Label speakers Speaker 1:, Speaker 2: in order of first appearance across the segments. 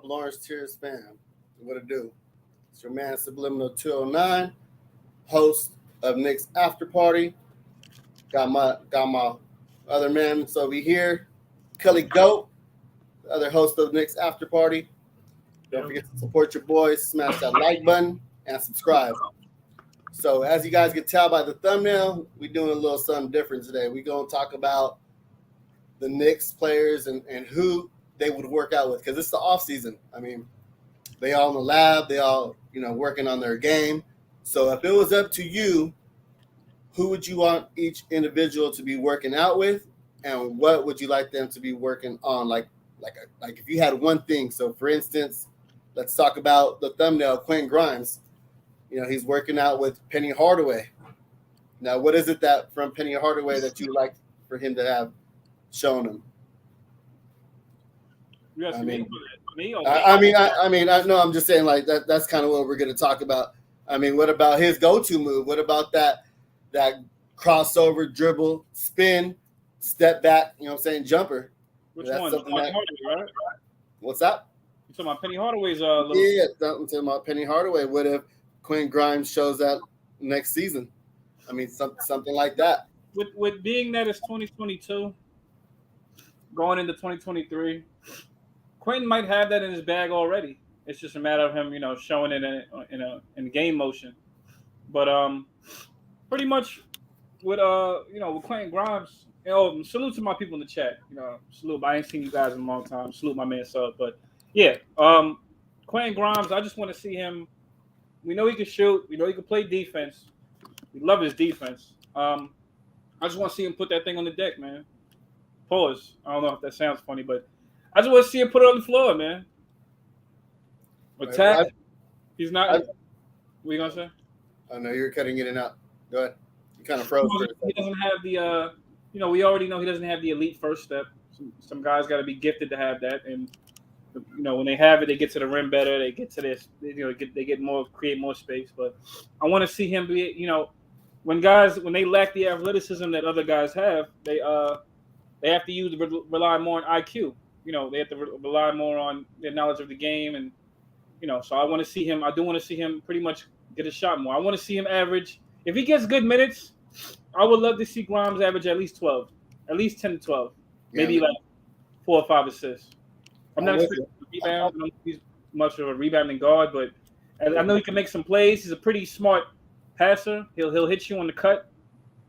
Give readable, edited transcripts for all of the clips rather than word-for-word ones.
Speaker 1: Lawrence Tears fam? What it do? It's your man Subliminal 209, host of Knicks After Party. Got my other man over here, Kelly Goat, the other host of Knicks After Party. Don't forget to support your boys, smash that like button, and subscribe. So as you guys can tell by the thumbnail, we're doing a little something different today. We're going to talk about the Knicks players and who they would work out with, because it's the offseason. I mean, they all in the lab. They all, working on their game. So if it was up to you, who would you want each individual to be working out with, and what would you like them to be working on? Like if you had one thing. So for instance, let's talk about the thumbnail, Quentin Grimes. He's working out with Penny Hardaway. Now, what is it that from Penny Hardaway that you would like for him to have shown him?
Speaker 2: Yes,
Speaker 1: I mean, I'm just saying like that. That's kind of what we're going to talk about. I mean, what about his go-to move? What about that crossover, dribble, spin, step back? Jumper.
Speaker 2: Which
Speaker 1: that's
Speaker 2: one?
Speaker 1: Hardaway,
Speaker 2: right?
Speaker 1: What's that?
Speaker 2: You talking about Penny Hardaway's?
Speaker 1: Yeah, I'm talking about Penny Hardaway. What if Quentin Grimes shows that next season? I mean, something like that.
Speaker 2: With being that it's 2022, going into 2023, Quentin might have that in his bag already. It's just a matter of him, showing it in game motion. But pretty much with with Quentin Grimes. Salute to my people in the chat. Salute. I ain't seen you guys in a long time. Salute my man Sub. But yeah, Quentin Grimes. I just want to see him. We know he can shoot. We know he can play defense. We love his defense. I just want to see him put that thing on the deck, man. Pause. I don't know if that sounds funny, but I just want to see him put it on the floor, man. Attack. He's not. What are you gonna say?
Speaker 1: I know you're cutting in and out. Go ahead. You kind of froze.
Speaker 2: He doesn't have the. We already know he doesn't have the elite first step. Some guys got to be gifted to have that, and when they have it, they get to the rim better. They get to this, they get more, create more space. But I want to see him be, when they lack the athleticism that other guys have, they have to rely more on IQ. They have to rely more on their knowledge of the game, and so I want to see him. I do want to see him pretty much get a shot more. I want to see him average. If he gets good minutes, I would love to see Grimes average at least 12, at least 10 to 12, maybe like 4 or 5 assists. I'm not expecting a rebound. I don't think he's much of a rebounding guard, but I know he can make some plays. He's a pretty smart passer. He'll hit you on the cut.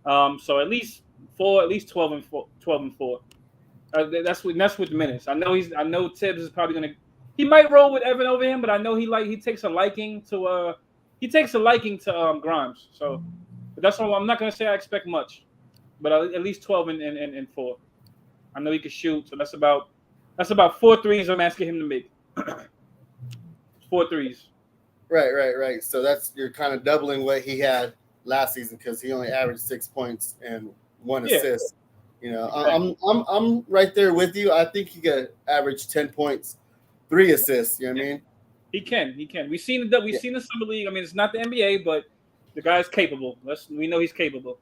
Speaker 2: So at least 12 and 4. That's with minutes. I know Tibbs is probably gonna. He might roll with Evan over him, but I know he takes a liking to Grimes. So. But that's all. I'm not gonna say I expect much, but at least 12 and 4. I know he can shoot, so that's about 4 threes I'm asking him to make. 4 threes.
Speaker 1: Right. So you're kind of doubling what he had last season, because he only averaged 6 points and 1 assist. I'm right there with you. I think he could average 10 points, 3 assists. You know what I mean?
Speaker 2: He can. We've seen the summer league. I mean, it's not the NBA, but the guy's capable. We know he's capable.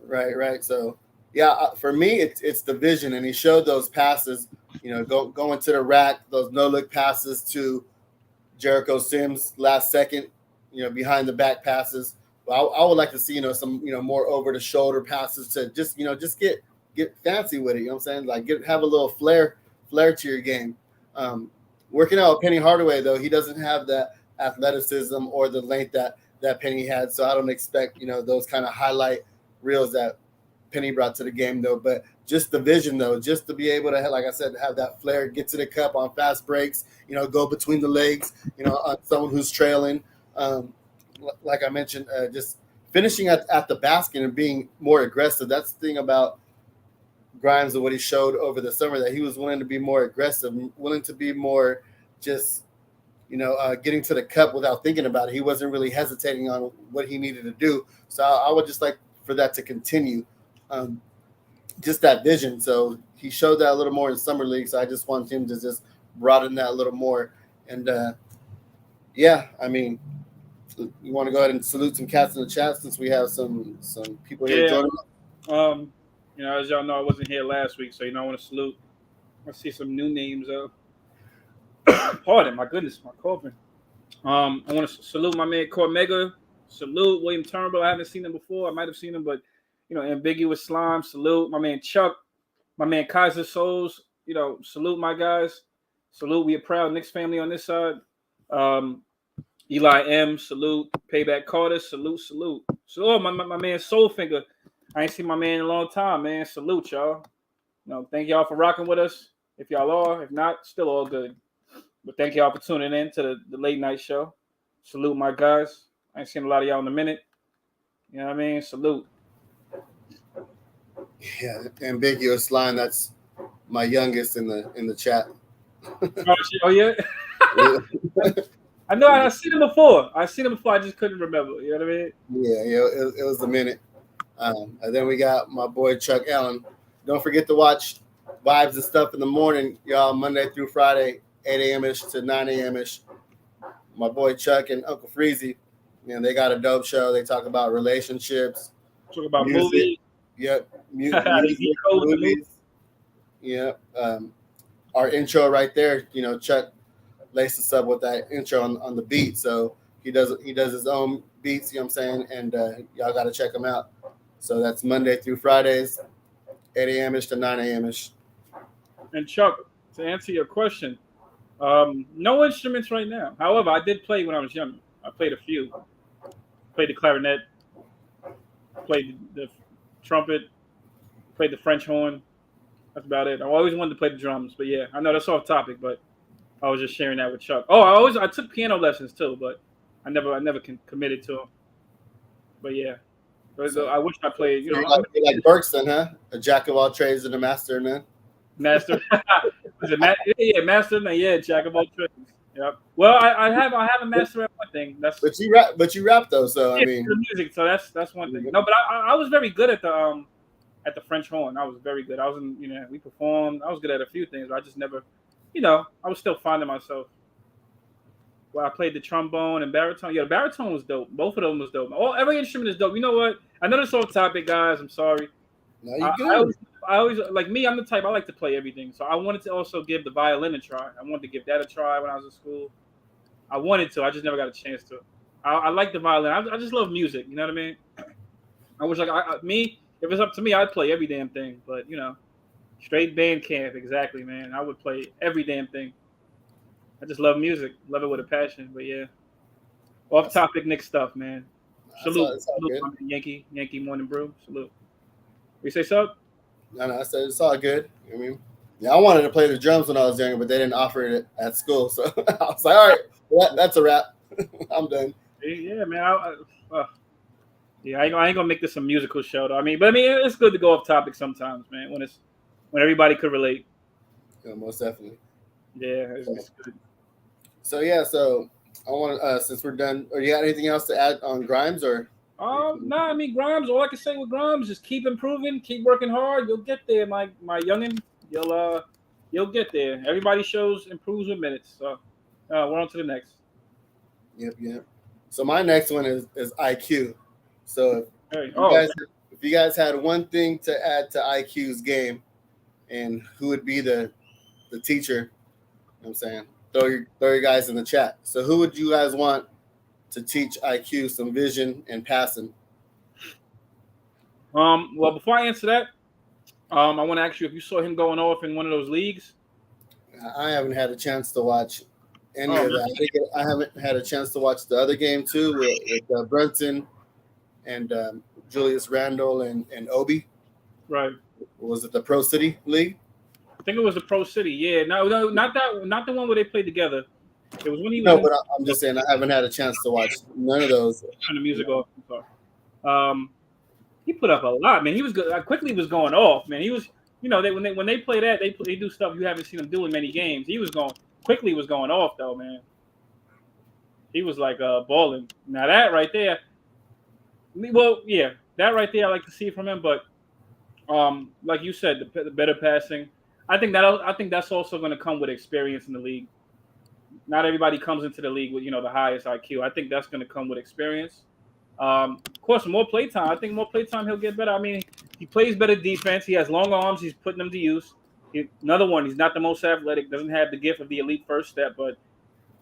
Speaker 1: Right. So, yeah, for me, it's the vision, and he showed those passes. Going to the rack, those no-look passes to Jericho Sims last second. Behind the back passes. Well, I would like to see some more over the shoulder passes to just get fancy with it. You know what I'm saying? Like have a little flair to your game. Working out with Penny Hardaway, though, he doesn't have that athleticism or the length that Penny had, so I don't expect those kind of highlight reels that Penny brought to the game, though. But just the vision, though, just to be able to, like I said, have that flair, get to the cup on fast breaks, go between the legs, on someone who's trailing. Like I mentioned, just finishing at the basket and being more aggressive. That's the thing about Grimes and what he showed over the summer, that he was willing to be more aggressive, willing to be more just getting to the cup without thinking about it. He wasn't really hesitating on what he needed to do. So I would just like for that to continue, just that vision. So he showed that a little more in summer league. So I just want him to just broaden that a little more. And I mean, you want to go ahead and salute some cats in the chat since we have some people here joining us?
Speaker 2: As y'all know, I wasn't here last week, so I want to salute. I see some new names up. Pardon, my goodness, my coughing. I want to salute my man Cormega. Salute William Turnbull. I haven't seen him before. I might have seen him, but ambiguous slime. Salute my man Chuck. My man Kaiser Souls. Salute my guys. Salute. We a proud Knicks family on this side. Eli M. Salute. Payback Carter. Salute. Salute. So my man Soulfinger. I ain't seen my man in a long time, man. Salute y'all. Thank y'all for rocking with us. If y'all are, if not, still all good. But thank y'all for tuning in to the late night show. Salute my guys. I ain't seen a lot of y'all in a minute. You know what I mean? Salute.
Speaker 1: Yeah, ambiguous line. That's my youngest in the chat.
Speaker 2: Oh yeah. I know. I've seen him before. I just couldn't remember. You know what I mean?
Speaker 1: Yeah. It was a minute. And then we got my boy Chuck Allen. Don't forget to watch Vibes and Stuff in the morning, y'all. Monday through Friday, 8 a.m.-ish to 9 a.m.-ish. My boy Chuck and Uncle Freezy, they got a dope show. They talk about relationships.
Speaker 2: Talk about movies.
Speaker 1: Yep. Music, movies. Yep. Our intro right there, Chuck laced us up with that intro on the beat. So he does his own beats, you know what I'm saying? And y'all got to check him out. So that's Monday through Fridays, 8 a.m.-ish to 9 a.m.-ish.
Speaker 2: And Chuck, to answer your question, no instruments right now. However, I did play when I was young. I played a few. Played the clarinet, played the trumpet, played the French horn. That's about it. I always wanted to play the drums, but yeah, I know that's off topic, but I was just sharing that with Chuck. Oh, I took piano lessons too, but I never committed to them. But yeah, I wish I played.
Speaker 1: You're like Bergson, huh? A jack of all trades and a master of none.
Speaker 2: Master, master, yeah, jack of all trades. Yep. Well, I have a master at one thing.
Speaker 1: But you rap though, so I mean,
Speaker 2: the music. So that's one thing. No, but I was very good at the French horn. I was very good. I was in, we performed. I was good at a few things, but I just never, I was still finding myself. Well, I played the trombone and baritone. Yeah, the baritone was dope. Both of them was dope. Every instrument is dope. You know what? I know this off topic, guys. I'm sorry.
Speaker 1: No, you good.
Speaker 2: I always like me. I'm the type. I like to play everything. So I wanted to also give the violin a try. I wanted to give that a try when I was in school. I wanted to. I just never got a chance to. I like the violin. I just love music. You know what I mean? I wish if it's up to me, I'd play every damn thing. But straight band camp. Exactly, man. I would play every damn thing. I just love music. Love it with a passion. But yeah, off topic Knicks stuff, man. Salute, Yankee Morning Brew. Salute. You say so?
Speaker 1: No, I said it's all good. I mean, yeah, I wanted to play the drums when I was younger, but they didn't offer it at school. So I was like, all right, well, that's a wrap. I'm done.
Speaker 2: Yeah, man. I ain't gonna make this a musical show, though. But it's good to go off topic sometimes, man. When everybody could relate.
Speaker 1: Yeah, most definitely.
Speaker 2: Yeah, it's good.
Speaker 1: So yeah, I want since we're done, or you got anything else to add on Grimes or?
Speaker 2: No, Grimes. All I can say with Grimes is keep improving, keep working hard. You'll get there, my youngin. You'll get there. Everybody improves with minutes. So we're on to the next.
Speaker 1: Yep. So my next one is IQ. So if you guys had one thing to add to IQ's game, and who would be the teacher? You know what I'm saying, throw your guys in the chat. So who would you guys want to teach IQ some vision and passing?
Speaker 2: Well, before I answer that, I want to ask you if you saw him going off in one of those leagues.
Speaker 1: I haven't had a chance to watch any of that. I haven't had a chance to watch the other game too with Brunson and Julius Randle and Obi.
Speaker 2: Right.
Speaker 1: Was it the Pro City League?
Speaker 2: I think it was the Pro City. Yeah. No, not the one where they played together. It was when he was.
Speaker 1: No, but I'm just saying I haven't had a chance to watch none of those.
Speaker 2: Turn the music off. I'm sorry. He put up a lot, man. He was good. Quickley was going off, man. He was, when they play that, they do stuff you haven't seen him do in many games. Quickley was going off though, man. He was like balling. Now that right there, that right there I like to see from him. But like you said, the better passing. I think that's also going to come with experience in the league. Not everybody comes into the league with the highest IQ. I think that's going to come with experience. Of course, more playtime. I think more playtime he'll get better. He plays better defense. He has long arms. He's putting them to use. Another one, he's not the most athletic, doesn't have the gift of the elite first step, but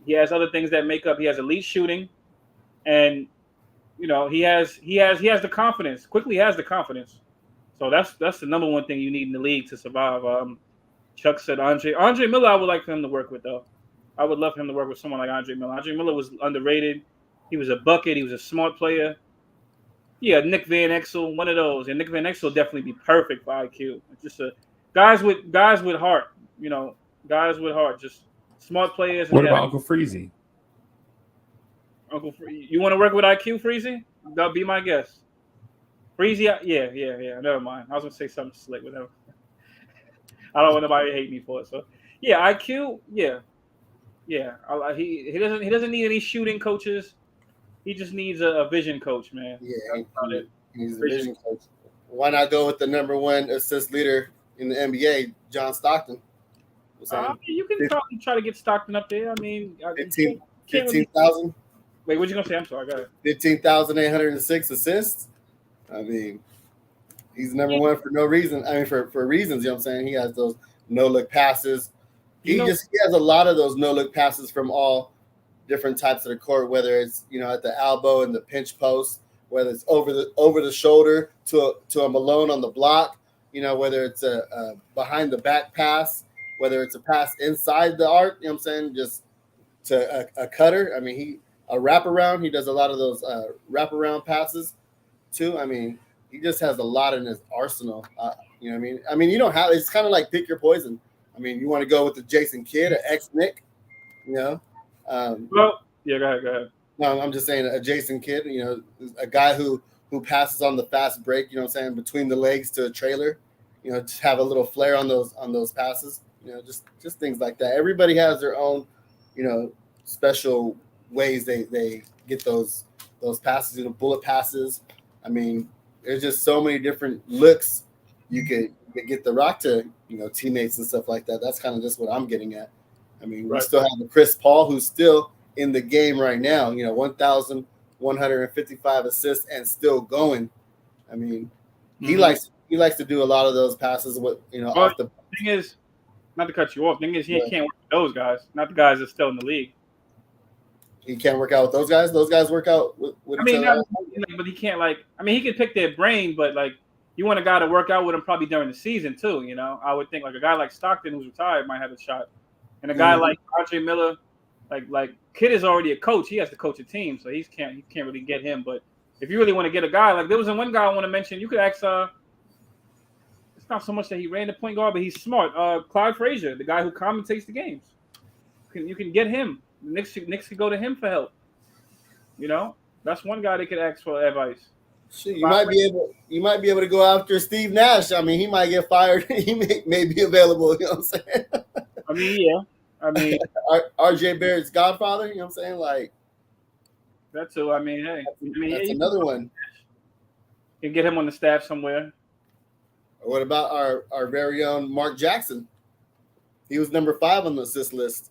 Speaker 2: he has other things that make up. He has elite shooting, and he has the confidence. Quickley has the confidence. So that's the number one thing you need in the league to survive. Chuck said Andre Miller. I would like for him to work with though. I would love for him to work with someone like Andre Miller. Andre Miller was underrated. He was a bucket. He was a smart player. Yeah, Nick Van Exel, one of those. And Nick Van Exel will definitely be perfect for IQ. Just guys with heart. Guys with heart. Just smart players.
Speaker 3: What about Uncle Freezy?
Speaker 2: You want to work with IQ, Freezy? That'll be my guess. Freezy, yeah. Never mind. I was gonna say something slick, whatever. I don't want nobody to hate me for it. So, yeah, IQ, yeah. He doesn't need any shooting coaches. He just needs a vision coach, man.
Speaker 1: Yeah, he needs a vision coach. Why not go with the number one assist leader in the NBA, John Stockton?
Speaker 2: You can probably try to get Stockton up there. I mean,
Speaker 1: 15,000.
Speaker 2: Wait, what you gonna say? I'm sorry. Go ahead.
Speaker 1: 15,806 assists. I mean, he's number one for no reason. I mean, for reasons. You know what I'm saying? He has those no-look passes. He has a lot of those no-look passes from all different types of the court, whether it's at the elbow and the pinch post, whether it's over the shoulder to a Malone on the block, whether it's a behind the back pass, whether it's a pass inside the arc, you know what I'm saying, just to a cutter. I mean, a wraparound. He does a lot of those wraparound passes too. I mean, he just has a lot in his arsenal. You know what I mean? I mean, you don't have. It's kind of like pick your poison. I mean, you want to go with the Jason Kidd, an ex-Knick,
Speaker 2: well, yeah, go ahead.
Speaker 1: No, I'm just saying a Jason Kidd, a guy who passes on the fast break, you know what I'm saying, between the legs to a trailer, just have a little flair on those passes, just things like that. Everybody has their own, special ways they get those passes, bullet passes. I mean, there's just so many different looks you could get the rock to, teammates and stuff like that. That's kind of just what I'm getting at. I mean, we still have a Chris Paul who's still in the game right now, 1,155 assists and still going. I mean, he likes to do a lot of those passes with, off the
Speaker 2: thing is, not to cut you off, he can't work with those guys, not the guys that are still in the league.
Speaker 1: He can't work out with those guys. Those guys work out with each other.
Speaker 2: But he can't he can pick their brain, but you want a guy to work out with him probably during the season too. I would think a guy like Stockton who's retired might have a shot, and a guy like Andre Miller, like Kidd is already a coach. He has to coach a team, so he can't really get him. But if you really want to get a guy, there was one guy I want to mention. You could ask. It's not so much that he ran the point guard, but he's smart. Clyde Frazier, the guy who commentates the games. You can get him. The Knicks could go to him for help. That's one guy they could ask for advice.
Speaker 1: Shit, you might be able to go after Steve Nash. I mean, he might get fired. He may be available. You know what I'm saying?
Speaker 2: I mean, yeah. I mean,
Speaker 1: RJ Barrett's godfather. You know what I'm saying?
Speaker 2: That's who. I mean, hey.
Speaker 1: That's another one.
Speaker 2: You can get him on the staff somewhere.
Speaker 1: What about our very own Mark Jackson? He was number 5 on the assist list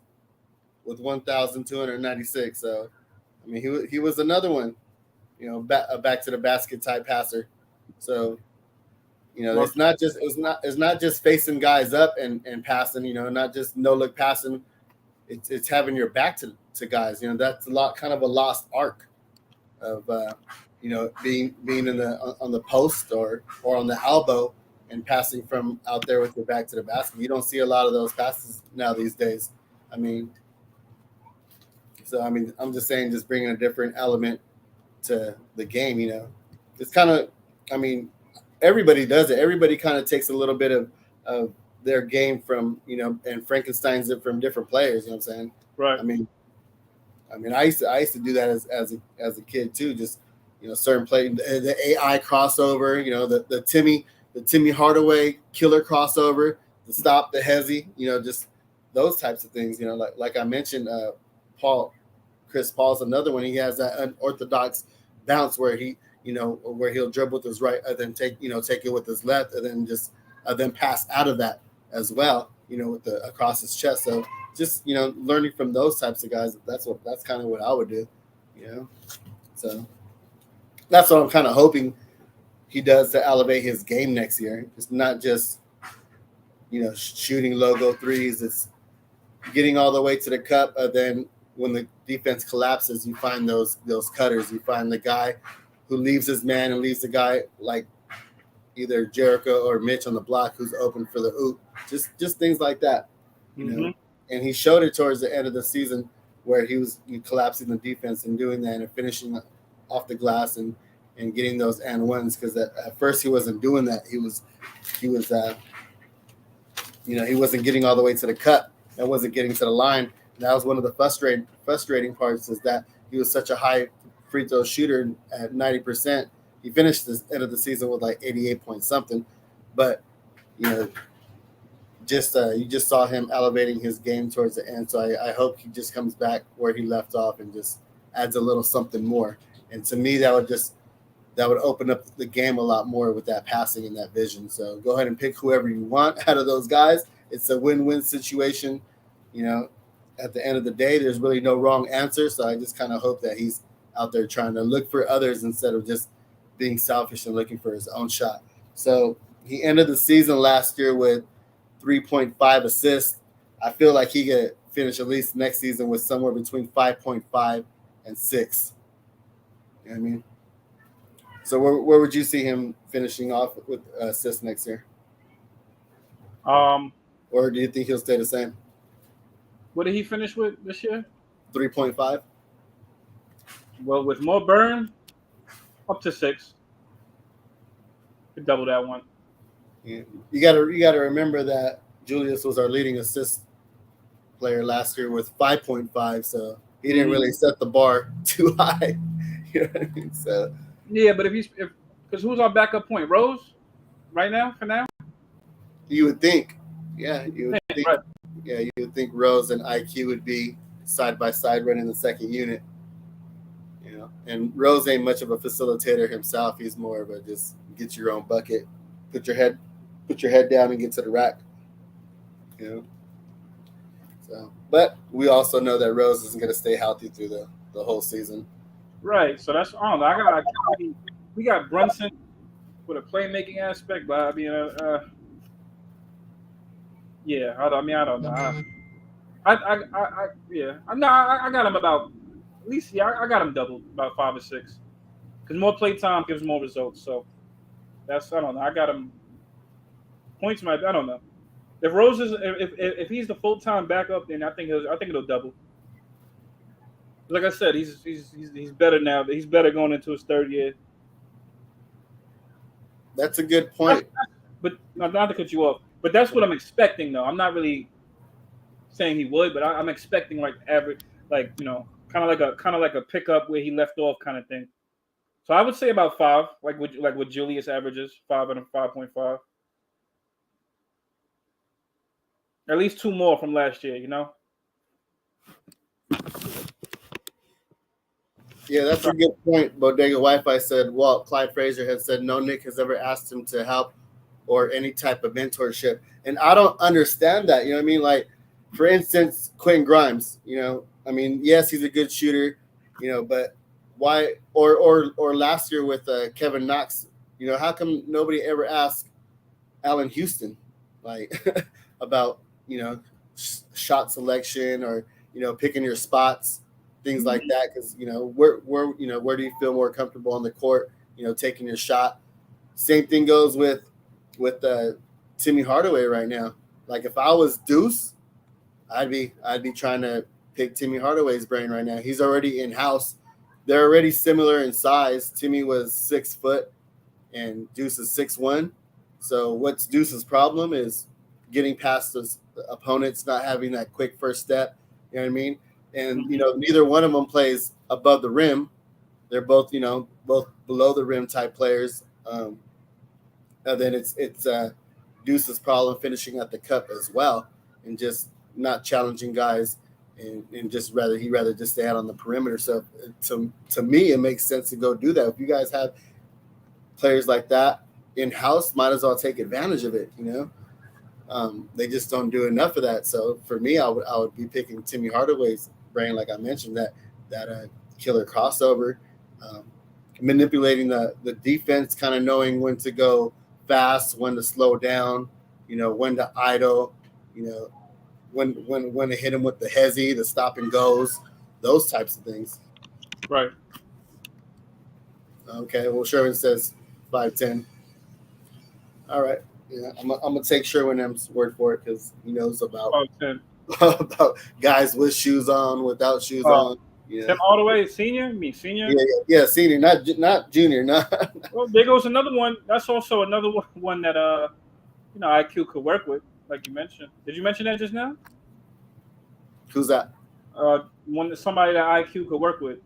Speaker 1: with 1,296. So, I mean, he was another one. A back to the basket type passer. So, it's not just facing guys up and passing. Not just no look passing. It's having your back to guys. That's kind of a lost arc of being on the post or on the elbow and passing from out there with your back to the basket. You don't see a lot of those passes now these days. I mean, I'm just saying, just bringing a different element to the game. It's kind of, everybody does it. Everybody kind of takes a little bit of their game from, and Frankenstein's it from different players. You know what I'm saying?
Speaker 2: Right.
Speaker 1: I mean, I used to do that as a kid too. Just, certain play, the AI crossover, the Timmy Hardaway killer crossover, the stop, the hezzy, just those types of things. Like I mentioned, Chris Paul's another one. He has that unorthodox bounce where where he'll dribble with his right and then take it with his left and then pass out of that as well, with across his chest. So just, learning from those types of guys, that's kind of what I would do, So that's what I'm kind of hoping he does to elevate his game next year. It's not just shooting logo threes. It's getting all the way to the cup. Then when the defense collapses, you find those cutters. You find the guy who leaves his man and leaves the guy like either Jericho or Mitch on the block who's open for the oop. Just things like that, And he showed it towards the end of the season where he was collapsing the defense and doing that and finishing off the glass and getting those and ones, because at first he wasn't doing that. He was he wasn't getting all the way to the cup and wasn't getting to the line. And that was one of the frustrating parts, is that he was such a high free throw shooter at 90%. He finished the end of the season with like 88 point something, but you just saw him elevating his game towards the end. So I hope he just comes back where he left off and just adds a little something more. And to me, that would open up the game a lot more with that passing and that vision. So go ahead and pick whoever you want out of those guys. It's a win-win situation. At the end of the day, there's really no wrong answer. So I just kind of hope that he's out there trying to look for others instead of just being selfish and looking for his own shot. So he ended the season last year with 3.5 assists. I feel like he could finish at least next season with somewhere between 5.5 and 6. You know what I mean? So where would you see him finishing off with assists next year? Or do you think he'll stay the same?
Speaker 2: What did he finish with this year?
Speaker 1: 3.5.
Speaker 2: Well, with more burn, up to 6. Could double that one.
Speaker 1: Yeah. You gotta remember that Julius was our leading assist player last year with 5.5, so he didn't really set the bar too high. You know what I mean? So
Speaker 2: yeah, but because who's our backup point? Rose, right now, for now.
Speaker 1: You would think, you would think Rose and IQ would be side by side running the second unit. And Rose ain't much of a facilitator himself. He's more of a just get your own bucket, put your head down and get to the rack. So, but we also know that Rose isn't going to stay healthy through the whole season.
Speaker 2: Right. So that's I don't know. We got Brunson with a playmaking aspect, but I mean, yeah. I don't know. I got him about. At least, I got him doubled, about 5 or 6. Because more play time gives more results. So I don't know. I got him points. I don't know. If Rose is, if he's the full time backup, then I think it'll double. Like I said, he's better now. He's better going into his third year.
Speaker 1: That's a good point.
Speaker 2: But not to cut you off. But that's what I'm expecting, though. I'm not really saying he would, but I'm expecting like average, like kind of like a pickup where he left off kind of thing. So I would say about 5, like what Julius averages, 5 and a 5.5. At least 2 more from last year,
Speaker 1: Yeah, that's a good point. Bodega Wi-Fi said, Walt, Clyde Frazier had said no Knick has ever asked him to help or any type of mentorship. And I don't understand that. You know what I mean? Like, for instance, Quentin Grimes, I mean, yes, he's a good shooter, but why? Or last year with Kevin Knox, how come nobody ever asked Allen Houston, like, about, shot selection or, picking your spots, things like that? Because, where do you feel more comfortable on the court, taking your shot? Same thing goes with Timmy Hardaway right now. Like, if I was Deuce, I'd be trying to pick Timmy Hardaway's brain right now. He's already in-house. They're already similar in size. Timmy was 6 foot and Deuce is 6'1". So what's Deuce's problem is getting past those opponents, not having that quick first step. You know what I mean? And, neither one of them plays above the rim. They're both below the rim type players. And then it's Deuce's problem finishing at the cup as well and just not challenging guys. And just he'd rather just stay out on the perimeter. So to me, it makes sense to go do that. If you guys have players like that in-house, might as well take advantage of it, They just don't do enough of that. So for me, I would be picking Timmy Hardaway's brain, like I mentioned, that killer crossover, manipulating the defense, kind of knowing when to go fast, when to slow down, when to idle, you know, when to hit him with the hezzy, the stop and goes, those types of things.
Speaker 2: Right.
Speaker 1: Okay. Well, Sherwin says 5'10". All right. Yeah, I'm gonna take Sherwin-M's word for it because he knows about
Speaker 2: 5'10".
Speaker 1: about guys with shoes on, without shoes on. Yeah.
Speaker 2: Tim Hardaway, senior? You mean senior?
Speaker 1: Yeah. Senior, not junior. Not.
Speaker 2: Well, there goes another one. That's also another one that IQ could work with, like you mentioned. Did you mention that just now?
Speaker 1: Who's that?
Speaker 2: Somebody that IQ could work with.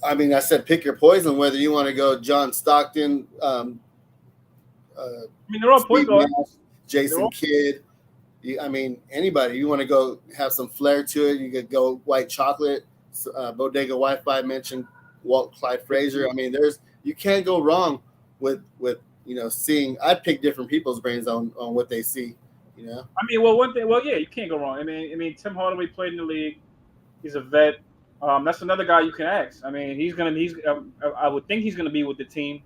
Speaker 1: I mean, I said pick your poison. Whether you want to go John Stockton,
Speaker 2: I mean, they're all point guards.
Speaker 1: Jason Kidd. I mean, anybody. You want to go have some flair to it. You could go White Chocolate. Bodega Wi-Fi mentioned Walt Clyde Frazier. I mean, you can't go wrong with seeing. I'd pick different people's brains on what they see. I
Speaker 2: mean, one thing. Well, yeah, you can't go wrong. I mean, Tim Hardaway played in the league. He's a vet. That's another guy you can ask. I mean, I would think he's gonna be with the team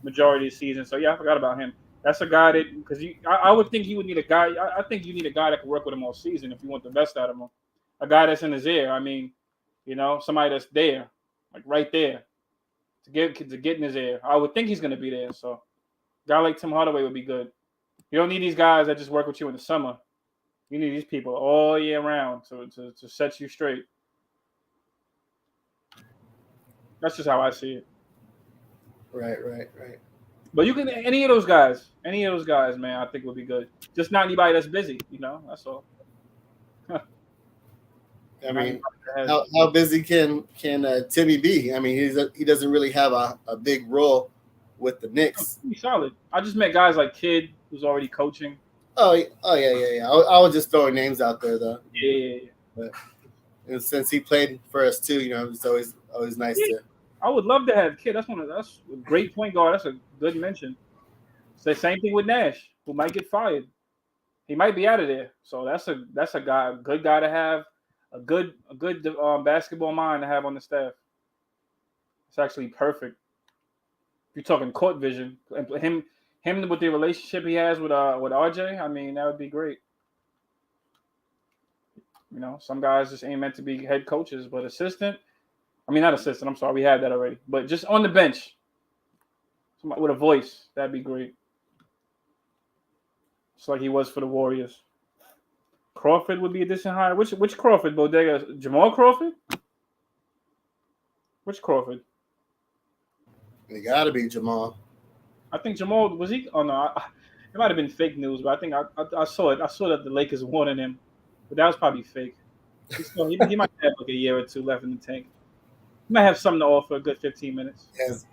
Speaker 2: majority of the season. So yeah, I forgot about him. That's a guy that because I would think he would need a guy. I think you need a guy that can work with him all season if you want the best out of him. A guy that's in his ear. I mean, somebody that's there, like right there, to get in his ear. I would think he's gonna be there. So, a guy like Tim Hardaway would be good. You don't need these guys that just work with you in the summer. You need these people all year round to set you straight. That's just how I see it.
Speaker 1: Right.
Speaker 2: But you can any of those guys, man, I think would be good. Just not anybody that's busy, that's all.
Speaker 1: I mean, how busy can Timmy be? I mean, he doesn't really have a big role with the Knicks.
Speaker 2: He's solid. I just met guys like Kidd, who's already coaching.
Speaker 1: Oh yeah. I was just throwing names out there though.
Speaker 2: Yeah.
Speaker 1: But since he played for us too, it's always nice to.
Speaker 2: I would love to have Kidd. That's a great point guard. That's a good mention. It's the same thing with Nash, who might get fired. He might be out of there. So that's a good guy to have, a good basketball mind to have on the staff. It's actually perfect. If you're talking court vision, him with the relationship he has with RJ, I mean, that would be great. Some guys just ain't meant to be head coaches, but assistant. I mean, not assistant. I'm sorry, we had that already. But just on the bench, somebody with a voice, that'd be great. Just like he was for the Warriors. Crawford would be a decent hire. Which Crawford, Bodega? Jamal Crawford? Which Crawford?
Speaker 1: It got to be Jamal.
Speaker 2: I think Jamal was he? Oh no, it might have been fake news, but I think I saw it. I saw that the Lakers wanted him, but that was probably fake. He might have like a year or two left in the tank. He might have something to offer a good 15 minutes.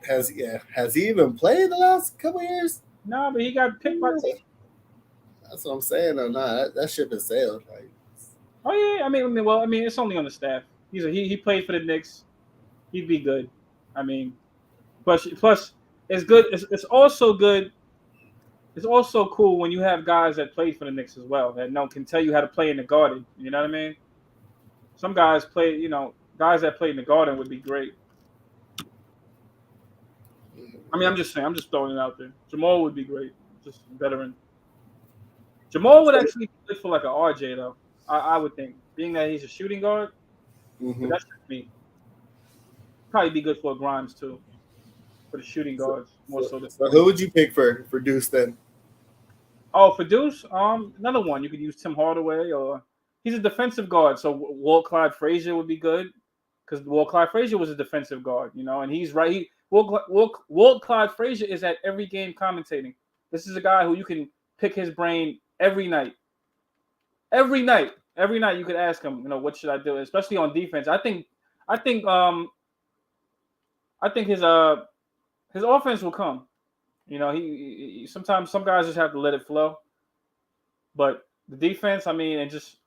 Speaker 1: Has he even played the last couple of years?
Speaker 2: No, but he got picked by team.
Speaker 1: That's what I'm saying. Or not, that ship has sailed. Like,
Speaker 2: oh yeah, I mean, it's only on the staff. He played for the Knicks. He'd be good. I mean, plus it's good. It's also good. It's also cool when you have guys that played for the Knicks as well that can tell you how to play in the Garden. You know what I mean? Some guys play. Guys that play in the Garden would be great. I mean, I'm just saying. I'm just throwing it out there. Jamal would be great. Just veteran. Jamal would actually be good for like an RJ though. I would think, being that he's a shooting guard.
Speaker 1: Mm-hmm.
Speaker 2: But that's just me. Probably be good for Grimes too. For the shooting guards, more so.
Speaker 1: So who would you pick for Deuce then?
Speaker 2: Oh, for Deuce, another one. You could use Tim Hardaway, or he's a defensive guard, so Walt Clyde Frazier would be good because Walt Clyde Frazier was a defensive guard, and he's right. Walt Clyde Frazier is at every game commentating. This is a guy who you can pick his brain every night. Every night you could ask him, what should I do, especially on defense. I think his offense will come. He sometimes some guys just have to let it flow. But the defense, I mean, and just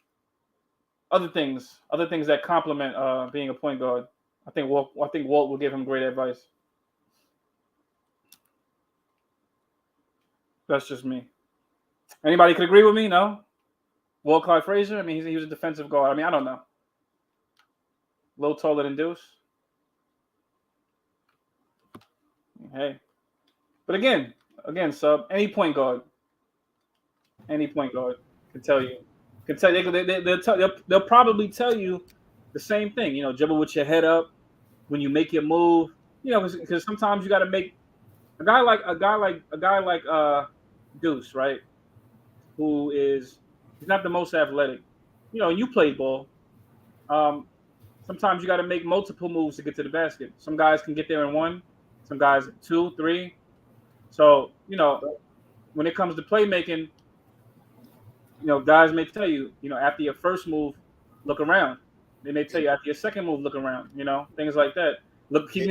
Speaker 2: other things that complement being a point guard. I think Walt will give him great advice. That's just me. Anybody could agree with me? No? Walt Clyde Frazier? I mean, he was a defensive guard. I mean, I don't know. A little taller than Deuce. Hey. But again, sub, any point guard. Any point guard can tell you. They'll probably tell you the same thing. You know, dribble with your head up when you make your move. You know, because sometimes you got to make a guy like Deuce, right? He's not the most athletic. You know, you play ball. Um, Sometimes you got to make multiple moves to get to the basket. Some guys can get there in one, some guys two, three. So, you know, when it comes to playmaking, you know, guys may tell you, you know, after your first move, look around. They may tell you after your second move, look around. You know, things like that. Look, you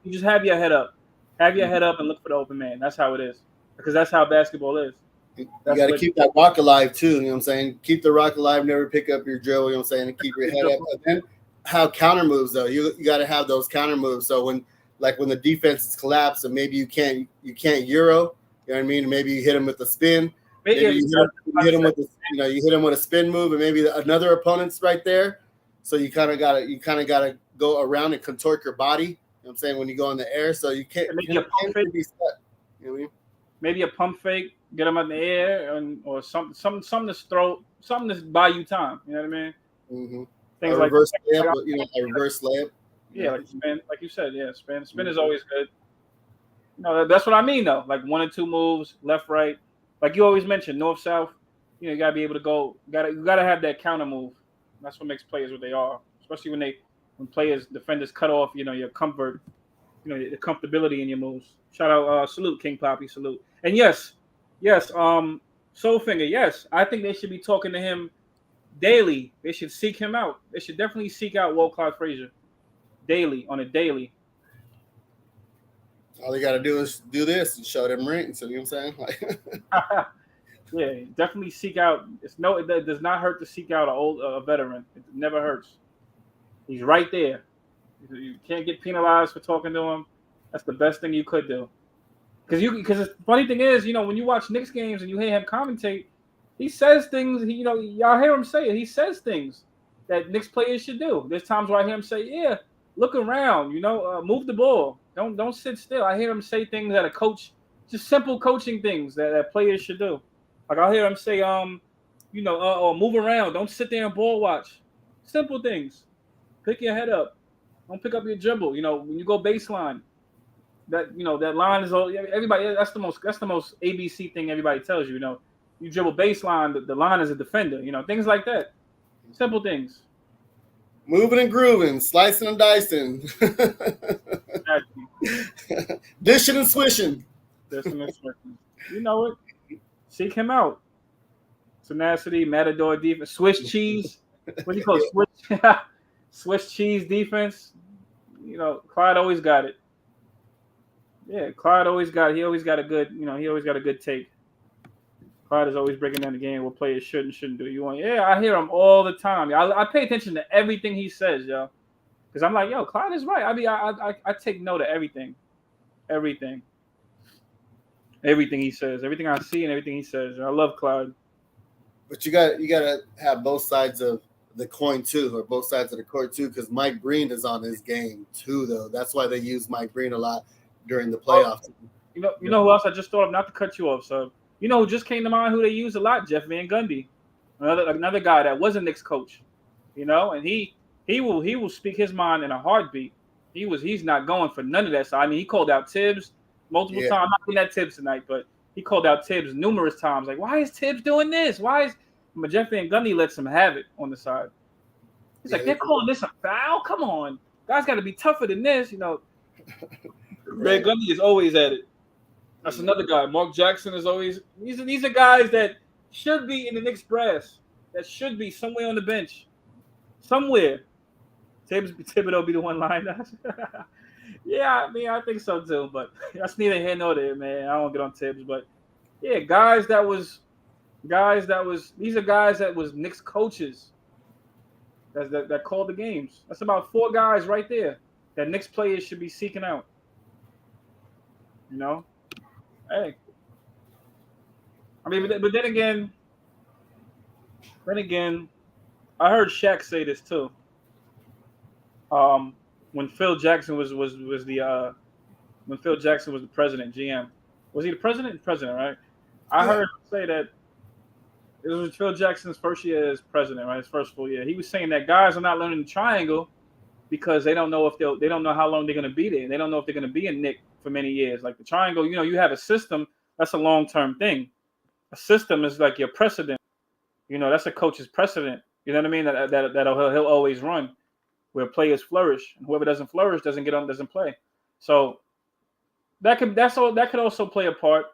Speaker 2: just have your head up, and look for the open man. That's how it is, because that's how basketball is.
Speaker 1: You got to keep that rock alive too. You know what I'm saying? Keep the rock alive. Never pick up your dribble. You know what I'm saying? And keep your head up. And then have counter moves though. You got to have those counter moves. So when the defense is collapsed and maybe you can't euro. You know what I mean? Maybe you hit them with a spin. Maybe you hit them with a spin move, and maybe another opponent's right there. So you kind of gotta go around and contort your body. You know what I'm saying? When you go in the air, so you can't.
Speaker 2: Maybe a pump fake. You know what I mean? Maybe a pump fake, get them in the air, or something to throw, something to buy you time. You know what I mean?
Speaker 1: Mm-hmm. Things like reverse layup, a reverse layup.
Speaker 2: Yeah, like spin, like you said. Yeah, spin. Spin is always good. You know, that's what I mean though. Like 1 or 2 moves, left, right. Like you always mention, north, south. You know, you gotta be able to go. You gotta have that counter move. That's what makes players what they are. Especially when defenders cut off. You know, your comfort. You know, the comfortability in your moves. Shout out, salute King Poppy, salute. And yes, Soulfinger, yes, I think they should be talking to him daily. They should seek him out. They should definitely seek out Walt Clyde Frazier on a daily.
Speaker 1: All they got to do is do this and show them rings. You know what I'm saying?
Speaker 2: Yeah, definitely seek out. It does not hurt to seek out a veteran. It never hurts. He's right there. You can't get penalized for talking to him. That's the best thing you could do. Because the funny thing is, you know, when you watch Knicks games and you hear him commentate, he says things. Y'all hear him say it. He says things that Knicks players should do. There's times where I hear him say, "Yeah, look around. You know, move the ball. Don't sit still." I hear him say things that a coach, just simple coaching things that players should do. Like I'll hear him say, move around. Don't sit there and ball watch. Simple things. Pick your head up. Don't pick up your dribble. You know, when you go baseline, that line is all everybody. That's the most ABC thing everybody tells you. You know, you dribble baseline, the line is a defender. You know, things like that. Simple things.
Speaker 1: Moving and grooving, slicing and dicing, dishing and swishing.
Speaker 2: You know it. Seek him out. Tenacity, Matador defense, Swiss cheese. What do you call it? Swiss cheese defense. You know, Clyde always got it. Yeah, Clyde always got it. He always got a good take. Clyde is always breaking down the game what players should and shouldn't do. I hear him all the time. I pay attention to everything he says, yo. Because I'm like, yo, Clyde is right. I mean, I take note of everything. Everything he says. Everything I see and everything he says. I love Clyde.
Speaker 1: But you gotta have both sides of the coin too, or both sides of the court too, because Mike Breen is on his game too, though. That's why they use Mike Breen a lot during the playoffs.
Speaker 2: You know who else I just thought of, not to cut you off, so you know who just came to mind who they use a lot? Jeff Van Gundy. Another guy that was a Knicks coach. You know, and he will speak his mind in a heartbeat. He's not going for none of that. So I mean, he called out Tibbs multiple times. I'm not getting at Tibbs tonight, but he called out Tibbs numerous times. Like, why is Tibbs doing this? But Jeff Van Gundy lets him have it on the side. He's like, they're calling this a foul? Come on. Guys got to be tougher than this, you know. Van Gundy is always at it. That's another guy. Mark Jackson is always – these are guys that should be in the Knicks brass, that should be somewhere on the bench. Somewhere. Thibodeau be the one lined up. Yeah, I mean, I think so too, but that's neither here nor there, man. I don't get on Tibbs, but yeah, these are guys that was Knicks coaches that called the games. That's about 4 guys right there that Knicks players should be seeking out. You know? Hey. I mean, but then again, I heard Shaq say this too. When Phil Jackson was the president, GM. Was he the president? President, right? I heard him say that It was Phil Jackson's first year as president, right? His first full year. He was saying that guys are not learning the triangle because they don't know if they don't know how long they're going to be there. They don't know if they're going to be a Knick for many years. Like the triangle, you have a system. That's a long-term thing. A system is like your precedent. That's a coach's precedent. You know what I mean? That he'll always run, where players flourish, and whoever doesn't flourish doesn't play. So that could also play a part.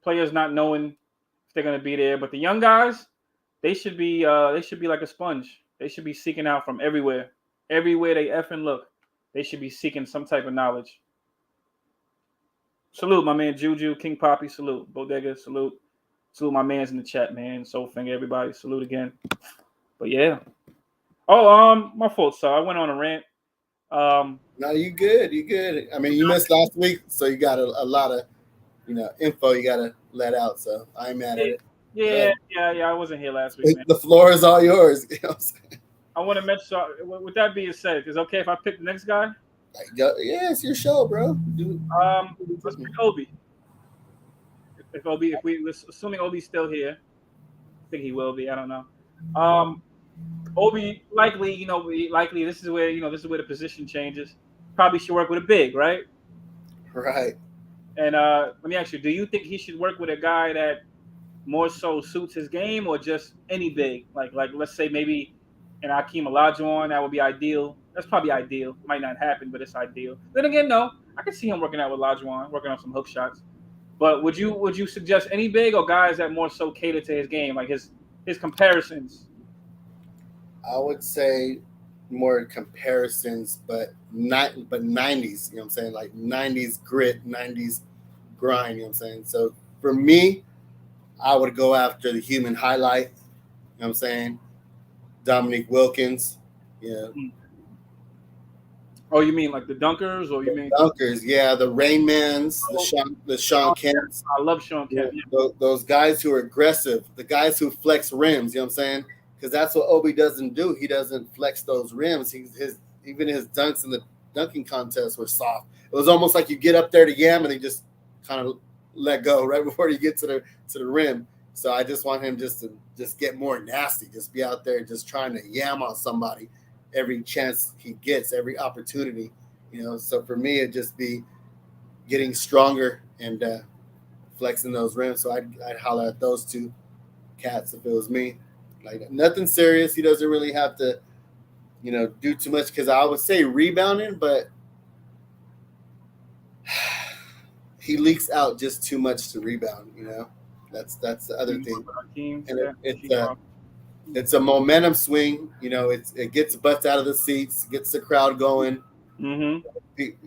Speaker 2: Players not knowing if they're going to be there, but the young guys, they should be like a sponge. They should be seeking out from everywhere they effing look. They should be seeking some type of knowledge. Salute my man Juju, King Poppy, salute Bodega, salute my man's in the chat, man. Soulfinger, everybody, salute again. But yeah. Oh, my fault, sir. I went on a rant.
Speaker 1: No, you good. I mean, you missed last week, so you got a lot of, info you got to let out. So I ain't mad at it.
Speaker 2: Yeah. I wasn't here last week, man.
Speaker 1: The floor is all yours. You know what I'm saying?
Speaker 2: I want to mention. With that being said, is it okay if I pick the next guy?
Speaker 1: Yeah, it's your show, bro.
Speaker 2: Let's pick Obi. Assuming Obi's still here, I think he will be. I don't know. Obi likely, this is where the position changes. Probably should work with a big, right?
Speaker 1: Right.
Speaker 2: And let me ask you: do you think he should work with a guy that more so suits his game, or just any big? Like let's say maybe an Akeem Olajuwon, that would be ideal. That's probably ideal. Might not happen, but it's ideal. Then again, no, I can see him working out with Olajuwon, working on some hook shots. But would you suggest any big or guys that more so cater to his game, like his comparisons?
Speaker 1: I would say more comparisons, but 90s, you know what I'm saying? Like 90s grit, 90s grind, you know what I'm saying? So for me, I would go after the human highlight, you know what I'm saying? Dominique Wilkins, yeah.
Speaker 2: Oh, you mean like the dunkers, or you mean
Speaker 1: dunkers? Yeah, the Rainmans, the Sean Kemps.
Speaker 2: I love Sean Kemp.
Speaker 1: Yeah. Those guys who are aggressive, the guys who flex rims. You know what I'm saying? Because that's what Obi doesn't do. He doesn't flex those rims. Even his dunks in the dunking contest were soft. It was almost like you get up there to yam and he just kind of let go right before you get to the rim. So I just want him to get more nasty. Just be out there just trying to yam on somebody every chance he gets, every opportunity, So for me, it'd just be getting stronger and flexing those rims. So I'd holler at those two cats if it was me. Like nothing serious. He doesn't really have to, do too much, because I would say rebounding, but he leaks out just too much to rebound. That's the other thing. And it's a momentum swing. It gets butts out of the seats, gets the crowd going.
Speaker 2: Mm-hmm.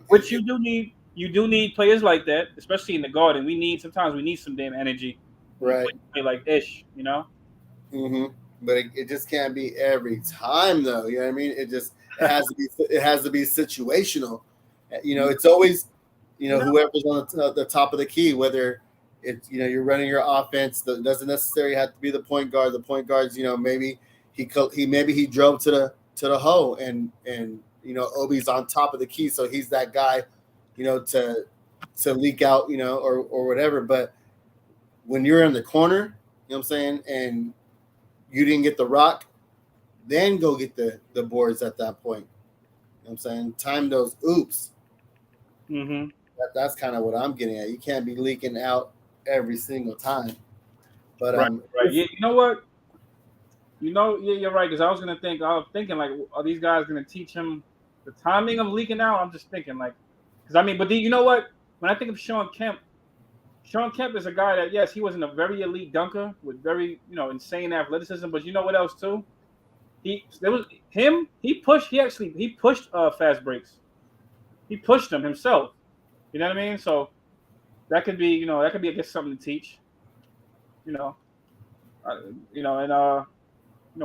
Speaker 2: Which you do need. You do need players like that, especially in the Garden. Sometimes we need some damn energy.
Speaker 1: Right.
Speaker 2: Play like Ish,
Speaker 1: Mm-hmm. But it just can't be every time, though. You know what I mean? It has to be situational. It's always, whoever's on the top of the key, whether it's, you're running your offense. That doesn't necessarily have to be the point guard. The point guards, maybe he drove to the hole and Obi's on top of the key, so he's that guy, to leak out, or whatever. But when you're in the corner, you know what I'm saying, and you didn't get the rock, then go get the boards at that point. You know what I'm saying? Time those oops.
Speaker 2: Mm-hmm.
Speaker 1: That's kind of what I'm getting at. You can't be leaking out every single time. But
Speaker 2: right. Yeah, you know what? You're right. Because I was thinking like, are these guys gonna teach him the timing of leaking out? I'm just thinking like, but you know what? When I think of Sean Kemp is a guy that, yes, he wasn't a very elite dunker with very, insane athleticism, but you know what else too? He pushed fast breaks. He pushed them himself. You know what I mean? So that could be, I guess something to teach.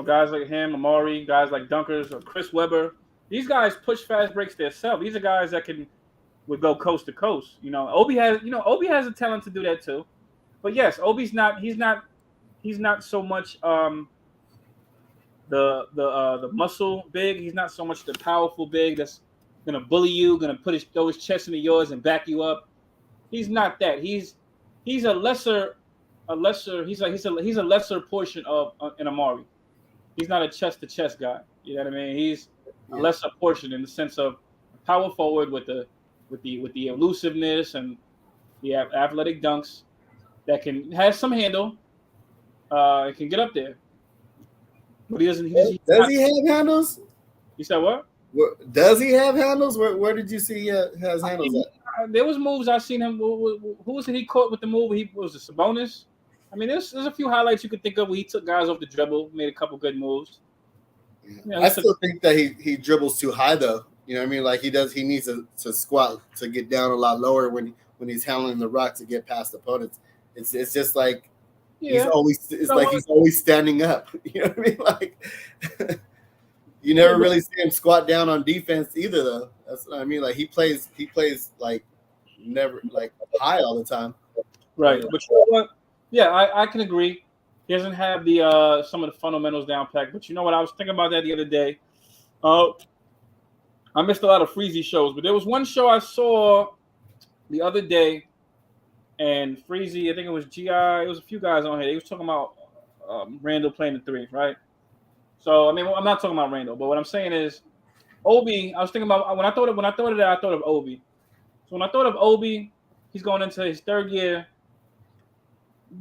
Speaker 2: Guys like him, Amari, guys like dunkers, or Chris Webber. These guys push fast breaks themselves. These are guys that would go coast to coast. Obi has a talent to do that too. But yes, Obi's not. He's not so much the muscle big. He's not so much the powerful big that's gonna bully you, gonna throw his chest into yours and back you up. He's not that. He's a lesser a lesser. He's a lesser portion of an Amari. He's not a chest to chest guy. You know what I mean? He's a
Speaker 1: Yeah.
Speaker 2: lesser portion in the sense of power forward with the elusiveness and the athletic dunks that has some handle. It can get up there, but he doesn't. He's
Speaker 1: Does
Speaker 2: not.
Speaker 1: he have handles?
Speaker 2: You said what?
Speaker 1: Does he have handles? Where did you see he has handles at?
Speaker 2: There was moves I seen him. Who was it he caught with the move? He was it Sabonis. I mean, there's a few highlights you could think of where he took guys off the dribble, made a couple good moves.
Speaker 1: Yeah. I still think that he dribbles too high though. You know what I mean? Like he needs to squat to get down a lot lower when he's handling the rock to get past opponents. It's just like he's always standing up. You know what I mean? Like you never really see him squat down on defense either though. That's what I mean. Like he plays like never like high all the time.
Speaker 2: Right. But you know what? Yeah, I can agree. He doesn't have the some of the fundamentals down packed. But you know what? I was thinking about that the other day. I missed a lot of Freezy shows, but there was one show I saw the other day, and Freezy, I think it was GI. It was a few guys on here. They was talking about Randle playing the three, right? So I mean, I'm not talking about Randle, but what I'm saying is Obi. I was thinking about when I thought of that, I thought of Obi. So when I thought of Obi, he's going into his third year.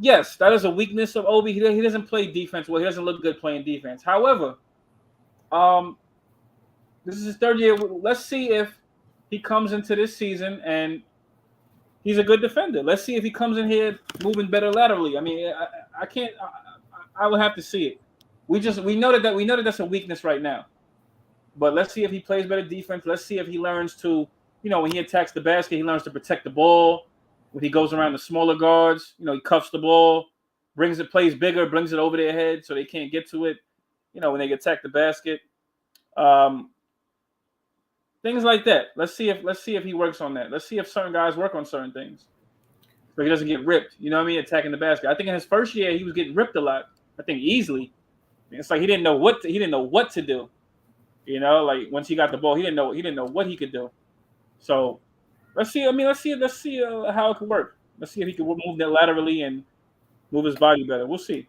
Speaker 2: Yes, that is a weakness of Obi. He doesn't play defense well. He doesn't look good playing defense. However, this is his third year. Let's see if he comes into this season and he's a good defender. Let's see if he comes in here moving better laterally. I mean, I can't. I would have to see it. We know that that's a weakness right now. But let's see if he plays better defense. Let's see if he learns to, when he attacks the basket, he learns to protect the ball. When he goes around the smaller guards, he cuffs the ball, plays bigger, brings it over their head so they can't get to it. When they attack the basket, things like that. Let's see if he works on that. Let's see if certain guys work on certain things, so he doesn't get ripped. You know what I mean? Attacking the basket. I think in his first year he was getting ripped a lot. I think easily. It's like he didn't know what to do. Like once he got the ball, he didn't know what he could do. So. Let's see. Let's see how it could work. Let's see if he can move that laterally and move his body better. We'll see.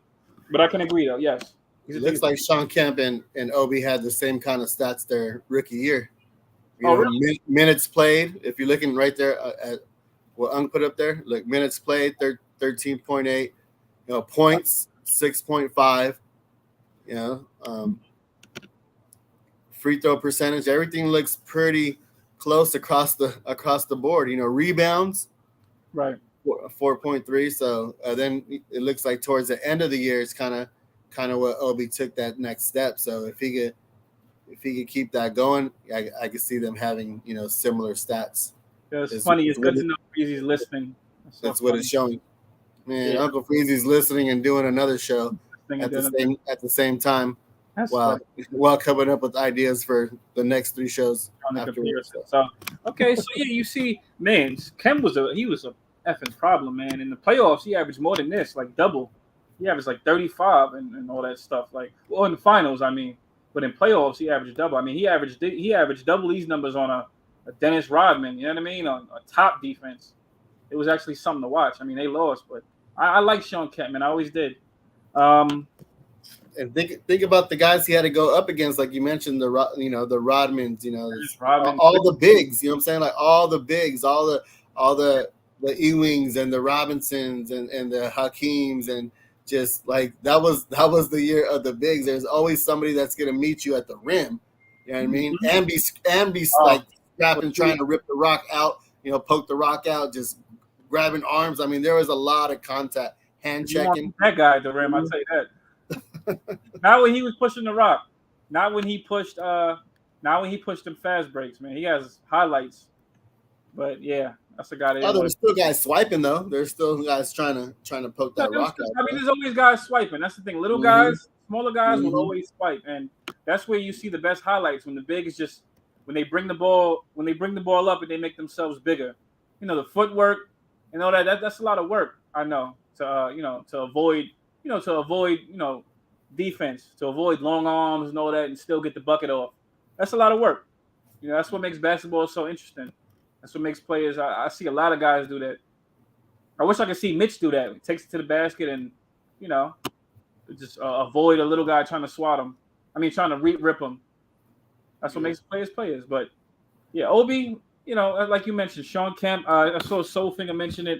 Speaker 2: But I can agree, though. Yes.
Speaker 1: It looks like Sean Kemp and Obi had the same kind of stats their rookie year.
Speaker 2: Really?
Speaker 1: Minutes played. If you're looking right there at what Ung put up there, look, minutes played 13.8. Points 6.5. Free throw percentage. Everything looks pretty close across the board. Rebounds,
Speaker 2: right,
Speaker 1: 4.3. So then it looks like towards the end of the year, it's kind of what Obi took that next step. So if he could keep that going, I could see them having similar stats.
Speaker 2: Yeah, it's funny. It's good to know Freezy's listening.
Speaker 1: That's what it's showing. Man, yeah. Uncle Freezy's listening and doing another show at the same time. While coming up with ideas for the next 3 shows.
Speaker 2: So okay, so yeah, you see, man, Kem was a effing problem, man. In the playoffs, he averaged more than this, like double. He averaged like 35 and all that stuff. Like, well, in the finals, I mean, but in playoffs, he averaged double. I mean, he averaged double these numbers on a Dennis Rodman. You know what I mean? On a top defense, it was actually something to watch. I mean, they lost, but I like Sean Kemp, man. I always did.
Speaker 1: And think about the guys he had to go up against, like you mentioned, the Rodmans, all the bigs. You know what I'm saying? Like all the bigs, all the Ewings and the Robinsons and the Hakeems, and just like that was the year of the bigs. There's always somebody that's gonna meet you at the rim. You know what I mean? Mm-hmm. And be like scrapping, trying to rip the rock out. Poke the rock out, just grabbing arms. I mean, there was a lot of contact, hand checking.
Speaker 2: That guy at the rim, I'll tell you that. Not when he was pushing the rock. Not when he pushed them fast breaks, man. He has highlights. But yeah, that's a guy.
Speaker 1: There's still guys swiping though. There's still guys trying to poke that rock out.
Speaker 2: I mean, there's always guys swiping. That's the thing. Little guys, smaller guys will always swipe, and that's where you see the best highlights. When the big is just when they bring the ball up and they make themselves bigger. The footwork and all that. That's a lot of work. I know to avoid defense, to avoid long arms and all that, and still get the bucket off. That's a lot of work. That's what makes basketball so interesting. That's what makes players. I see a lot of guys do that. I wish I could see Mitch do that. He takes it to the basket and, just avoid a little guy trying to swat him. I mean, trying to rip him. That's what makes players. But, yeah, Obi, like you mentioned, Sean Kemp. I saw Soulfinger mention it.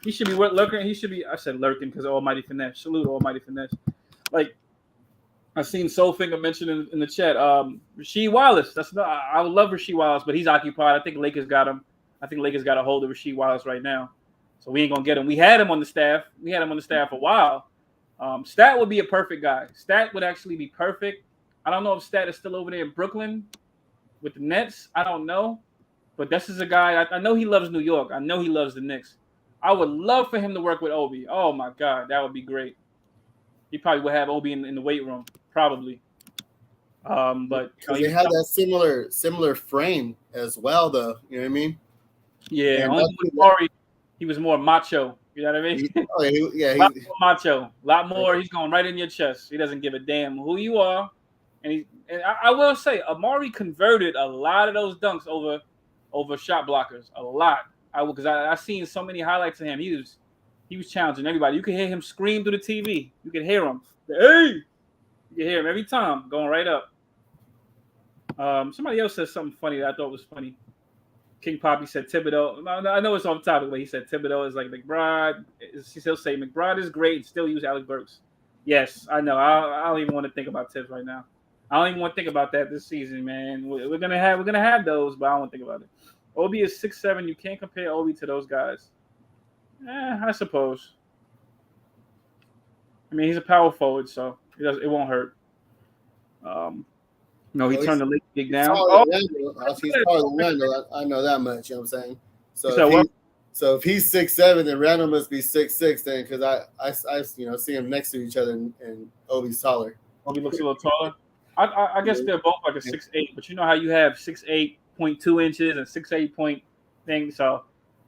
Speaker 2: He should be lurking. He should be, I said lurking because Almighty Finesse. Salute Almighty Finesse. Like, I seen Soulfinger mention in the chat. Rasheed Wallace. I would love Rasheed Wallace, but he's occupied. I think Lakers got him. I think Lakers got a hold of Rasheed Wallace right now. So we ain't going to get him. We had him on the staff. For a while. Stat would be a perfect guy. Stat would actually be perfect. I don't know if Stat is still over there in Brooklyn with the Nets. I don't know. But this is a guy, I know he loves New York. I know he loves the Knicks. I would love for him to work with Obi. Oh, my God. That would be great. He probably would have Obi in the weight room. Probably. But
Speaker 1: they have that similar frame as well, though. You know what I mean?
Speaker 2: Yeah. Only with Maury, he was more macho. You know what I mean?
Speaker 1: He's
Speaker 2: more macho. A lot more. He's going right in your chest. He doesn't give a damn who you are. And I will say, Amari converted a lot of those dunks over shot blockers. A lot. Because I seen so many highlights of him. He was challenging everybody. You could hear him scream through the TV. You could hear him. Hey! You can hear him every time going right up. Somebody else said something funny that I thought was funny. King Poppy said Thibodeau. I know it's off topic, but he said Thibodeau is like McBride. He'll say McBride is great and still use Alec Burks. Yes, I know. I don't even want to think about Tibbs right now. I don't even want to think about that this season, man. We're gonna have those, but I don't want to think about it. Obi is 6'7". You can't compare Obi to those guys. I suppose. I mean, he's a power forward, so it won't hurt. No, he turned the league gig down.
Speaker 1: He's taller than Randle. I know that much. You know what I'm saying? So if he's 6'7", then Randle must be 6'6". Then because I see him next to each other, and Obi's taller.
Speaker 2: Obi looks a little taller. I guess they're both like a 6'8", but you know how you have 6'8.2 inches and 6'8 point thing. So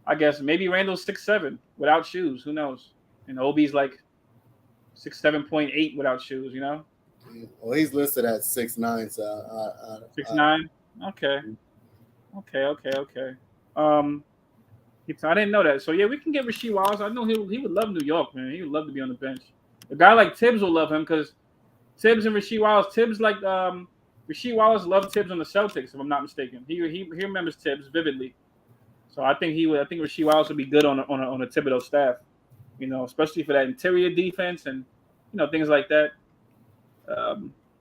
Speaker 2: I guess maybe Randle's 6'7" without shoes. Who knows? And Obi's like 6'7.8" without shoes.
Speaker 1: Well, he's listed at 6'9", so
Speaker 2: 6'9". Okay. I didn't know that. So yeah, we can get Rasheed Wallace. I know he would love New York, man. He would love to be on the bench. A guy like Tibbs will love him because Tibbs and Rasheed Wallace. Rasheed Wallace loved Tibbs on the Celtics, if I'm not mistaken. He remembers Tibbs vividly. So I think Rasheed Wallace would be good on a Thibodeau staff. Especially for that interior defense and things like that.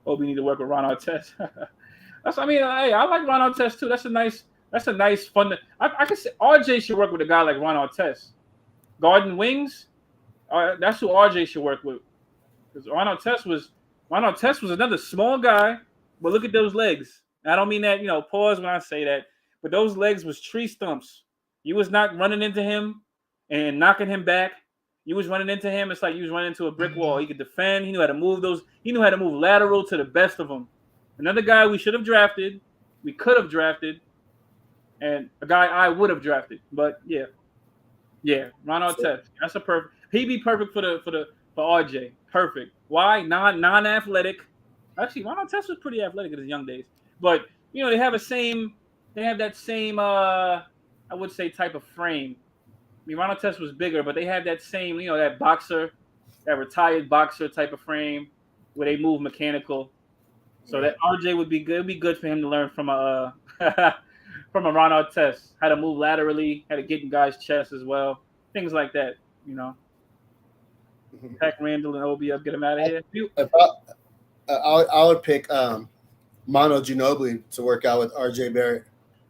Speaker 2: Obi need to work with Ron Artest. I like Ron Artest too. That's a nice fun. I could say RJ should work with a guy like Ron Artest. Garden wings. That's who RJ should work with. Because Ron Artest was another small guy, but look at those legs. I don't mean that, pause when I say that, but those legs was tree stumps. You was not running into him and knocking him back. You was running into him. It's like you was running into a brick wall. He could defend. He knew how to move those. He knew how to move lateral to the best of them. Another guy we should have drafted. We could have drafted. And a guy I would have drafted. But yeah. Ron Artest. That's a perfect. He'd be perfect for RJ. Perfect. Why? Non-athletic. Actually, Ron Artest was pretty athletic in his young days. But they have that same I would say type of frame. I mean, Ron Artest was bigger, but they had that same, that boxer, that retired boxer type of frame where they move mechanical. So that RJ would be good. It'd be good for him to learn from a Ron Artest, how to move laterally, how to get in guys' chests as well, things like that. Pack Randle and Obi up, get him out of here.
Speaker 1: I would pick Mono Ginobili to work out with RJ Barrett.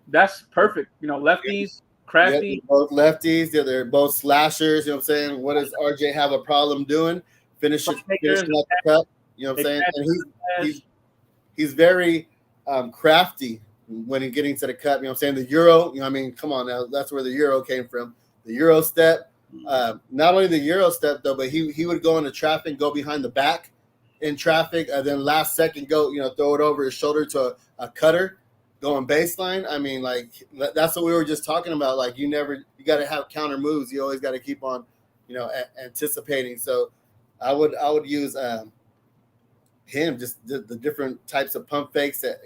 Speaker 2: That's perfect. Lefties. Crafty.
Speaker 1: Yeah, both lefties. They're both slashers. You know what I'm saying? What does RJ have a problem doing? Finishing at the cup. You know what I'm saying? And he's very crafty when he's getting to the cup. You know what I'm saying? The Euro. Come on now. That's where the Euro came from. The Euro step. Not only the Euro step though, but he would go into traffic, go behind the back in traffic, and then last second go, throw it over his shoulder to a cutter. Going baseline, that's what we were just talking about. You got to have counter moves. You always got to keep on, anticipating. So, I would use him, just the different types of pump fakes that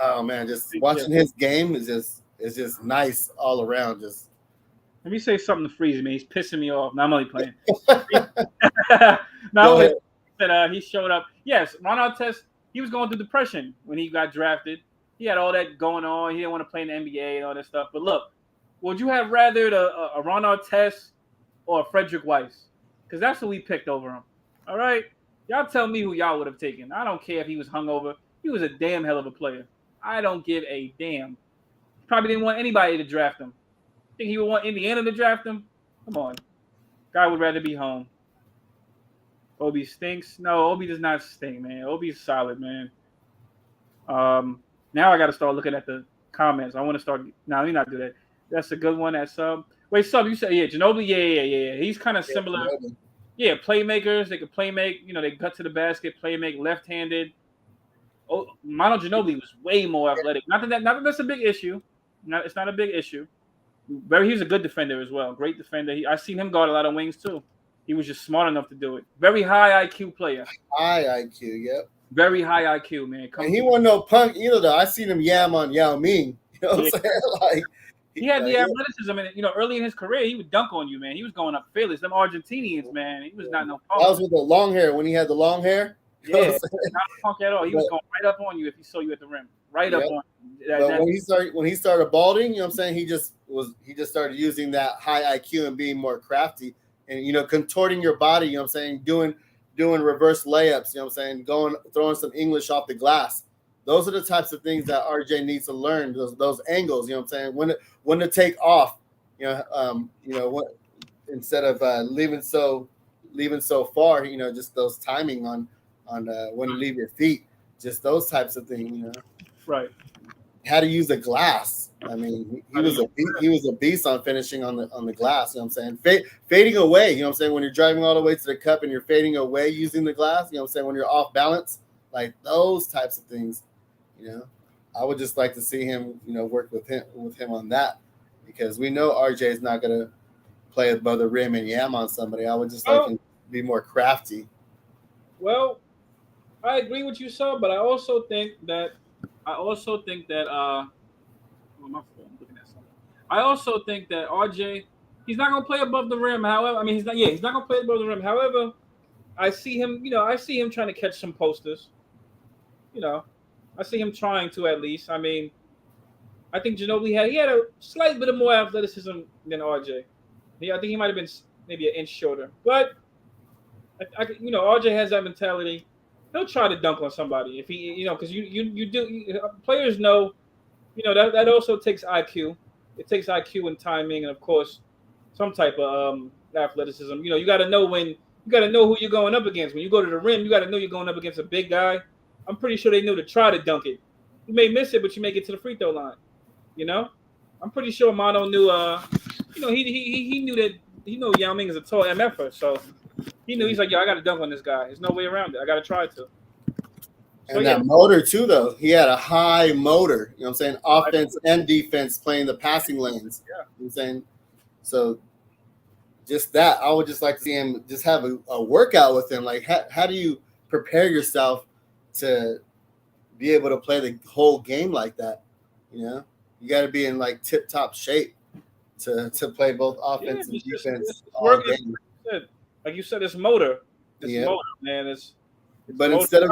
Speaker 1: oh man, just watching his game is just nice all around. Just
Speaker 2: Let me say something to Freeze, man. He's pissing me off. Now I'm only playing. He showed up. Yes, Ron Artest, he was going through depression when he got drafted. He had all that going on. He didn't want to play in the NBA and all that stuff. But look, would you have rather a Ron Artest or a Frederick Weiss? Because that's who we picked over him. All right? Y'all tell me who y'all would have taken. I don't care if he was hungover. He was a damn hell of a player. I don't give a damn. He probably didn't want anybody to draft him. Think he would want Indiana to draft him? Come on. Guy would rather be home. Obi stinks. No, Obi does not stink, man. Obi's solid, man. Now I got to start looking at the comments. I want to start. No, let me not do that. That's a good one. At Sub. Wait, Sub, you said, yeah, Ginobili? Yeah. He's kind of similar. Ginobili. Yeah, playmakers. They could play make. You know, they cut to the basket, play make, left-handed. Oh, Immanuel Ginobili was way more athletic. Not that that's a big issue. It's not a big issue. He's a good defender as well. Great defender. I seen him guard a lot of wings too. He was just smart enough to do it. Very high IQ player.
Speaker 1: High IQ, yep.
Speaker 2: Very high IQ, man.
Speaker 1: And he wasn't no punk either, though. I seen him yam on Yao Ming. You know what I'm saying? Like
Speaker 2: he had the athleticism, and early in his career, he would dunk on you, man. He was going up fearless. Them Argentinians, man. He was not no punk.
Speaker 1: That was with the long hair when he had the long hair.
Speaker 2: Yeah, not a punk at all. He was going right up on you if he saw you at the rim. Right up on you.
Speaker 1: When he started balding, you know what I'm saying? He just started using that high IQ and being more crafty and contorting your body, you know what I'm saying, doing reverse layups, you know what I'm saying, throwing some English off the glass. Those are the types of things that RJ needs to learn, those angles, you know what I'm saying, when to take off, instead of leaving so far, just those timing on when to leave your feet, just those types of things,
Speaker 2: Right.
Speaker 1: How to use a glass. I mean, he was a beast on finishing on the glass. You know what I'm saying? Fading away. You know what I'm saying? When you're driving all the way to the cup and you're fading away using the glass. You know what I'm saying? When you're off balance, like those types of things. I would just like to see him. Work with him on that, because we know RJ is not going to play above the rim and yam on somebody. I would just like him to be more crafty.
Speaker 2: Well, I agree with you, sir, but I also think that my phone, I'm looking at something. I also think that RJ, he's not gonna play above the rim. However, he's not gonna play above the rim. However, I see him trying to catch some posters. I see him trying to, at least. I think Ginobili had a slight bit of more athleticism than RJ. I think he might have been maybe an inch shorter, but RJ has that mentality. He'll try to dunk on somebody if he, because you do. Players know, that also takes IQ. It takes IQ and timing, and of course, some type of athleticism. You got to know who you're going up against. When you go to the rim, you got to know you're going up against a big guy. I'm pretty sure they knew to try to dunk it. You may miss it, but you may get to the free throw line. I'm pretty sure Mano knew. He knew that. He knew Yao Ming is a tall MFer, so. He knew. He's like, yo, I got to dunk on this guy. There's no way around it. I got to try to.
Speaker 1: And that motor, too, though. He had a high motor. You know what I'm saying? Offense and defense playing the passing lanes.
Speaker 2: Yeah.
Speaker 1: You know what I'm saying? So just that. I would just like to see him just have a workout with him. Like, how do you prepare yourself to be able to play the whole game like that? You got to be in, like, tip-top shape to play both offense and defense all game.
Speaker 2: Like you said, it's motor. Motor, man.
Speaker 1: But instead of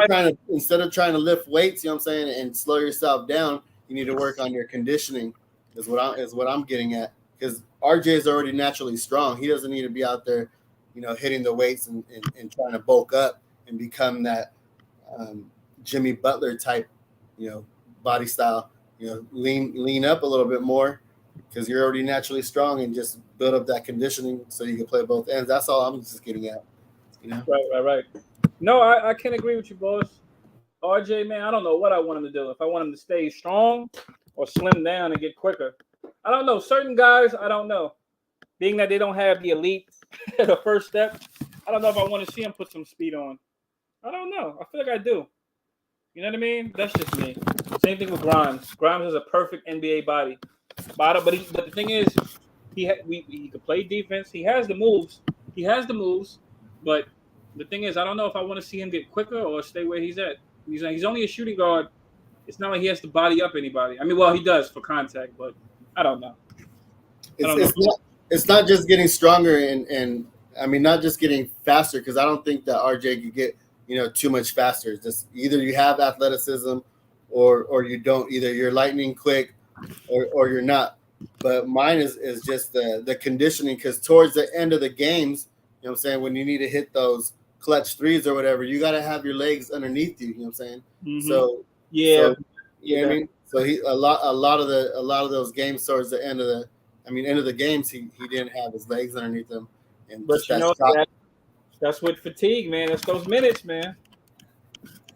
Speaker 1: trying to lift weights, you know what I'm saying, and slow yourself down, you need to work on your conditioning. Is what I'm getting at. Because RJ is already naturally strong. He doesn't need to be out there, hitting the weights and trying to bulk up and become that Jimmy Butler type, body style. Lean up a little bit more, because you're already naturally strong, and just build up that conditioning so you can play both ends. That's all I'm just getting at.
Speaker 2: Right. No, I can't agree with you, boss. RJ, man, I don't know what I want him to do. If I want him to stay strong or slim down and get quicker. I don't know. Certain guys, I don't know. Being that they don't have the elite the first step, I don't know if I want to see him put some speed on. I don't know. I feel like I do. You know what I mean? That's just me. Same thing with Grimes. Grimes has a perfect NBA body. But the thing is, he could play defense. He has the moves. But the thing is, I don't know if I want to see him get quicker or stay where he's at. He's only a shooting guard. It's not like he has to body up anybody. He does for contact, but I don't know.
Speaker 1: it's not just getting stronger and I mean not just getting faster, because I don't think that RJ could get too much faster. It's just either you have athleticism or you don't. Either you're lightning quick or you're not. But mine is just the conditioning, because towards the end of the games, you know what I'm saying, when you need to hit those clutch threes or whatever, you got to have your legs underneath you. You know what I'm saying?
Speaker 2: Mm-hmm.
Speaker 1: So
Speaker 2: yeah,
Speaker 1: you know what I mean. So he a lot of those games towards the end of the games he didn't have his legs underneath him, and
Speaker 2: but
Speaker 1: just that shot.
Speaker 2: that's with fatigue, man. That's those minutes, man.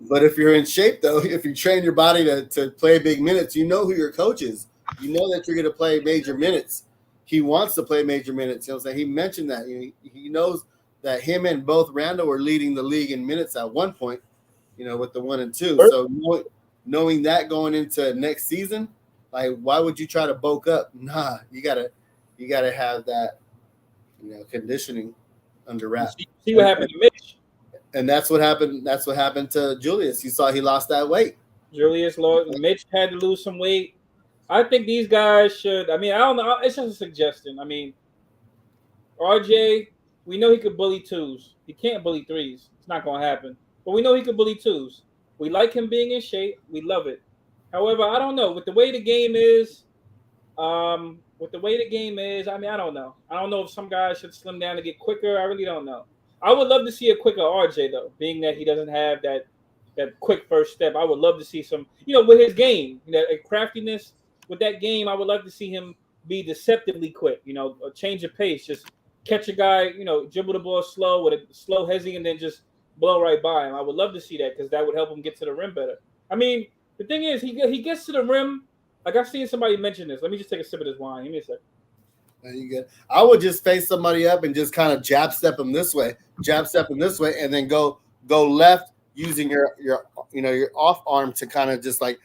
Speaker 1: But if you're in shape, though, if you train your body to play big minutes, you know who your coach is. You know that you're going to play major minutes. He wants to play major minutes. You know what I'm saying? He mentioned that. He knows that him and both Randle were leading the league in minutes at one point, with the 1 and 2. So knowing that going into next season, like, why would you try to bulk up? Nah, you gotta have that, conditioning under wrap.
Speaker 2: See what happened to Mitch.
Speaker 1: And that's what happened. That's what happened to Julius. You saw he lost that weight.
Speaker 2: Mitch had to lose some weight. I think these guys should. I mean, I don't know. It's just a suggestion. I mean, RJ, we know he could bully twos. He can't bully threes. It's not going to happen. But we know he could bully twos. We like him being in shape. We love it. However, I don't know. With the way the game is, I mean, I don't know. I don't know if some guys should slim down to get quicker. I really don't know. I would love to see a quicker RJ, though, being that he doesn't have that quick first step. I would love to see some, with his game, a craftiness with that game. I would love to see him be deceptively quick, a change of pace, just catch a guy, dribble the ball slow with a slow hezzy and then just blow right by him. I would love to see that, because that would help him get to the rim better. I mean, the thing is, he gets to the rim. Like, I've seen somebody mention this. Let me just take a sip of this wine. Give me a second.
Speaker 1: You good? I would just face somebody up and just kind of jab step him this way, and then go left using your off arm to kind of just like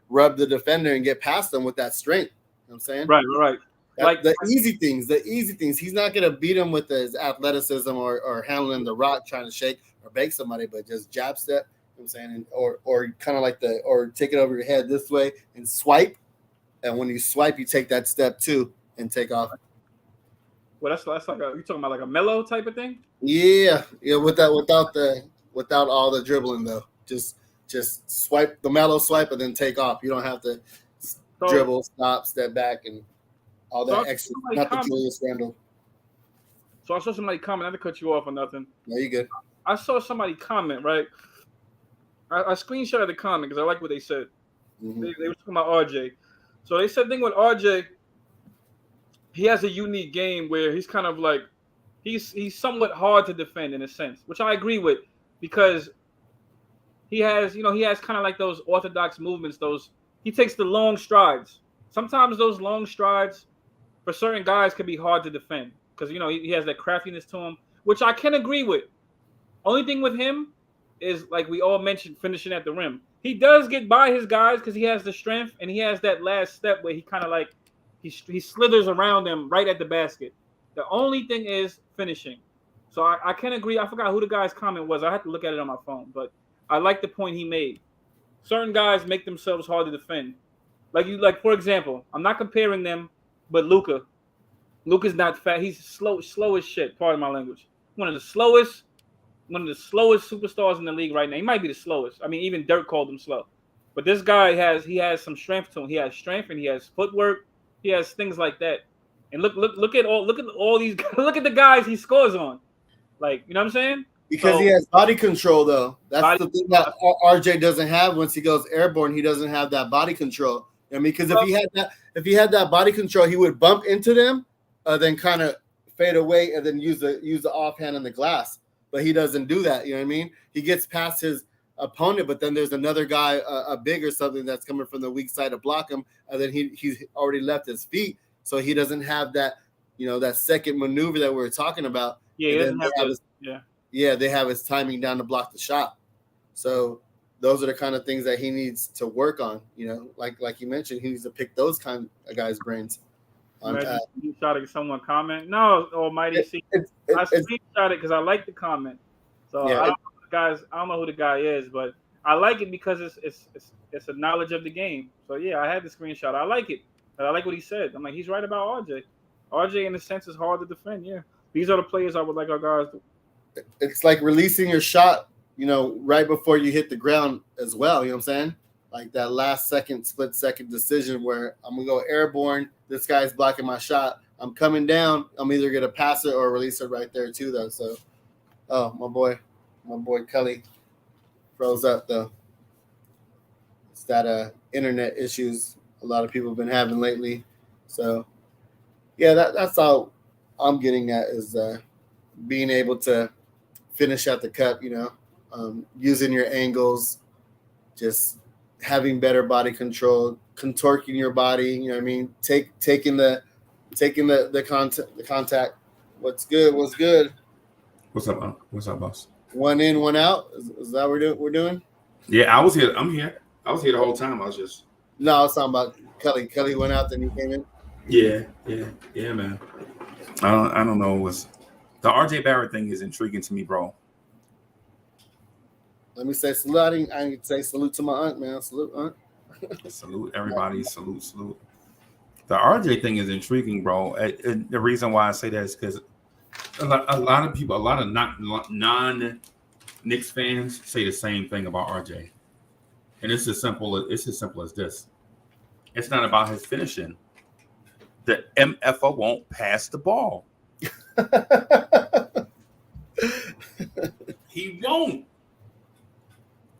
Speaker 1: rub the defender and get past them with that strength. You know what I'm saying?
Speaker 2: Right.
Speaker 1: Like the easy things. He's not gonna beat him with his athleticism or handling the rock, trying to shake or bake somebody, but just jab step. You know what I'm saying? And, or kind of like or take it over your head this way and swipe. And when you swipe, you take that step too and take off.
Speaker 2: Well, that's like you're talking about like a mellow type of thing.
Speaker 1: Yeah, without all the dribbling though. Just swipe the mellow swipe and then take off. You don't have to dribble, stop, step back, and all that extra. Not the Julius Randle.
Speaker 2: So I saw somebody comment. Not to cut you off or nothing.
Speaker 1: No, you good.
Speaker 2: I saw somebody comment, right? I screenshotted the comment because I like what they said. Mm-hmm. They were talking about RJ. So they said, thing with RJ, he has a unique game where he's kind of like he's somewhat hard to defend in a sense, which I agree with, because he has kind of like those orthodox movements. He takes the long strides. Sometimes those long strides for certain guys can be hard to defend because he has that craftiness to him, which I can agree with. Only thing with him is, like we all mentioned, finishing at the rim. He does get by his guys because he has the strength and he has that last step where he kind of like he slithers around them right at the basket. The only thing is finishing. So I can agree. I forgot who the guy's comment was. I have to look at it on my phone, but I like the point he made. Certain guys make themselves hard to defend. Like for example, I'm not comparing them, but Luka. Luka's not fast. He's slow as shit. Pardon my language. One of the slowest superstars in the league right now. He might be the slowest. I mean, even Dirk called him slow. But this guy has some strength to him. He has strength and he has footwork. He has things like that. And look at all these look at the guys he scores on. Like, you know what I'm saying?
Speaker 1: Because he has body control though. That's the thing that RJ doesn't have. Once he goes airborne, he doesn't have that body control. I mean, because if he had that body control, he would bump into them, then kind of fade away and then use the offhand in the glass. But he doesn't do that. You know what I mean? He gets past his opponent, but then there's another guy, a big or something that's coming from the weak side to block him, and then he's already left his feet, so he doesn't have that, that second maneuver that we were talking about.
Speaker 2: Yeah,
Speaker 1: they have his timing down to block the shot. So those are the kind of things that he needs to work on. Like you mentioned, he needs to pick those kind of guys' brains.
Speaker 2: You shot at someone comment? No, Almighty. I screenshot it because I like the comment. So yeah, I don't know who the guy is, but I like it because it's a knowledge of the game. So yeah, I had the screenshot. I like it. I like what he said. I'm like, he's right about RJ. RJ, in a sense, is hard to defend. Yeah, these are the players I would like our guys to.
Speaker 1: It's like releasing your shot, right before you hit the ground as well. You know what I'm saying? Like that last split second decision where I'm gonna go airborne. This guy's blocking my shot. I'm coming down. I'm either gonna pass it or release it right there too, though. So, my boy Kelly froze up though. It's that internet issues a lot of people have been having lately. So, yeah, that's all I'm getting at is being able to finish at the cup. Using your angles, just having better body control, contorting your body. You know what I mean? Taking the contact. What's good?
Speaker 3: What's up, boss?
Speaker 1: One in, one out. Is that what we're doing?
Speaker 3: Yeah, I was here. I'm here. I was here the whole time. I was
Speaker 1: talking about Kelly. Kelly went out, then he came in.
Speaker 3: Yeah, man. I don't know. The RJ Barrett thing is intriguing to me, bro.
Speaker 1: Let me say salute. I can say salute to my aunt, man. Salute, aunt.
Speaker 3: Salute everybody. Salute. The RJ thing is intriguing, bro. And the reason why I say that is because a lot of people, a lot of non-Knicks fans say the same thing about RJ. And it's as simple as this. It's not about his finishing. The MFO won't pass the ball. He won't.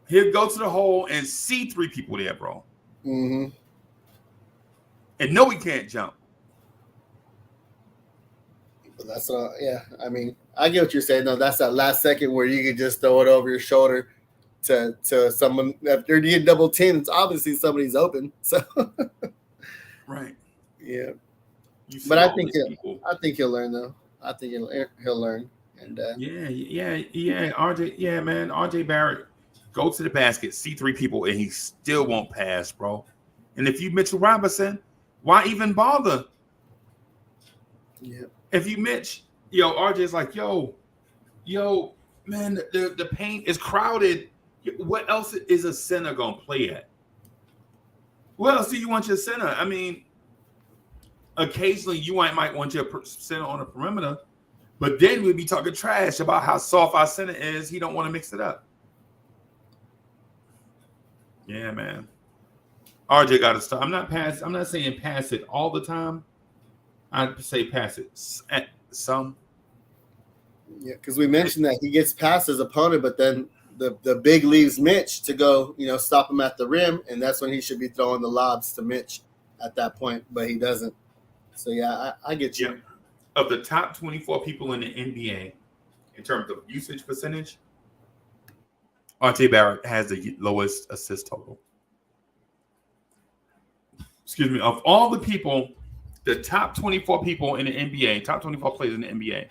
Speaker 3: He'll go to the hole and see 3 people there, bro.
Speaker 1: Mm-hmm.
Speaker 3: And no, he can't jump.
Speaker 1: But that's yeah. I mean, I get what you're saying. No, that's that last second where you can just throw it over your shoulder to someone. After you get double teamed, it's obviously somebody's open. So,
Speaker 3: right.
Speaker 1: Yeah. But I think he'll learn though. I think he'll learn. And
Speaker 3: yeah. RJ, yeah, man. RJ Barrett, go to the basket, see 3 people, and he still won't pass, bro. And if you Mitchell Robinson, why even bother?
Speaker 1: Yeah.
Speaker 3: If you Mitch, RJ's like, yo, man, the paint is crowded. What else is a center gonna play at? What else do you want your center? I mean, occasionally you might want your center on the perimeter, but then we'd be talking trash about how soft our center is. He don't want to mix it up. Yeah, man. RJ got to stop. I'm not saying pass it all the time. I'd say pass it at some.
Speaker 1: Yeah, because we mentioned that he gets past his opponent, but then the big leaves Mitch to go, stop him at the rim, and that's when he should be throwing the lobs to Mitch at that point, but he doesn't. So, yeah, I get you.
Speaker 3: Yeah. Of the top 24 people in the NBA, in terms of usage percentage, RJ Barrett has the lowest assist total. Excuse me. Of all the people, the top 24 people in the NBA, top 24 players in the NBA,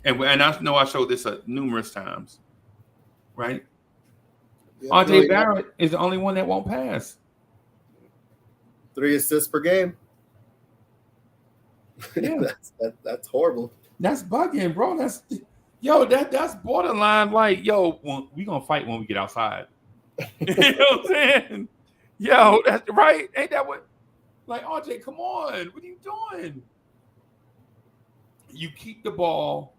Speaker 3: and I know I showed this numerous times, right? Yeah, RJ Barrett is the only one that won't pass.
Speaker 1: 3 assists per game.
Speaker 3: Yeah,
Speaker 1: that's horrible.
Speaker 3: That's bugging, bro. That's borderline. Like, we gonna fight when we get outside. You know what I'm saying? Yo, that's right. Ain't that what? Like, RJ, come on. What are you doing? You keep the ball.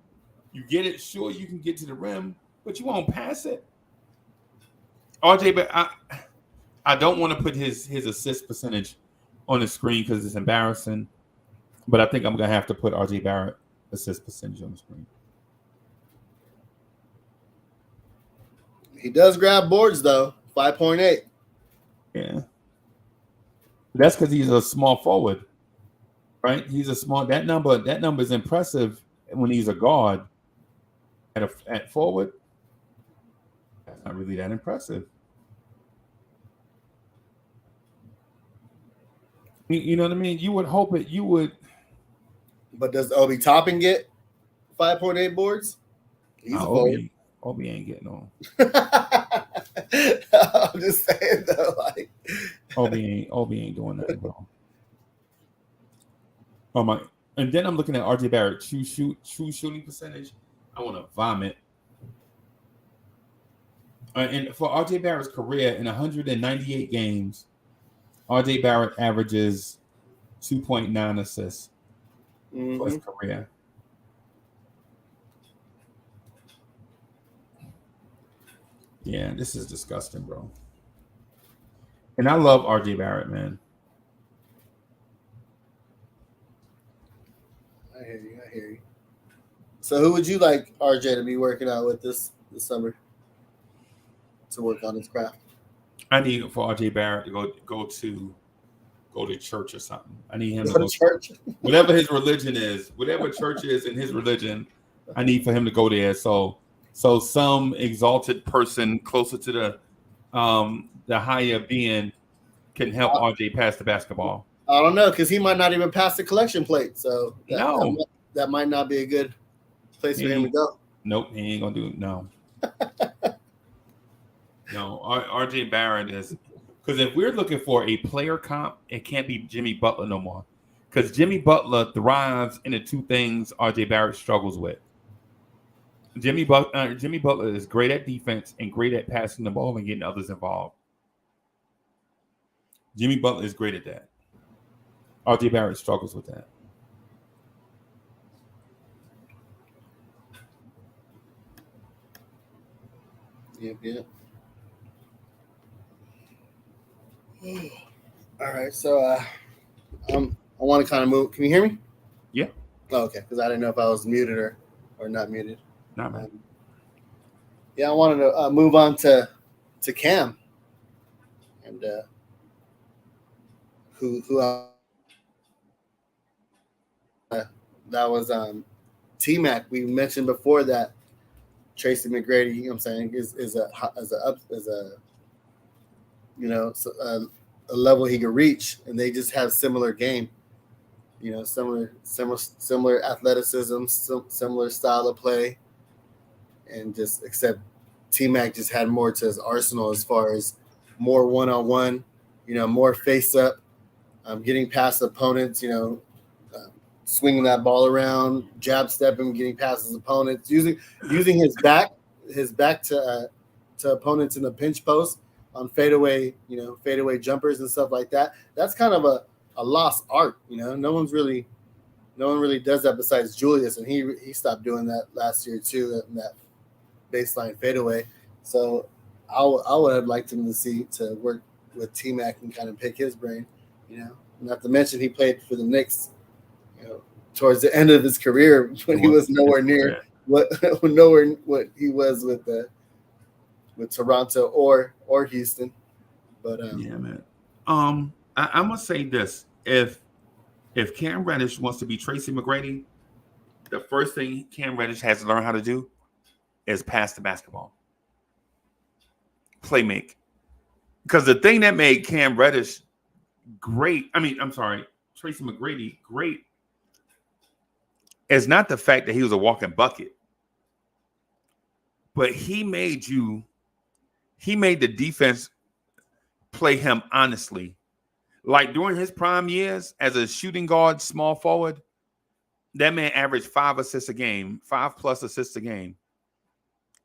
Speaker 3: You get it. Sure, you can get to the rim, but you won't pass it. RJ, but I don't want to put his assist percentage on the screen because it's embarrassing. But I think I'm going to have to put RJ Barrett assist percentage on the screen.
Speaker 1: He does grab boards, though. 5.8.
Speaker 3: Yeah. That's because he's a small forward, right? He's a small. That number is impressive when he's a guard. At forward, that's not really that impressive. You know what I mean? You would hope it. You would.
Speaker 1: But does Obi Toppin get 5.8 boards? He's a forward.
Speaker 3: Obi ain't getting on.
Speaker 1: I'm just saying though, like
Speaker 3: Obi ain't doing nothing, bro. Oh my! And then I'm looking at RJ Barrett true shooting percentage. I want to vomit. And for RJ Barrett's career, in 198 games, RJ Barrett averages 2.9 assists. for his career. Yeah, this is disgusting, bro. And I love RJ Barrett, man.
Speaker 1: I hear you. I hear you. So, who would you like RJ to be working out with this summer to work on his craft?
Speaker 3: I need for RJ Barrett to go to church or something. I need him to
Speaker 1: Go
Speaker 3: go
Speaker 1: to church.
Speaker 3: Whatever his religion is, whatever church is in his religion, I need for him to go there. So some exalted person closer to the higher being can help RJ pass the basketball.
Speaker 1: I don't know, because he might not even pass the collection plate. So that might not be a good place for him to go.
Speaker 3: Nope, he ain't gonna do it. No. No, RJ Barrett is, because if we're looking for a player comp, it can't be Jimmy Butler no more. Because Jimmy Butler thrives in the two things RJ Barrett struggles with. Jimmy Butler is great at defense and great at passing the ball and getting others involved. Jimmy Butler is great at that. RJ Barrett struggles with that.
Speaker 1: Yep. All right, so I want to kind of move. Can you hear me?
Speaker 3: Yeah.
Speaker 1: Oh, okay, because I didn't know if I was muted or not muted.
Speaker 3: Not right.
Speaker 1: Yeah, I wanted to move on to Cam and who that was T-Mac. We mentioned before that Tracy McGrady, you know what I'm saying, is a level he could reach, and they just have similar game, similar athleticism, similar style of play, and just except T-Mac just had more to his arsenal as far as more one-on-one, more face-up, getting past opponents, swinging that ball around, jab stepping, getting past his opponents, using his back to opponents in the pinch post on fadeaway jumpers and stuff like that. That's kind of a lost art, No one really does that besides Julius, and he stopped doing that last year too, that baseline fadeaway. So I would have liked him to work with T-Mac and kind of pick his brain, Not to mention he played for the Knicks, towards the end of his career when he was nowhere near what he was with Toronto or Houston. But
Speaker 3: yeah, man. I'm gonna say this: if Cam Reddish wants to be Tracy McGrady, the first thing Cam Reddish has to learn how to do is pass the basketball, play make. Because the thing that made Cam Reddish Tracy McGrady great, is not the fact that he was a walking bucket, but he made the defense play him honestly. Like during his prime years as a shooting guard, small forward, that man averaged 5 assists a game, 5+ assists a game.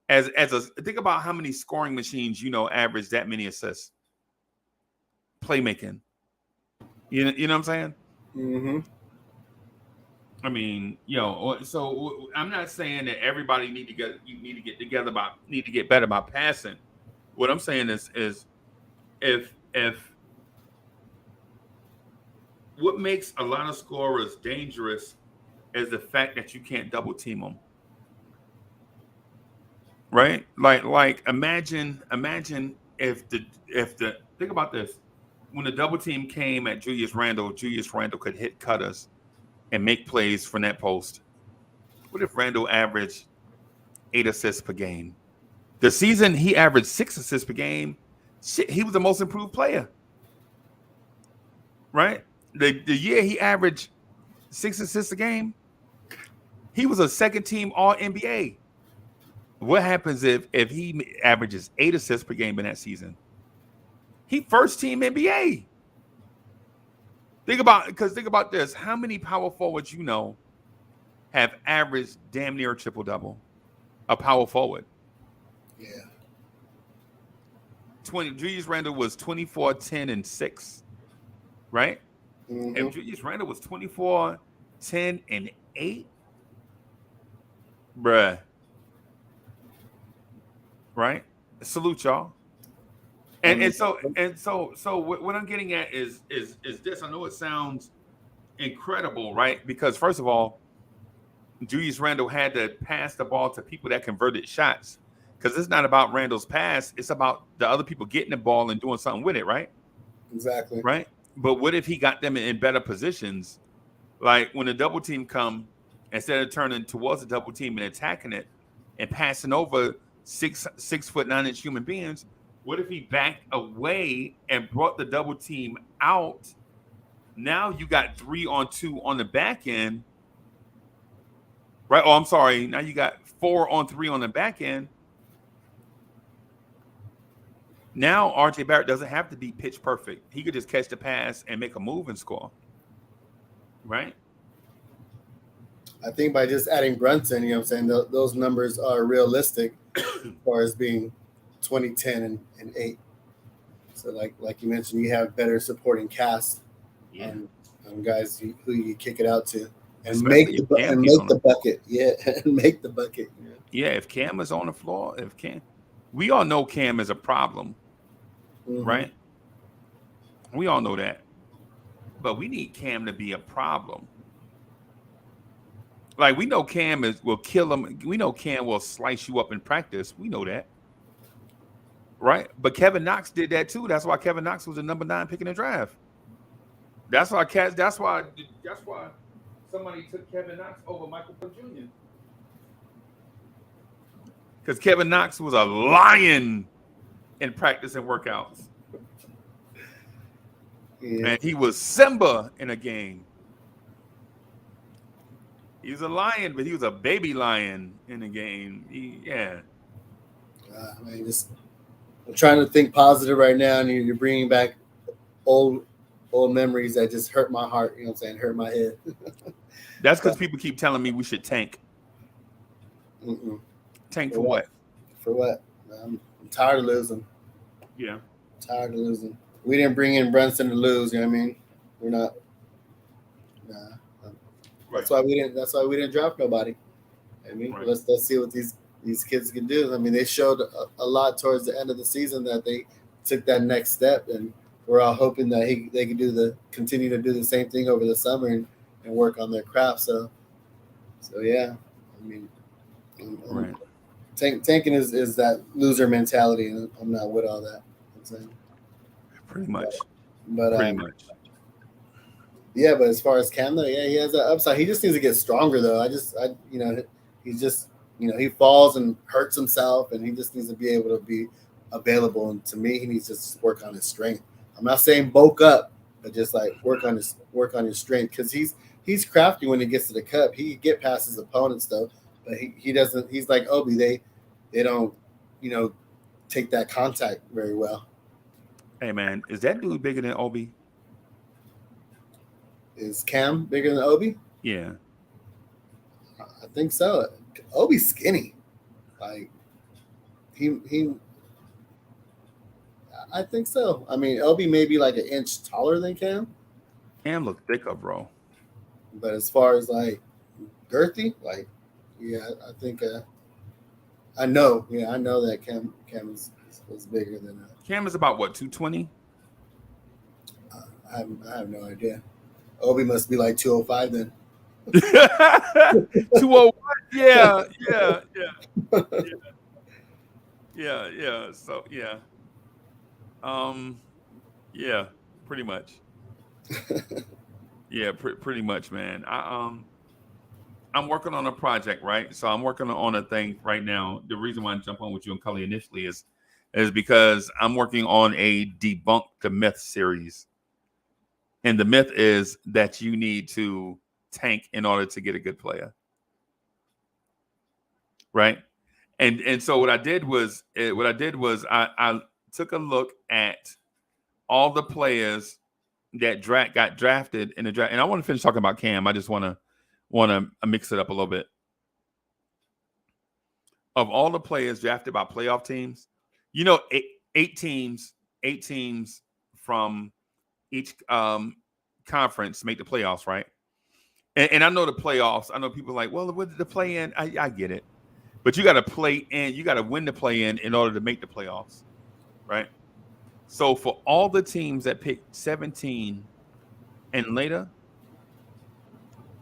Speaker 3: Think about how many scoring machines average that many assists. Playmaking. You know what I'm saying?
Speaker 1: Mm-hmm.
Speaker 3: I mean, so I'm not saying that everybody need to get better about passing. What I'm saying is if what makes a lot of scorers dangerous is the fact that you can't double team them. Right? Like imagine if the think about this. When the double team came at Julius Randle could hit cutters and make plays from that post. What if Randle averaged 8 assists per game? The season he averaged 6 assists per game. Shit, he was the most improved player. Right? The year he averaged 6 assists a game, he was a second team All-NBA. What happens if he averages 8 assists per game in that season? He first team NBA. Think about this. How many power forwards have averaged damn near a triple-double? A power forward.
Speaker 1: Yeah.
Speaker 3: Julius Randle was 24, 10, and 6. Right?
Speaker 1: Mm-hmm.
Speaker 3: If Julius Randle was 24, 10-8, bruh. Right? Salute y'all. And so what I'm getting at is this. I know it sounds incredible, right? Because first of all, Julius Randle had to pass the ball to people that converted shots. Because it's not about Randle's pass, it's about the other people getting the ball and doing something with it, right?
Speaker 1: Exactly.
Speaker 3: Right. But what if he got them in better positions? Like when the double team come, instead of turning towards the double team and attacking it and passing over 6'9" human beings, what if he backed away and brought the double team out? Now you got 3-on-2 on the back end. Right. Oh, I'm sorry. Now you got 4-on-3 on the back end. Now RJ Barrett doesn't have to be pitch perfect. He could just catch the pass and make a move and score. Right?
Speaker 1: I think by just adding Brunson, what I'm saying, those numbers are realistic as far as being 20, 10, and 8. So like you mentioned, you have better supporting cast on guys who you kick it out to and
Speaker 3: Especially
Speaker 1: make the bucket. Yeah, and make the bucket.
Speaker 3: Yeah, if Cam is on the floor, we all know Cam is a problem, right? We all know that. But we need Cam to be a problem. Like, we know Cam will kill him. We know Cam will slice you up in practice. We know that. Right? But Kevin Knox did that too. That's why Kevin Knox was the number 9 pick in the draft. That's why somebody took Kevin Knox over Michael Porter Jr. Because Kevin Knox was a lion in practice and workouts. Yeah. And he was Simba in a game. He was a lion, but he was a baby lion in a game.
Speaker 1: I'm trying to think positive right now, and you're bringing back old memories that just hurt my heart. You know what I'm saying? Hurt my head.
Speaker 3: That's because people keep telling me we should tank. Tank for what?
Speaker 1: For what? I'm tired of losing.
Speaker 3: Yeah.
Speaker 1: Tired of losing. We didn't bring in Brunson to lose. You know what I mean? We're not. Nah. Right. That's why we didn't draft nobody. I mean, right. Let's see what these kids can do. I mean, they showed a lot towards the end of the season that they took that next step, and we're all hoping that they can continue to do the same thing over the summer and work on their craft. So yeah, I mean,
Speaker 3: right.
Speaker 1: Tanking is that loser mentality, and I'm not with all that. I'm saying.
Speaker 3: Pretty much.
Speaker 1: But
Speaker 3: pretty much.
Speaker 1: Yeah, but as far as Cam, though, yeah, he has that upside. He just needs to get stronger, though. He's just, he falls and hurts himself, and he just needs to be able to be available. And to me, he needs to just work on his strength. I'm not saying bulk up, but just like work on his strength, because he's crafty when he gets to the cup. He can get past his opponents though, but he doesn't. He's like Obi. They don't, take that contact very well.
Speaker 3: Hey man, is that dude bigger than Obi?
Speaker 1: Is Cam bigger than Obi?
Speaker 3: Yeah.
Speaker 1: I think so. Obi's skinny. Like he I think so. I mean, Obi may be like an inch taller than Cam.
Speaker 3: Cam look thicker, bro.
Speaker 1: But as far as like girthy, like I think I know that Cam is bigger than
Speaker 3: Cam is about what, 220?
Speaker 1: I have no idea. Obi must be like 205 then.
Speaker 3: 201. Yeah. So yeah. Yeah, pretty much. Yeah, pretty much, man. I'm working on a project, right? So I'm working on a thing right now. The reason why I jump on with you and Cully initially is because I'm working on a debunk the myth series. And the myth is that you need to tank in order to get a good player. Right? And so what I did was I took a look at all the players that got drafted in the draft. And I want to finish talking about Cam. I just want to mix it up a little bit. Of all the players drafted by playoff teams, eight teams from each conference make the playoffs, right? And I know the playoffs. I know people are like, well, what did the play in? I get it. But you got to play in. You got to win the play in order to make the playoffs, right? So for all the teams that picked 17 and later,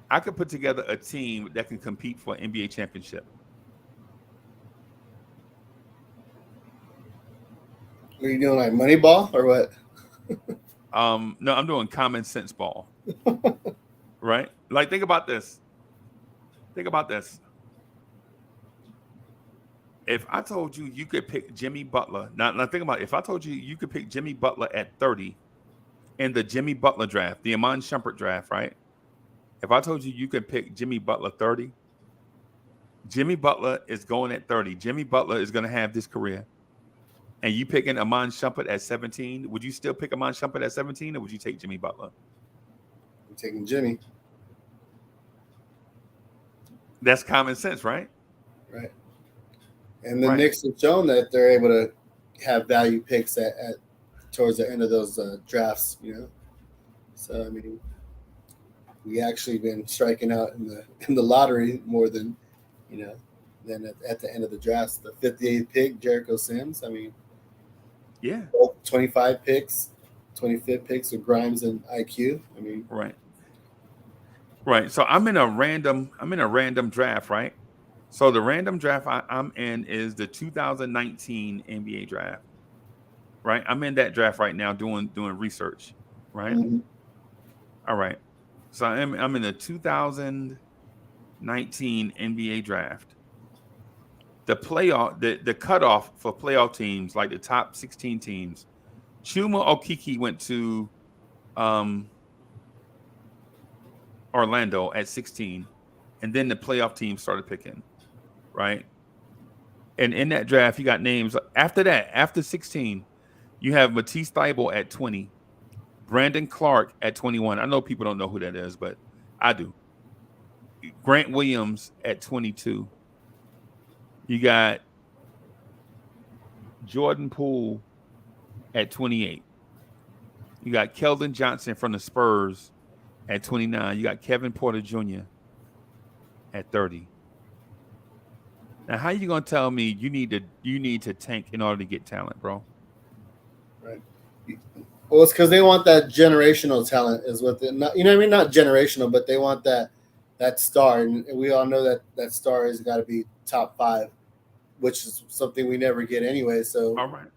Speaker 3: I could put together a team that can compete for an NBA championship.
Speaker 1: Are you doing like Moneyball or what?
Speaker 3: No, I'm doing common sense ball. Right? Like, think about this. If I told you you could pick Jimmy Butler, now think about it. If I told you you could pick Jimmy Butler at 30 in the Jimmy Butler draft, the Iman Shumpert draft, right? If I told you you could pick Jimmy Butler 30, Jimmy Butler is going at 30. Jimmy Butler is going to have this career. And you picking Iman Shumpert at 17, would you still pick Iman Shumpert at 17, or would you take Jimmy Butler?
Speaker 1: I'm taking Jimmy.
Speaker 3: That's common sense, right?
Speaker 1: Right. And the Knicks have shown that they're able to have value picks at towards the end of those drafts, you know. So I mean, we actually been striking out in the lottery more than, you know, than at the end of the drafts. The 58th pick, Jericho Sims. I mean,
Speaker 3: yeah,
Speaker 1: 25 picks, 25th picks with Grimes and IQ. I mean,
Speaker 3: right. So I'm in a random draft, right? So the random draft I'm in is the 2019 NBA draft, right? I'm in that draft right now doing research, right?
Speaker 1: mm-hmm.
Speaker 3: All right. So I'm in the 2019 NBA draft. The playoff, the cutoff for playoff teams, like the top 16 teams, Chuma Okeke went to Orlando at 16, and then the playoff team started picking, right? And in that draft, you got names after that. After 16, you have Matisse Thybulle at 20, Brandon Clark at 21. I know people don't know who that is, but I do. Grant Williams at 22. You got Jordan Poole at 28. You got Keldon Johnson from the Spurs at 29. You got Kevin Porter Jr. at 30. Now, how you gonna tell me you need to tank in order to get talent, bro?
Speaker 1: Right. Well, it's because they want that generational talent, is what they not. You know what I mean? Not generational, but they want that star, and we all know that star has got to be top 5, which is something we never get anyway. So
Speaker 3: all right.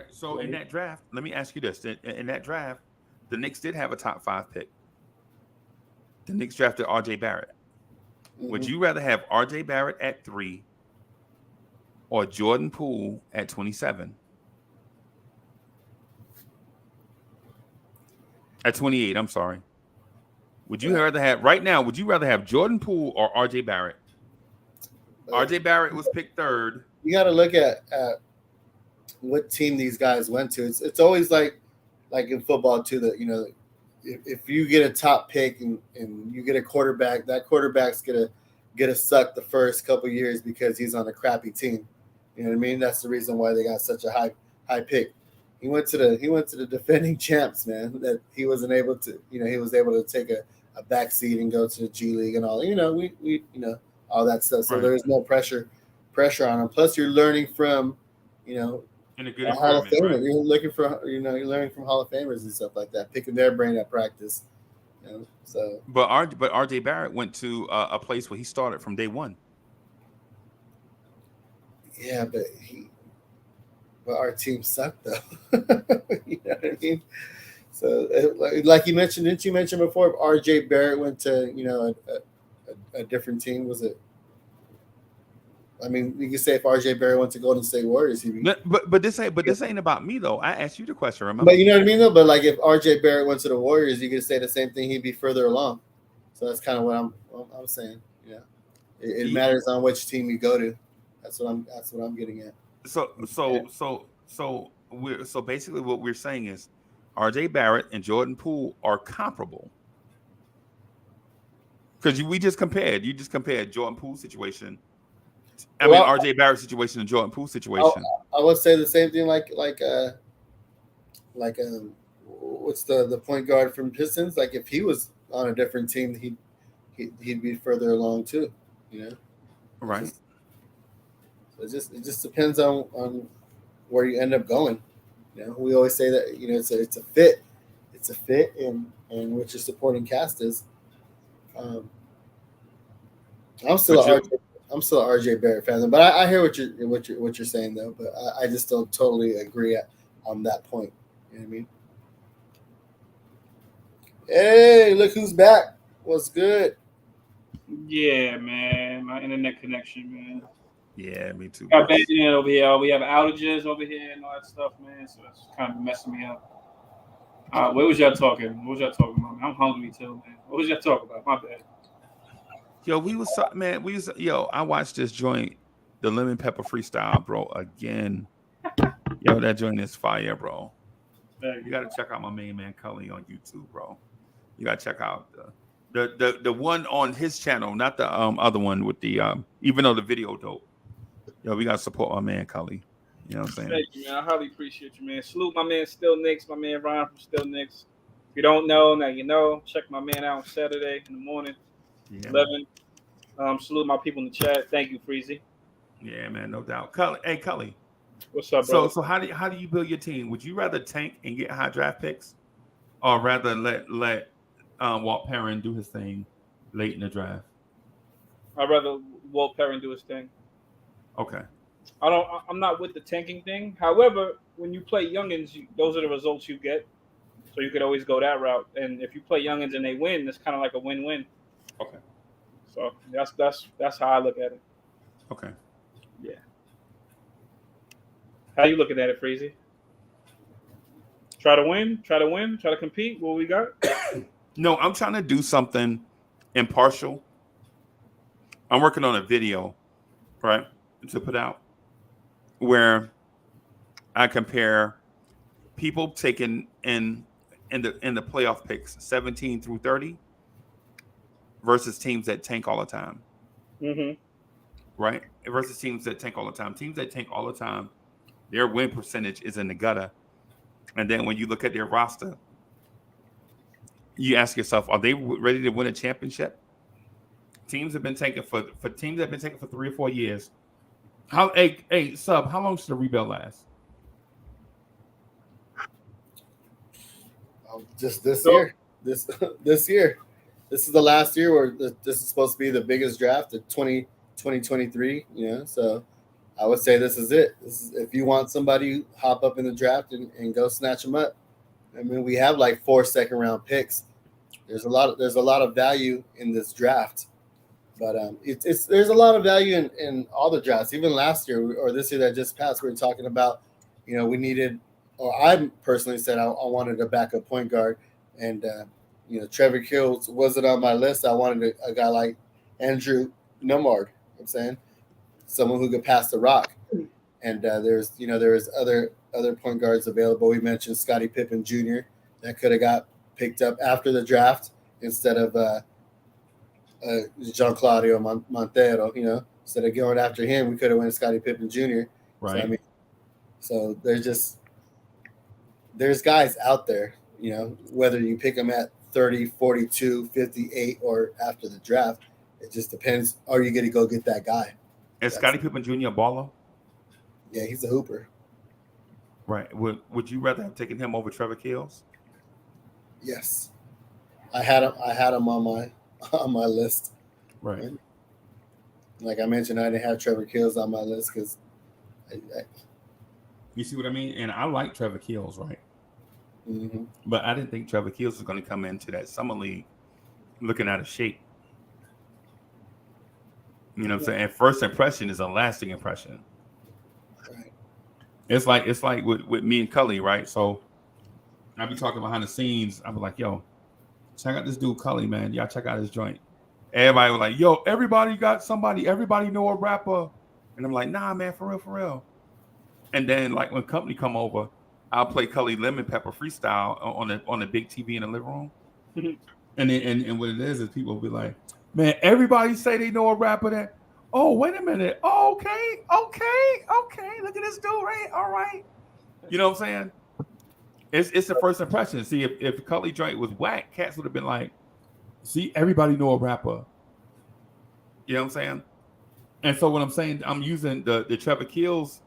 Speaker 3: So in that draft, let me ask you this: in that draft, the Knicks did have a top 5 pick. The Knicks drafted R.J. Barrett. Mm-hmm. Would you rather have R.J. Barrett at 3 or Jordan Poole at 27? At 28, I'm sorry. Would you rather have right now? Would you rather have Jordan Poole or R.J. Barrett? R.J. Barrett was picked 3rd.
Speaker 1: You got to look at what team these guys went to. It's always like in football too, that, you know, if you get a top pick and you get a quarterback, that quarterback's gonna suck the first couple of years because he's on a crappy team. You know what I mean? That's the reason why they got such a high pick. He went to the defending champs, man. That he wasn't able to, you know, he was able to take a back seat and go to the G League and all. You know, we you know, all that stuff. So there's no pressure on him. Plus, you're learning from, you know,
Speaker 3: in a good
Speaker 1: Hall of Famer.
Speaker 3: Right?
Speaker 1: You're looking for, you know, you're learning from Hall of Famers and stuff like that, picking their brain at practice. You know, so.
Speaker 3: But R.J. Barrett went to a place where he started from day one.
Speaker 1: Yeah, but our team sucked though. You know what I mean? So, like you mentioned, didn't you mention before? If R.J. Barrett went to, you know, a different team, was it? I mean, you can say if R.J. Barrett went to Golden State Warriors, he'd be.
Speaker 3: But this ain't about me though. I asked you the question. Remember?
Speaker 1: But you know what I mean, though. But like, if R.J. Barrett went to the Warriors, you could say the same thing. He'd be further along. So that's kind of what I'm saying. Yeah, it matters on which team you go to. That's what I'm getting at. So
Speaker 3: basically what we're saying is R.J. Barrett and Jordan Poole are comparable. Because we just compared. You just compared Jordan Poole's situation. I mean, R.J. Barrett's situation and Jordan Poole's situation.
Speaker 1: I would say the same thing. Like what's the point guard from Pistons? Like if he was on a different team, he'd be further along too. You know,
Speaker 3: Right.
Speaker 1: It just depends on where you end up going. You know, we always say that it's a fit. It's a fit in what your supporting cast is. I'm still
Speaker 3: But
Speaker 1: a RJ. I'm still a RJ Barrett fan, but I hear what you're saying though. But I just don't totally agree on that point. You know what I mean? Hey, look who's back! What's good?
Speaker 2: Yeah, man. My internet connection, man.
Speaker 3: yeah, me too.
Speaker 2: Got
Speaker 3: Bro.
Speaker 2: bad internet over here. We have outages over here and all that stuff, man. So it's kind of messing me up. What was y'all talking? What was y'all talking about? Man? I'm hungry too, man. What was y'all talking about? My bad.
Speaker 3: Yo, I watched this joint, the lemon pepper freestyle, bro. Again, yo, that joint is fire, bro. You got to check out my main man Cully on YouTube, bro. You got to check out the one on his channel, not the other one with the even though the video dope. Yo, we got to support my man Cully. You know what I'm saying?
Speaker 2: Thank you, man. I highly appreciate you, man. Salute my man Still Knicks, my man Ryan from Still Knicks. If you don't know, now you know. Check my man out on Saturday in the morning,
Speaker 3: Yeah,
Speaker 2: 11. Salute my people in the chat. Thank you, Freezy.
Speaker 3: yeah, man, no doubt. Cully, hey Cully.
Speaker 2: What's up, brother?
Speaker 3: So how do you build your team? Would you rather tank and get high draft picks, or rather let Walt Perrin do his thing late in the draft?
Speaker 2: I'd rather Walt Perrin do his thing.
Speaker 3: Okay.
Speaker 2: I'm not with the tanking thing. However, when you play youngins, those are the results you get. So you could always go that route. And if you play youngins and they win, it's kind of like a win-win.
Speaker 3: Okay.
Speaker 2: So that's how I look at it.
Speaker 3: Okay.
Speaker 2: Yeah. How you looking at it, Freezy? Try to win, try to compete. What we got?
Speaker 3: No, I'm trying to do something impartial. I'm working on a video, right, to put out where I compare people taken in the playoff picks 17 through 30 versus teams that tank all the time.
Speaker 2: Mm-hmm.
Speaker 3: Right? Versus teams that tank all the time. Teams that tank all the time, their win percentage is in the gutter. And then when you look at their roster, you ask yourself, are they ready to win a championship? Teams have been tanking for teams that have been tanking for 3 or 4 years. Hey, Sub, how long should the rebuild last?
Speaker 1: Just this year. This year. This is the last year where this is supposed to be the biggest draft of 2023. So I would say this is it. If you want somebody, hop up in the draft and go snatch them up. I mean, we have like 4 second-round picks. There's a lot of value in this draft, but there's a lot of value in all the drafts. Even last year or this year that just passed, we were talking about, we needed, or I personally said I wanted a backup point guard, and Trevor Kills wasn't on my list. I wanted a guy like Andrew Nomard. I'm saying someone who could pass the rock, and there's other point guards available. We mentioned Scottie Pippen Jr. that could have got picked up after the draft instead of Jean Claudio Montero. Instead of going after him, we could have went Scottie Pippen Jr.
Speaker 3: Right.
Speaker 1: So there's guys out there. Whether you pick them at 30, 42, 58, or after the draft, it just depends. Are you going to go get that guy?
Speaker 3: Is Scottie Pippen Jr. a baller?
Speaker 1: Yeah, he's a hooper.
Speaker 3: Right. Would you rather have taken him over Trevor Kills?
Speaker 1: Yes, I had him on my list.
Speaker 3: Right.
Speaker 1: Like I mentioned, I didn't have Trevor Kills on my list because.
Speaker 3: You see what I mean? And I like Trevor Kills, right?
Speaker 1: Mm-hmm.
Speaker 3: But I didn't think Trevor Kills was going to come into that summer league looking out of shape. You know what I'm saying? And first impression is a lasting impression.
Speaker 1: Right.
Speaker 3: It's like with me and Cully, right? So I be talking behind the scenes. I be like, yo, check out this dude Cully, man. Y'all check out his joint. Everybody was like, yo, everybody got somebody. Everybody know a rapper. And I'm like, nah, man, for real. And then like when company come over, I'll play Cully Lemon Pepper Freestyle on the big TV in the living room. and what it is people will be like, man, everybody say they know a rapper that. Oh, wait a minute. Oh, okay. Look at this dude, right? All right. You know what I'm saying? It's the first impression. See, if Cully joint was whack, cats would have been like, See, everybody know a rapper. You know what I'm saying? And so what I'm saying, I'm using the Trevor Keels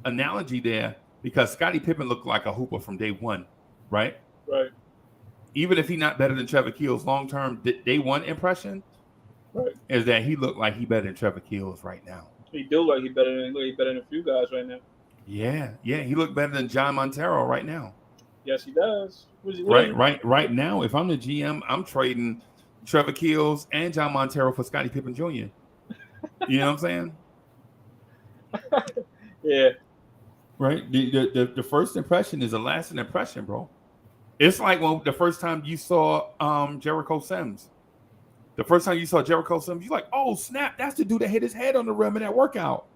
Speaker 3: analogy there because Scottie Pippen looked like a hooper from day one, right?
Speaker 2: Right.
Speaker 3: Even if he's not better than Trevor Keels, long-term day one impression is that he looked like he better than Trevor Keels right now.
Speaker 2: He do like he better than a few guys right now.
Speaker 3: Yeah, he looked better than John Montero right now.
Speaker 2: Yes, he does.
Speaker 3: Right now, if I'm the GM, I'm trading Trevor Keels and John Montero for Scottie Pippen Jr. You know what I'm saying?
Speaker 2: Yeah.
Speaker 3: Right. The first impression is a lasting impression, bro. It's like when the first time you saw Jericho Sims. The first time you saw Jericho Sims, you're like, oh snap, that's the dude that hit his head on the rim in that workout.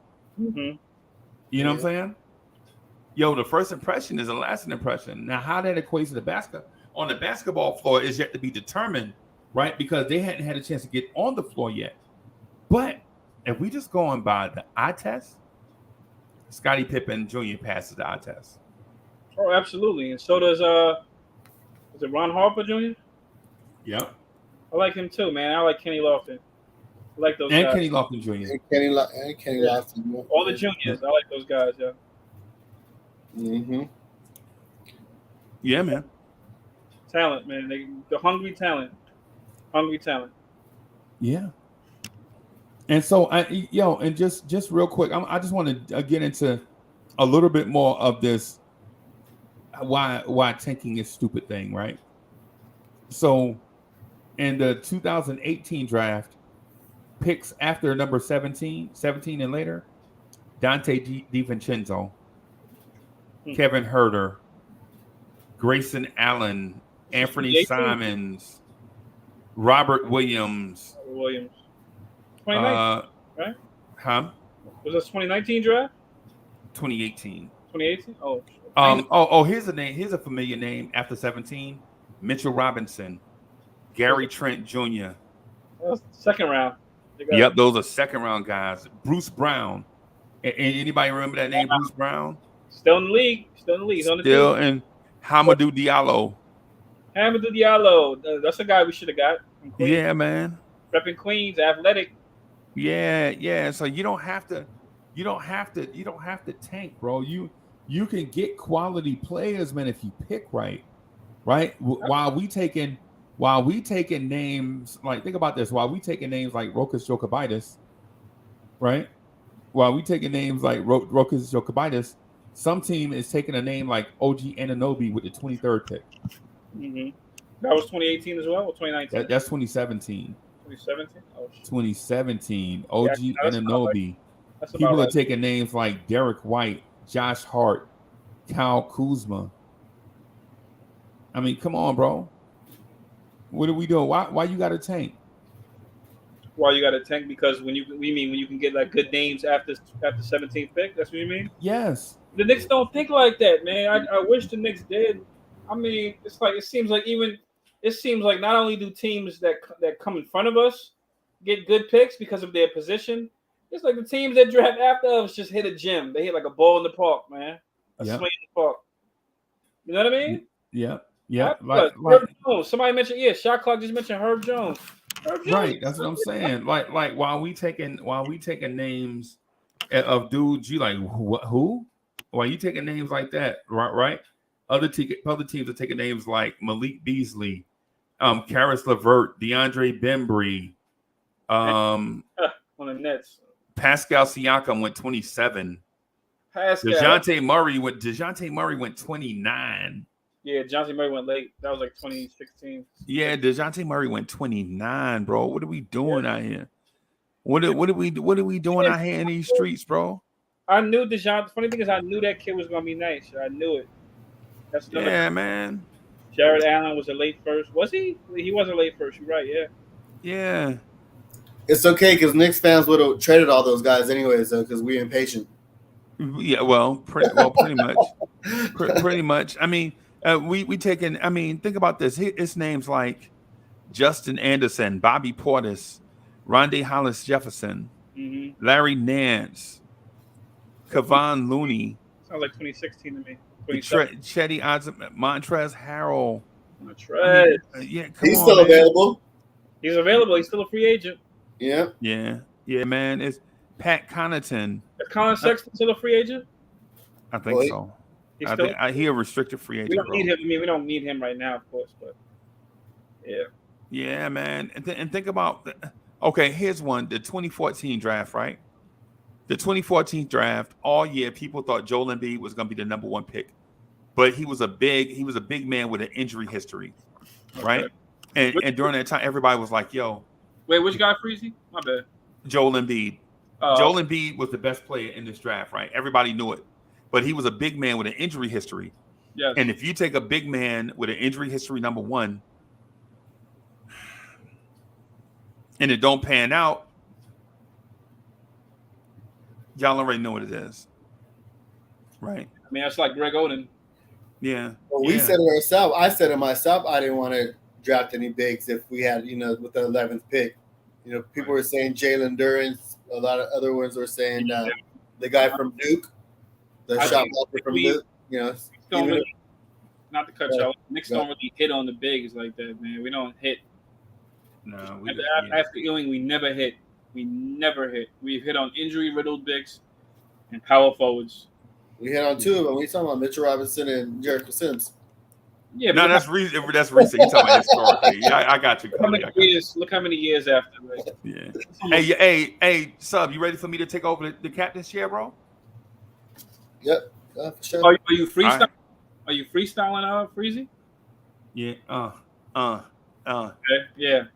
Speaker 2: Mm-hmm.
Speaker 3: You know what I'm saying? Yo, the first impression is a lasting impression. Now, how that equates to the basketball floor is yet to be determined, right? Because they hadn't had a chance to get on the floor yet. But if we just going by the eye test, Scottie Pippen Jr. passes the eye test.
Speaker 2: Oh, absolutely. And so does is it Ron Harper Jr.?
Speaker 3: Yep.
Speaker 2: I like him too, man. I like Kenny Lofton. I like those
Speaker 3: and
Speaker 2: guys.
Speaker 3: Kenny Lofton Jr.
Speaker 1: And Kenny Lofton.
Speaker 2: All the juniors. I like those guys, yeah.
Speaker 1: Mm-hmm.
Speaker 3: Yeah, man.
Speaker 2: Talent, man. The hungry talent. Hungry talent.
Speaker 3: Yeah. And so, and just real quick, I just want to get into a little bit more of this why tanking is stupid thing, right? So, in the 2018 draft, picks after number 17 and later, Dante DiVincenzo, Kevin Herter, Grayson Allen, Anthony Simons, Robert Williams.
Speaker 2: 2019, right?
Speaker 3: Huh?
Speaker 2: Was this 2019 draft?
Speaker 3: 2018.
Speaker 2: 2018?
Speaker 3: Here's a name. Here's a familiar name after 17. Mitchell Robinson, Gary Trent Jr.
Speaker 2: Second round.
Speaker 3: Yep, those are second round guys. Bruce Brown. Anybody remember that name, Bruce Brown?
Speaker 2: Still in the league. Still in the league.
Speaker 3: Still in Hamidou Diallo.
Speaker 2: Hamidou Diallo. That's a guy we should have got.
Speaker 3: Yeah, man.
Speaker 2: Repping Queens, athletic.
Speaker 3: Yeah. So you don't have to tank, bro. You can get quality players, man, if you pick right. While we taking names like, think about this. While we taking names like Rokas Jokubaitis, right? While we taking names like Rokas Jokubaitis, some team is taking a name like OG Anunoby with the 23rd pick.
Speaker 2: Mm-hmm. That was 2018 as well, or 2019?
Speaker 3: That's 2017.
Speaker 2: 2017? Oh,
Speaker 3: 2017. OG Anunoby. People are taking names like Derek White, Josh Hart, Kyle Kuzma. I mean, come on, bro. What are we doing? Why you got to tank?
Speaker 2: Why you got to tank? Because when you can get like good names after 17th pick? That's what you mean?
Speaker 3: Yes.
Speaker 2: The Knicks don't think like that, man. I wish the Knicks did. I mean, it seems like not only do teams that come in front of us get good picks because of their position, it's like the teams that draft after us just hit a gym. They hit like a ball in the park, man. A swing in the park. You know what I mean?
Speaker 3: Yeah.
Speaker 2: Herb Jones. Somebody mentioned, shot clock just mentioned Herb Jones.
Speaker 3: Right, that's what I'm saying. Like while we taking names of dudes, you like who? While you taking names like that, right? Other teams are taking names like Malik Beasley, Karis LeVert, DeAndre Bembry,
Speaker 2: on the Nets.
Speaker 3: Pascal Siakam went 27. DeJounte Murray went 29.
Speaker 2: Yeah, DeJounte Murray went late. That was like 2016.
Speaker 3: Yeah, DeJounte Murray went 29, bro. What are we doing out here? What are we doing out here in these streets, bro?
Speaker 2: I knew DeJounte. Funny thing is, I knew that kid was gonna be nice. I knew it.
Speaker 3: Man.
Speaker 2: Jared Allen was a late first. Was he? He was a late first. You're right. Yeah.
Speaker 3: Yeah.
Speaker 1: It's okay because Knicks fans would have traded all those guys anyways, though, because we're impatient.
Speaker 3: Yeah. Pretty much. Pretty much. I mean, we taking. I mean, think about this. It's names like Justin Anderson, Bobby Portis, Rondé Hollis Jefferson, Larry Nance, Kevon Looney.
Speaker 2: Sounds like 2016 to me.
Speaker 3: Chetty Montrezl Harrell.
Speaker 2: Montrez.
Speaker 3: Come
Speaker 1: He's
Speaker 3: on,
Speaker 1: still available.
Speaker 2: He's available. He's still a free agent.
Speaker 1: Yeah.
Speaker 3: Yeah, man. It's Pat Connaughton.
Speaker 2: Is Colin Sexton still a free agent?
Speaker 3: I think so.
Speaker 2: He's
Speaker 3: I
Speaker 2: still.
Speaker 3: think he a restricted free agent.
Speaker 2: We don't need him. I mean, we don't need him right now, of course, but yeah.
Speaker 3: Yeah, man. And think about. Okay, here's one. The 2014 draft, right? The 2014 draft. All year, people thought Joel Embiid was going to be the number 1 pick, but he was a big man with an injury history, right?
Speaker 2: Okay.
Speaker 3: And during that time, everybody was like, "Yo,
Speaker 2: wait, which guy, Freezy? My bad.
Speaker 3: Joel Embiid." Joel Embiid was the best player in this draft, right? Everybody knew it, but he was a big man with an injury history.
Speaker 2: Yes.
Speaker 3: And if you take a big man with an injury history, number 1, and it don't pan out, y'all already know what it is, right?
Speaker 2: I mean, that's like Greg Oden.
Speaker 3: Yeah.
Speaker 1: Well, we said it ourselves. I said it myself. I didn't want to draft any bigs if we had, with the 11th pick. People were saying Jalen Durant. A lot of other ones were saying the guy from Duke, the shot blocker from Duke.
Speaker 2: Not to cut you off. Knicks don't really hit on the bigs like that, man. We don't hit.
Speaker 3: No.
Speaker 2: After Ewing, we never hit. We've hit on injury-riddled bigs and power forwards.
Speaker 1: We hit on 2 of them. We talking about Mitchell Robinson and Jericho Sims.
Speaker 2: Yeah,
Speaker 3: no, that's recent. That's recent. You talking about historically? Yeah, I got you.
Speaker 2: Look how many years after. Right?
Speaker 3: Yeah. Hey, Sub, you ready for me to take over the captain's chair, bro?
Speaker 1: Yep. For sure.
Speaker 2: Are you freestyling? Right. Are you freestyling, Freezy?
Speaker 3: Yeah.
Speaker 2: Okay. Yeah.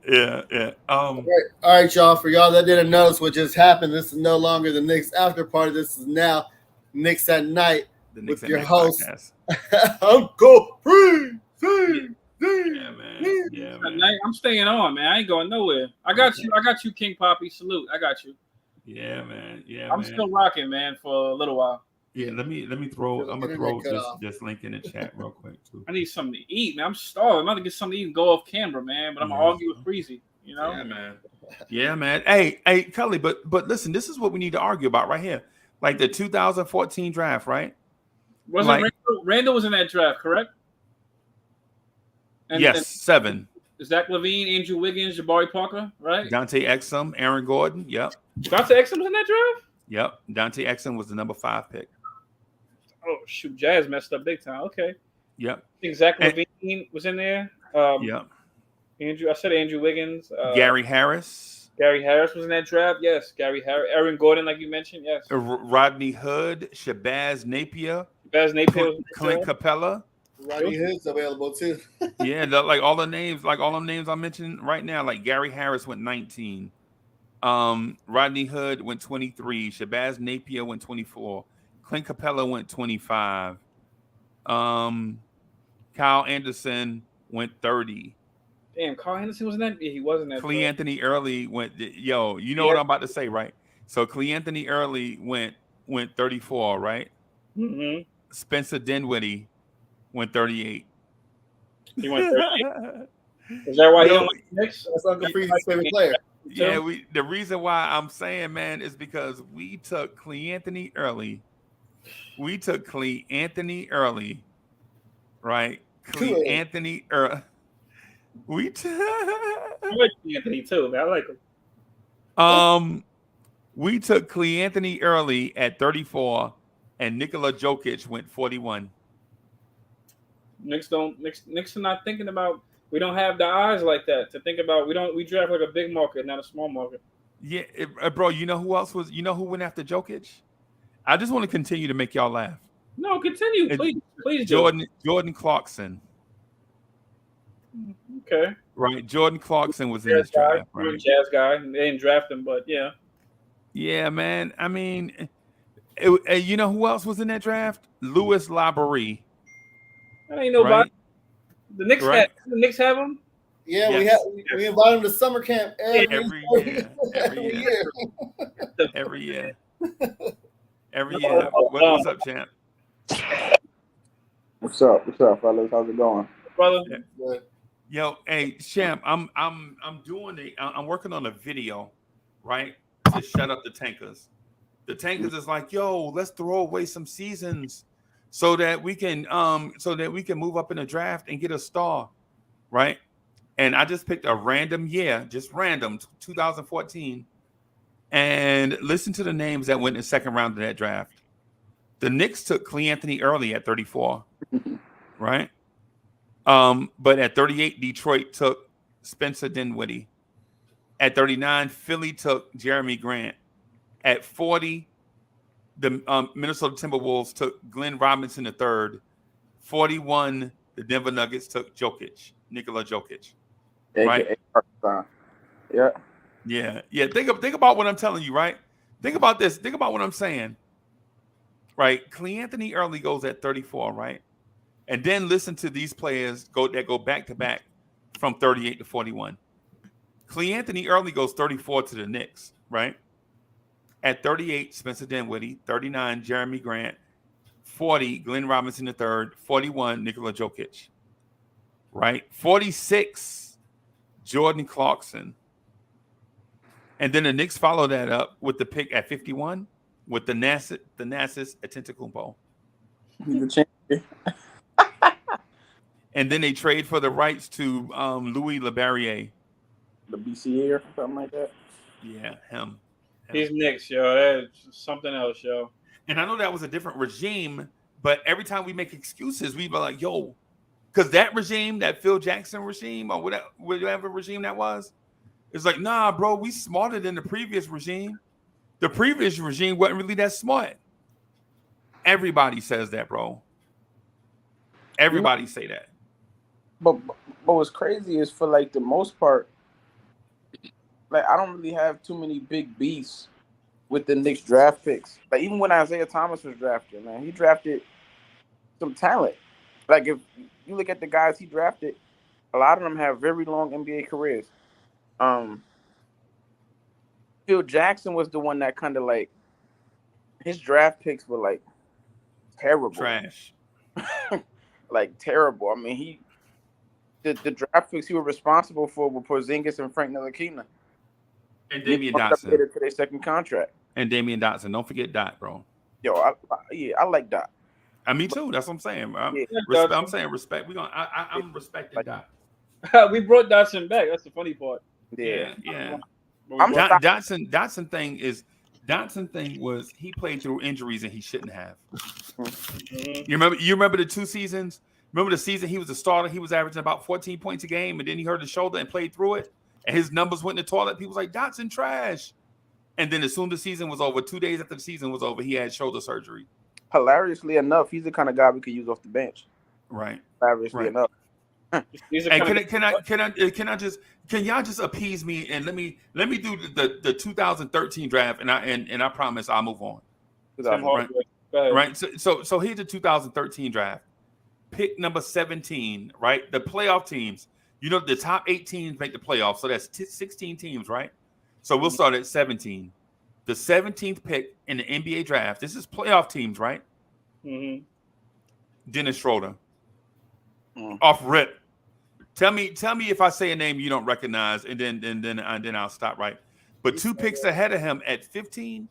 Speaker 3: Yeah.
Speaker 1: All right, y'all. For y'all that didn't notice what just happened, this is no longer the Knicks after party. This is now Knicks at Night with your host, Uncle Freezy.
Speaker 3: Yeah, man.
Speaker 2: I'm staying on, man. I ain't going nowhere. I got you, King Poppy. Salute. I got you.
Speaker 3: Yeah, man.
Speaker 2: I'm still rocking, man, for a little while.
Speaker 3: Yeah, let me throw. I'm gonna throw this link in the chat real quick too.
Speaker 2: I need something to eat, man. I'm starving. I'm about to get something to eat and go off camera, man. But I'm gonna argue with Freezy,
Speaker 3: Yeah, man. Hey, Kelly, but listen, this is what we need to argue about right here. Like the 2014 draft, right?
Speaker 2: Randle was in that draft, correct?
Speaker 3: Yes, 7.
Speaker 2: Zach LaVine, Andrew Wiggins, Jabari Parker, right?
Speaker 3: Dante Exum, Aaron Gordon. Yep.
Speaker 2: Dante Exum was in that draft?
Speaker 3: Yep. Dante Exum was the number 5 pick.
Speaker 2: Oh, shoot. Jazz messed up big time. Okay.
Speaker 3: Yep.
Speaker 2: I think Zach LaVine was in there.
Speaker 3: Yep.
Speaker 2: I said Andrew Wiggins.
Speaker 3: Gary Harris.
Speaker 2: Gary Harris was in that draft. Yes. Gary Harris. Aaron Gordon, like you mentioned. Yes.
Speaker 3: Rodney Hood. Shabazz Napier.
Speaker 2: Clint
Speaker 3: Capella.
Speaker 1: Rodney Hood's available too.
Speaker 3: Yeah, like all them names I mentioned right now, like Gary Harris went 19. Rodney Hood went 23. Shabazz Napier went 24. Clint Capella went 25. Kyle Anderson went 30.
Speaker 2: Damn, Kyle Anderson was in that? Yeah, he wasn't that.
Speaker 3: Clee Anthony Early went. What I'm about to say, right? So Clee Anthony Early went 34, right?
Speaker 2: Mm-hmm.
Speaker 3: Spencer Dinwiddie went 38.
Speaker 2: He went 38. Is that why he don't like the Knicks?
Speaker 1: That's Uncle Freezy's favorite player.
Speaker 3: Yeah, the reason why I'm saying, man, is because we took Clee Anthony Early. Right? Clee Anthony Early.
Speaker 2: I like Clee Anthony too, man. I like him.
Speaker 3: We took Clee Anthony Early at 34, and Nikola Jokic went 41.
Speaker 2: Knicks are not thinking about. We don't have the eyes like that to think about. We draft like a big market, not a small market.
Speaker 3: Yeah, bro. You know who else was? You know who went after Jokic? I just want to continue to make y'all laugh.
Speaker 2: No, continue, please.
Speaker 3: Jordan Clarkson.
Speaker 2: Okay.
Speaker 3: Right, Jordan Clarkson was in this draft. Right?
Speaker 2: Jazz guy. They didn't draft him, but yeah.
Speaker 3: Yeah, man. I mean, you know who else was in that draft? Louis Laborie.
Speaker 2: That ain't nobody. Right? The Knicks have him.
Speaker 1: Yeah, yes. we invite him to summer camp every year.
Speaker 3: What's up, champ?
Speaker 4: What's up, fellas? How's it going,
Speaker 2: brother?
Speaker 1: Yeah.
Speaker 3: Yo, hey, champ, I'm working on a video, right, to shut up the tankers. The tankers is like, yo, let's throw away some seasons so that we can move up in the draft and get a star. right? And I just picked a random year, just random, 2014, and listen to the names that went in the second round of that draft. The Knicks took Clee Anthony early at 34, right? But at 38, Detroit took Spencer Dinwiddie. At 39, Philly took Jeremy Grant. At 40, the Minnesota Timberwolves took Glenn Robinson III. 41, the Denver Nuggets took Nikola Jokic. Right?
Speaker 4: Yeah.
Speaker 3: Yeah. Think about what I'm telling you, right? Think about this. Think about what I'm saying. Right? Clee Anthony early goes at 34, right? And then listen to these players that go back to back from 38 to 41. Clee Anthony early goes 34 to the Knicks, right? At 38, Spencer Dinwiddie. 39, Jeremy Grant. 40, Glenn Robinson III. 41, Nikola Jokic. Right? 46, Jordan Clarkson. And then the Knicks follow that up with the pick at 51 with the Thanasis Antetokounmpo.
Speaker 4: He's a champion.
Speaker 3: And then they trade for the rights to Louis LeBarrier.
Speaker 4: The BCA or something like that.
Speaker 3: Yeah, him.
Speaker 2: He's Knicks, yo. That's something else, yo.
Speaker 3: And I know that was a different regime, but every time we make excuses, we be like, yo, because that regime, that Phil Jackson regime or whatever regime that was, it's like, nah, bro, we smarter than the previous regime. The previous regime wasn't really that smart. Everybody says that, bro. Everybody say that.
Speaker 4: But what's crazy is for like the most part, like I don't really have too many big beefs with the Knicks draft picks. Like even when Isaiah Thomas was drafted, man, he drafted some talent. Like if you look at the guys he drafted, a lot of them have very long NBA careers. Phil Jackson was the one that kind of like his draft picks were like terrible,
Speaker 3: trash,
Speaker 4: like terrible. I mean, the draft picks he was responsible for were Porzingis and Frank Ntilikina.
Speaker 3: And Damian Dotson.
Speaker 4: To their second contract.
Speaker 3: And Damian Dotson. Don't forget Dot, bro.
Speaker 4: Yo, I like Dot.
Speaker 3: Me too. That's what I'm saying. I'm saying respect. I'm respecting Dot.
Speaker 2: We brought Dotson back. That's the funny part.
Speaker 3: Yeah. Dotson thing was he played through injuries and he shouldn't have. Mm-hmm. You remember the 2 seasons? Remember the season he was a starter? He was averaging about 14 points a game, and then he hurt his shoulder and played through it. And his numbers went in the toilet. People was like, Dotson trash. And then as soon as the season was over, 2 days after the season was over, he had shoulder surgery.
Speaker 4: Hilariously enough, he's the kind of guy we could use off the bench.
Speaker 3: Right.
Speaker 4: Hilariously enough.
Speaker 3: And can y'all just appease me and let me do the 2013 draft and I promise I'll move on. Right. So here's the 2013 draft. Pick number 17, right? The playoff teams. You know, the top 8 teams make the playoffs, so that's 16 teams, right? So we'll start at 17. The 17th pick in the NBA draft. This is playoff teams, right? Mm-hmm. Dennis Schroeder. Off rip. Tell me if I say a name you don't recognize, and then I'll stop, right? But 2 picks ahead of him at 15.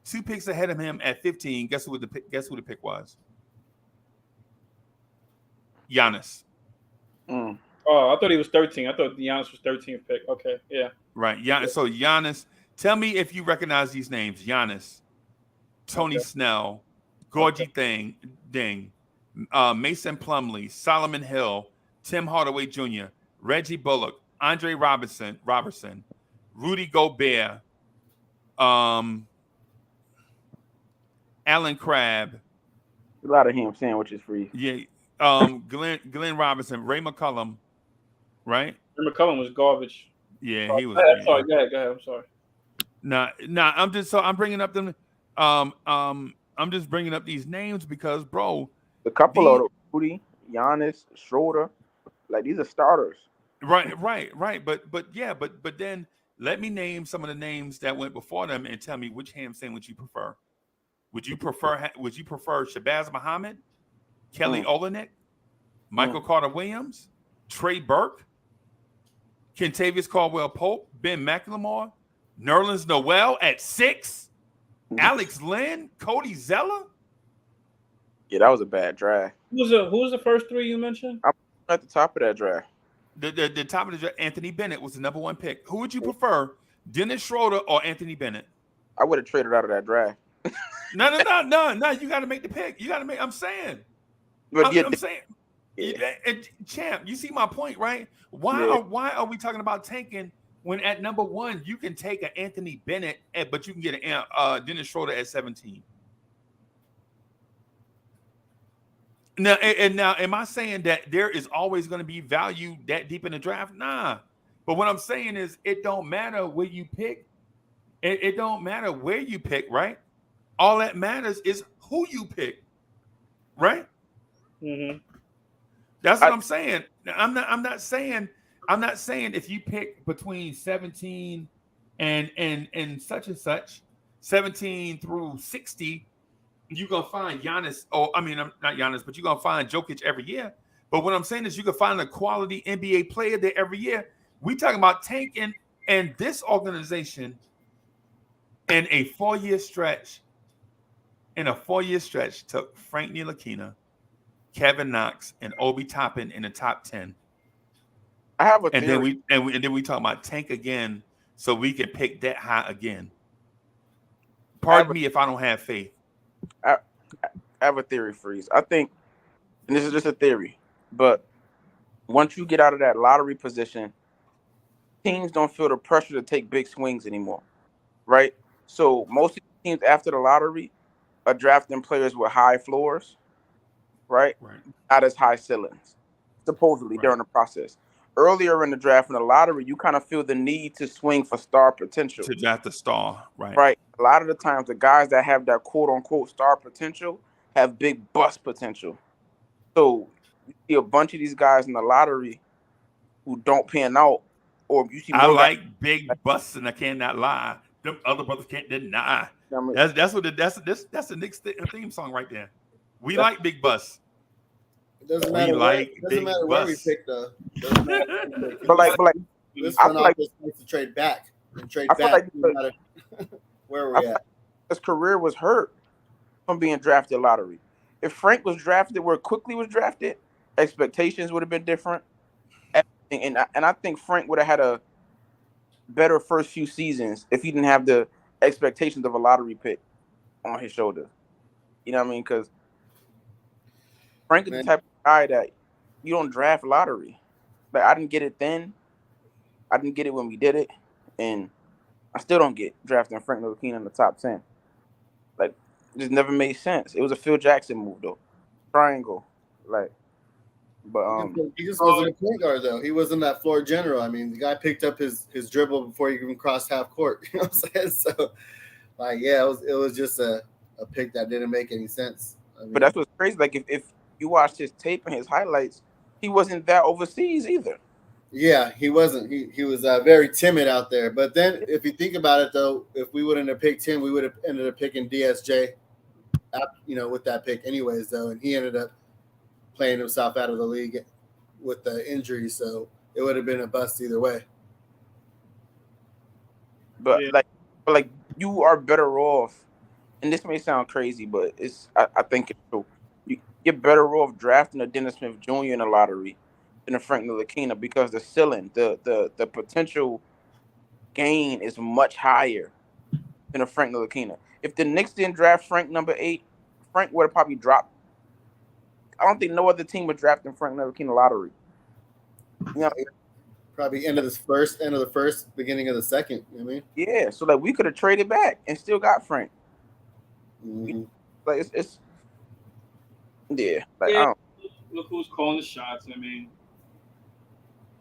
Speaker 3: 2 picks ahead of him at 15. Guess who the pick was? Giannis.
Speaker 2: Oh, I thought he was 13. I thought Giannis was 13th pick. Okay, yeah.
Speaker 3: Right. Yeah. So Giannis, tell me if you recognize these names. Giannis, Tony Snell, Gorgie Ding, Mason Plumlee, Solomon Hill, Tim Hardaway Jr., Reggie Bullock, Andre Robertson, Rudy Gobert, Alan Crabb.
Speaker 4: A lot of ham sandwiches for you.
Speaker 3: Yeah. Glenn Robinson, Ray McCollum, right?
Speaker 2: Ray McCollum was garbage.
Speaker 3: Yeah, he was.
Speaker 2: Sorry, go ahead. I'm sorry.
Speaker 3: Nah. I'm bringing up them. I'm just bringing up these names because, bro,
Speaker 4: the couple of Rudy, Giannis, Schroeder, like these are starters.
Speaker 3: Right. But then let me name some of the names that went before them and tell me which ham sandwich you prefer. Would you prefer Shabazz Muhammad, Kelly Olynyk, Michael Carter Williams, Trey Burke, Kentavious Caldwell-Pope, Ben McLemore, Nerlens Noel at 6, Alex Len, Cody Zeller?
Speaker 4: Yeah, that was a bad draft.
Speaker 2: Who's the first 3 you mentioned?
Speaker 4: I'm at the top of that draft.
Speaker 3: the top of the draft, Anthony Bennett was the number 1 pick. Who would you prefer, Dennis Schroeder or Anthony Bennett?
Speaker 4: I would have traded out of that draft.
Speaker 3: No. You got to make the pick. You got to make. I'm saying.
Speaker 4: But
Speaker 3: I'm saying. Champ, you see my point, right? Why are we talking about tanking when at number 1 you can take an Anthony Bennett, but you can get an Dennis Schroeder at 17? Now, am I saying that there is always going to be value that deep in the draft? Nah. But what I'm saying is, it don't matter where you pick. It don't matter where you pick, right? All that matters is who you pick, right?
Speaker 2: Mm-hmm.
Speaker 3: That's what I'm saying. I'm not saying if you pick between 17 and such and such, 17 through 60, you're gonna find Giannis. I'm not Giannis, but you're gonna find Jokic every year. But what I'm saying is, you can find a quality NBA player there every year. We talking about tanking, and this organization in a 4-year stretch. In a 4-year stretch, took Frank Ntilikina, Kevin Knox, and Obi Toppin in the top 10.
Speaker 4: I have a theory.
Speaker 3: Then we talk about tank again, so we can pick that high again. Pardon me if I don't have faith.
Speaker 4: I have a theory, Freeze. I think, and this is just a theory, but once you get out of that lottery position, teams don't feel the pressure to take big swings anymore, right? So most of the teams after the lottery are drafting players with high floors, right? Not as high ceilings, supposedly during the process. Earlier in the draft, in the lottery, you kind of feel the need to swing for star potential.
Speaker 3: To draft the star, right?
Speaker 4: Right. A lot of the times, the guys that have that quote-unquote star potential have big bust potential. So you see a bunch of these guys in the lottery who don't pan out, or you see.
Speaker 3: I like big busts, and I cannot lie. Them other brothers can't deny.
Speaker 4: I mean,
Speaker 3: That's the Knicks theme song right there. We like big busts.
Speaker 1: It doesn't matter. Where we pick though.
Speaker 4: But like
Speaker 1: this front office needs to trade back and trade back. No matter where we're at.
Speaker 4: His career was hurt from being drafted lottery. If Frank was drafted where Quickley was drafted, expectations would have been different. And I think Frank would have had a better first few seasons if he didn't have the expectations of a lottery pick on his shoulders. You know what I mean? Because Frank is the type of guy that you don't draft lottery. Like, I didn't get it then. I didn't get it when we did it. And I still don't get drafting Frank Ntilikina in the top 10. Like, it just never made sense. It was a Phil Jackson move, though. Triangle. Like, but
Speaker 1: he just wasn't a point guard, though. He wasn't that floor general. I mean, the guy picked up his dribble before he even crossed half court. You know what I'm saying? So, like, yeah, it was just a pick that didn't make any sense. I mean,
Speaker 4: but that's what's crazy. Like, if you watched his tape and his highlights, he wasn't that overseas either.
Speaker 1: Yeah, he wasn't. He was very timid out there. But then, if you think about it, though, if we wouldn't have picked him, we would have ended up picking DSJ, with that pick anyways, though. And he ended up playing himself out of the league with the injury. So it would have been a bust either way.
Speaker 4: But, like you are better off, and this may sound crazy, but I think it's true. You're better off drafting a Dennis Smith Jr. in a lottery than a Frank Ntilikina because the ceiling, the potential gain is much higher than a Frank Ntilikina. If the Knicks didn't draft Frank number 8, Frank would have probably dropped. I don't think no other team would draft Frank Ntilikina lottery. You know,
Speaker 1: probably end of the first, beginning of the second. You know what I mean?
Speaker 4: Yeah, so like we could have traded back and still got Frank.
Speaker 1: Mm-hmm.
Speaker 4: Like it's yeah. Like
Speaker 2: yeah.
Speaker 4: I don't.
Speaker 2: Look who's calling the shots. I mean,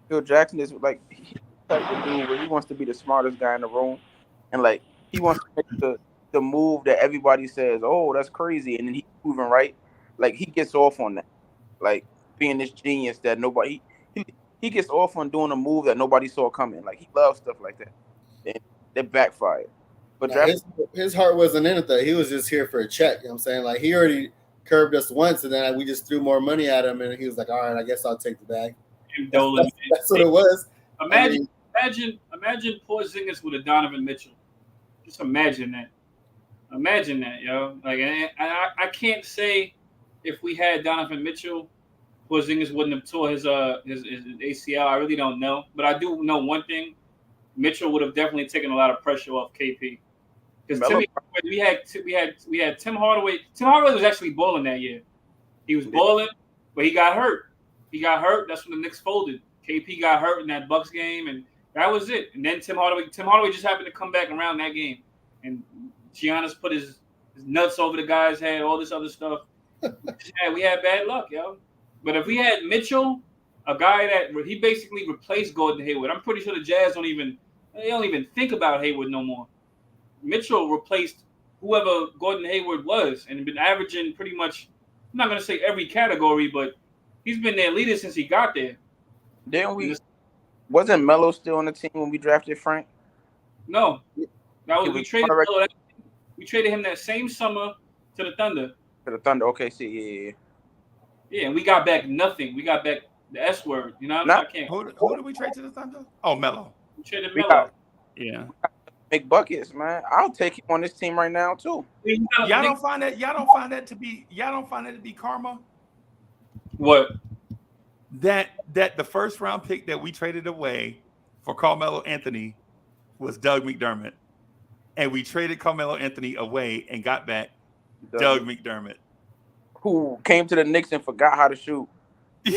Speaker 4: Phil Jackson is like he type of dude where he wants to be the smartest guy in the room, and like he wants to make the move that everybody says, oh, that's crazy, and then he's moving right. Like he gets off on that, like being this genius that nobody he gets off on doing a move that nobody saw coming. Like he loves stuff like that, and it backfired. But
Speaker 1: his heart wasn't in it though. He was just here for a check. You know what I'm saying? Like he already curved us once, and then we just threw more money at him, and he was like, "All right, I guess I'll take the bag." That's what it was.
Speaker 2: Imagine Porzingis with a Donovan Mitchell. Just imagine that. Imagine that, yo. Like, I can't say if we had Donovan Mitchell Porzingis wouldn't have tore his ACL. I really don't know, but I do know one thing: Mitchell would have definitely taken a lot of pressure off KP. Because we had Tim Hardaway. Tim Hardaway was actually balling that year. He was balling, but he got hurt. That's when the Knicks folded. KP got hurt in that Bucks game, and that was it. And then Tim Hardaway just happened to come back around that game, and Giannis put his nuts over the guy's head, all this other stuff. We had bad luck, yo. But if we had Mitchell, a guy that he basically replaced Gordon Hayward, I'm pretty sure the Jazz don't even think about Hayward no more. Mitchell replaced whoever Gordon Hayward was and been averaging pretty much, I'm not going to say every category, but he's been their leader since he got there.
Speaker 4: Wasn't Melo still on the team when we drafted Frank?
Speaker 2: No. We traded Melo. We traded him that same summer to the Thunder.
Speaker 4: Okay, yeah.
Speaker 2: Yeah, and we got back nothing. We got back the S word. You know what I mean?
Speaker 3: Who did we trade to the Thunder? Oh, Melo.
Speaker 2: We traded Melo.
Speaker 3: Yeah.
Speaker 4: Make buckets, man. I'll take him on this team right now too.
Speaker 3: Y'all don't find that to be karma?
Speaker 2: What?
Speaker 3: That the first round pick that we traded away for Carmelo Anthony was Doug McDermott. And we traded Carmelo Anthony away and got back Doug McDermott.
Speaker 4: Who came to the Knicks and forgot how to shoot.
Speaker 2: Doug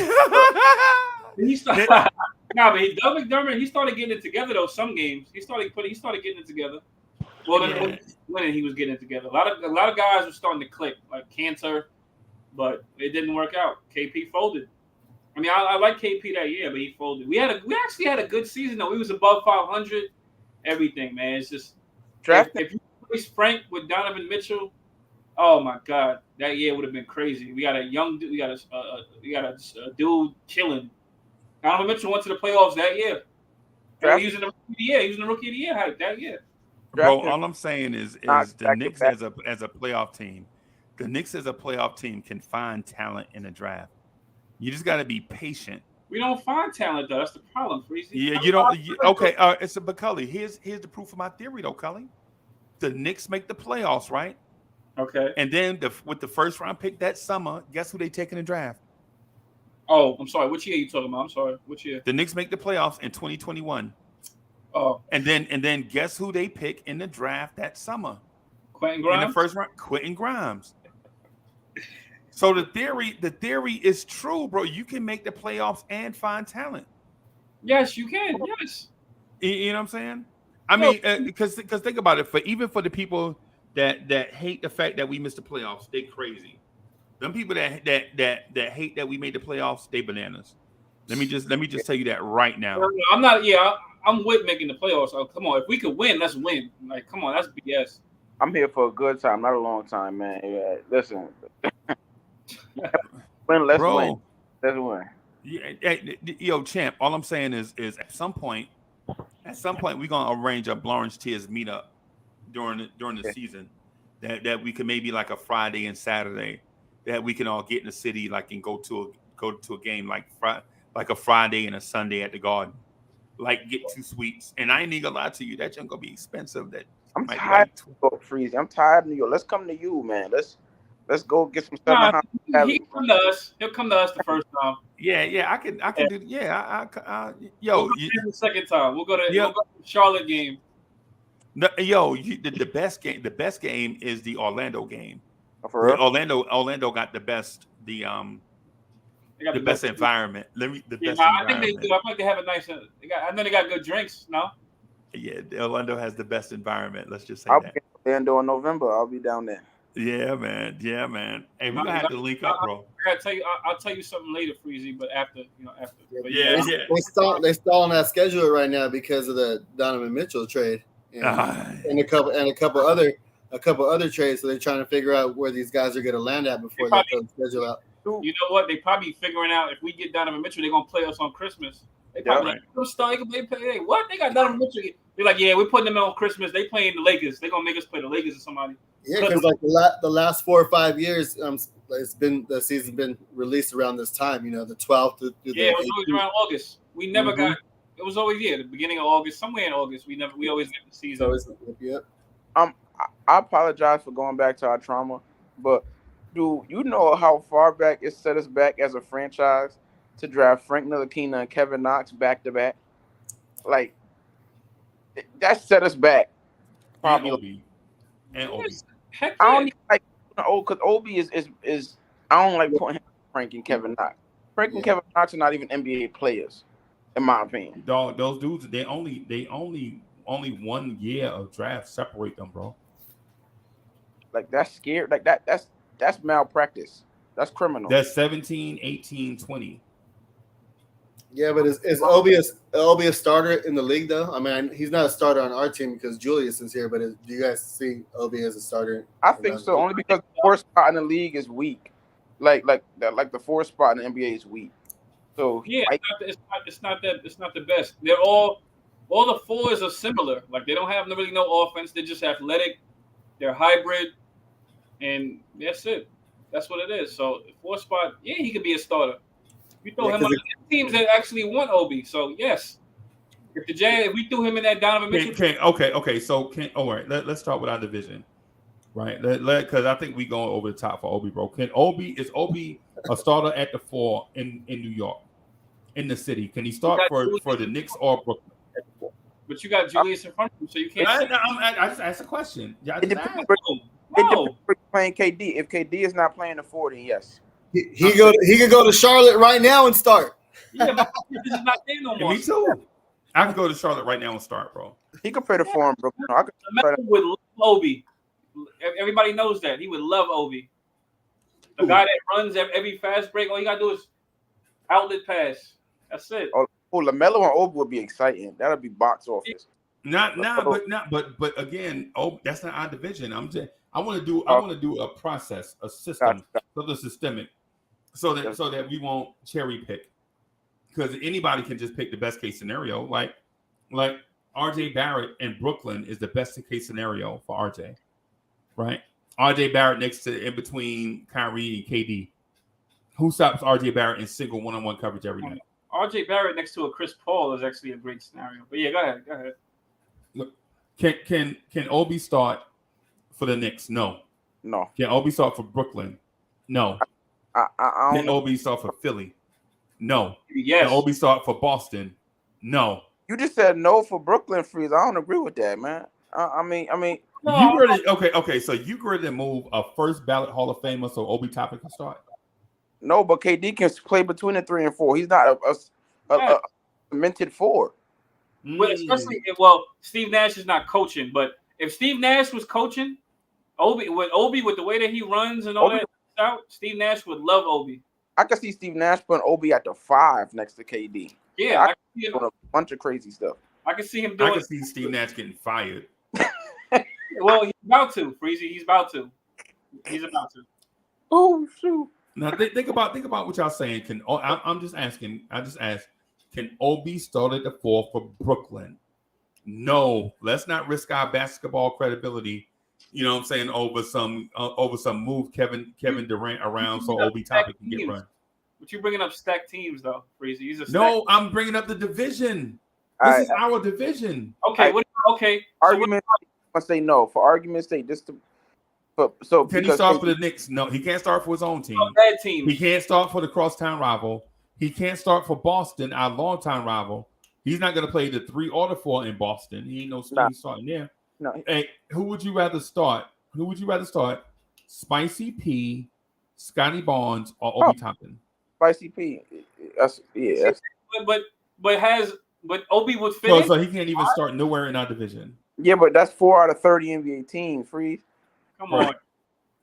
Speaker 2: McDermott, he started getting it together though. Some games he started getting it together. Well, when he was getting it together, a lot of guys were starting to click, like Cantor, but it didn't work out. KP folded. I mean, I like KP that year, but he folded. We actually had a good season though. We was above 500. Everything, man. It's just if you replace Frank with Donovan Mitchell, oh my God, that year would have been crazy. We got a young dude. We got a dude killing. Donovan Mitchell went to the playoffs that year. He was in the rookie of the year. He was in the rookie of the year hype that year.
Speaker 3: Bro, all I'm saying is the Knicks as a playoff team, the Knicks as a playoff team can find talent in the draft. You just got to be patient.
Speaker 2: We don't find talent though. That's the problem, Freezy.
Speaker 3: Yeah, you don't. Okay, but Cully, here's the proof of my theory though, Cully. The Knicks make the playoffs, right?
Speaker 2: Okay.
Speaker 3: And then with the first round pick that summer, guess who they take in the draft?
Speaker 2: Oh, I'm sorry. Which year are you talking about? I'm sorry. Which year?
Speaker 3: The Knicks make the playoffs in 2021.
Speaker 2: Oh.
Speaker 3: And then guess who they pick in the draft that summer?
Speaker 2: Quentin Grimes.
Speaker 3: In the first round, Quentin Grimes. So the theory is true, bro. You can make the playoffs and find talent.
Speaker 2: Yes, you can. Yes.
Speaker 3: You know what I'm saying? I mean, because think about it. For the people that hate the fact that we missed the playoffs, they crazy. Them people that hate that we made the playoffs, they bananas. Let me just tell you that right now.
Speaker 2: I'm not. Yeah, I'm with making the playoffs. Oh, come on, if we could win, let's win. Like, come on, that's BS.
Speaker 4: I'm here for a good time, not a long time, man. Yeah, listen. Let's win. Let's win.
Speaker 3: Yeah, yo, champ. All I'm saying is at some point we're gonna arrange a Lawrence Tears meetup during the season that we could maybe like a Friday and Saturday that we can all get in the city like and go to a game like a Friday and a Sunday at the Garden. Like get 2 suites, and I ain't even gonna lie to you, that's gonna be expensive. That
Speaker 4: I'm tired of Freezy. I'm tired of New York. Let's come to you, man. Let's go get some stuff.
Speaker 2: He'll come to us. He'll come to us the first time.
Speaker 3: Yeah, I can do. Yeah,
Speaker 2: the second time we'll go to Charlotte game.
Speaker 3: No, the best game is the Orlando game.
Speaker 4: Oh, for real?
Speaker 3: Orlando got the best best environment.
Speaker 2: I think they do. I think they have a nice. I know they got good drinks. No.
Speaker 3: Yeah, Orlando has the best environment. Let's just say
Speaker 4: I'll
Speaker 3: that.
Speaker 4: be in Orlando in November. I'll be down there.
Speaker 3: Yeah, man. Hey, we're gonna have to link up, bro.
Speaker 2: I gotta tell you. I'll tell you something later, Freezy. But after. But
Speaker 1: They stalling that schedule right now because of the Donovan Mitchell trade and a couple other trades. So they're trying to figure out where these guys are gonna land at before they throw the schedule out.
Speaker 2: You know what? They probably figuring out if we get Donovan Mitchell, they're gonna play us on Christmas. They probably hey, what? They got Donovan Mitchell. They're like, yeah, we're putting them on Christmas. They playing the Lakers. They're gonna make us play the Lakers or somebody.
Speaker 1: Yeah, because like the last 4 or 5 years, the season's been released around this time. You know, the 12th to the 18th.
Speaker 2: It was always around August. We never got. It was always the beginning of August, somewhere in August. We always get the season.
Speaker 1: Yep.
Speaker 4: I apologize for going back to our trauma, but Do you know how far back it set us back as a franchise to draft Frank Ntilikina and Kevin Knox back to back? Like that set us back.
Speaker 3: And
Speaker 4: Probably.
Speaker 3: Obi. And Obi.
Speaker 2: Yes. Heck
Speaker 4: I
Speaker 2: yeah.
Speaker 4: don't even like because Obi is I don't like putting him Frank and Kevin Knox. Frank and Kevin Knox are not even NBA players, in my opinion.
Speaker 3: Dog, those dudes, they only 1 year of draft separate them, bro.
Speaker 4: Like that's scared. Like that's malpractice. That's criminal.
Speaker 3: That's 17, 18, 20.
Speaker 1: Yeah, but is Obi a starter in the league though? I mean, he's not a starter on our team because Julius is here. But do you guys see Obi as a starter?
Speaker 4: I think so, only because the fourth spot in the league is weak. Like the fourth spot in the NBA is weak. So
Speaker 2: yeah, it's not the best. They're all the fours are similar. Like they don't have really no offense. They're just athletic. They're hybrid, and that's it. That's what it is. So the fourth spot, yeah, he could be a starter. You throw him on the teams that actually want Obi. So yes, if we threw him in that Donovan Mitchell.
Speaker 3: Okay. So all right. Let's start with our division, right? Because I think we going over the top for Obi, bro. Is Obi a starter at the 4 in New York, in the city? Can he start for the Knicks or Brooklyn?
Speaker 2: But you got Julius in front of him, so you can't.
Speaker 3: I just asked a question.
Speaker 4: It depends where playing KD. If KD is not playing the 4, then yes.
Speaker 1: He could go to Charlotte right now and start.
Speaker 2: Yeah, but this is not there no more.
Speaker 3: Me too. I can go to Charlotte right now and start, bro.
Speaker 4: He could play the 4 in Brooklyn.
Speaker 2: Lamelo would love Obi. Everybody knows that. He would love Obi. The guy that runs every fast break, all you gotta do is outlet pass. That's it.
Speaker 4: Oh, LaMelo and Obi would be exciting. That'll be box office.
Speaker 3: But again, that's not our division. I want to do a process, a system, something systemic, so that we won't cherry pick, because anybody can just pick the best case scenario. Like RJ Barrett in Brooklyn is the best case scenario for RJ, right? RJ Barrett next to in between Kyrie and KD. Who stops RJ Barrett in single one-on-one coverage every night?
Speaker 2: RJ Barrett next to a Chris Paul is actually a great scenario. But yeah, go ahead.
Speaker 3: Look, can Obi start for the Knicks? No. Can Obi start for Brooklyn? No. Can Obi start for Philly? No.
Speaker 2: Yes.
Speaker 3: Can Obi start for Boston? No.
Speaker 4: You just said no for Brooklyn, Freeze. I don't agree with that, man. I mean.
Speaker 3: You ready? Okay. So you ready to move a first ballot Hall of Famer so Obi Toppin can start?
Speaker 4: No, but KD can play between the 3 and 4. He's not a cemented 4.
Speaker 2: But especially Steve Nash is not coaching. But if Steve Nash was coaching, Obi with the way that he runs and all that, Steve Nash would love Obi.
Speaker 4: I can see Steve Nash putting Obi at the 5 next to KD.
Speaker 2: Yeah,
Speaker 4: I can see him doing a bunch of crazy stuff.
Speaker 2: I can see him doing.
Speaker 3: I can see Steve Nash getting fired.
Speaker 2: Well, he's about to, Freezy. He's about to.
Speaker 4: Oh shoot!
Speaker 3: Now think about what y'all saying. I'm just asking. I just asked. Can Obi start at the 4 for Brooklyn? No, let's not risk our basketball credibility. You know what I'm saying, over some move Kevin Durant around so Obi Toppin can get run.
Speaker 2: But you're bringing up stacked teams though, Freezy.
Speaker 3: No, I'm bringing up the division. This is our division.
Speaker 2: Okay.
Speaker 4: Argument. I say no. For argument's sake,
Speaker 3: Can he start for the Knicks? No, he can't start for his own team.
Speaker 2: Bad team.
Speaker 3: He can't start for the crosstown rival. He can't start for Boston, our longtime rival. He's not going to play the 3 or the 4 in Boston. He ain't no starting there.
Speaker 4: No.
Speaker 3: Hey, who would you rather start? Spicy P, Scotty Barnes, or Obi Toppin?
Speaker 4: Spicy P.
Speaker 2: But Obi would fit.
Speaker 3: So he can't even start nowhere in our division.
Speaker 4: Yeah, but that's 4 out of 30 NBA teams. Freeze.
Speaker 2: Come on.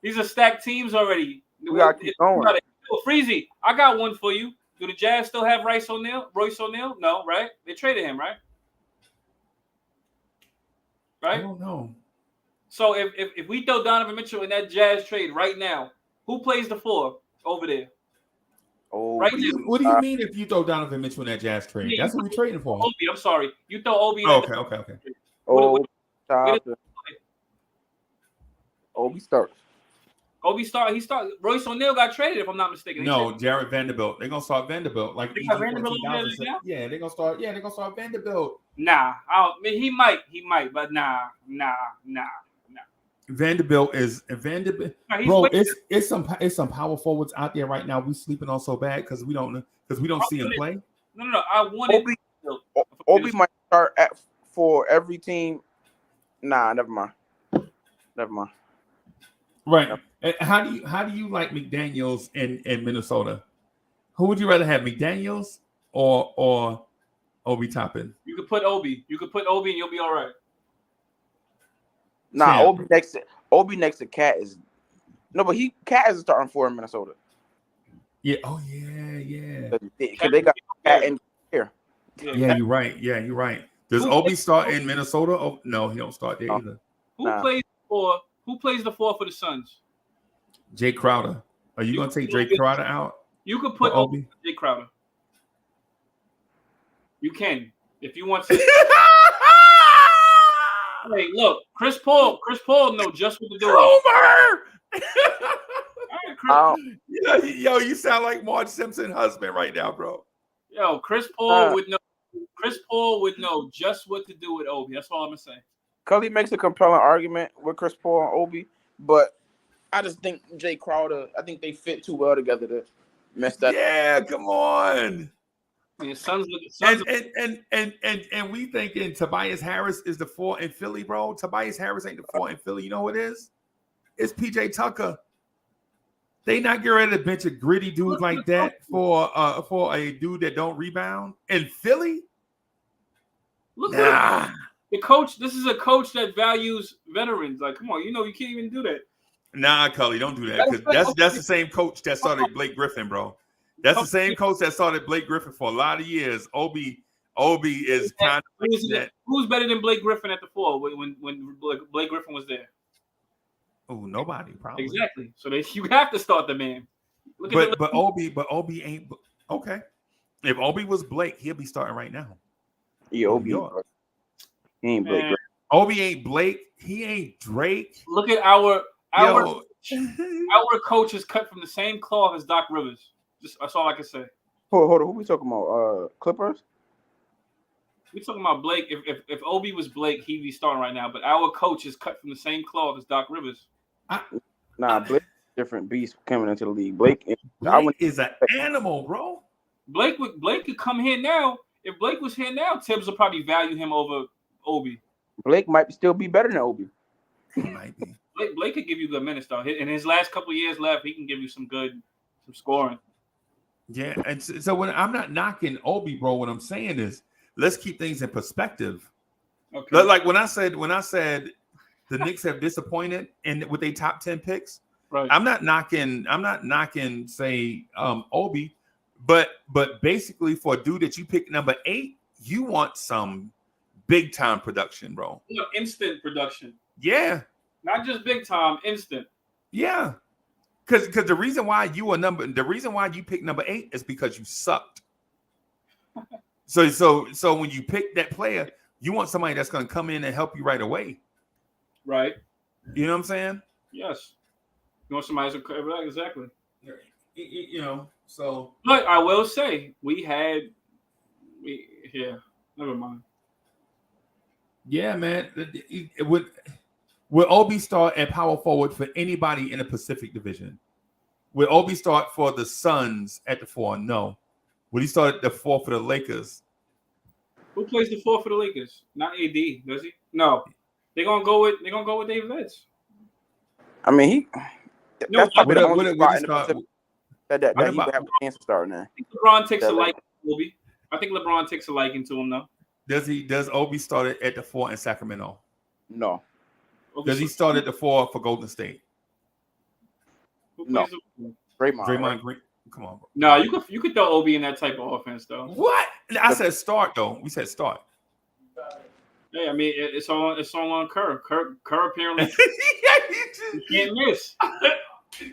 Speaker 2: These are stacked teams already.
Speaker 4: We got to keep going.
Speaker 2: Freezy, I got one for you. Do the Jazz still have Royce O'Neal? No, right? They traded him, right?
Speaker 3: I don't know.
Speaker 2: So if we throw Donovan Mitchell in that Jazz trade right now, who plays the 4 over there?
Speaker 4: Oh,
Speaker 2: right
Speaker 3: now. What do you mean if you throw Donovan Mitchell in that Jazz trade? That's what we're trading for.
Speaker 2: Obi, I'm sorry. You throw Obi in.
Speaker 3: Okay.
Speaker 4: Obi starts.
Speaker 2: He started. Royce O'Neal got traded, if I'm not mistaken.
Speaker 3: No, Jared Vanderbilt. They're gonna start Vanderbilt.
Speaker 2: They got Vanderbilt over there now?
Speaker 3: Yeah, they're gonna start Vanderbilt.
Speaker 2: Nah, he might, but nah.
Speaker 3: Vanderbilt.
Speaker 2: No, he's
Speaker 3: Bro,
Speaker 2: way-
Speaker 3: it's some power forwards out there right now. We sleeping on so bad because we don't see him play.
Speaker 2: No. I wanted
Speaker 4: Obi might start for every team. Nah, never mind.
Speaker 3: Right. And how do you like McDaniels in Minnesota? Who would you rather have, McDaniels or Obi Toppin?
Speaker 2: You could put Obi. And you'll be all right.
Speaker 4: Nah,
Speaker 3: Sam.
Speaker 4: Obi next to Cat is no, but Cat is starting for in Minnesota.
Speaker 3: Yeah. Oh yeah.
Speaker 4: Because they got Cat in here.
Speaker 3: Yeah, you're right. Does Obi start in Minnesota? Oh no, he don't start there either.
Speaker 2: Who plays the 4 for the Suns?
Speaker 3: Jay Crowder. Are you gonna take Jay Crowder out?
Speaker 2: You could put Obi Jay Crowder. You can if you want to. Hey, look, Chris Paul know just what to do.
Speaker 3: Yo, you sound like Marge Simpson's husband right now, bro.
Speaker 2: Yo, Chris Paul would know just what to do with Obi. That's all I'm gonna say.
Speaker 4: Cully makes a compelling argument with Chris Paul and Obi, but I just think Jay Crowder. I think they fit too well together to mess that.
Speaker 3: Yeah, come on.
Speaker 2: Man, Suns
Speaker 3: and we thinking Tobias Harris is the 4 in Philly, bro. Tobias Harris ain't the 4 in Philly. You know who it is? It's PJ Tucker. They not get ready to bench a gritty dude like that for a dude that don't rebound in Philly.
Speaker 2: Look, the coach. This is a coach that values veterans. Like, come on, you can't even do that.
Speaker 3: Nah, Cully, don't do that because that's the same coach that started Blake Griffin, bro. That's the same coach that started Blake Griffin for a lot of years. Obi is kind of that.
Speaker 2: Who's better than Blake Griffin at the 4 when Blake Griffin was there?
Speaker 3: Oh, nobody probably.
Speaker 2: Exactly. So you have to start the man.
Speaker 3: But Obi ain't okay. If Obi was Blake, he'll be starting right now.
Speaker 4: Yeah, Obi. He ain't Blake.
Speaker 3: Obi ain't Blake. He ain't Drake.
Speaker 2: Look at our coach is cut from the same cloth as Doc Rivers. That's all I can say.
Speaker 4: Hold on. Who we talking about? Clippers?
Speaker 2: We talking about Blake. If Obi was Blake, he'd be starting right now. But our coach is cut from the same cloth as Doc Rivers.
Speaker 4: Blake, different beast coming into the league. Blake
Speaker 3: is an animal, bro.
Speaker 2: Blake could come here now. If Blake was here now, Tibbs would probably value him over Obi.
Speaker 4: Blake might still be better than Obi.
Speaker 3: He might be.
Speaker 2: Blake could give you good minutes though. In his last couple of years left, he can give you some scoring.
Speaker 3: Yeah, and so when I'm not knocking Obi, bro, what I'm saying is let's keep things in perspective.
Speaker 2: Okay.
Speaker 3: Like when I said the Knicks have disappointed with their top 10 picks.
Speaker 2: Right.
Speaker 3: I'm not knocking say Obi, but basically for a dude that you pick number 8, you want some big time production, bro.
Speaker 2: Instant production.
Speaker 3: Yeah.
Speaker 2: Not just big time, instant.
Speaker 3: Yeah. Because the reason why you picked number 8 is because you sucked. So when you pick that player, you want somebody that's going to come in and help you right away.
Speaker 2: Right.
Speaker 3: You know what I'm saying?
Speaker 2: Yes. You want somebody to exactly.
Speaker 3: So.
Speaker 2: But I will say never mind.
Speaker 3: Yeah, man. Will Obi start at power forward for anybody in the Pacific Division? Will Obi start for the Suns at the 4? No. Will he start at the 4 for the Lakers?
Speaker 2: Who plays the 4 for the Lakers? Not AD, does he? No. They're gonna go with David Letts.
Speaker 4: I mean, that's probably the only spot in the
Speaker 3: start,
Speaker 4: Pacific that he would have a chance to start now.
Speaker 2: I think LeBron takes a liking to Obi. I think LeBron takes a liking to him though.
Speaker 3: Does Obi start at the 4 in Sacramento?
Speaker 4: No.
Speaker 3: Does he start at the 4 for Golden State?
Speaker 4: No.
Speaker 3: Draymond Green. Come on, bro.
Speaker 2: No, you could throw Obi in that type of offense though.
Speaker 3: What? I said start though. We said start.
Speaker 2: Hey, I mean it's all on Kerr. Kerr apparently you can't miss.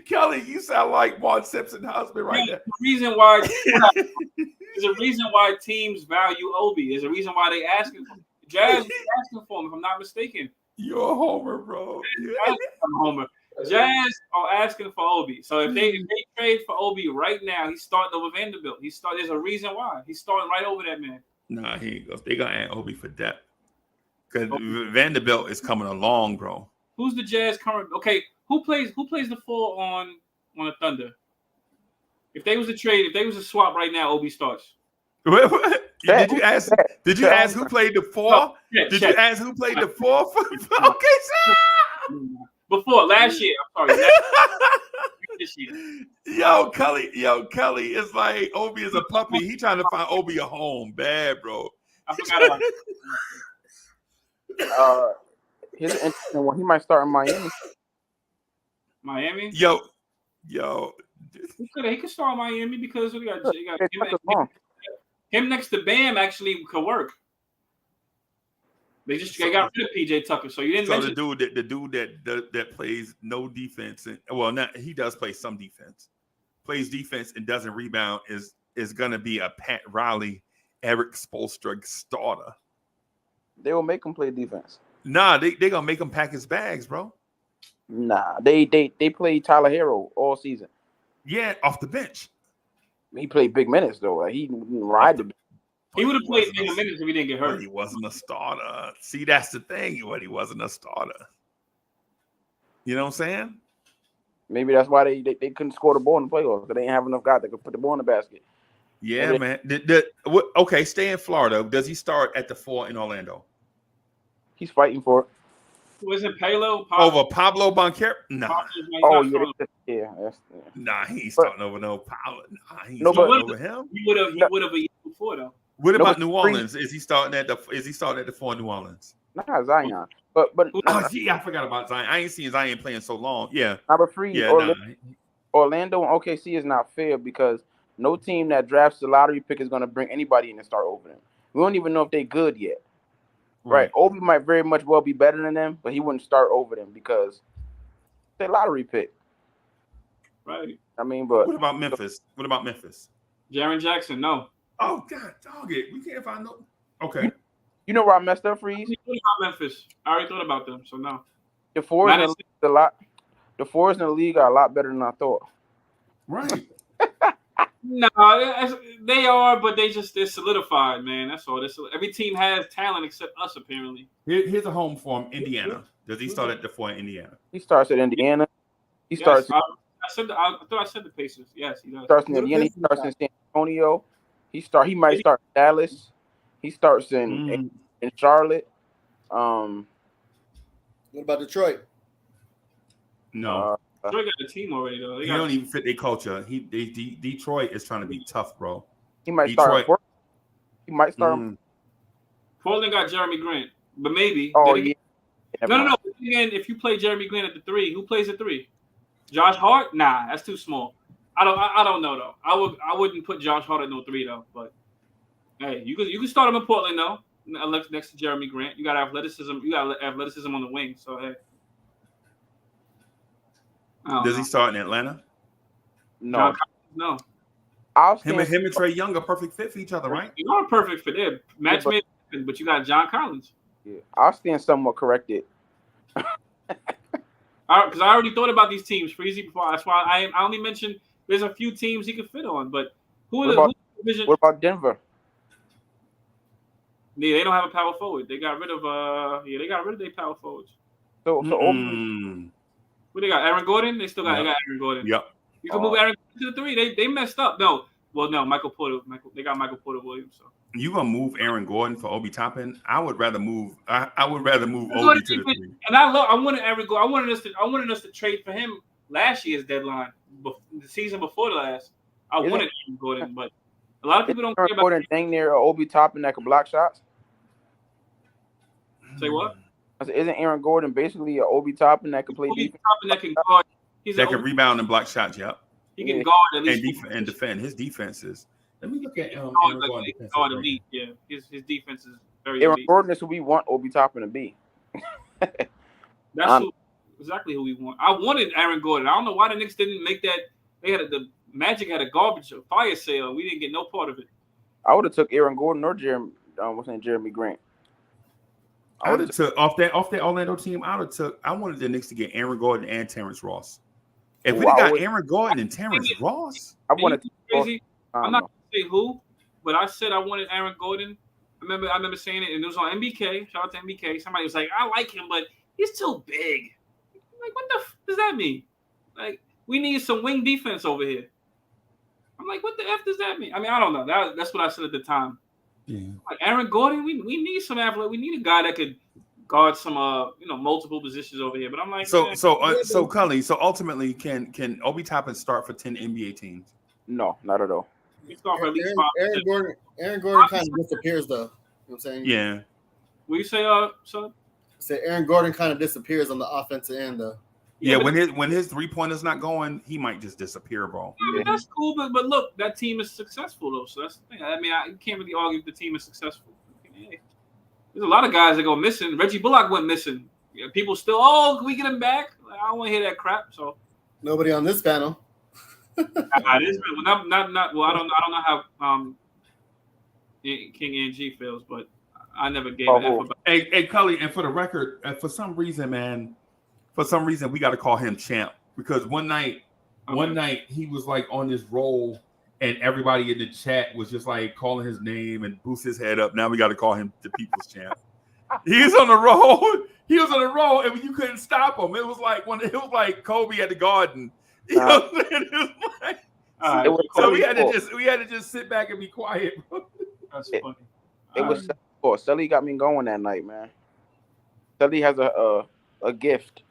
Speaker 3: Kelly, you sound like Marge Simpson's husband right now.
Speaker 2: There's a reason why teams value Obi. There's a reason why they asking for him. Jazz is asking for him, if I'm not mistaken.
Speaker 3: You're a homer, bro.
Speaker 2: I'm a homer. Jazz are asking for Obi. So if they trade for Obi right now, he's starting over Vanderbilt. There's a reason why. He's starting right over that man.
Speaker 3: Nah, he goes. They're gonna add Obi for depth. Because Vanderbilt is coming along, bro.
Speaker 2: Who's the Jazz current? Okay, who plays the 4 on the Thunder? If they was a trade, if they was a swap right now, Obi starts.
Speaker 3: What? Did you ask who played the 4?
Speaker 2: No,
Speaker 3: Did you ask who played the 4? Okay, sir.
Speaker 2: Before last year, I'm sorry. This year.
Speaker 3: Yo, Kelly is like Obi is a puppy. He trying to find Obi a home. Bad, bro.
Speaker 2: I forgot about
Speaker 4: it. Here's an interesting one. He might start in Miami.
Speaker 2: Miami?
Speaker 3: Yo.
Speaker 2: He could start in Miami because we got him next to Bam actually could work. They got rid of PJ Tucker, so you didn't mention
Speaker 3: the dude that plays no defense he does play some defense, plays defense and doesn't rebound is gonna be a Pat Riley, Eric Spoelstra starter.
Speaker 4: They will make him play defense.
Speaker 3: Nah, they gonna make him pack his bags, bro.
Speaker 4: Nah, they played Tyler Hero all season.
Speaker 3: Yeah, off the bench.
Speaker 4: He played big minutes though. Like, he didn't ride the bench.
Speaker 2: He would have played big minutes if he didn't get hurt.
Speaker 3: But he wasn't a starter. See, that's the thing. He wasn't a starter. You know what I'm saying?
Speaker 4: Maybe that's why they couldn't score the ball in the playoffs because they didn't have enough guys that could put the ball in the basket.
Speaker 3: Yeah, man. Okay, stay in Florida. Does he start at the 4 in Orlando?
Speaker 4: He's fighting for it.
Speaker 2: Was it Palo?
Speaker 3: Over Pablo Banquero? Nah. Nah, he ain't starting over no Pablo. Nah, he ain't starting over him.
Speaker 2: He would have a year before though.
Speaker 3: What about New Orleans? Is he starting at the 4 in New Orleans?
Speaker 4: Not Zion. But
Speaker 3: I forgot about Zion. I ain't seen Zion playing so long. Yeah.
Speaker 4: Orlando and OKC is not fair because no team that drafts the lottery pick is going to bring anybody in and start over them. We don't even know if they're good yet. Right. Obi might very much well be better than them, but he wouldn't start over them because they're lottery pick.
Speaker 2: Right.
Speaker 4: I mean, but
Speaker 3: what about Memphis?
Speaker 2: Jaren Jackson, no.
Speaker 3: Oh God, dog it. We can't find no. Okay.
Speaker 4: You know where I messed up, Freeze?
Speaker 2: Memphis. I already thought about them, so no.
Speaker 4: The fours in the league are a lot better than I thought.
Speaker 3: Right.
Speaker 2: No, they are, but they're solidified, man. That's all. Every team has talent except us, apparently.
Speaker 3: Here's a home for him, Indiana. Does he start at the 4 in Indiana?
Speaker 4: He starts at Indiana. I
Speaker 2: thought I said the Pacers. Yes, he does.
Speaker 4: Starts in Indiana. He starts in San Antonio. He might start in Dallas. He starts in Charlotte.
Speaker 1: What about Detroit?
Speaker 3: No.
Speaker 2: Detroit got a team already, though.
Speaker 3: He don't even fit their culture. Detroit is trying to be tough, bro.
Speaker 4: He might start. He might start.
Speaker 2: Portland got Jeremy Grant, but maybe.
Speaker 4: Oh yeah.
Speaker 2: No. Again, if you play Jeremy Grant at the 3, who plays at 3? Josh Hart? Nah, that's too small. I don't know though. I wouldn't put Josh Hart at no 3 though. But hey, you can start him in Portland though. Next to Jeremy Grant, you got athleticism. You got athleticism on the wing. So hey.
Speaker 3: Does he start in Atlanta?
Speaker 4: No.
Speaker 2: No.
Speaker 3: Him and Trae Young are perfect fit for each other, right?
Speaker 2: You are perfect for them. Match made, but you got John Collins.
Speaker 4: Yeah, I'll stand somewhat corrected.
Speaker 2: Because I already thought about these teams, Freezy, before. That's why I only mentioned there's a few teams he could fit on. But who
Speaker 4: what about Denver?
Speaker 2: Yeah, they don't have a power forward. They got rid of their power forwards.
Speaker 4: So
Speaker 2: what they got? Aaron Gordon? They still got Aaron Gordon.
Speaker 3: Yep.
Speaker 2: You can move Aaron to the 3. They messed up. No, Michael Porter. They got Michael Porter Williams. So
Speaker 3: you gonna move Aaron Gordon for Obi Toppin? I would rather move. I would rather move Obi to the 3.
Speaker 2: And I wanted Aaron Gordon. I wanted us to trade for him last year's deadline, the season before the last. I wanted Aaron Gordon, but a lot of people don't care about
Speaker 4: Gordon thing there. Obi Toppin that can block shots.
Speaker 2: Say what?
Speaker 4: Isn't Aaron Gordon basically an Obi Toppin that can play defense?
Speaker 2: Toppin that can guard.
Speaker 3: That can rebound and block shots. Yep.
Speaker 2: He can guard at least
Speaker 3: and defend. His defense is. Let me look at Aaron
Speaker 2: Gordon. Guard elite. Yeah, his defense is very
Speaker 4: Aaron
Speaker 2: elite.
Speaker 4: Gordon is who we want Obi Toppin to be.
Speaker 2: That's exactly who we want. I wanted Aaron Gordon. I don't know why the Knicks didn't make that. The Magic had a fire sale. We didn't get no part of it.
Speaker 4: I would have took Aaron Gordon or Jeremy Grant.
Speaker 3: I would have took off that Orlando team. I wanted the Knicks to get Aaron Gordon and Terrence Ross. If we got Aaron Gordon and Terrence Ross,
Speaker 2: I wanted crazy. I'm not gonna say who, but I said I wanted Aaron Gordon. I remember saying it, and it was on MBK. Shout out to MBK. Somebody was like, "I like him, but he's too big." that mean? Like, we need some wing defense over here. I'm like, what the F does that mean? I mean, I don't know. That's what I said at the time.
Speaker 3: Yeah.
Speaker 2: Like Aaron Gordon, we need some athlete. We need a guy that could guard some multiple positions over here. But I'm like,
Speaker 3: so Cully, so ultimately, can Obi Toppin start for 10 NBA teams?
Speaker 4: No, not at all.
Speaker 2: we start for at least
Speaker 1: Aaron Gordon kind of disappears though. You know what I'm saying?
Speaker 3: Yeah.
Speaker 2: What you say, son?
Speaker 1: Say Aaron Gordon kind of disappears on the offensive end though.
Speaker 3: Yeah, when his 3-pointer's not going, he might just disappear, bro.
Speaker 2: Yeah, that's cool, but look, that team is successful though, so that's the thing. I mean, you can't really argue if the team is successful. Hey, there's a lot of guys that go missing. Reggie Bullock went missing. Yeah, people still, can we get him back? Like, I don't want to hear that crap. So
Speaker 1: nobody on this panel.
Speaker 2: I don't know how King NG feels, but I never gave an F about.
Speaker 3: Hey, Cully, and for the record, for some reason, we got to call him champ because one night he was like on this roll, and everybody in the chat was just like calling his name and boost his head up. Now we got to call him the people's champ. He's on the roll. He was on the roll, and you couldn't stop him. It was like Kobe at the Garden. You know what I'm saying? It was like, so we had to just sit back and be quiet, bro.
Speaker 2: That's funny.
Speaker 4: It was Sully got me going that night, man. Sully has a gift.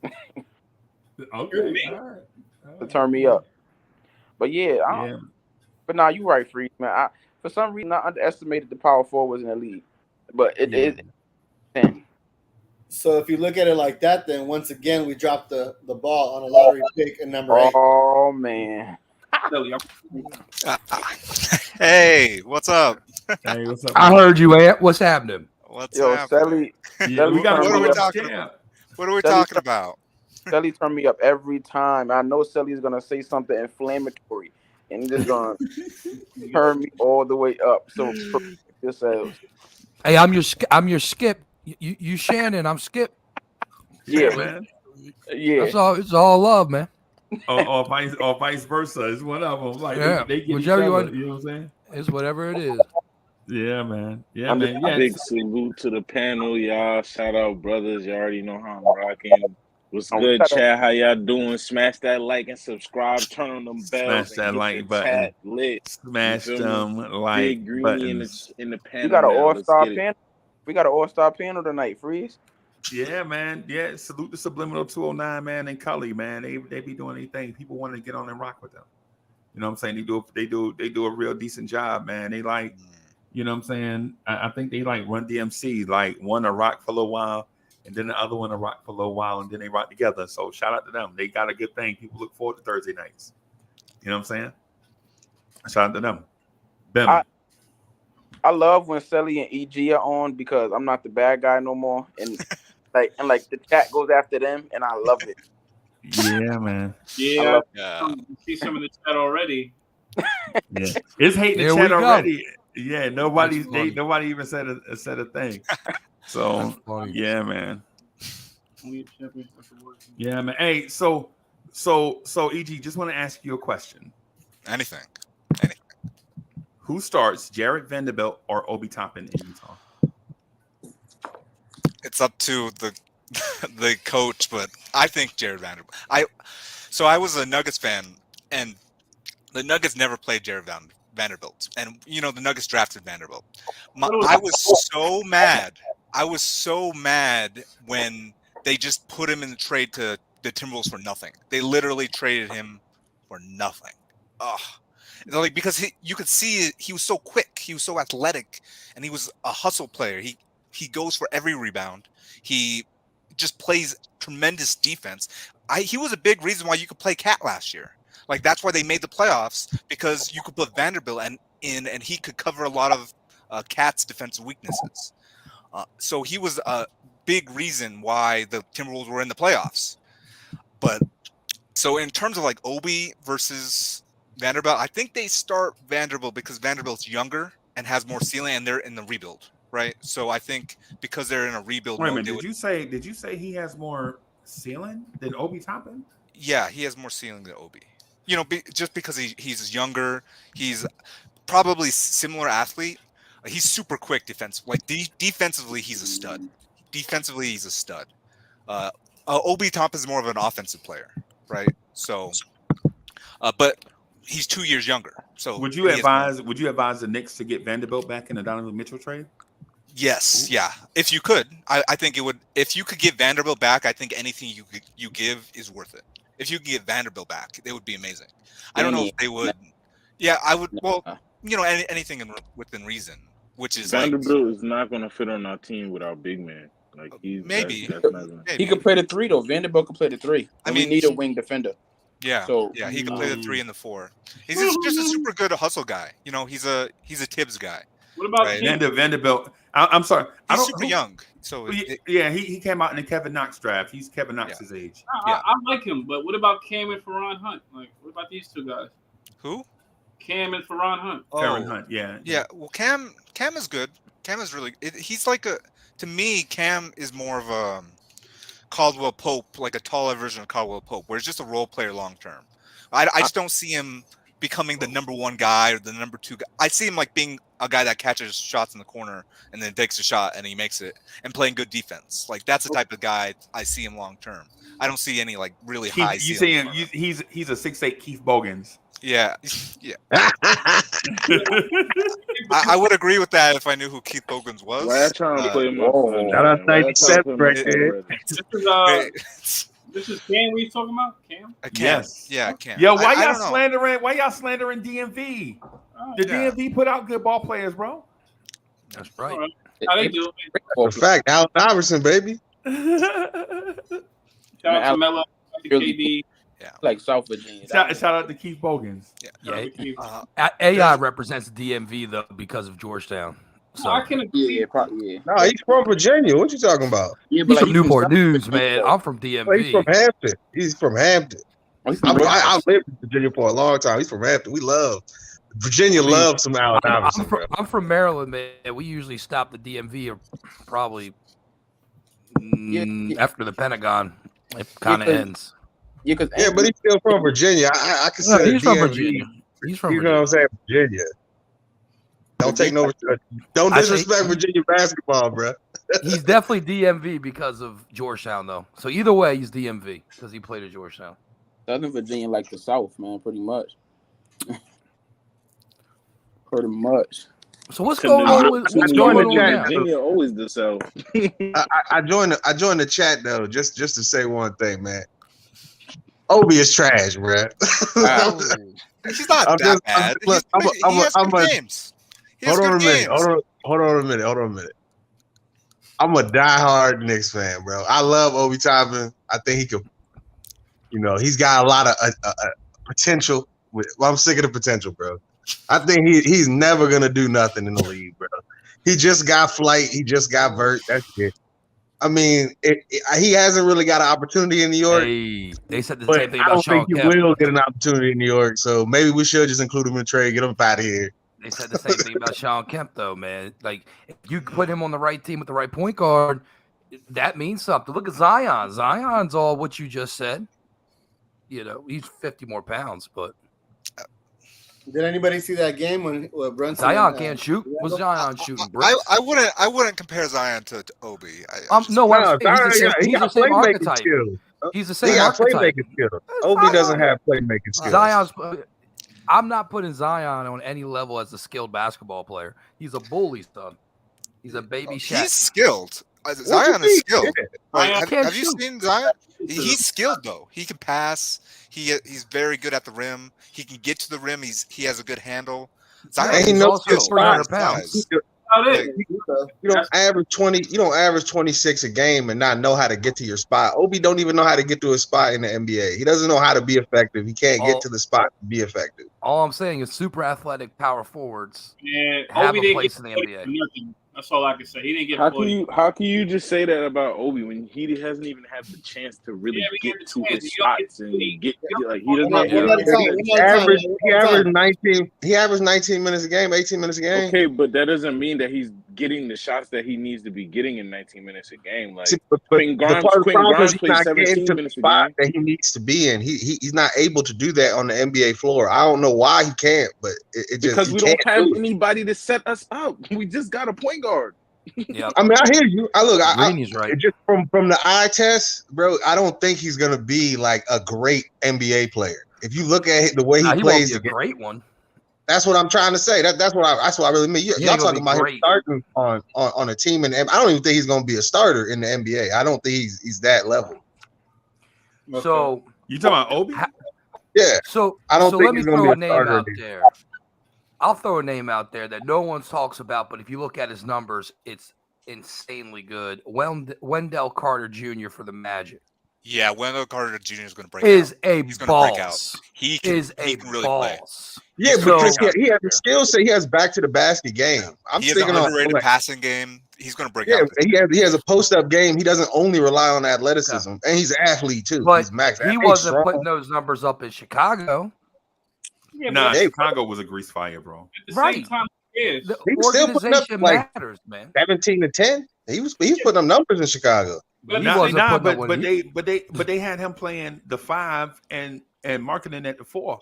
Speaker 3: Okay, all right.
Speaker 4: To turn me up. But but nah, you right, Freeze, man. For some reason I underestimated the power forwards in the league. But it is 10.
Speaker 1: So if you look at it like that, then once again we dropped the ball on a lottery pick in number 8.
Speaker 4: Oh man.
Speaker 5: Hey, what's up?
Speaker 3: Hey, what's up?
Speaker 6: I heard you, Ant. What's happening?
Speaker 5: What's
Speaker 4: Yo,
Speaker 5: happening?
Speaker 4: Sully,
Speaker 5: What are we talking about?
Speaker 4: Sully turned me up every time. I know Sully's gonna say something inflammatory, and he's just gonna turn me all the way up. So yourselves.
Speaker 6: Hey, I'm your Skip. You Shannon. I'm Skip.
Speaker 4: Yeah,
Speaker 3: man.
Speaker 4: Yeah.
Speaker 6: It's all love, man.
Speaker 3: or vice versa. It's one of them. Like they get each
Speaker 6: Whichever
Speaker 3: other, you know what I'm saying?
Speaker 6: It's whatever it is.
Speaker 3: Yeah, man. Yeah, man. Yeah.
Speaker 7: Big salute to the panel, y'all. Shout out, brothers. You already know how I'm rocking. What's good, chat? How y'all doing? Smash that like and subscribe. Turn on them bells.
Speaker 3: Smash that like button.
Speaker 7: Chat lit.
Speaker 3: Smash them like
Speaker 7: Big Greeny
Speaker 3: buttons.
Speaker 7: in the panel.
Speaker 4: We got an all-star panel. We got an all-star panel tonight, Freeze.
Speaker 3: Yeah, man. Yeah, salute the Subliminal 209, man, and Cully, man. They be doing anything. People want to get on and rock with them. You know what I'm saying? They do a real decent job, man. They like, you know what I'm saying? I think they like Run DMC, like one a rock for a little while, and then the other one a rock for a little while, and then they rock together. So shout out to them. They got a good thing. People look forward to Thursday nights. You know what I'm saying? Shout out to them.
Speaker 4: I love when Sully and EG are on because I'm not the bad guy no more, and like the chat goes after them, and I love it.
Speaker 3: Yeah, man.
Speaker 2: Yeah. See some of the chat already.
Speaker 3: Yeah, it's hating the chat already. Yeah, nobody even said a thing. So yeah, man. Yeah, man. Hey, so EG, just want to ask you a question.
Speaker 5: Anything.
Speaker 3: Who starts, Jarred Vanderbilt or Obi Toppin in Utah?
Speaker 5: It's up to the coach, but I think Jarred Vanderbilt. I was a Nuggets fan, and the Nuggets never played Jarred Vanderbilt, and the Nuggets drafted Vanderbilt. I was so mad. I was so mad when they just put him in the trade to the Timberwolves for nothing. They literally traded him for nothing. Ugh. Like, because you could see he was so quick, he was so athletic, and he was a hustle player. He goes for every rebound. He just plays tremendous defense. He was a big reason why you could play Cat last year. Like, that's why they made the playoffs, because you could put Vanderbilt in and he could cover a lot of Cat's defensive weaknesses. So he was a big reason why the Timberwolves were in the playoffs. But so in terms of like Obi versus Vanderbilt, I think they start Vanderbilt because Vanderbilt's younger and has more ceiling, and they're in the rebuild, right? So I think because they're in a rebuild
Speaker 3: mode.
Speaker 5: Wait a
Speaker 3: minute, did you say he has more ceiling than Obi Toppin?
Speaker 5: Yeah, he has more ceiling than Obi. Just because he's younger, he's probably similar athlete. He's super quick defensive. Like defensively, he's a stud. Obi Toppin is more of an offensive player, right? So, but he's 2 years younger. So
Speaker 3: would you advise the Knicks to get Vanderbilt back in the Donovan Mitchell trade?
Speaker 5: Yes, yeah. If you could, I think it would. If you could get Vanderbilt back, I think anything you give is worth it. If you could get Vanderbilt back, it would be amazing. I don't know if they would. Yeah, I would. Well, anything within reason, which is
Speaker 7: Vanderbilt is not going to fit on our team without big man. Like
Speaker 5: maybe
Speaker 4: he could play the 3 though. Vanderbilt could play the 3. I mean, we need a wing defender.
Speaker 5: Yeah, so yeah, he can play the 3 and the 4. He's just a super good hustle guy. He's a Tibbs guy.
Speaker 2: What about
Speaker 3: Vanderbilt? I'm sorry,
Speaker 5: he's super young. So
Speaker 3: he came out in the Kevin Knox draft. He's Kevin Knox's age.
Speaker 2: I like him, but what about Cam and Ferron Hunt? Like, what about these two guys?
Speaker 5: Who?
Speaker 2: Cam and Ferron Hunt.
Speaker 3: Ferron Hunt, yeah.
Speaker 5: Well, Cam is good. Cam is really. He's like to me, Cam is more of a Caldwell Pope, like a taller version of Caldwell Pope, where it's just a role player long term. I just don't see him becoming the number 1 guy or the number 2 guy. I see him like being a guy that catches shots in the corner and then takes a shot and he makes it and playing good defense. Like that's the type of guy I see him long term. I don't see any like really high.
Speaker 3: You see him? He's a 6'8" Keith Bogans.
Speaker 5: Yeah. I would agree with that if I knew who Keith Bogans was.
Speaker 7: Last time I played my phone.
Speaker 8: Shout out 97 right there.
Speaker 2: This is Cam we talking about? Cam?
Speaker 3: Yes.
Speaker 5: Yeah, Cam.
Speaker 3: Yo, why y'all slandering DMV? The DMV put out good ball players, bro.
Speaker 6: That's right.
Speaker 2: How they do?
Speaker 8: For fact, Allen Iverson, baby.
Speaker 2: Shout out to Melo, KD.
Speaker 4: Yeah. Like South Virginia.
Speaker 3: Shout out to Keith Bogans.
Speaker 6: AI represents DMV though because of Georgetown. So
Speaker 2: I can agree.
Speaker 4: Yeah.
Speaker 8: No, he's from Virginia. What you talking about?
Speaker 4: Yeah,
Speaker 6: he's from Newport News, man. I'm from DMV.
Speaker 8: Well, he's from Hampton. I lived in Virginia for a long time. He's from Hampton. Virginia loves some Allen Iverson.
Speaker 6: I'm from Maryland, man. We usually stop the DMV probably after the Pentagon. It kind of ends.
Speaker 8: Yeah, but he's still from Virginia. I consider
Speaker 6: he's from Virginia. He's from
Speaker 8: Virginia. You know what I'm saying? Virginia. Don't disrespect Virginia basketball, bro.
Speaker 6: He's definitely DMV because of Georgetown, though. So either way, he's DMV because he played at Georgetown.
Speaker 4: Southern Virginia, like the South, man, pretty much. Pretty much.
Speaker 6: So what's going on with
Speaker 7: Virginia? Always the South.
Speaker 8: I joined the chat though, just to say one thing, man. Obi is trash, bro.
Speaker 5: He's not that bad. He has good games.
Speaker 8: Hold on a minute. I'm a diehard Knicks fan, bro. I love Obi Toppin. I think he could, he's got a lot of potential. I'm sick of the potential, bro. I think he's never gonna do nothing in the league, bro. He just got flight. He just got vert. That's it. I mean, he hasn't really got an opportunity in New York.
Speaker 6: Hey, they said the same thing about Sean
Speaker 8: Kemp. I don't think he will get an opportunity in New York, so maybe we should just include him in the trade, get him out of here.
Speaker 6: They said the same thing about Sean Kemp, though, man. Like, if you put him on the right team with the right point guard, that means something. Look at Zion. Zion's all what you just said. He's 50 more pounds, but.
Speaker 1: Did anybody see that game when Brunson?
Speaker 6: Zion can't shoot. What's Zion shooting?
Speaker 5: I wouldn't compare Zion to Obi.
Speaker 6: He's the same archetype. He's the same archetype.
Speaker 8: Obi doesn't have playmaking skills.
Speaker 6: I'm not putting Zion on any level as a skilled basketball player. He's a bully, son. He's a baby Shaq.
Speaker 5: He's skilled. Zion is skilled. Have you seen Zion? He's skilled though. He can pass. He's very good at the rim. He can get to the rim. He has a good handle.
Speaker 6: Zion is also 300 pounds.
Speaker 8: You don't average 20. You don't average 26 a game and not know how to get to your spot. Obi don't even know how to get to a spot in the NBA. He doesn't know how to be effective. He can't get to the spot to be effective.
Speaker 6: All I'm saying is super athletic power forwards
Speaker 2: have
Speaker 6: Obi
Speaker 2: a
Speaker 6: place in the NBA.
Speaker 2: That's all I can say. He didn't get.
Speaker 7: How can you just say that about Obi when he hasn't even had the chance to really get to his shots and get like he doesn't.
Speaker 8: He averaged 19. He averaged 19 minutes a game, 18 minutes a game.
Speaker 7: Okay, but that doesn't mean that he's getting the shots that he needs to be getting in 19 minutes a game. Like Quentin Grimes plays 17 minutes a game
Speaker 8: that he needs to be in. He's not able to do that on the NBA floor. I don't know why he can't, but it just
Speaker 7: because we don't have anybody to set us up. We just got a point guard.
Speaker 6: Yeah.
Speaker 8: I mean, I hear you.
Speaker 6: Greeny's right.
Speaker 8: Just from the eye test, bro. I don't think he's gonna be like a great NBA player. If you look at the way he plays,
Speaker 6: won't be a great one.
Speaker 8: That's what I'm trying to say. That's what I really mean. Y'all talking about him starting on a team, and I don't even think he's gonna be a starter in the NBA. I don't think he's that level.
Speaker 6: So
Speaker 3: you talking about Obi?
Speaker 8: Yeah.
Speaker 6: So
Speaker 8: I don't think
Speaker 6: let me
Speaker 8: he's gonna
Speaker 6: throw
Speaker 8: be
Speaker 6: a name
Speaker 8: starter
Speaker 6: out there. I'll throw a name out there that no one talks about, but if you look at his numbers, it's insanely good. Wendell Carter Jr. for the Magic.
Speaker 5: Yeah, Wendell Carter Jr. is going to break
Speaker 6: He's
Speaker 5: going to break out. He can really play.
Speaker 8: Yeah, because he has the skill set. He has back to the basket game.
Speaker 5: He has an underrated passing game. He's going to break out.
Speaker 8: He has a post up game. He doesn't only rely on athleticism, and he's an athlete too.
Speaker 6: But
Speaker 8: he's max.
Speaker 6: He wasn't putting those numbers up in Chicago.
Speaker 3: Yeah, Chicago was a grease fire, bro.
Speaker 2: At the same time,
Speaker 8: the organization matters, man. 17-10. He was putting up numbers in Chicago.
Speaker 3: But they had him playing the 5 and marketing at the 4.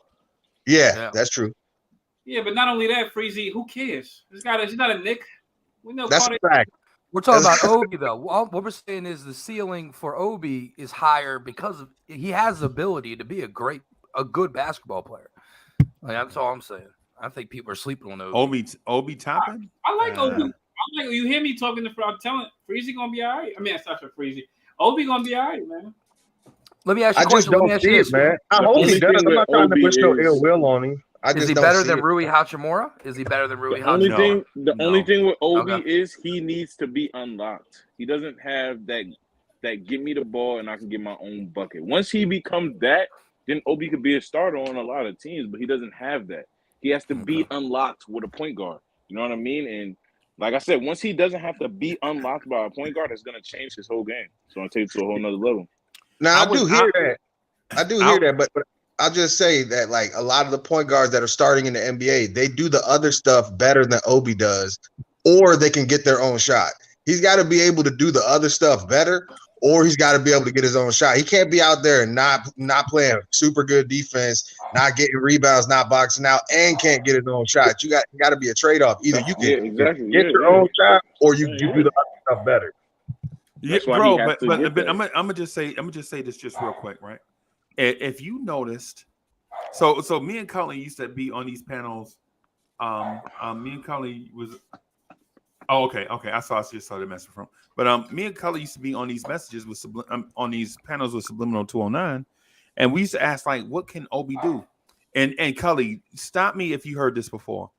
Speaker 8: Yeah, that's true.
Speaker 2: Yeah, but not only that, Freezy, who cares? He's not a Knick. We know
Speaker 8: that's a fact.
Speaker 6: We're talking about Obi though. What we're saying is the ceiling for Obi is higher because he has the ability to be a good basketball player. Like, that's all I'm saying. I think people are sleeping on
Speaker 3: Obi Toppin.
Speaker 2: I like Obi. You hear me talking to I'm telling Freezy gonna be all right. I mean, it's not for Freezy. Obi gonna be all right, man.
Speaker 6: Let me ask you a question.
Speaker 8: Let me ask you this, man. I hope he does. I'm not trying to push no ill will on him.
Speaker 6: Is he better than Rui Hachimura? Is he better than Rui
Speaker 7: Hachimura? The only thing with Obi is he needs to be unlocked. He doesn't have that give me the ball and I can get my own bucket. Once he becomes that, then Obi could be a starter on a lot of teams, but he doesn't have that. He has to be unlocked with a point guard. You know what I mean? And like I said, once he doesn't have to be unlocked by a point guard, it's going to change his whole game. It's going to take it to a whole nother level.
Speaker 8: Now, I do hear that, but I'll just say that like a lot of the point guards that are starting in the NBA, they do the other stuff better than Obi does, or they can get their own shot. He's got to be able to do the other stuff better, or he's got to be able to get his own shot. He can't be out there and not playing super good defense, not getting rebounds, not boxing out, and can't get his own shot. You got to be a trade-off. Either you can get your own shot, or you do the other stuff better.
Speaker 3: Yeah, bro. But I'm gonna just say this just real quick, right? If you noticed, so me and Cullen used to be on these panels. Me and Cullen was. Oh, okay. I just saw the message from. But me and Cullen used to be on these messages with on these panels with Subliminal 209, and we used to ask like, what can Obi do? And Cullen, stop me if you heard this before.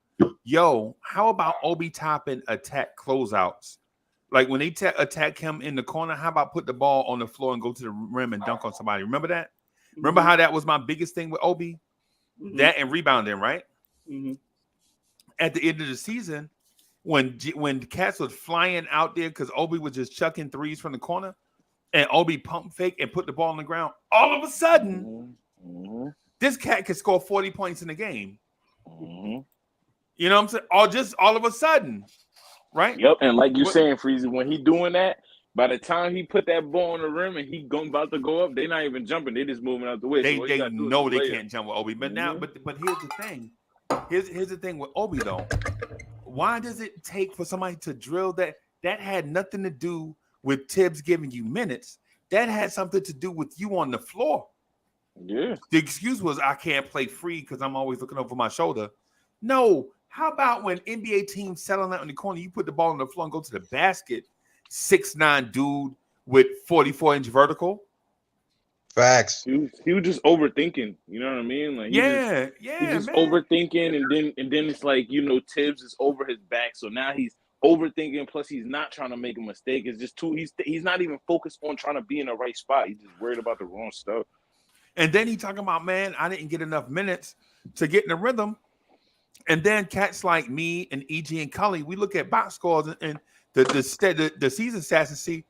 Speaker 3: Yo, how about Obi Toppin attack closeouts? Like when they attack him in the corner, how about put the ball on the floor and go to the rim and dunk on somebody? Remember that? Mm-hmm. Remember how that was my biggest thing with Obi? Mm-hmm. That and rebounding, right? Mm-hmm. At the end of the season, when the Cats was flying out there because Obi was just chucking threes from the corner, and Obi pump fake and put the ball on the ground, all of a sudden, this cat could score 40 points in the game. Mm-hmm. You know what I'm saying? All of a sudden. Right.
Speaker 7: Yep, and like you're saying, Freezy, when he doing that, by the time he put that ball on the rim and he about to go up, they're not even jumping; they just moving out the way.
Speaker 3: They know they can't jump with Obi. But now, but here's the thing. Here's the thing with Obi though. Why does it take for somebody to drill that? That had nothing to do with Tibbs giving you minutes. That had something to do with you on the floor.
Speaker 7: Yeah.
Speaker 3: The excuse was I can't play free because I'm always looking over my shoulder. No. How about when NBA teams settle out in the corner, you put the ball on the floor and go to the basket, 6'9" dude with 44-inch vertical?
Speaker 8: Facts.
Speaker 7: He was just overthinking. You know what I mean? Like he's just overthinking, and then it's like Tibbs is over his back, so now he's overthinking. Plus, he's not trying to make a mistake. It's just he's not even focused on trying to be in the right spot. He's just worried about the wrong stuff.
Speaker 3: And then he talking about, man, I didn't get enough minutes to get in the rhythm. And then cats like me and EG and Cully, we look at box scores and the season stats and see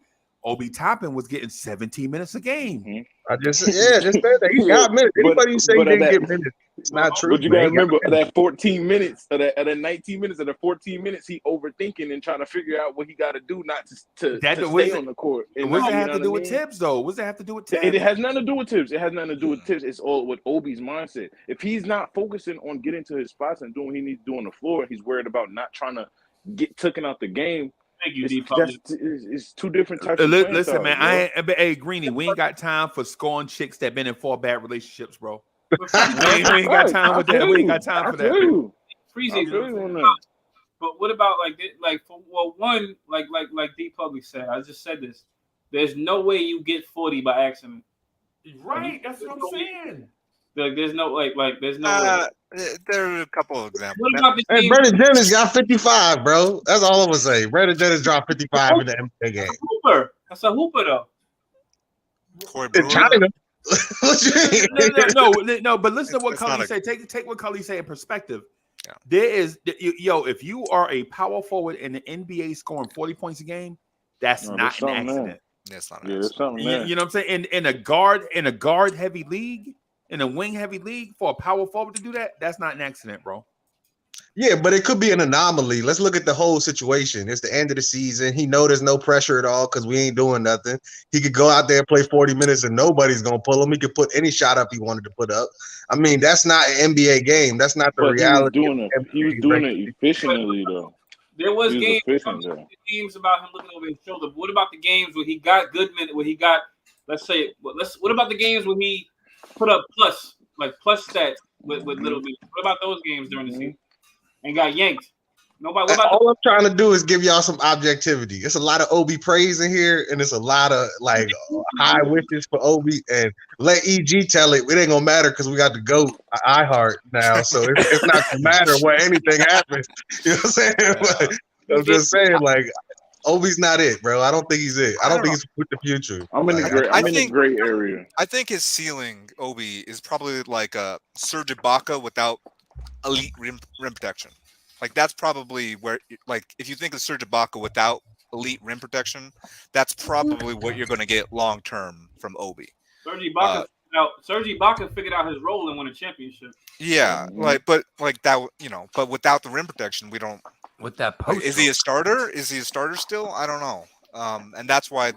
Speaker 3: Obi Toppin was getting 17 minutes a game.
Speaker 7: Mm-hmm.
Speaker 8: Just said that he got minutes. Anybody who say he didn't get minutes, it's not true.
Speaker 7: But you gotta remember that 14 minutes, of that 19 minutes, of the 14 minutes, he overthinking and trying to figure out what he got to do not to stay on the court.
Speaker 3: And what does that have to do with Tibbs, though? What does that have to do with Tibbs?
Speaker 7: It has nothing to do with Tibbs. It has nothing to do with Tibbs. It's all with Obi's mindset. If he's not focusing on getting to his spots and doing what he needs to do on the floor, he's worried about not trying to get taken out the game.
Speaker 2: Thank you, D-Public.
Speaker 7: It's two different types of
Speaker 3: Listen, man,
Speaker 7: styles,
Speaker 3: hey, Greeny, we ain't got time for scoring chicks that been in 4 bad relationships, bro. we ain't got time with that. We ain't got time for that.
Speaker 2: Preseason. But what about one, like D-Public said, I just said this. There's no way you get 40 by accident.
Speaker 3: Right, that's what I'm saying.
Speaker 2: Like, there's no there's no way.
Speaker 5: There are a couple of examples.
Speaker 2: What about the
Speaker 8: Hey, Brandon Jennings got 55, bro. That's all I'm gonna say. Brandon Jennings dropped 55 in the NBA game.
Speaker 2: Hooper? That's a hooper though.
Speaker 8: In China.
Speaker 3: No, but listen to what Cully said. Take what Cully said in perspective.
Speaker 5: Yeah.
Speaker 3: There is, if you are a power forward in the NBA scoring 40 points a game, that's not an accident.
Speaker 5: That's not
Speaker 7: an accident.
Speaker 3: You know what I'm saying? In a guard heavy league, in a wing heavy league, for a power forward to do that, that's not an accident, bro.
Speaker 8: Yeah, but it could be an anomaly. Let's look at the whole situation. It's the end of the season. He know there's no pressure at all because we ain't doing nothing. He could go out there and play 40 minutes and nobody's going to pull him. He could put any shot up he wanted to put up. I mean, that's not an NBA game. That's not the reality.
Speaker 7: He was doing it efficiently, though.
Speaker 2: There was games about him looking over his shoulder. But what about the games where he got good minutes, where he got, what about the games where he put up plus stats with little bit? What about those games during the season? And got yanked. Nobody.
Speaker 8: All I'm trying to do is give y'all some objectivity. It's a lot of Obi praise in here, and it's a lot of high wishes for Obi. And let EG tell it. It ain't gonna matter because we got the GOAT iHeart now, so it's not gonna matter what anything happens. You know what I'm saying? But I'm just saying, Obi's not it, bro. I don't think he's it. I don't think he's with the future.
Speaker 7: I'm in the gray area.
Speaker 5: I think his ceiling, Obi, is probably like a Serge Ibaka without elite rim protection. That's probably where, if you think of Serge Ibaka without elite rim protection, that's probably what you're going to get long term from Obi.
Speaker 2: Serge Ibaka figured out his role and won a championship.
Speaker 5: Yeah, but without the rim protection, we don't.
Speaker 6: With that post,
Speaker 5: is he a starter? Is he a starter still? I don't know. And that's why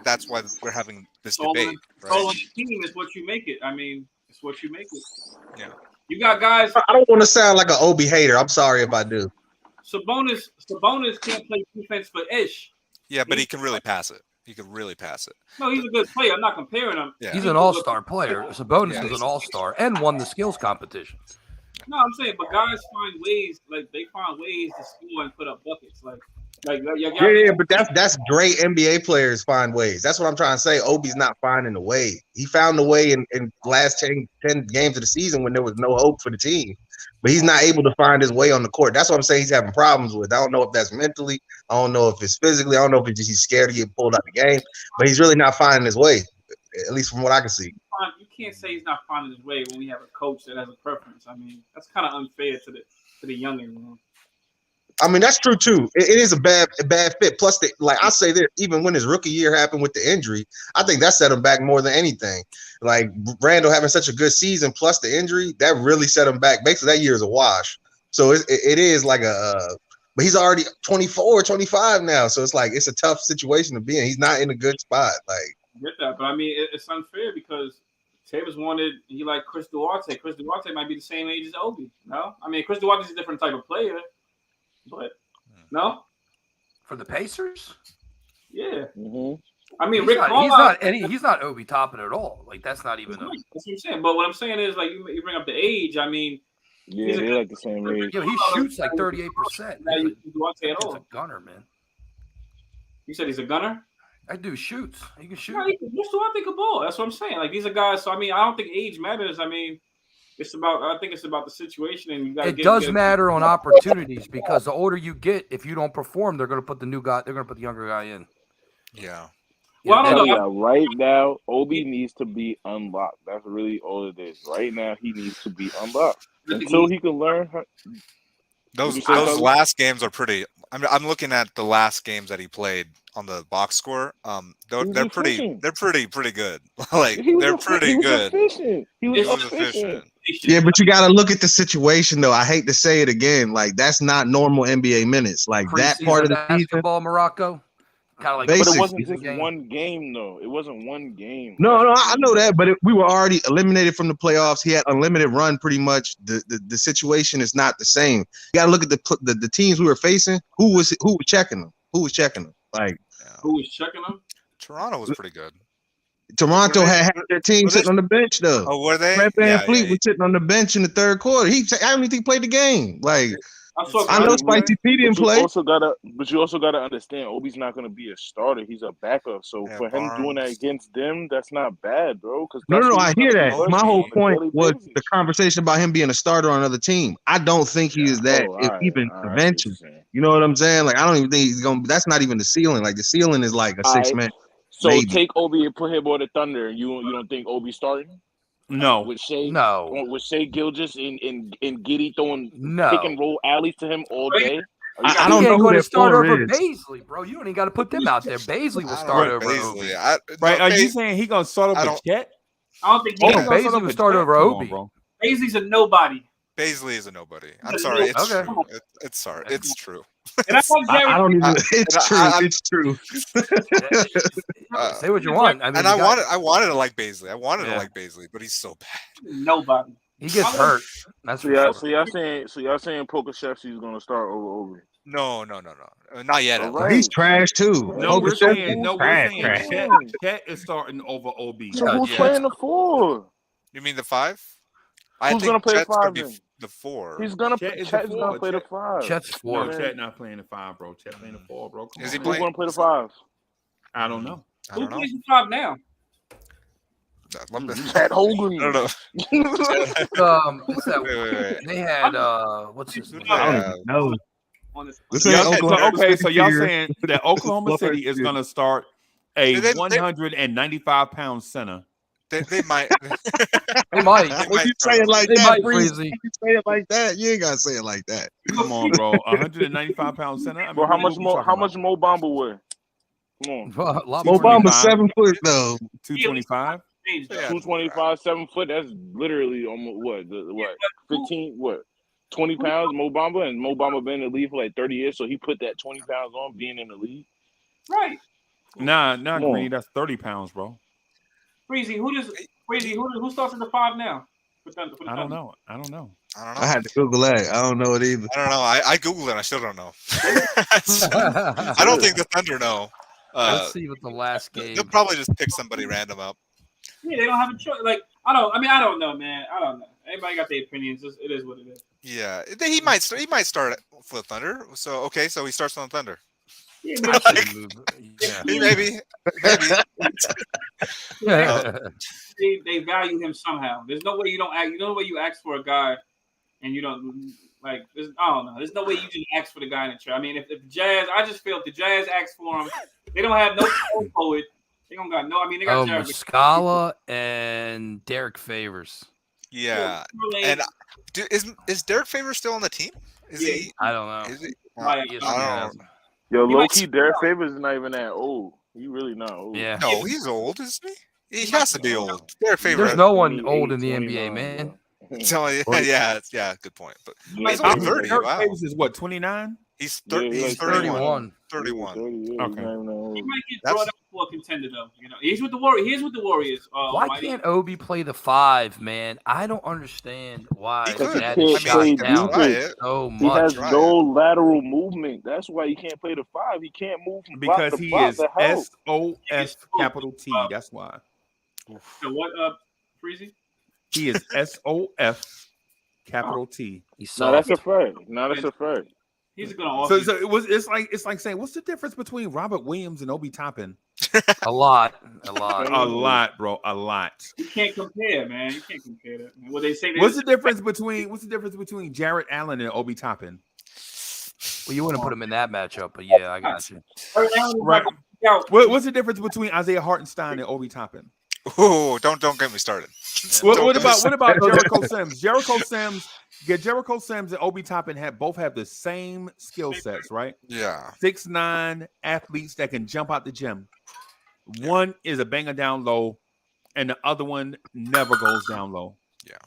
Speaker 5: we're having this debate.
Speaker 2: Right? The team is what you make it. I mean, it's what you make it.
Speaker 5: Yeah.
Speaker 2: You got guys.
Speaker 8: I don't want to sound like an Obi hater. I'm sorry if I do.
Speaker 2: Sabonis can't play defense for Ish.
Speaker 5: Yeah, but he can really pass it.
Speaker 2: No, he's a good player. I'm not comparing him.
Speaker 6: Yeah. He's an all-star player. Sabonis is an all-star and won the skills competition.
Speaker 2: No, I'm saying, but guys find ways. They find ways to score and put up buckets.
Speaker 8: Yeah, but that's great. NBA players find ways. That's what I'm trying to say. Obi's not finding a way. He found a way in last 10 games of the season when there was no hope for the team. But he's not able to find his way on the court. That's what I'm saying he's having problems with. I don't know if that's mentally. I don't know if it's physically. I don't know if he's scared to get pulled out of the game. But he's really not finding his way, at least from what I can see.
Speaker 2: You can't say he's not finding his way when we have a coach that has a preference. I mean, that's kind of unfair to the youngin'.
Speaker 8: I mean, that's true too. It is a bad fit. Plus, I say this, even when his rookie year happened with the injury, I think that set him back more than anything. Randle having such a good season, plus the injury, that really set him back. Basically, that year is a wash. So it is but he's already 24, 25 now. So it's a tough situation to be in. He's not in a good spot.
Speaker 2: I get that, but I mean, it's unfair because Tavis he liked Chris Duarte. Chris Duarte might be the same age as Obi. No, I mean, Chris Duarte's a different type of player. But no,
Speaker 6: for the Pacers,
Speaker 2: yeah.
Speaker 7: Mm-hmm.
Speaker 2: I mean,
Speaker 6: he's not Obi Toppin at all. That's not even.
Speaker 2: That's what I'm saying. But what I'm saying is, you bring up the age. I mean,
Speaker 7: yeah, they're the same age.
Speaker 6: Yeah, he shoots 38%. He's a gunner, man.
Speaker 2: You said he's a gunner.
Speaker 6: That dude shoots. He can shoot.
Speaker 2: Yeah, what's the one thing of ball? That's what I'm saying. These are guys. So I mean, I don't think age matters. I mean. I think it's about the situation, and you got.
Speaker 6: It does matter on opportunities because the older you get, if you don't perform, they're going to put the new guy. They're going to put the younger guy in.
Speaker 5: Yeah.
Speaker 2: Well, I don't know.
Speaker 7: Right now, Obi needs to be unlocked. That's really all it is. Right now, he needs to be unlocked until he can learn.
Speaker 5: Those last games are pretty. I'm looking at the last games that he played on the box score. They're pretty good. They're pretty good.
Speaker 7: He was efficient.
Speaker 8: Yeah, but you got to look at the situation, though. I hate to say it again. That's not normal NBA minutes. That part of the
Speaker 6: basketball, Morocco.
Speaker 7: But it wasn't just one game, though. It wasn't one game.
Speaker 8: No, I know that, but we were already eliminated from the playoffs. He had unlimited run, pretty much. The situation is not the same. You got to look at the teams we were facing. Who was checking them? Who was checking them? Like,
Speaker 2: Who was checking them?
Speaker 5: Toronto was pretty good.
Speaker 8: Toronto had half their team sitting on the bench though.
Speaker 5: Oh, were they?
Speaker 8: Fred VanVleet was sitting on the bench in the third quarter. I don't even think he played the game. Like, I know Spicy P didn't play.
Speaker 7: But you also gotta understand, Obi's not gonna be a starter. He's a backup. So for him doing that against them, that's not bad, bro.
Speaker 8: No, I hear that. My whole point was the conversation about him being a starter on another team. I don't think he is that even convention. You know what I'm saying? Like, I don't even think he's gonna. That's not even the ceiling. Like, the ceiling is like a 6-man.
Speaker 7: So take Obi and put him on the Thunder. You don't think Obi's starting?
Speaker 3: No.
Speaker 7: With Shea,
Speaker 6: No.
Speaker 7: With Shea Gilgeous and Giddy throwing pick and roll alleys to him all day.
Speaker 8: I don't know who
Speaker 6: to
Speaker 8: that
Speaker 6: start over
Speaker 8: is.
Speaker 6: Baisley, bro. You don't even got to put them out there. Baisley will start over Obi.
Speaker 3: Right? Are you saying he gonna start over Chet?
Speaker 2: I don't think
Speaker 6: Baisley will start over Obi.
Speaker 2: Baisley's a nobody.
Speaker 5: Baisley is a nobody. I'm sorry. It's true. It's true.
Speaker 2: And
Speaker 8: I don't even. It's true.
Speaker 6: Say what you want. I mean,
Speaker 5: I wanted to like Baisley. I wanted to like Baisley, but he's so bad.
Speaker 2: Nobody.
Speaker 6: He gets hurt. That's
Speaker 7: so y'all saying Pokashevsky's gonna start over Obi?
Speaker 5: No, not yet.
Speaker 8: Right. He's trash too.
Speaker 3: No, we're saying Chet is starting over Obi.
Speaker 7: So who's playing the 4?
Speaker 5: You mean the 5?
Speaker 7: Who's gonna play
Speaker 5: Chet's
Speaker 7: the 5?
Speaker 5: gonna be the 4.
Speaker 7: Chet's gonna play the 5.
Speaker 6: Chet's 4.
Speaker 3: No, Chet not playing the 5, bro. Chet playing the 4, bro.
Speaker 5: Is he
Speaker 7: playing? Who's gonna play the 5?
Speaker 3: I don't know.
Speaker 2: Who plays the 5 now?
Speaker 7: Chad Hogan.
Speaker 5: I don't know.
Speaker 6: What's that?
Speaker 5: Wait.
Speaker 6: They had what's his name?
Speaker 8: I don't even know.
Speaker 3: So y'all saying that Oklahoma City is gonna start a 195-pound center.
Speaker 5: They might.
Speaker 6: They might.
Speaker 8: When you say it like that, Breezy. You say it like that. You ain't gotta say it like that.
Speaker 3: Come on, bro. 195-pound center. I mean,
Speaker 7: bro, how much Mo Bamba weigh? Come on.
Speaker 8: Mo Bamba's 7 foot though.
Speaker 3: 225.
Speaker 7: 225, 7 foot. That's literally almost what 15 20 pounds. Mo Bamba, and Mo Bamba been in the league for like 30 years, so he put that 20 pounds on being in the league.
Speaker 2: Right.
Speaker 3: Nah, Green. That's 30 pounds, bro.
Speaker 2: Breezy, who starts at the 5 now?
Speaker 3: I don't know.
Speaker 8: I had to Google that. I don't know it either.
Speaker 5: I don't know. I Googled it. I still don't know. I don't think the Thunder know.
Speaker 6: Let's see what the last game.
Speaker 5: They'll probably just pick somebody random up.
Speaker 2: Yeah, they don't have a choice. Like, I don't know, man. I don't know. Everybody got their opinions. It is what it is.
Speaker 5: Yeah, he might start for the Thunder. So he starts on the Thunder.
Speaker 2: Yeah,
Speaker 5: maybe.
Speaker 2: They value him somehow. There's no way you don't act. You know the way you ask for a guy, and you don't like. I don't know. There's no way you just ask for the guy in the trade. I mean, if the Jazz, I just feel if the Jazz ask for him, they don't have no forward. They don't got no. I mean, they got
Speaker 6: Muscala and Derek Favors.
Speaker 5: Yeah, and is Derek Favors still on the team? Is he?
Speaker 6: I don't know.
Speaker 5: Is he?
Speaker 6: I don't know.
Speaker 7: Yo, low key, Derek Favors is not even that old. He really not old.
Speaker 6: Yeah.
Speaker 5: No, he's old, isn't he? He has to be old. Derek Favors.
Speaker 6: There's no one old in the NBA, man.
Speaker 5: So, yeah, good point. But he's
Speaker 3: only
Speaker 5: only 30.
Speaker 3: Derek
Speaker 5: Wow.
Speaker 3: Favors is what, 29?
Speaker 5: He's
Speaker 6: 31.
Speaker 5: 31.
Speaker 3: Okay.
Speaker 2: He might get brought up for a contender, though. You know, he's with the Warriors.
Speaker 6: Why can't Obi play the 5, man? I don't understand why that
Speaker 7: is
Speaker 6: shot down so much.
Speaker 7: He has no lateral movement. That's why he can't play the 5. He can't move from
Speaker 3: because
Speaker 7: block to
Speaker 3: he
Speaker 7: block
Speaker 3: is SOF capital T. That's why.
Speaker 2: So what, Freezy?
Speaker 3: He is SOF capital T.
Speaker 7: No, that's a fact.
Speaker 2: He's gonna.
Speaker 3: So it's like saying, what's the difference between Robert Williams and Obi Toppin?
Speaker 6: A lot,
Speaker 3: bro. A lot.
Speaker 2: You can't compare, man. You can't compare that. Man. What they say.
Speaker 3: What's the difference between Jarrett Allen and Obi Toppin?
Speaker 6: Well, you wouldn't put him in that matchup, but yeah, I got you.
Speaker 3: Right. What's the difference between Isaiah Hartenstein and Obi Toppin?
Speaker 5: Oh, don't get me started.
Speaker 3: What about Jericho Sims? Jericho Sims and Obi Toppin both have the same skill sets, right?
Speaker 5: Yeah.
Speaker 3: 6'9" athletes that can jump out the gym. One is a banger down low, and the other one never goes down low.
Speaker 5: Yeah.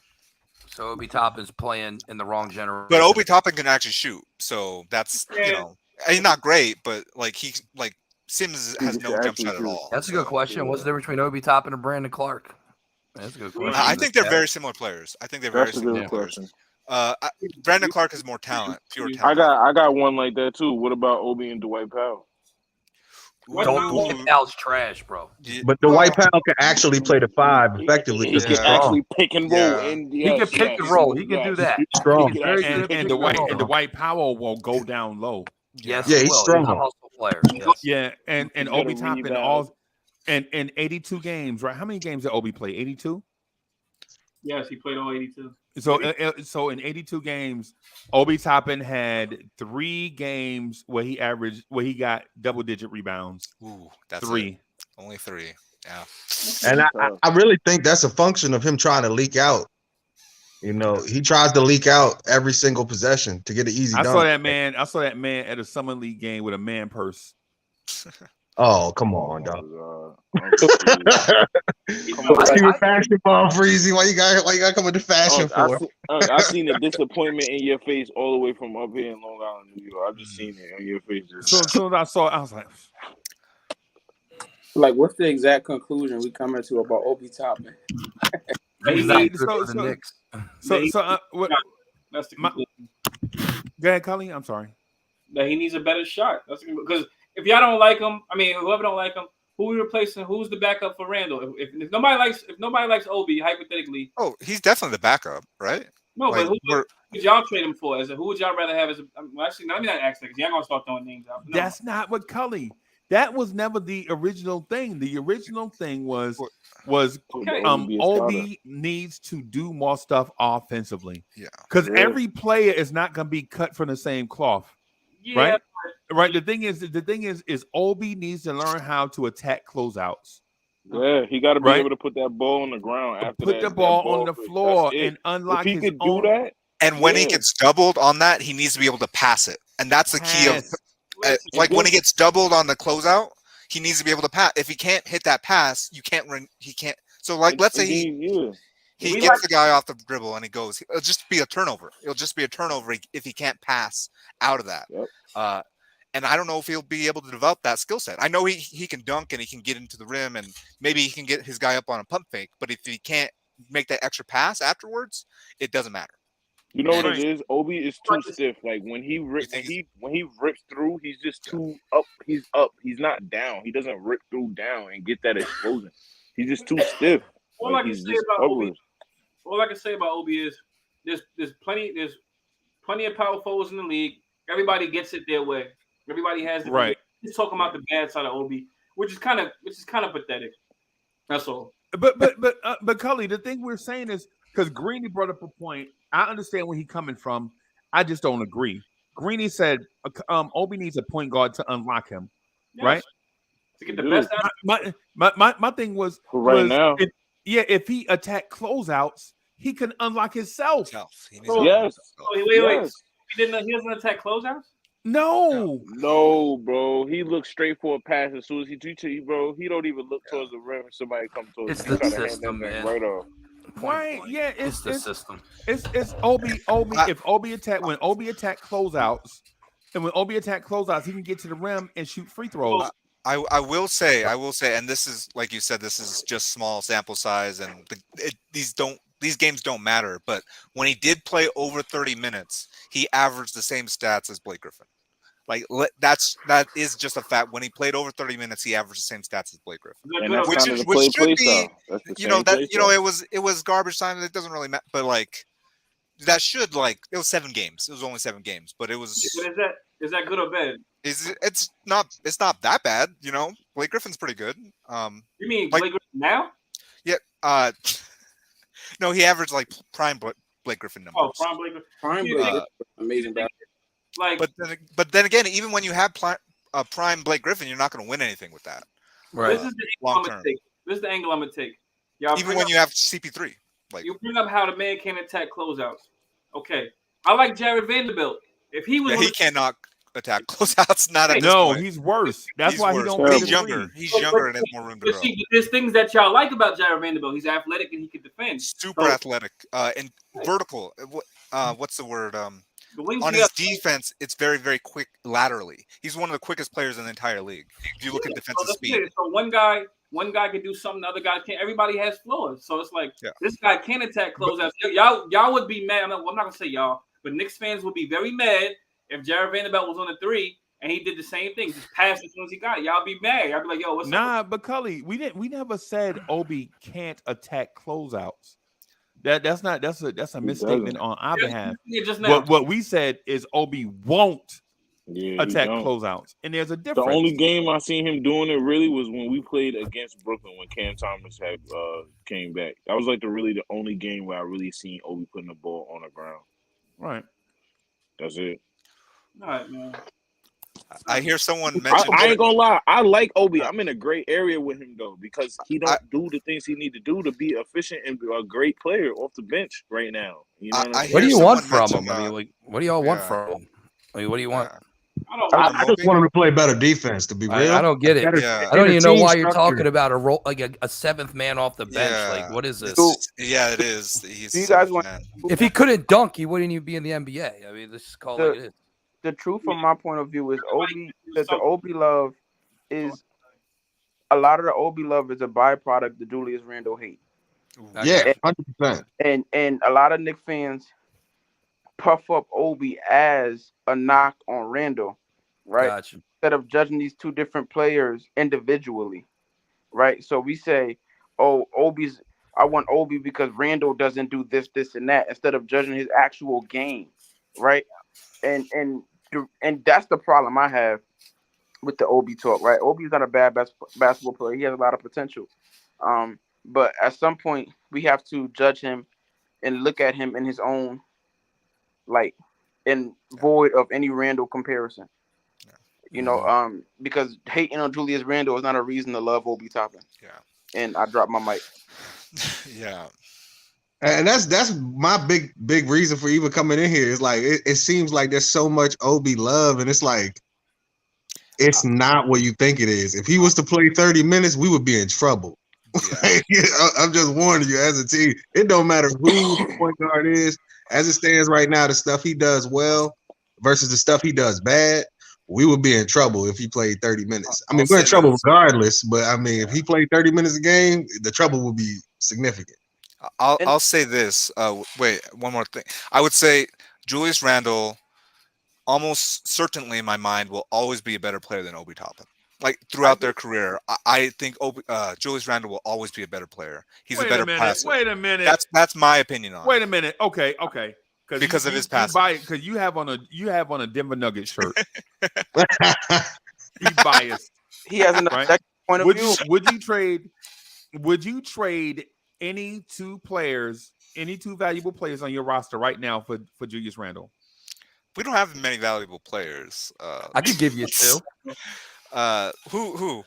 Speaker 6: So Obi Toppin's playing in the wrong generation.
Speaker 5: But Obi Toppin can actually shoot, so that's he's not great, but Sims has no jump shot at all.
Speaker 6: That's a good question. What's the difference between Obi Toppin and Brandon Clark? That's a good question.
Speaker 5: I think they're very similar players. Brandon Clark has more talent, pure talent.
Speaker 7: I got one like that too. What about Obi and Dwight Powell?
Speaker 6: Dwight Powell's trash, bro.
Speaker 8: But Dwight Powell can actually play the 5 effectively
Speaker 7: He
Speaker 8: because
Speaker 7: can
Speaker 8: he's strong.
Speaker 7: actually pick and roll.
Speaker 5: Yeah.
Speaker 7: And
Speaker 6: He can pick and roll. He can do that.
Speaker 8: He's strong.
Speaker 6: He's very good at
Speaker 3: And
Speaker 6: picking roll.
Speaker 3: Dwight Powell will go down low.
Speaker 6: Yes,
Speaker 8: Yeah,
Speaker 6: he
Speaker 8: he's
Speaker 6: will.
Speaker 8: strong.
Speaker 6: He's a hustle player. Yes.
Speaker 3: Yeah, and
Speaker 7: He's
Speaker 3: Obi
Speaker 7: gonna
Speaker 3: Toppin
Speaker 7: rebound.
Speaker 3: and 82 games, right? How many games did Obi play? 82.
Speaker 2: Yes, he played all 82.
Speaker 3: So in 82 games, Obi Toppin had 3 games where he got double-digit rebounds.
Speaker 5: Ooh, that's
Speaker 3: 3.
Speaker 5: it. Only 3. Yeah.
Speaker 8: And I really think that's a function of him trying to leak out. You know, he tries to leak out every single possession to get an easy
Speaker 3: I
Speaker 8: dunk.
Speaker 3: saw that man at a summer league game with a man purse.
Speaker 8: Oh, come on, dog.
Speaker 7: He
Speaker 8: was basketball freezy. Why you got come with the fashion for?
Speaker 7: I seen the disappointment in your face all the way from up here in Long Island, New York. I just seen it on your face.
Speaker 3: So as soon as I saw it, I was like,
Speaker 4: Like, what's the exact conclusion we coming to about Obi Toppin?
Speaker 6: He's not good for the Knicks.
Speaker 2: That's the conclusion.
Speaker 3: Go ahead, Cully. I'm sorry.
Speaker 2: That he needs a better shot. That's because if y'all don't like him, I mean, whoever don't like him, who we replacing? Who's the backup for Randle? If nobody likes Obi, hypothetically.
Speaker 5: Oh, he's definitely the backup, right?
Speaker 2: No,
Speaker 5: Like,
Speaker 2: but who would y'all trade him for? Who would y'all rather have as actually, let me not ask that because y'all gonna start throwing names out. No.
Speaker 3: That's not what Cully. That was never the original thing. The original thing was
Speaker 2: Okay.
Speaker 3: Obi needs to do more stuff offensively.
Speaker 5: Yeah.
Speaker 3: Because every player is not going to be cut from the same cloth.
Speaker 2: Yeah.
Speaker 3: Right. The thing is Obi needs to learn how to attack closeouts.
Speaker 7: Yeah, he got to be able to put that ball on the ground after
Speaker 3: put the ball on the floor and unlock
Speaker 7: if he
Speaker 3: his
Speaker 7: could
Speaker 3: own.
Speaker 7: do that.
Speaker 5: And when he gets doubled on that, he needs to be able to pass it. And that's the key of like when he gets doubled on the closeout, he needs to be able to pass. If he can't hit that pass, he can't. So like, let's say he gets the guy off the dribble and he goes. It'll just be a turnover. It'll just be a turnover if he can't pass out of that.
Speaker 7: Yep.
Speaker 5: And I don't know if he'll be able to develop that skill set. I know he can dunk and he can get into the rim and maybe he can get his guy up on a pump fake. But if he can't make that extra pass afterwards, it doesn't matter.
Speaker 7: You know what it is? Obi is too stiff. Like when he rips through, he's just too up. He's up. He's not down. He doesn't rip through down and get that explosion. He's just too stiff.
Speaker 2: All I can say about Obi is there's plenty of power forwards in the league. Everybody gets it their way. Everybody has the
Speaker 3: right.
Speaker 2: He's talking about the bad side of Obi, which is kind of pathetic. That's all.
Speaker 3: But Cully, the thing we're saying is because Greeny brought up a point. I understand where he's coming from. I just don't agree. Greeny said Obi needs a point guard to unlock him, right?
Speaker 2: To get the best out.
Speaker 3: My thing was
Speaker 7: now.
Speaker 3: If he attacked closeouts, he can unlock himself.
Speaker 2: Wait. He doesn't attack closeouts?
Speaker 3: No,
Speaker 7: bro. He looks straight for a pass as soon as he treats you, bro. He don't even look towards the rim if somebody comes towards him.
Speaker 6: It's the system, man.
Speaker 7: Right off.
Speaker 3: Right? Yeah,
Speaker 6: it's the system.
Speaker 3: It's Obi. If Obi attack closeouts, and when Obi attack closeouts, he can get to the rim and shoot free throws.
Speaker 5: I will say, and this is like you said, this is just small sample size, and these games don't matter. But when he did play over 30 minutes, he averaged the same stats as Blake Griffin. Like that is just a fact. When he played over 30 minutes, he averaged the same stats as Blake Griffin, which should be, it was garbage time. It doesn't really matter, but like that should it was 7 games. It was only 7 games, but it was.
Speaker 2: Is that good or bad?
Speaker 5: It's not that bad. Blake Griffin's pretty good.
Speaker 2: You mean Blake Griffin now?
Speaker 5: Yeah. No, he averaged like prime Blake Griffin numbers.
Speaker 2: Oh, prime Blake Griffin.
Speaker 4: Amazing.
Speaker 5: But then again, even when you have prime Blake Griffin, you're not going to win anything with that.
Speaker 2: Right. This is the angle I'm gonna take.
Speaker 5: Even when you have CP3,
Speaker 2: you bring up how the man can attack closeouts. Okay, I like Jared Vanderbilt. If he was,
Speaker 5: he cannot attack closeouts.
Speaker 3: He's worse. That's why he don't.
Speaker 5: He's younger. He's younger and has more room to grow.
Speaker 2: There's things that y'all like about Jared Vanderbilt. He's athletic and he can defend.
Speaker 5: Super athletic and vertical. What's the word? On his defense, it's very, very quick laterally. He's one of the quickest players in the entire league. If you look at defensive speed.
Speaker 2: So one guy can do something, the other guy can't. Everybody has flaws. So it's like this guy can attack closeouts. Y'all would be mad. I'm not gonna say y'all, but Knicks fans would be very mad if Jared Vanderbilt was on the 3 and he did the same thing. Just passed as soon as he got it. Y'all be mad. Y'all be like, yo, what's up?
Speaker 3: But Cully, we never said Obi can't attack closeouts. That's a misstatement on our behalf.
Speaker 2: Just now.
Speaker 3: What we said is Obi won't attack
Speaker 7: don't.
Speaker 3: closeouts, and there's a difference.
Speaker 7: The only game I seen him doing it really was when we played against Brooklyn when Cam Thomas had came back. That was like the only game where I really seen Obi putting the ball on the ground.
Speaker 3: Right.
Speaker 7: That's it.
Speaker 2: All right, man.
Speaker 5: I hear someone mention.
Speaker 7: I ain't gonna lie. I like Obi. I'm in a great area with him though because he don't do the things he need to do to be efficient and be a great player off the bench right now. You know
Speaker 6: what do you want from him? I mean, like, what do y'all want from him? I mean, what do you want?
Speaker 8: I just want him to play better defense. To be real,
Speaker 6: I don't get it. I don't even know why you're talking about a role like a seventh man off the bench. Like, what is this?
Speaker 5: Yeah, it is.
Speaker 4: You guys want?
Speaker 6: If he couldn't dunk, he wouldn't even be in the NBA. I mean, let's just call it like it is.
Speaker 4: The truth from my point of view is the Obi love is a lot of the Obi love is a byproduct of Julius Randle hate.
Speaker 8: Yeah, 100%.
Speaker 4: And a lot of Knicks fans puff up Obi as a knock on Randle, right?
Speaker 6: Gotcha.
Speaker 4: Instead of judging these two different players individually, right? So we say, oh, I want Obi because Randle doesn't do this, and that, instead of judging his actual game, right? And that's the problem I have with the Obi talk, right? Obi's not a bad basketball player. He has a lot of potential. But at some point, we have to judge him and look at him in his own light and void of any Randle comparison.
Speaker 5: Yeah.
Speaker 4: You know, because hating on Julius Randle is not a reason to love Obi Toppin.
Speaker 5: Yeah.
Speaker 4: And I dropped my mic.
Speaker 5: Yeah.
Speaker 8: And that's my big reason for even coming in here. Is like it seems like there's so much Obi love, and it's like it's not what you think it is. If he was to play 30 minutes, we would be in trouble. Yeah. I'm just warning you as a team. It don't matter who the point guard is. As it stands right now, the stuff he does well versus the stuff he does bad, we would be in trouble if he played 30 minutes. I mean, we're in trouble regardless, but I mean, if he played 30 minutes a game, the trouble would be significant.
Speaker 5: I'll say this. Wait, one more thing. I would say Julius Randle, almost certainly in my mind, will always be a better player than Obi Toppin. Like throughout their career, I think Julius Randle will always be a better player. He's a better passer.
Speaker 3: Wait a minute.
Speaker 5: That's my opinion on it.
Speaker 3: Wait a minute. Okay.
Speaker 5: Because of his passing.
Speaker 3: Because you have on a Denver Nuggets shirt. He's biased.
Speaker 4: He has an
Speaker 3: right?
Speaker 4: point of view.
Speaker 3: Would you trade any two valuable players on your roster right now for Julius Randle?
Speaker 5: We don't have many valuable players.
Speaker 6: I could give you two.
Speaker 5: Who?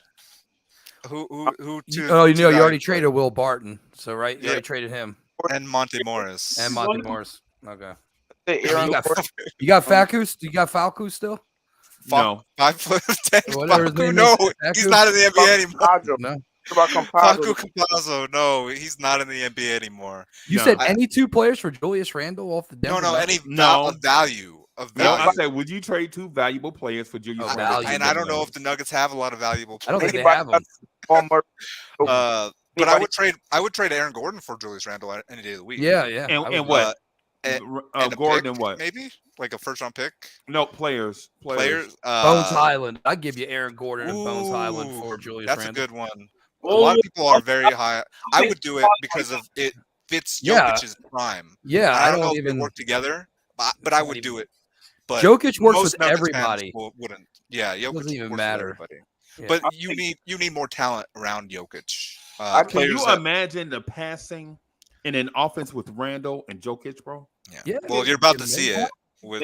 Speaker 6: You already traded Will Barton, so right? You already traded him
Speaker 5: and Monte Morris.
Speaker 6: Okay.
Speaker 4: You
Speaker 6: got Falcus? You got Falcus still?
Speaker 3: No.
Speaker 5: 5'10".
Speaker 6: Whatever his name
Speaker 5: No,
Speaker 6: is.
Speaker 5: he's not in the NBA anymore.
Speaker 6: No.
Speaker 5: Facu Campazzo, no, he's not in the NBA anymore.
Speaker 6: You said any two players for Julius Randle off the Denver?
Speaker 5: Of value.
Speaker 3: I said, would you trade two valuable players for Julius Randle?
Speaker 5: And I don't know if the Nuggets have a lot of valuable players.
Speaker 6: I don't think they have them.
Speaker 5: But I would trade Aaron Gordon for Julius Randle any day of the week.
Speaker 6: Yeah.
Speaker 3: And what?
Speaker 5: And
Speaker 3: Gordon
Speaker 5: pick,
Speaker 3: and what?
Speaker 5: Maybe like a first-round pick.
Speaker 3: No, players.
Speaker 5: Bones
Speaker 6: Highland. I'd give you Aaron Gordon and Bones Highland for Julius Randle.
Speaker 5: That's a good one. A lot of people are very high. I would do it because of it fits Jokic's prime.
Speaker 6: Yeah,
Speaker 5: I don't know if they work together, but I would do it. But
Speaker 6: Jokic works with everybody.
Speaker 5: Wouldn't. Yeah, Jokic
Speaker 6: doesn't even
Speaker 5: works
Speaker 6: matter.
Speaker 5: With everybody. Yeah. But you need more talent around Jokic.
Speaker 3: Can you imagine the passing in an offense with Randle and Jokic, bro?
Speaker 5: Yeah. Well, you're about to see it with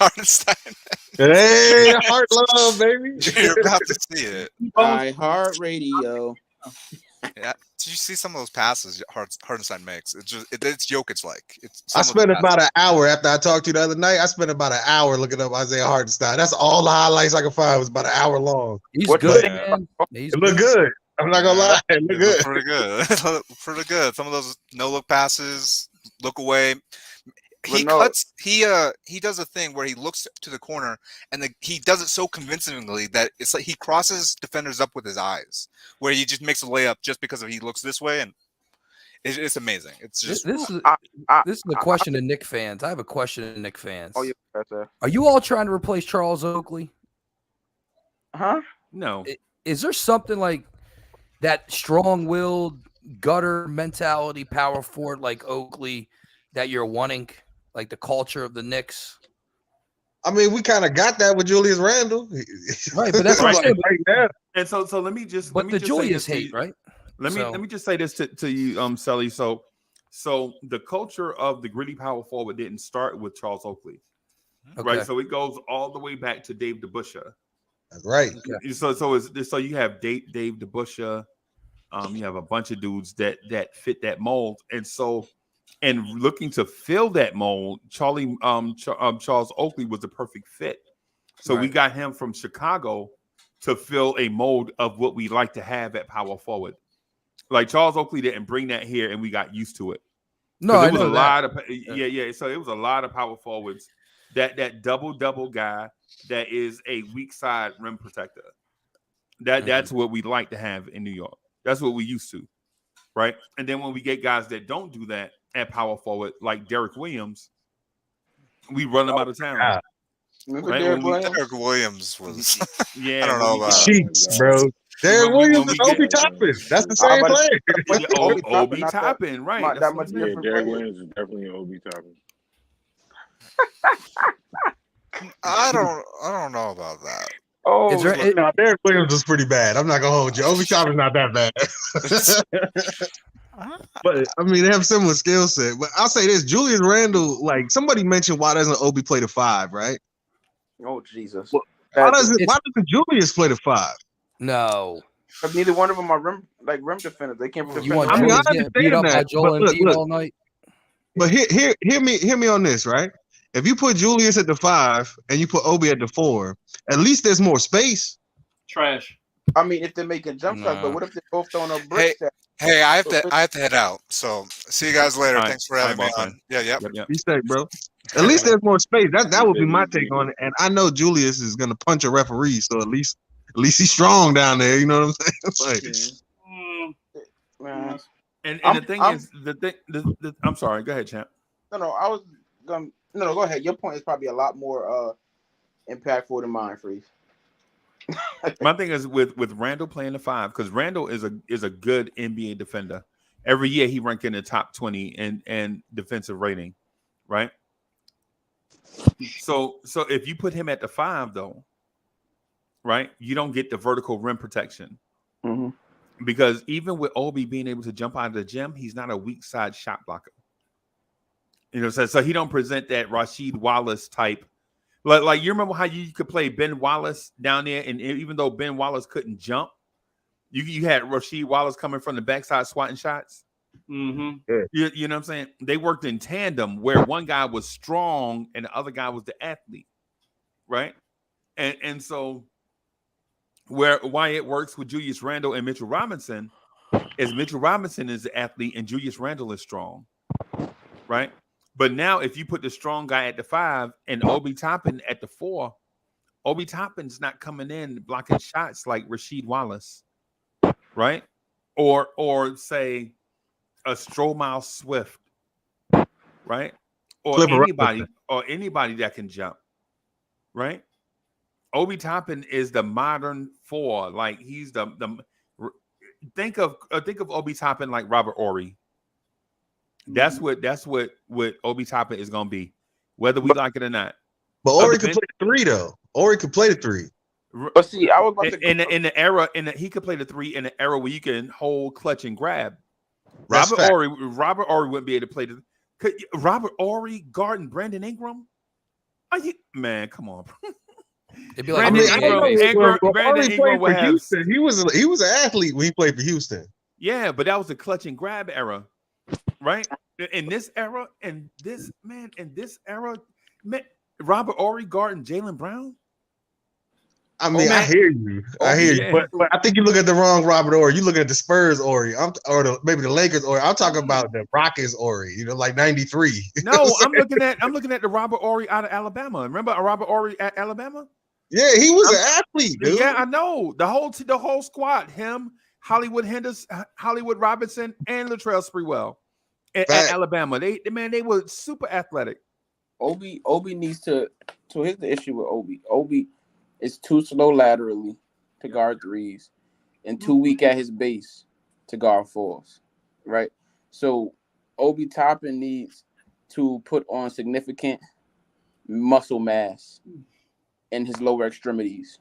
Speaker 5: Hartenstein.
Speaker 8: Hey, heart love, baby.
Speaker 5: You're about to see it.
Speaker 4: iHeart Radio.
Speaker 5: Yeah. Did you see some of those passes Hartenstein makes? It's Jokic like.
Speaker 8: I spent about an hour after I talked to you the other night. I spent about an hour looking up Isaiah Hartenstein. That's all the highlights I could find. It was about an hour long.
Speaker 6: He's good, man.
Speaker 8: It looked good. I'm not gonna lie. It looked good.
Speaker 5: Pretty good. Pretty good. Some of those no-look passes, look away. He cuts. He does a thing where he looks to the corner, and he does it so convincingly that it's like he crosses defenders up with his eyes, where he just makes a layup just because he looks this way, and it's amazing. It's just
Speaker 6: this is the question to Knicks fans. I have a question to Knicks fans.
Speaker 4: Oh, yeah,
Speaker 6: Are you all trying to replace Charles Oakley?
Speaker 4: Huh?
Speaker 3: No.
Speaker 6: Is there something like that strong-willed gutter mentality power forward like Oakley that you're wanting, like the culture of the Knicks?
Speaker 8: I mean, we kind of got that with Julius Randle,
Speaker 6: right? But that's what I'm saying.
Speaker 8: right now.
Speaker 3: And so let me just
Speaker 6: But the Julius hate, right?
Speaker 3: Let me just say this to you, Sully. So the culture of the gritty power forward didn't start with Charles Oakley, right? So it goes all the way back to Dave DeBusschere.
Speaker 8: That's right.
Speaker 3: Okay. So you have Dave DeBusschere, you have a bunch of dudes that fit that mold, and looking to fill that mold, Charles Oakley was the perfect fit. So we got him from Chicago to fill a mold of what we like to have at power forward. Like Charles Oakley didn't bring that here, and we got used to it.
Speaker 6: No,
Speaker 3: it was a lot of So it was a lot of power forwards. That double guy that is a weak side rim protector. That's what we like to have in New York. That's what we used to, right? And then when we get guys that don't do that at power forward, like Derek Williams, we run them out of town.
Speaker 8: God.
Speaker 4: Remember
Speaker 3: Right?
Speaker 5: Derek Williams was.
Speaker 3: Yeah,
Speaker 5: I don't know about
Speaker 8: Cheeks, bro. Derek Williams and Obi Toppin. That's the same player.
Speaker 3: Obi Toppin, right?
Speaker 4: That much different.
Speaker 7: Derek Williams is definitely an Obi Toppin.
Speaker 5: I don't know about that.
Speaker 4: Oh,
Speaker 8: no, Derek Williams was pretty bad. I'm not gonna hold you. Obi Toppin's not that bad. But I mean, they have similar skill set. But I'll say this: Julius Randle, like somebody mentioned, why doesn't Obi play the 5? Right?
Speaker 4: Oh Jesus!
Speaker 8: Well, why doesn't Julius play the 5?
Speaker 6: No.
Speaker 4: But neither one of them are rim defenders. They can't defend.
Speaker 6: You want
Speaker 8: I mean, I
Speaker 6: Julius getting beat up by Joel Embiid all night?
Speaker 8: But hear me on this, right? If you put Julius at the 5 and you put Obi at the 4, at least there's more space.
Speaker 2: Trash.
Speaker 4: I mean, if they're making jump shots, but what if they're both throwing up bricks?
Speaker 5: Hey, I have to head out. So see you guys later.
Speaker 3: Right.
Speaker 5: Thanks for having me on. Yeah.
Speaker 8: Be safe, bro. At least there's more space. That would be my take on it. And I know Julius is gonna punch a referee, so at least he's strong down there. You know what I'm saying?
Speaker 4: Man.
Speaker 3: And the thing is, I'm sorry. Go ahead, champ.
Speaker 4: No, I was gonna. No, go ahead. Your point is probably a lot more impactful than mine, Freeze.
Speaker 3: My thing is with Randle playing the 5, because Randle is a good NBA defender. Every year he ranked in the top 20 in defensive rating, right? So if you put him at the 5, though, right, you don't get the vertical rim protection.
Speaker 4: Mm-hmm.
Speaker 3: Because even with Obi being able to jump out of the gym, he's not a weak side shot blocker. You know, so he don't present that Rasheed Wallace type. Like you remember how you could play Ben Wallace down there, and even though Ben Wallace couldn't jump, you had Rasheed Wallace coming from the backside swatting shots.
Speaker 2: Mm-hmm.
Speaker 3: You know what I'm saying? They worked in tandem where one guy was strong and the other guy was the athlete, right? And so why it works with Julius Randle and Mitchell Robinson is Mitchell Robinson is the athlete and Julius Randle is strong, right? But now if you put the strong guy at the 5 and Obi Toppin at the 4, Obi Toppin's not coming in blocking shots like Rasheed Wallace, right? Or say a Stromile Swift, right? Or anybody that can jump, right? Obi Toppin is the modern 4. Like he's the think of Obi Toppin like Robert Horry. That's what Obi Toppin is gonna be, whether we like it or not.
Speaker 8: But Horry could play the 3 though. Horry could play the 3.
Speaker 4: But see, I was about to
Speaker 3: in the era he could play the 3 in the era where you can hold, clutch, and grab.
Speaker 8: That's
Speaker 3: Robert Horry wouldn't be able to play the. Could Robert Horry guarding Brandon Ingram? Man, come on.
Speaker 6: It'd be like
Speaker 3: Brandon Ingram would have.
Speaker 8: Houston. He was an athlete when he played for Houston.
Speaker 3: Yeah, but that was the clutch and grab era, right? In this era, Robert Horry guarding Jalen Brown.
Speaker 8: I mean, I hear you. But I think you look at the wrong Robert Horry. You look at the Spurs Horry, maybe the Lakers Horry. I'm talking about the Rockets Horry. You know, like '93.
Speaker 3: No, I'm looking at the Robert Horry out of Alabama. Remember Robert Horry at Alabama?
Speaker 8: Yeah, he was an athlete, dude.
Speaker 3: Yeah, I know. The whole squad, him, Hollywood Henderson, Hollywood Robinson, and Latrell Sprewell at Alabama. They were super athletic.
Speaker 4: Obi needs to. So here's the issue with Obi. is too slow laterally to guard threes and too weak at his base to guard fours, right? So Obi Toppin needs to put on significant muscle mass in his lower extremities.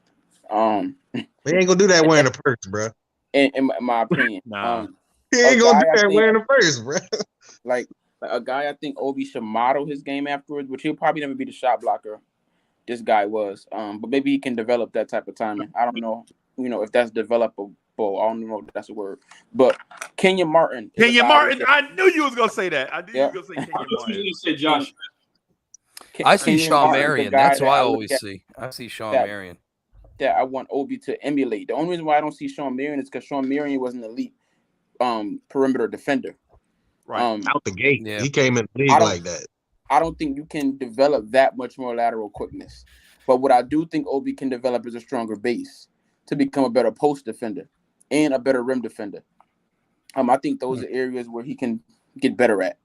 Speaker 8: We ain't gonna do that wearing a purse, bro.
Speaker 4: In my opinion,
Speaker 3: Nah.
Speaker 8: He ain't gonna do that wearing a purse, bro.
Speaker 4: Like a guy, I think Obi should model his game afterwards, which he'll probably never be the shot blocker this guy was. But maybe he can develop that type of timing. I don't know, if that's developable. I don't know if that's a word. But Kenyon Martin.
Speaker 3: I knew you was gonna say that. I knew you was gonna say Kenyon Martin.
Speaker 2: You said Josh.
Speaker 6: I see
Speaker 4: Kenyon
Speaker 6: Sean
Speaker 4: Martin's the
Speaker 6: Marion.
Speaker 4: guy
Speaker 6: That's
Speaker 4: that
Speaker 6: what I
Speaker 4: look
Speaker 6: always
Speaker 4: at
Speaker 6: see. I see Sean
Speaker 4: that-
Speaker 6: Marion.
Speaker 4: that I want Obi to emulate. The only reason why I don't see Sean Marion is because Sean Marion was an elite perimeter defender.
Speaker 3: Right.
Speaker 8: Out the gate.
Speaker 6: Yeah.
Speaker 8: He came in the league like that.
Speaker 4: I don't think you can develop that much more lateral quickness. But what I do think Obi can develop is a stronger base to become a better post defender and a better rim defender. I think those are areas where he can get better at,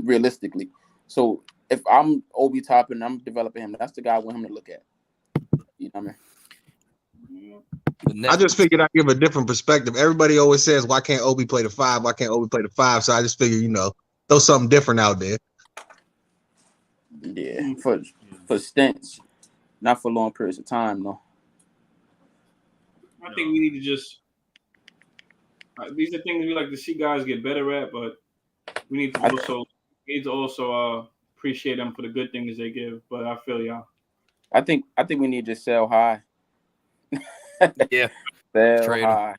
Speaker 4: realistically. So if I'm Obi Toppin, I'm developing him. That's the guy I want him to look at. You know what I mean?
Speaker 8: I just figured I'd give a different perspective. Everybody always says, why can't Obi play the 5? Why can't Obi play the 5? So I just figured, throw something different out there.
Speaker 4: Yeah, for stints, not for long periods of time, though.
Speaker 2: I think we need to just. These are things we like to see guys get better at, but we need to also appreciate them for the good things they give. But I feel y'all.
Speaker 4: I think we need to sell high.
Speaker 6: Yeah,
Speaker 4: sell
Speaker 6: Trade
Speaker 4: high.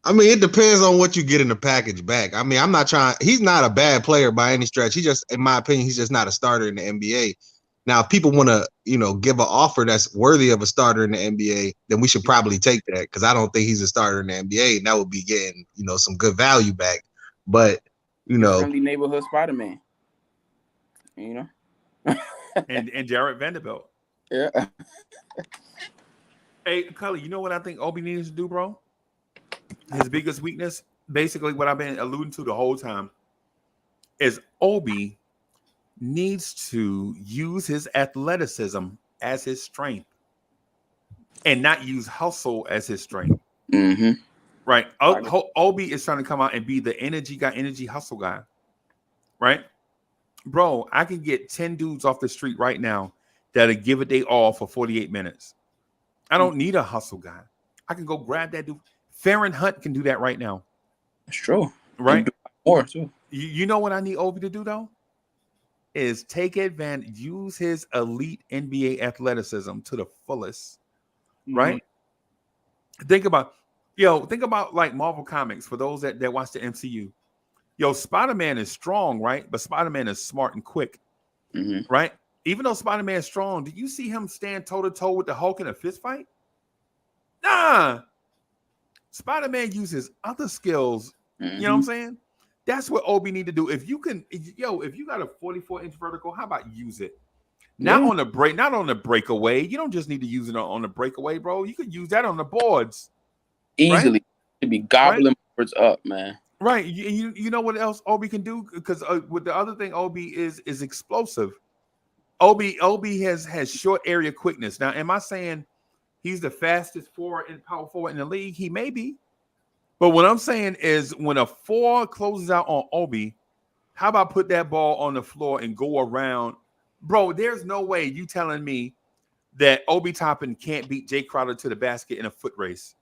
Speaker 8: I mean, it depends on what you get in the package back. I mean, I'm not trying. He's not a bad player by any stretch. He just, in my opinion, he's just not a starter in the NBA. Now, if people want to, give an offer that's worthy of a starter in the NBA, then we should probably take that because I don't think he's a starter in the NBA, and that would be getting, some good value back. But,
Speaker 4: friendly neighborhood Spider-Man.
Speaker 3: and Jared Vanderbilt.
Speaker 4: Yeah.
Speaker 3: Hey, Cully, you know what I think Obi needs to do, bro? His biggest weakness, basically what I've been alluding to the whole time, is Obi needs to use his athleticism as his strength and not use hustle as his strength.
Speaker 4: Mm-hmm.
Speaker 3: Right? Obi is trying to come out and be the energy hustle guy. Right? Bro, I can get 10 dudes off the street right now that'll give it they all for 48 minutes. I don't need a hustle guy. I can go grab that dude. Farron Hunt can do that right now.
Speaker 4: That's true.
Speaker 3: Right?
Speaker 4: More too.
Speaker 3: You know what I need Obi to do though? Is take advantage, use his elite NBA athleticism to the fullest. Right? Think about like Marvel Comics for those that watch the MCU. Spider-Man is strong, right? But Spider-Man is smart and quick.
Speaker 4: Mm-hmm.
Speaker 3: Right? Even though Spider-Man is strong, did you see him stand toe-to-toe with the Hulk in a fist fight? Nah. Spider-Man uses other skills.
Speaker 4: Mm-hmm.
Speaker 3: You know what I'm saying? That's what Obi need to do. If you got a 44-inch vertical, how about use it? Not on the breakaway. You don't just need to use it on the breakaway, bro. You could use that on the boards.
Speaker 4: Easily.
Speaker 3: Right?
Speaker 4: To be gobbling boards up, man.
Speaker 3: Right. You know what else Obi can do? Because with the other thing Obi is explosive. Obi has short area quickness. Now, am I saying he's the fastest power forward in the league? He may be. But what I'm saying is when a 4 closes out on Obi, how about put that ball on the floor and go around? Bro, there's no way you telling me that Obi Toppin can't beat Jay Crowder to the basket in a foot race.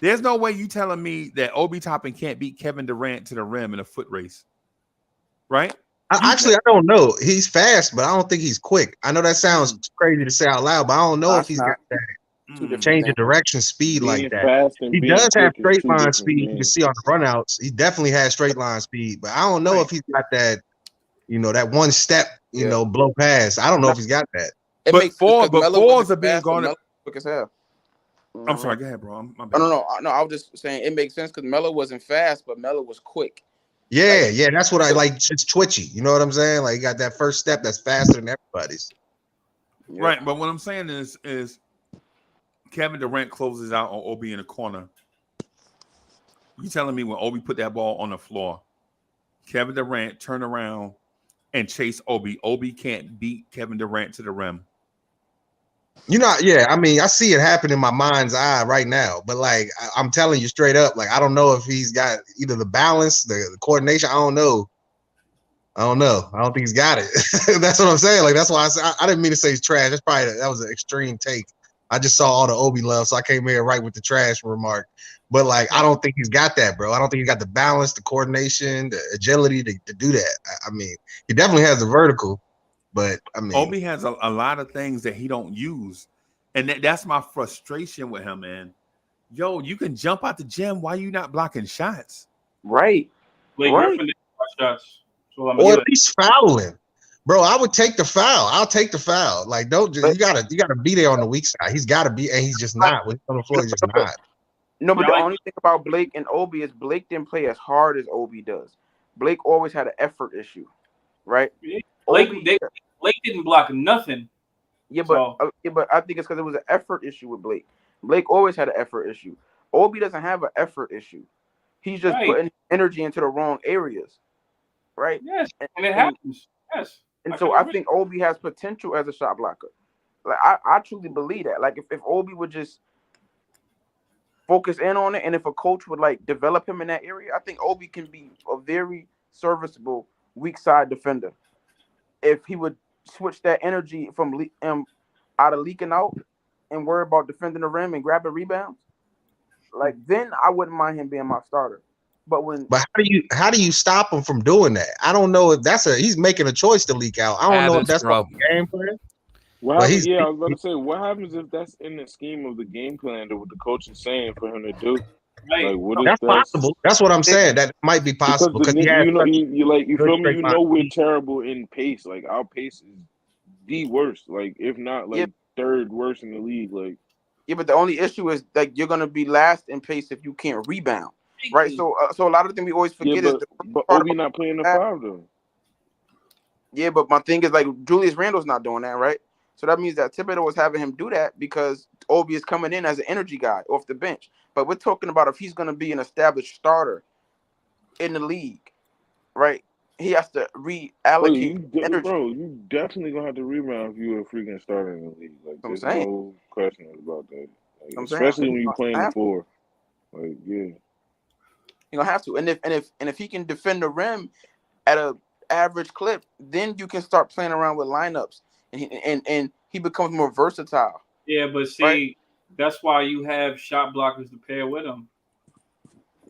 Speaker 3: There's no way you telling me that Obi Toppin can't beat Kevin Durant to the rim in a foot race. Right?
Speaker 8: I don't know. He's fast, but I don't think he's quick. I know that sounds crazy to say out loud, but I don't know if he's got that change of direction speed like that. He does have straight line speed. You can see on the runouts. He definitely has straight line speed, but I don't know if he's got that, that one step, blow pass. I don't know if he's got that.
Speaker 3: But fours are being gone.
Speaker 4: Quick as hell.
Speaker 3: I'm sorry. Go ahead, bro.
Speaker 4: No. I was just saying it makes sense because Melo wasn't fast, but Melo was quick.
Speaker 8: Yeah, that's what I like. Just twitchy. You know what I'm saying? Like, he got that first step that's faster than everybody's.
Speaker 4: Yeah.
Speaker 3: Right, but what I'm saying is Kevin Durant closes out on Obi in the corner. You telling me when Obi put that ball on the floor, Kevin Durant turn around and chase Obi. Obi can't beat Kevin Durant to the rim.
Speaker 8: You know, yeah, I mean, I see it happen in my mind's eye right now, but like I'm telling you straight up, like I don't know if he's got either the balance, the coordination. I don't know. I don't think he's got it. That's what I'm saying. Like that's why I didn't mean to say he's trash. That was an extreme take. I just saw all the Obi love, so I came here right with the trash remark. But like, I don't think he's got that, bro. I don't think he's got the balance, the coordination, the agility to do that. I mean, he definitely has the vertical. But I mean,
Speaker 3: Obi has a lot of things that he don't use, and that's my frustration with him, man. Yo, you can jump out the gym. Why you not blocking shots?
Speaker 4: Right.
Speaker 2: Blake Griffin didn't block shots.
Speaker 8: Or at least fouling, bro. I would take the foul. I'll take the foul. Like, you gotta be there on the weak side. He's got to be, and he's just not. When he's on the floor, he's just not.
Speaker 4: No, but the only thing about Blake and Obi is Blake didn't play as hard as Obi does. Blake always had an effort issue, right?
Speaker 2: Blake didn't block nothing.
Speaker 4: Yeah, but I think it's because it was an effort issue with Blake. Blake always had an effort issue. Obi doesn't have an effort issue. He's just putting energy into the wrong areas, right?
Speaker 2: Yes, and it happens. Yes.
Speaker 4: And so I think Obi has potential as a shot blocker. Like I truly believe that. Like if Obi would just focus in on it, and if a coach would like develop him in that area, I think Obi can be a very serviceable weak side defender. If he would switch that energy from out of leaking out and worry about defending the rim and grabbing rebounds, like then I wouldn't mind him being my starter. But
Speaker 8: how do you stop him from doing that? I don't know if he's making a choice to leak out. I don't know if that's the game plan.
Speaker 7: I was about to say, what happens if that's in the scheme of the game plan that what the coach is saying for him to do? Like,
Speaker 8: that's possible. That's what I'm saying. That might be possible because
Speaker 7: you feel me? You know we're terrible in pace. Like our pace is the worst. Like if not third worst in the league. Like
Speaker 4: but the only issue is like you're gonna be last in pace if you can't rebound, right? So a lot of the thing we always forget is
Speaker 7: but Obi not playing the 5 though.
Speaker 4: Yeah, but my thing is like Julius Randle's not doing that, right? So that means that Thibodeau was having him do that because Obi is coming in as an energy guy off the bench. But we're talking about if he's going to be an established starter in the league, right? He has to reallocate energy.
Speaker 7: Bro, you definitely going to have to rebound if you're a freaking starter in the league. Like, there's no question about that. Like, especially when you're playing the 4. Like, yeah.
Speaker 4: You're going to have to. And if he can defend the rim at a average clip, then you can start playing around with lineups. And he becomes more versatile.
Speaker 2: Yeah, but see, that's why you have shot blockers to pair with him.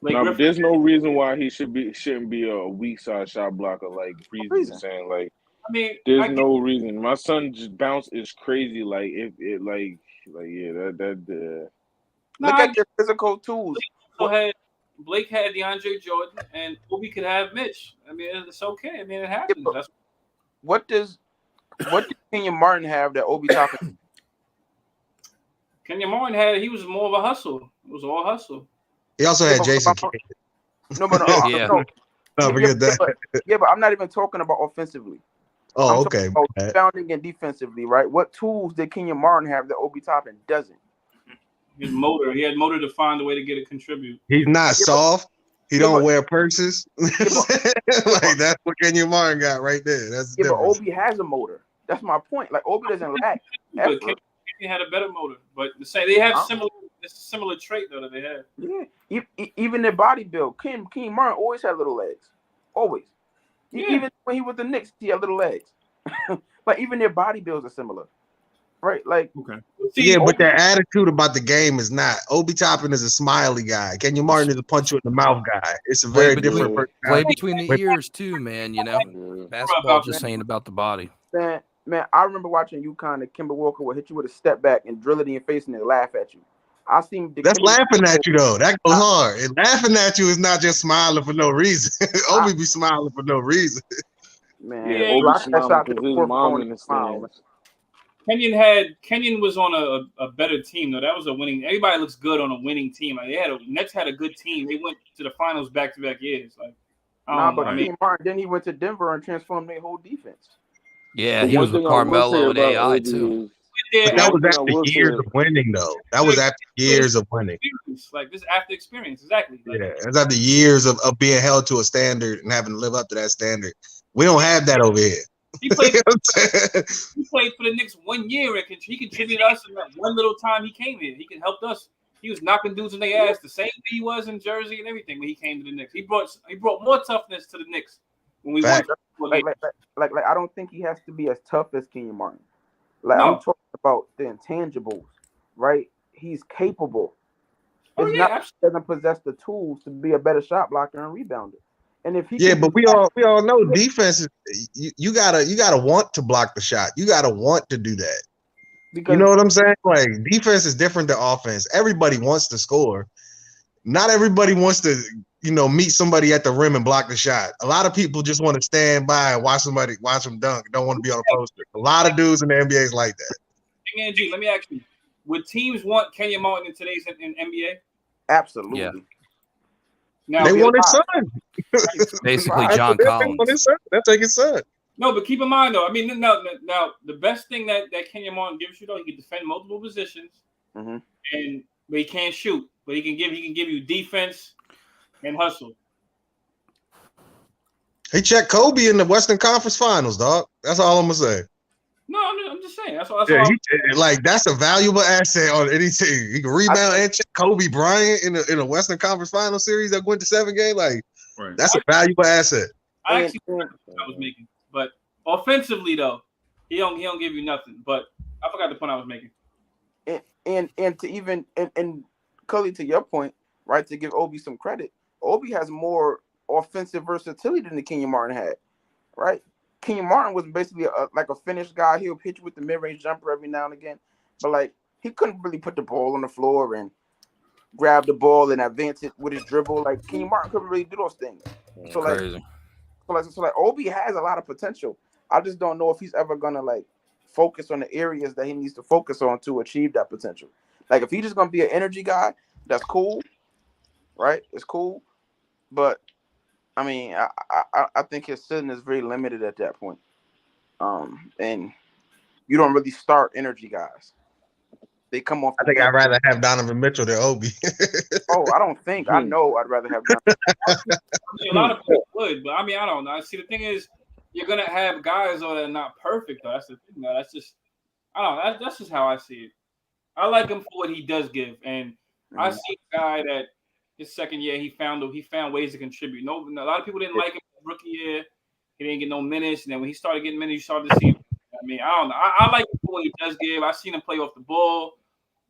Speaker 7: Like there's no reason why he shouldn't be a weak side shot blocker like Freeze is saying. Like,
Speaker 2: I mean,
Speaker 7: there's no reason. My son just bounce is crazy. Like Look
Speaker 4: at your physical tools.
Speaker 2: Blake had DeAndre Jordan, and Obi could have Mitch. I mean, it's okay. I mean, it happens.
Speaker 4: What did Kenyon Martin have that Obi Toppin?
Speaker 2: Kenyon Martin he was more of a hustle. It was all hustle.
Speaker 8: He also had Jason.
Speaker 4: No, forget that. But I'm not even talking about offensively.
Speaker 8: Oh, okay.
Speaker 4: Rebounding and defensively, right? What tools did Kenyon Martin have that Obi Toppin doesn't?
Speaker 2: His motor. He had motor to find a way to get it contribute.
Speaker 8: He's not soft. He don't wear purses. Like that's what Kenyon Martin got right there. That's
Speaker 4: but Obi has a motor. That's my point. Like Obi doesn't lack.
Speaker 2: But Kenyon had a better motor. But they have similar trait though that they have.
Speaker 4: Yeah. Even their body build. Kenyon Martin always had little legs. Always. Yeah. Even when he was the Knicks, he had little legs. Like even their body builds are similar. Right, like
Speaker 8: okay, yeah, but their attitude about the game is not. Obi Toppin is a smiley guy. Kenyon Martin is a punch you in the mouth guy. It's a very different.
Speaker 6: Play between the ears too, man. You know, basketball just ain't about the body.
Speaker 4: Man, I remember watching UConn and Kemba Walker would hit you with a step back and drill it in your face and then laugh at you. I seen
Speaker 8: that's laughing at you though. That goes hard. And laughing at you is not just smiling for no reason. Obi be smiling for no reason.
Speaker 4: Man, Obi smiling because his mom in the stands.
Speaker 2: Kenyon was on a better team though. That was a winning. Everybody looks good on a winning team. Like Nets had a good team. They went to the finals back-to-back years. Like,
Speaker 4: Kenyon Martin, then he went to Denver and transformed their whole defense.
Speaker 6: Yeah, he was with Carmelo and AI too.
Speaker 8: But that was after years of winning, though. That was after years of winning.
Speaker 2: Like this after experience, exactly. Like,
Speaker 8: yeah, it's after years of being held to a standard and having to live up to that standard. We don't have that over here.
Speaker 2: He played. He played for the Knicks 1 year and he contributed us in that one little time he came here. He can help us. He was knocking dudes in their ass the same way he was in Jersey and everything when he came to the Knicks. He brought more toughness to the Knicks when we won.
Speaker 4: Like I don't think he has to be as tough as Kenyon Martin. Like
Speaker 2: No.
Speaker 4: I'm talking about the intangibles, right? He's capable.
Speaker 2: Oh,
Speaker 4: It's
Speaker 2: yeah,
Speaker 4: not he doesn't possess the tools to be a better shot blocker and rebounder. And if he
Speaker 8: but we all know defense is you gotta want to block the shot. You gotta want to do that. Because, you know what I'm saying? Like defense is different than offense. Everybody wants to score. Not everybody wants to, meet somebody at the rim and block the shot. A lot of people just want to stand by and watch them dunk. Don't want to be on a poster. A lot of dudes in the NBA is like that.
Speaker 2: Angie, let me ask you: would teams want Kenyon Martin in today's in NBA?
Speaker 4: Absolutely.
Speaker 6: Yeah.
Speaker 2: Now,
Speaker 8: they want his son.
Speaker 6: Basically, John Collins.
Speaker 8: They'll take his son.
Speaker 2: No, but keep in mind though. I mean, now the best thing that Kenyon Martin gives you though, he can defend multiple positions, but he can't shoot. But he can give you defense and hustle.
Speaker 8: He checked Kobe in the Western Conference Finals, dog. That's all I'm gonna say.
Speaker 2: No, I'm just saying. That's all.
Speaker 8: That's a valuable asset on any team. He can rebound and check Kobe Bryant in a Western Conference Final series that went to 7 games. That's a valuable asset.
Speaker 2: I actually I was making, but offensively though, he don't give you nothing. But I forgot the point I was making.
Speaker 4: And to even and Cully, to your point, right? To give Obi some credit, Obi has more offensive versatility than the Kenyon Martin had, right? Kenyon Martin was basically a finished guy. He'll hit you with the mid-range jumper every now and again, but he couldn't really put the ball on the floor and grab the ball and advance it with his dribble. Like Kenyon Martin couldn't really do those things. So Obi has a lot of potential. I just don't know if he's ever gonna focus on the areas that he needs to focus on to achieve that potential. Like if he's just gonna be an energy guy, that's cool, right? It's cool, but I mean, I think his ceiling is very limited at that point. And you don't really start energy guys. They come off.
Speaker 8: I think I'd rather have Donovan Mitchell than Obi.
Speaker 4: I don't think. I know I'd rather have Donovan.
Speaker 2: A lot of people would, but I mean, I don't know. See, the thing is, you're gonna have guys that are not perfect. Though. That's the thing. Though. That's just, I don't know. That's just how I see it. I like him for what he does give, and I see a guy that his second year he found ways to contribute. No, a lot of people didn't like him rookie year. He didn't get no minutes, and then when he started getting minutes, you started to see him. I mean, I don't know. I like him for what he does give. I've seen him play off the ball.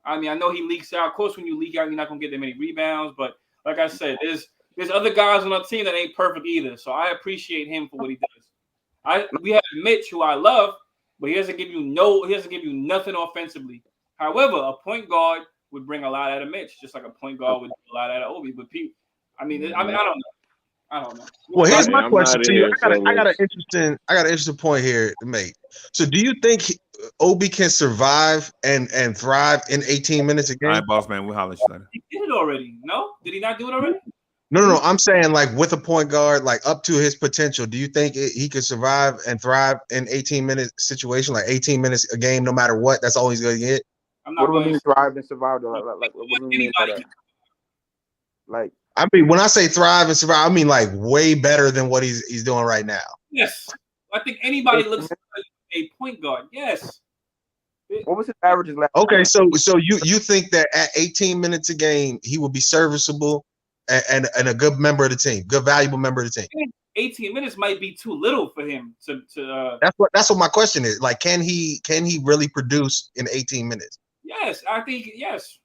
Speaker 2: I mean, I know he leaks out. Of course, when you leak out, you're not gonna get that many rebounds. But like I said, there's other guys on our team that ain't perfect either. So I appreciate him for what he does. We have Mitch, who I love, but he doesn't give you nothing offensively. However, a point guard would bring a lot out of Mitch, just like a point guard would bring a lot out of Obi. But people, I don't know.
Speaker 8: Well, here's my question to you. I got an interesting point here to make. So, do you think Obi can survive and thrive in 18 minutes a game?
Speaker 3: All right, boss man, we'll holler at you later.
Speaker 2: He did it already. No, did he not do it already?
Speaker 8: No. I'm saying with a point guard, up to his potential. Do you think he could survive and thrive in 18-minute situation, 18 minutes a game, no matter what? That's all he's going to get.
Speaker 4: What do you mean thrive and survive? What do you mean by that?
Speaker 8: I mean, when I say thrive and survive, I mean way better than what he's doing right now.
Speaker 2: Yes, I think anybody looks like a point guard. Yes.
Speaker 4: What was his averages last?
Speaker 8: Okay, so you think that at 18 minutes a game he will be serviceable and a good member of the team, good valuable member of the team?
Speaker 2: 18 minutes might be too little for him to.
Speaker 8: That's what my question is. Can he really produce in 18 minutes?
Speaker 2: Yes, I think yes.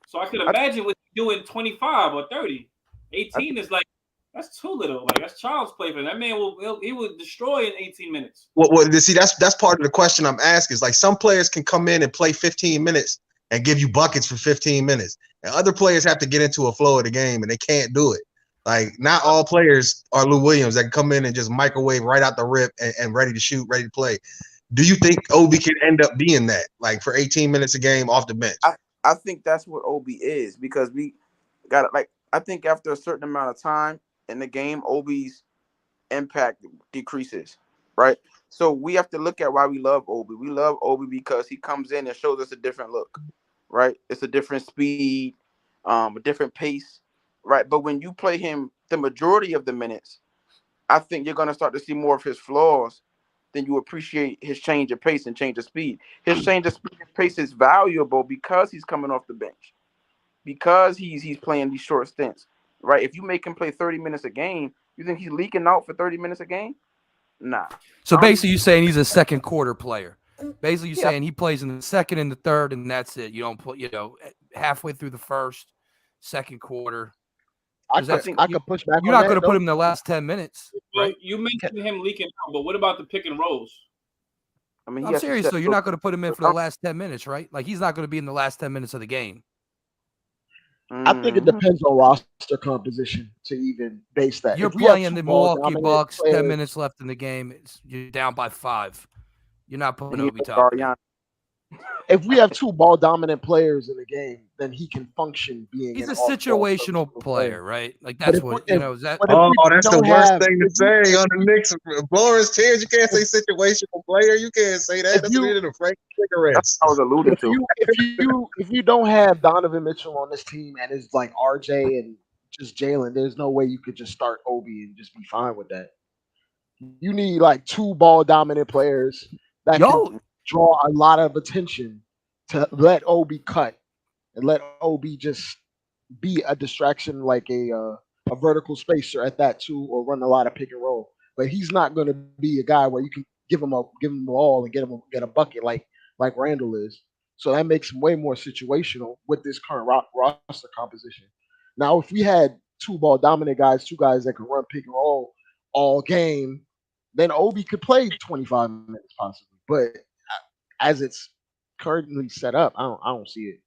Speaker 2: So I could imagine what he's doing 25 or 30. 18 is that's too little. That's child's play for him. That man will destroy in 18 minutes.
Speaker 8: Well, see, that's part of the question I'm asking. Is some players can come in and play 15 minutes and give you buckets for 15 minutes, and other players have to get into a flow of the game and they can't do it. Not all players are Lou Williams that can come in and just microwave right out the rip and ready to shoot, ready to play. Do you think Obi can end up being that, for 18 minutes a game off the bench?
Speaker 4: I think that's what Obi is, because we got I think after a certain amount of time in the game, Obi's impact decreases, right? So we have to look at why we love Obi. We love Obi because he comes in and shows us a different look, right? It's a different speed, a different pace, right? But when you play him the majority of the minutes, I think you're going to start to see more of his flaws then you appreciate his change of pace and change of speed. His change of speed and pace is valuable because he's coming off the bench, because he's playing these short stints, right? If you make him play 30 minutes a game, you think he's leaking out for 30 minutes a game? Nah.
Speaker 6: So basically, you're saying he's a second quarter player. Basically, you're saying he plays in the second and the third, and that's it. You don't put, halfway through the first, second quarter.
Speaker 9: I could push back.
Speaker 6: You're not going to put him in the last 10 minutes.
Speaker 2: Well,
Speaker 6: right?
Speaker 2: you mentioned him leaking out, but what about the pick and rolls?
Speaker 4: I mean,
Speaker 6: I'm serious though. You're not going to put him in for the last 10 minutes, right? Like he's not going to be in the last 10 minutes of the game.
Speaker 9: I think it depends on roster composition to even base that.
Speaker 6: You're playing the Milwaukee Bucks, 10 minutes left in the game. You're down by 5. You're not putting Obi Toppin.
Speaker 9: If we have 2 ball dominant players in the game, then he can function being.
Speaker 6: He's a situational player, right? Like that's what is that.
Speaker 8: That's the worst thing to say on the Knicks. Blowing his chairs, you can't say situational player. You can't say that. That's what it is. Frank cigarettes.
Speaker 4: I was alluding to.
Speaker 9: If you don't have Donovan Mitchell on this team and it's like RJ and just Jalen, there's no way you could just start Obi and just be fine with that. You need like 2 ball dominant players that can draw a lot of attention to let Obi cut and let Obi just be a distraction, like a vertical spacer at that too, or run a lot of pick and roll. But he's not going to be a guy where you can give him a ball and get a bucket like Randle is. So that makes him way more situational with this current roster composition. Now, if we had 2 ball dominant guys, 2 guys that could run pick and roll all game, then Obi could play 25 minutes possibly. But as it's currently set up, I don't see it.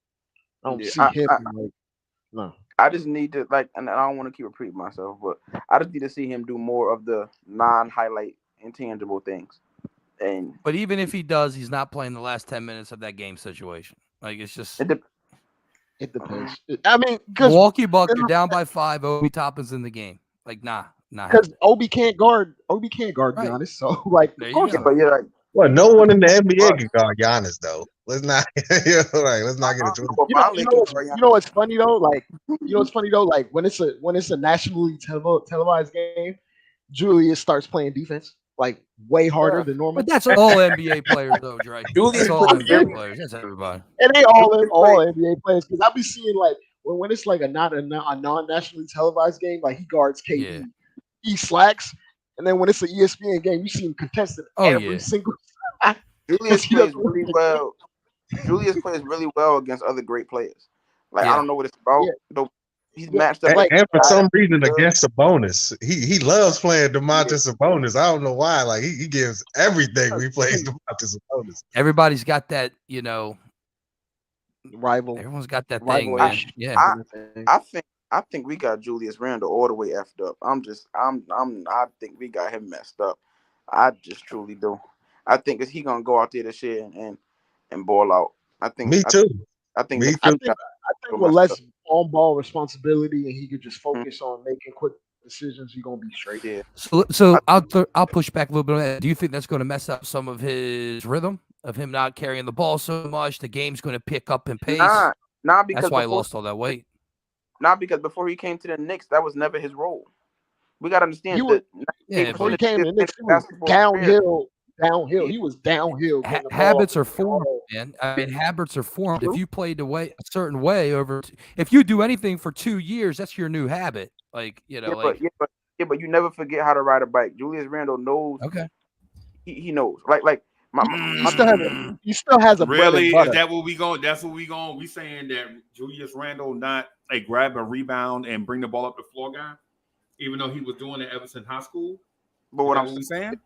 Speaker 9: I don't see him. No.
Speaker 4: I just need to and I don't want to keep repeating myself, but I just need to see him do more of the non-highlight intangible things.
Speaker 6: But even if he does, he's not playing the last 10 minutes of that game situation. Like it's just
Speaker 9: it depends. I mean,
Speaker 6: Milwaukee Bucks are down by 5. Obi Toppin's in the game. Like nah.
Speaker 9: Because Obi can't guard Giannis. So
Speaker 6: of course,
Speaker 4: but yeah,
Speaker 8: well, no one in the NBA can guard Giannis though. Let's not let's not get into it.
Speaker 9: You know what's funny though? Like when it's a nationally televised game, Julius starts playing defense like way harder than normal.
Speaker 6: But that's all NBA players though, Dre. That's all NBA players. That's everybody.
Speaker 9: And they all NBA players because I'll be seeing like when it's like a non-nationally televised game, like he guards KD.
Speaker 6: Yeah.
Speaker 9: He slacks, and then when it's an ESPN game, you see him contested every single.
Speaker 4: Julius plays really well. Julius plays really well against other great players. I don't know what it's about. Yeah. He's matched up.
Speaker 8: And for some reason, against Sabonis, he loves playing Domantas Sabonis. I don't know why. Like he gives everything we plays Domantas Sabonis.
Speaker 6: Everybody's got that,
Speaker 9: rival.
Speaker 6: Everyone's got that
Speaker 9: rival
Speaker 6: thing, man. Yeah.
Speaker 4: I think we got Julius Randle all the way effed up. I think we got him messed up. I just truly do. I think he gonna go out there this year and ball out. I think.
Speaker 8: Me too.
Speaker 4: I think
Speaker 9: with less on-ball responsibility and he could just focus on making quick decisions, he's gonna be straight there.
Speaker 6: So I'll push back a little bit on that. Do you think that's going to mess up some of his rhythm of him not carrying the ball so much? The game's going to pick up in pace.
Speaker 4: Nah, because
Speaker 6: that's why he lost all that weight.
Speaker 4: Not because before he came to the Knicks, that was never his role. We got to understand
Speaker 9: before he came to the Knicks, he was downhill. He was downhill.
Speaker 6: Habits are formed, man. I mean, habits are formed. If you played a certain way if you do anything for 2 years, that's your new habit. But
Speaker 4: you never forget how to ride a bike. Julius Randle knows.
Speaker 6: Okay.
Speaker 4: He knows.
Speaker 9: He still has a
Speaker 3: really. Is that what we going? That's what we going. We saying that Julius Randle not grab a rebound and bring the ball up the floor guy, even though he was doing it ever since high school.
Speaker 4: But what I'm saying.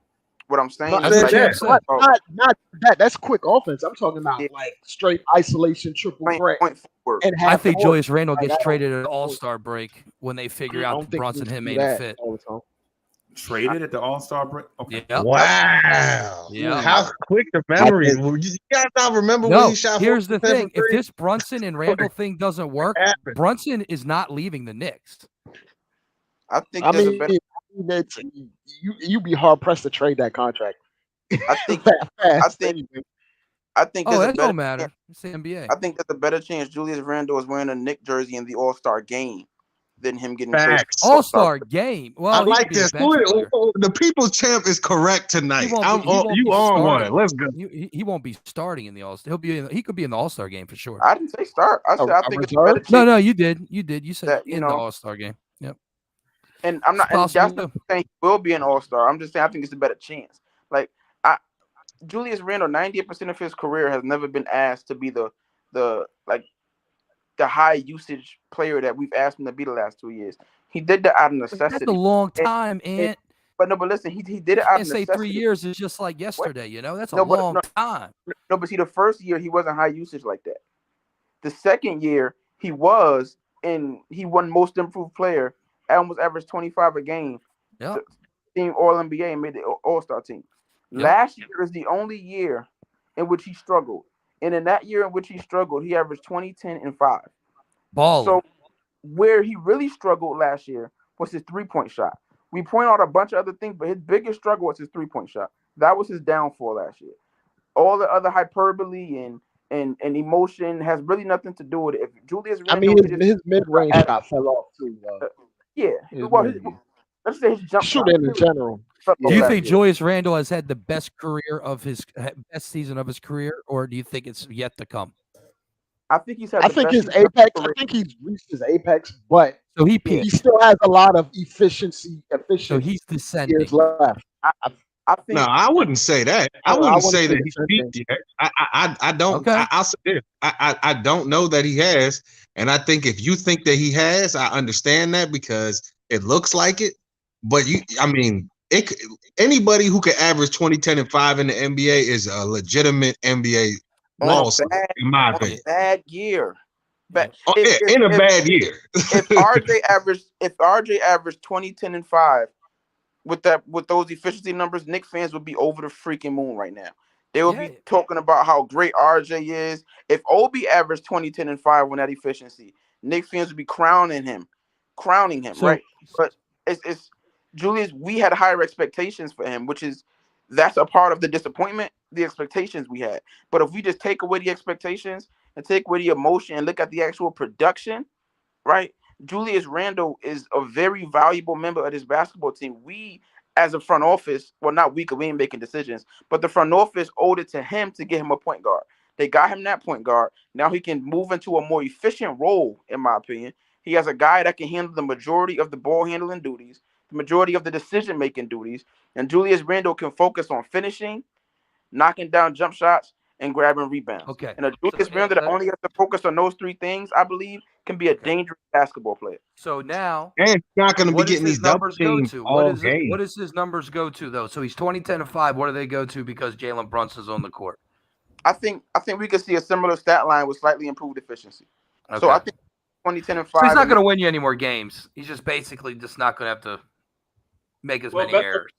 Speaker 4: What I'm saying
Speaker 9: is not that. That's quick offense. I'm talking about like straight isolation, triple threat.
Speaker 6: I think Julius Randle gets traded at an All-Star break when they figure out that Brunson him made a fit.
Speaker 3: Traded at the All-Star break. Okay.
Speaker 6: Yep.
Speaker 8: Wow.
Speaker 6: Yeah.
Speaker 8: How quick the memory is. You gotta not remember when he shot.
Speaker 6: Here's the thing: if this Brunson and Randle thing doesn't work, Brunson is not leaving the Knicks.
Speaker 4: I think.
Speaker 9: You'd be hard pressed to trade that contract.
Speaker 4: I think.
Speaker 6: Oh, that don't matter. It's the NBA.
Speaker 4: I think there's a better chance Julius Randle is wearing a Knicks jersey in the All-Star game than him getting
Speaker 8: Facts.
Speaker 4: traded.
Speaker 6: All-Star game. Well,
Speaker 8: I
Speaker 6: he could
Speaker 8: like
Speaker 6: be a
Speaker 8: this.
Speaker 6: bench player.
Speaker 8: The people's champ is correct tonight.
Speaker 6: He won't
Speaker 8: You
Speaker 6: be
Speaker 8: on
Speaker 6: starting.
Speaker 8: one. Let's go.
Speaker 6: He won't be starting in the All-Star. He could be in the All-Star game for sure.
Speaker 4: I didn't say start. I said I think it's a
Speaker 9: reserve?
Speaker 4: better chance.
Speaker 6: No, you did. You said
Speaker 4: That,
Speaker 6: in the All-Star game. Yep.
Speaker 4: And I'm not.
Speaker 6: It's
Speaker 4: And that's
Speaker 6: possible,
Speaker 4: not
Speaker 6: too.
Speaker 4: saying he will be an All-Star. I'm just saying I think it's a better chance. Like Julius Randle, 98% of his career has never been asked to be the high usage player that we've asked him to be the last 2 years. He did that out of necessity.
Speaker 6: That's a long time, Ant.
Speaker 4: But listen, he did it out of
Speaker 6: Can't say
Speaker 4: necessity.
Speaker 6: 3 years is just like yesterday. You know, that's a
Speaker 4: No, but
Speaker 6: long time.
Speaker 4: No, but see, the first year he wasn't high usage like that. The second year he was, and he won Most Improved Player, almost averaged 25 a game.
Speaker 6: Yeah.
Speaker 4: Team All NBA and made the All-Star team.
Speaker 6: Yep.
Speaker 4: Last year is the only year in which he struggled. And in that year in which he struggled, he averaged 20, 10, and 5.
Speaker 6: Baller.
Speaker 4: So where he really struggled last year was his three-point shot. We point out a bunch of other things, but his biggest struggle was his three-point shot. That was his downfall last year. All the other hyperbole and emotion has really nothing to do with it. If Julius Randle,
Speaker 9: his mid-range shot fell off too.
Speaker 4: Let's say his jump shot
Speaker 9: in general.
Speaker 6: Do you think Julius Randle has had the best best season of his career, or do you think it's yet to come?
Speaker 4: I think he's had.
Speaker 9: I think his apex. I think he's reached his apex, but
Speaker 6: so he
Speaker 9: still has a lot of efficiency.
Speaker 6: So he's descending.
Speaker 9: Years left.
Speaker 4: I think.
Speaker 8: No, I wouldn't say that. I wouldn't say that he's peaked yet. I don't.
Speaker 6: Okay.
Speaker 8: I'll say this. I don't know that he has, and I think if you think that he has, I understand that because it looks like it. But anybody who can average 20, 10, and 5 in the NBA is a legitimate NBA all-star, in my opinion.
Speaker 4: Bad year.
Speaker 8: In a bad year.
Speaker 4: if RJ averaged 20, 10, and 5 with those efficiency numbers, Knicks fans would be over the freaking moon right now. They would be talking about how great RJ is. If Obi averaged 20, 10, and 5 on that efficiency, Knicks fans would be crowning him, right? But it's Julius, we had higher expectations for him, that's a part of the disappointment, the expectations we had. But if we just take away the expectations and take away the emotion and look at the actual production, right? Julius Randle is a very valuable member of this basketball team. We, as a front office, well, not we, because we ain't making decisions, but the front office owed it to him to get him a point guard. They got him that point guard. Now he can move into a more efficient role, in my opinion. He has a guy that can handle the majority of the ball handling duties, the majority of the decision-making duties, and Julius Randle can focus on finishing, knocking down jump shots, and grabbing rebounds.
Speaker 6: Okay.
Speaker 4: And a Julius Randle that only has to focus on those three things, I believe, can be a dangerous basketball player.
Speaker 6: So now,
Speaker 8: and he's not going to be getting these
Speaker 6: numbers
Speaker 8: double teams all game.
Speaker 6: What does his numbers go to though? So he's 20, 10, and 5. What do they go to because Jalen Brunson's on the court?
Speaker 4: I think we could see a similar stat line with slightly improved efficiency.
Speaker 6: Okay.
Speaker 4: So I think 20, 10, and 5.
Speaker 6: So he's not going to win you any more games. He's just basically just not going to have to make as many errors.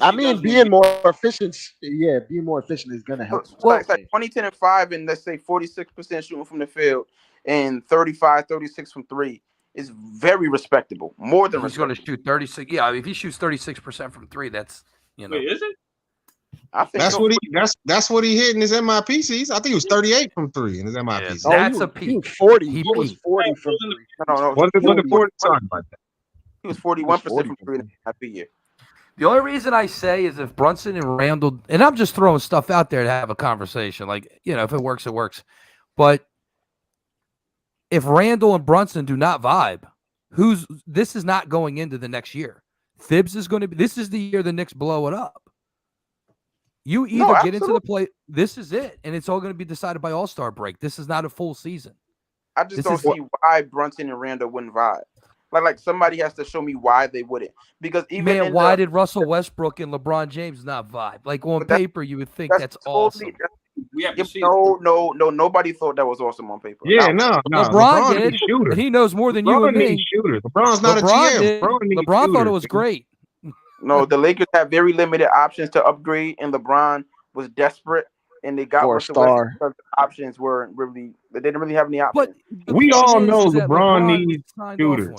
Speaker 9: I mean, being more efficient is going to help.
Speaker 4: Well, it's like 20, 10, and 5, and let's say 46% shooting from the field and 35, 36 from 3 is very respectable. More than
Speaker 6: he's going to shoot 36. Yeah, if he shoots 36% from 3, that's
Speaker 2: Wait, is it?
Speaker 4: I think
Speaker 8: that's what he hit in his MIP season. I think it was 38 from 3 in his MIP season.
Speaker 6: That's a peak.
Speaker 9: He was 40. He was 40 from 3.
Speaker 4: No.
Speaker 8: What the 40 talking about that?
Speaker 4: He was 41% from 3 in the happy year.
Speaker 6: The only reason I say is if Brunson and Randle, and I'm just throwing stuff out there to have a conversation, like, if it works, it works. But if Randle and Brunson do not vibe, this is not going into the next year. Thibs is going to be, this is the year the Knicks blow it up. You either get into the play, this is it, and it's all going to be decided by All-Star break. This is not a full season.
Speaker 4: I just don't see why Brunson and Randle wouldn't vibe. Like somebody has to show me why they wouldn't. Because even
Speaker 6: why did Russell Westbrook and LeBron James not vibe? Like on paper, you would think that's awesome.
Speaker 2: We have to see.
Speaker 4: No, nobody thought that was awesome on paper.
Speaker 8: Yeah, no.
Speaker 6: LeBron did. Shooter. He knows more than you and me.
Speaker 8: Shooter. LeBron's not a GM.
Speaker 6: LeBron thought it was great.
Speaker 4: No, the Lakers had very limited options to upgrade, and LeBron was desperate, and they got Russell Westbrook because the options weren't really. They didn't really have any options.
Speaker 8: But we all know LeBron needs shooters.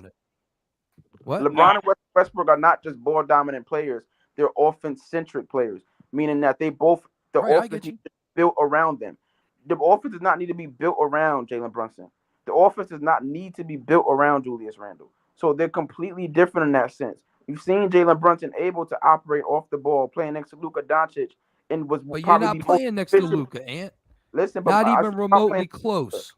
Speaker 6: What?
Speaker 4: LeBron and Westbrook are not just ball dominant players; they're offense-centric players, meaning that they both offense is built around them. The offense does not need to be built around Jalen Brunson. The offense does not need to be built around Julius Randle. So they're completely different in that sense. You've seen Jalen Brunson able to operate off the ball, playing next to Luka Doncic, and was
Speaker 6: But you're
Speaker 4: probably
Speaker 6: not
Speaker 4: the most
Speaker 6: playing next to
Speaker 4: efficient.
Speaker 6: Luka, Ant.
Speaker 4: Listen, but
Speaker 6: Not
Speaker 4: I
Speaker 6: even
Speaker 4: said about
Speaker 6: remotely
Speaker 4: playing.
Speaker 6: close.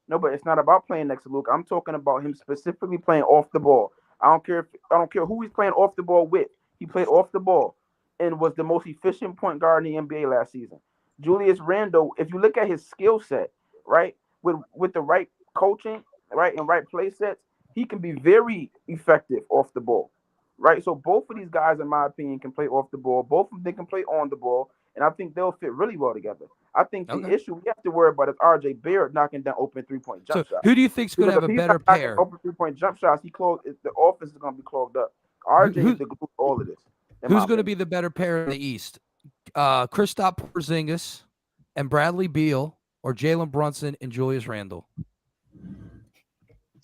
Speaker 4: No, but it's not about playing next to Luka. I'm talking about him specifically playing off the ball. I don't care who he's playing off the ball with. He played off the ball and was the most efficient point guard in the NBA last season. Julius Randle, if you look at his skill set, right, with the right coaching, right, and right play sets, he can be very effective off the ball, right? So both of these guys, in my opinion, can play off the ball. Both of them can play on the ball, and I think they'll fit really well together. I think the issue we have to worry about is RJ Barrett knocking down open 3-point jump shots.
Speaker 6: Who do you think's going to have a better pair?
Speaker 4: Open 3-point jump shots, the offense is going to be clogged up. RJ is the glue to all of this.
Speaker 6: Who's going to be the better pair in the East? Kristaps Porzingis and Bradley Beal, or Jalen Brunson and Julius Randle?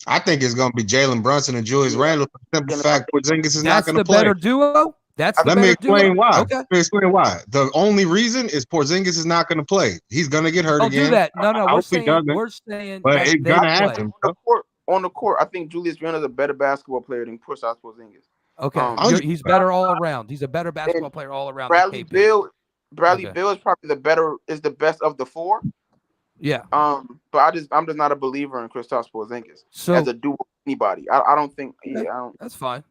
Speaker 8: I think it's going to be Jalen Brunson and Julius Randle for the simple fact Porzingis is not going to play.
Speaker 6: That's the better duo?
Speaker 8: Let me explain why.
Speaker 6: Okay.
Speaker 8: Let me explain why. The only reason is Porzingis is not going to play. He's going to get hurt again.
Speaker 6: Don't do that. No. We're saying
Speaker 8: but it's going to happen.
Speaker 4: On the court, I think Julius Randle is a better basketball player than Kristaps Porzingis.
Speaker 6: Okay, he's better all around. He's a better basketball player all around.
Speaker 4: Bradley Beal is probably the best of the four.
Speaker 6: Yeah.
Speaker 4: But I'm just not a believer in Kristaps Porzingis as a duo anybody. I don't think. Okay. Yeah, I don't.
Speaker 6: That's fine.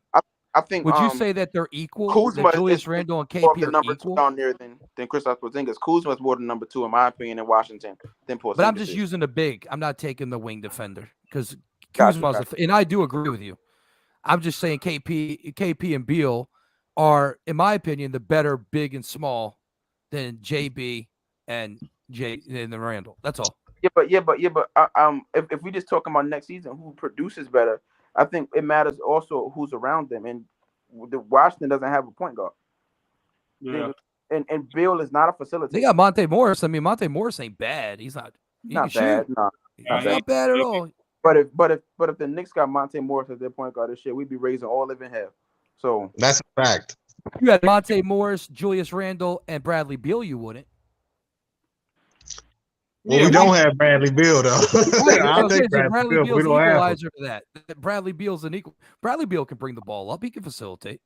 Speaker 4: I think.
Speaker 6: Would you say that they're equal?
Speaker 4: Kuzma
Speaker 6: that Julius Randle and KP
Speaker 4: the number
Speaker 6: are equal?
Speaker 4: two down there than Kristaps Porzingis. Kuzma is more than number 2 in my opinion in Washington than Porzingis.
Speaker 6: But I'm just using the big. I'm not taking the wing defender because Kuzma's and I do agree with you. I'm just saying KP and Beal are, in my opinion, the better big and small than JB and the Randall. That's all.
Speaker 4: But if we just talking about next season, who produces better, I think it matters also who's around them. And the Washington doesn't have a point guard.
Speaker 2: Yeah.
Speaker 4: And Bill is not a facilitator.
Speaker 6: They got Monte Morris. I mean, Monte Morris ain't bad. He's not bad. No. He's not bad at all.
Speaker 4: But if the Knicks got Monte Morris as their point guard this year, we'd be raising all of in hell. So
Speaker 8: that's a fact.
Speaker 6: You had Monte Morris, Julius Randle, and Bradley Beal. You wouldn't.
Speaker 8: Well, we don't have Bradley Beal though. I'll take
Speaker 6: Bradley Beal's an equalizer to that. Bradley Beal's an equal. Bradley Beal can bring the ball up. He can facilitate.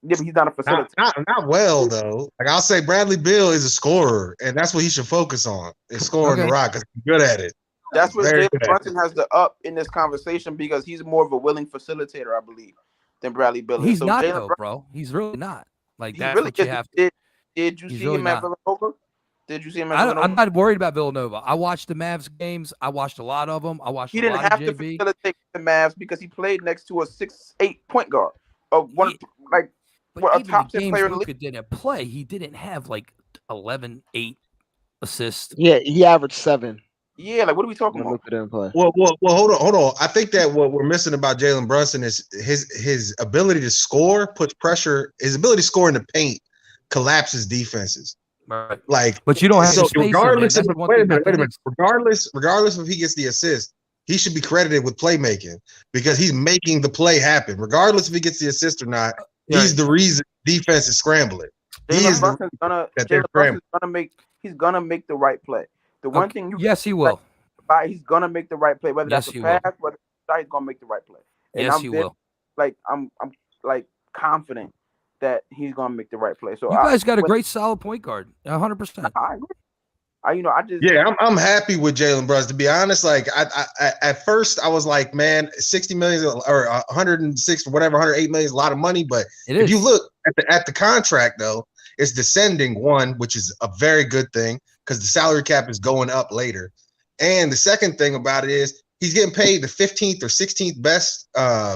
Speaker 4: Yeah, but he's not a facilitator.
Speaker 8: Not well though. Like I'll say, Bradley Beal is a scorer, and that's what he should focus on. Is scoring the rock because he's good at it.
Speaker 4: That's what Jalen Brunson has the up in this conversation because he's more of a willing facilitator, I believe, than Bradley Beal.
Speaker 6: He's not though, bro. He's really not. Like that's really what you have to.
Speaker 4: Did you see him at Villanova? Did you see him at Villanova?
Speaker 6: I'm not worried about Villanova. I watched the Mavs games. I watched a lot of them. I watched.
Speaker 4: He didn't have to facilitate the Mavs because he played next to a 6'8" point guard. A top 10 player in the league.
Speaker 6: Didn't play. He didn't have like 11, 8 assists.
Speaker 9: Yeah, he averaged 7.
Speaker 4: Yeah, like what are we talking about?
Speaker 8: Well, hold on. I think that what we're missing about Jalen Brunson is his ability to score puts pressure. His ability to score in the paint collapses defenses.
Speaker 6: Right.
Speaker 8: Like,
Speaker 6: but you don't have to space
Speaker 8: regardless of wait a minute. Regardless if he gets the assist, he should be credited with playmaking because he's making the play happen. Regardless if he gets the assist or not, he's the reason defense is scrambling.
Speaker 4: He's gonna make the right play. The one thing
Speaker 6: he will.
Speaker 4: He's gonna make the right play, whether that's a pass, whether he's gonna make the right play. And
Speaker 6: he will.
Speaker 4: Like I'm like confident that he's gonna make the right play. So
Speaker 6: you guys got a great solid point guard, 100%.
Speaker 4: I agree.
Speaker 8: I'm happy with Jalen Brunson. To be honest, like I at first I was like, man, 60 million or 106 or whatever, 108 million is a lot of money. But if you look at the contract though, it's descending one, which is a very good thing because the salary cap is going up later. And the second thing about it is he's getting paid the 15th or 16th best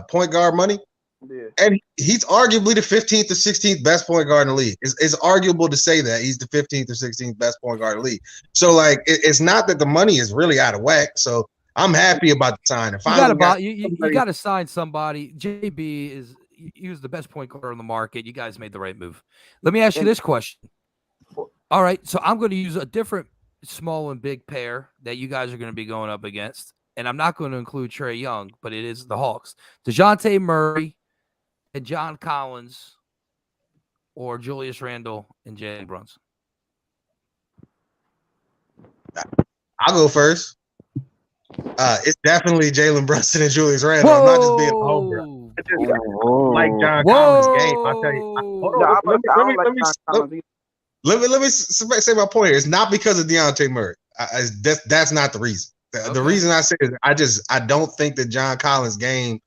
Speaker 8: point guard money. Yeah. And he's arguably the 15th or 16th best point guard in the league. It's arguable to say that he's the 15th or 16th best point guard in the league. So, like, it's not that the money is really out of whack. So, I'm happy about the sign.
Speaker 6: You got to sign somebody. JB he was the best point guard on the market. You guys made the right move. Let me ask you this question. All right, so I'm going to use a different small and big pair that you guys are going to be going up against. And I'm not going to include Trae Young, but it is the Hawks. DeJounte Murray and John Collins, or Julius Randle and Jalen Brunson?
Speaker 8: I'll go first. It's definitely Jalen Brunson and Julius Randle. I'm not just being a homer. I just like John Collins' game. I'll tell you. Hold on. Let me say my point here. It's not because of Dejounte Murray. That's not the reason. The reason I say is I don't think that John Collins' game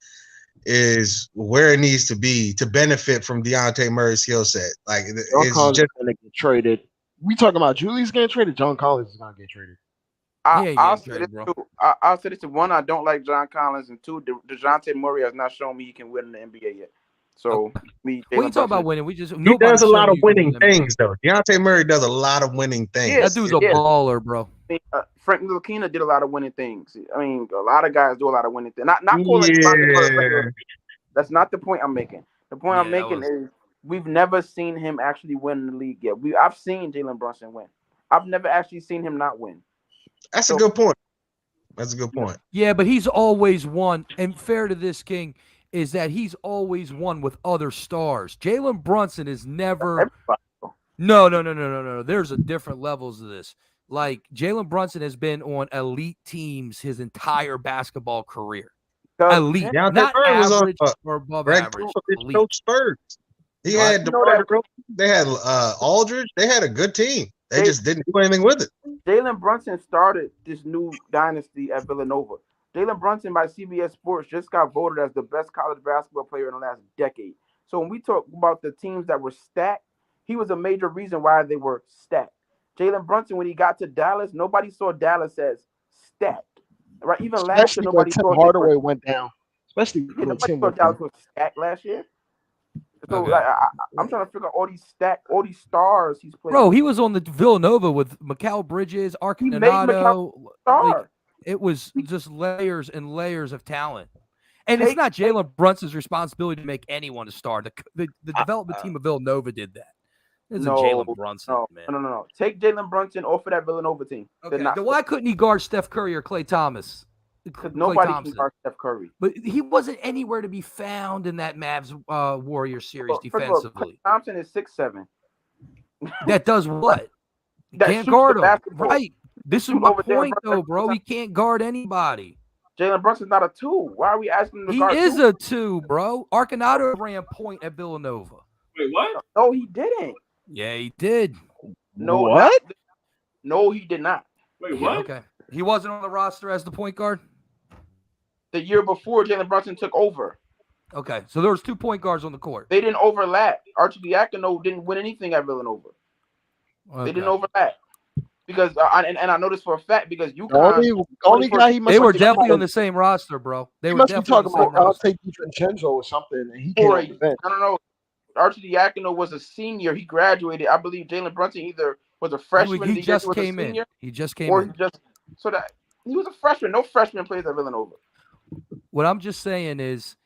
Speaker 8: is where it needs to be to benefit from Dejounte Murray's skill set. Like
Speaker 9: John Collins is gonna get traded. We talking about Julius getting traded. John Collins is gonna get traded.
Speaker 4: I'll say this: one, I don't like John Collins, and two, DeJounte Murray has not shown me he can win in the NBA yet. So,
Speaker 6: we talk about winning.
Speaker 8: He does a lot of winning things, though. Dejounte Murray does a lot of winning things.
Speaker 6: That dude's a baller, bro.
Speaker 4: Frank Ntilikina did a lot of winning things. I mean, a lot of guys do a lot of winning things. Not that's not the point I'm making. The point I'm making is we've never seen him actually win the league yet. I've seen Jalen Brunson win. I've never actually seen him not win.
Speaker 8: That's a good point. That's a good point.
Speaker 6: Yeah, but he's always won. And fair to this King is that he's always won with other stars. Jalen Brunson is never. No. There's a different levels of this. Like Jalen Brunson has been on elite teams his entire basketball career. Elite, not average or above average.
Speaker 8: Spurs. He had they had Aldridge. They had a good team. They just didn't do anything with it.
Speaker 4: Jalen Brunson started this new dynasty at Villanova. Jalen Brunson by CBS Sports just got voted as the best college basketball player in the last decade. So when we talk about the teams that were stacked, he was a major reason why they were stacked. Jalen Brunson, when he got to Dallas, nobody saw Dallas as stacked. Right? Even last year, nobody
Speaker 9: Tim
Speaker 4: saw
Speaker 9: Hardaway went down. Especially when
Speaker 4: nobody
Speaker 9: Tim
Speaker 4: saw Dallas was stacked last year. So I'm trying to figure out all these stars he's playing.
Speaker 6: Bro, he was on the Villanova with Mikal Bridges, Arcanato. Like, it was just layers and layers of talent. And it's not Jalen Brunson's responsibility to make anyone a star. The development team of Villanova did that. It's Jalen Brunson, man.
Speaker 4: No. Take Jalen Brunson off of that Villanova team.
Speaker 6: Okay. Then why couldn't he guard Steph Curry or Klay Thomas?
Speaker 4: Because nobody can guard Steph Curry.
Speaker 6: But he wasn't anywhere to be found in that Mavs Warrior series defensively.
Speaker 4: Klay Thompson is 6'7".
Speaker 6: That does what? Can't guard him. Right. This is my point, though, bro. He can't guard anybody.
Speaker 4: Jalen Brunson's not a 2. Why are we asking him to guard?
Speaker 6: He is a 2, bro. Arcanato ran point at Villanova.
Speaker 2: Wait, what?
Speaker 4: No, he didn't.
Speaker 6: Yeah, he did.
Speaker 4: No, what? No, he did not.
Speaker 2: Wait, what?
Speaker 6: Okay. He wasn't on the roster as the point guard?
Speaker 4: The year before Jalen Brunson took over.
Speaker 6: Okay, so there was 2 point guards on the court.
Speaker 4: They didn't overlap. Arcidiacono didn't win anything at Villanova. Okay. They didn't overlap. Because and I know this for a fact because
Speaker 9: only guy he must
Speaker 6: they were definitely on the same roster, bro. They were
Speaker 9: definitely talking about I'll take DiVincenzo or something, and he can't.
Speaker 4: I don't know. Arcidiacono was a senior. He graduated. I believe Jalen Brunson either was a freshman.
Speaker 6: He just came in. He just came in.
Speaker 4: So that he was a freshman. No freshman plays at Villanova.
Speaker 6: What I'm just saying is,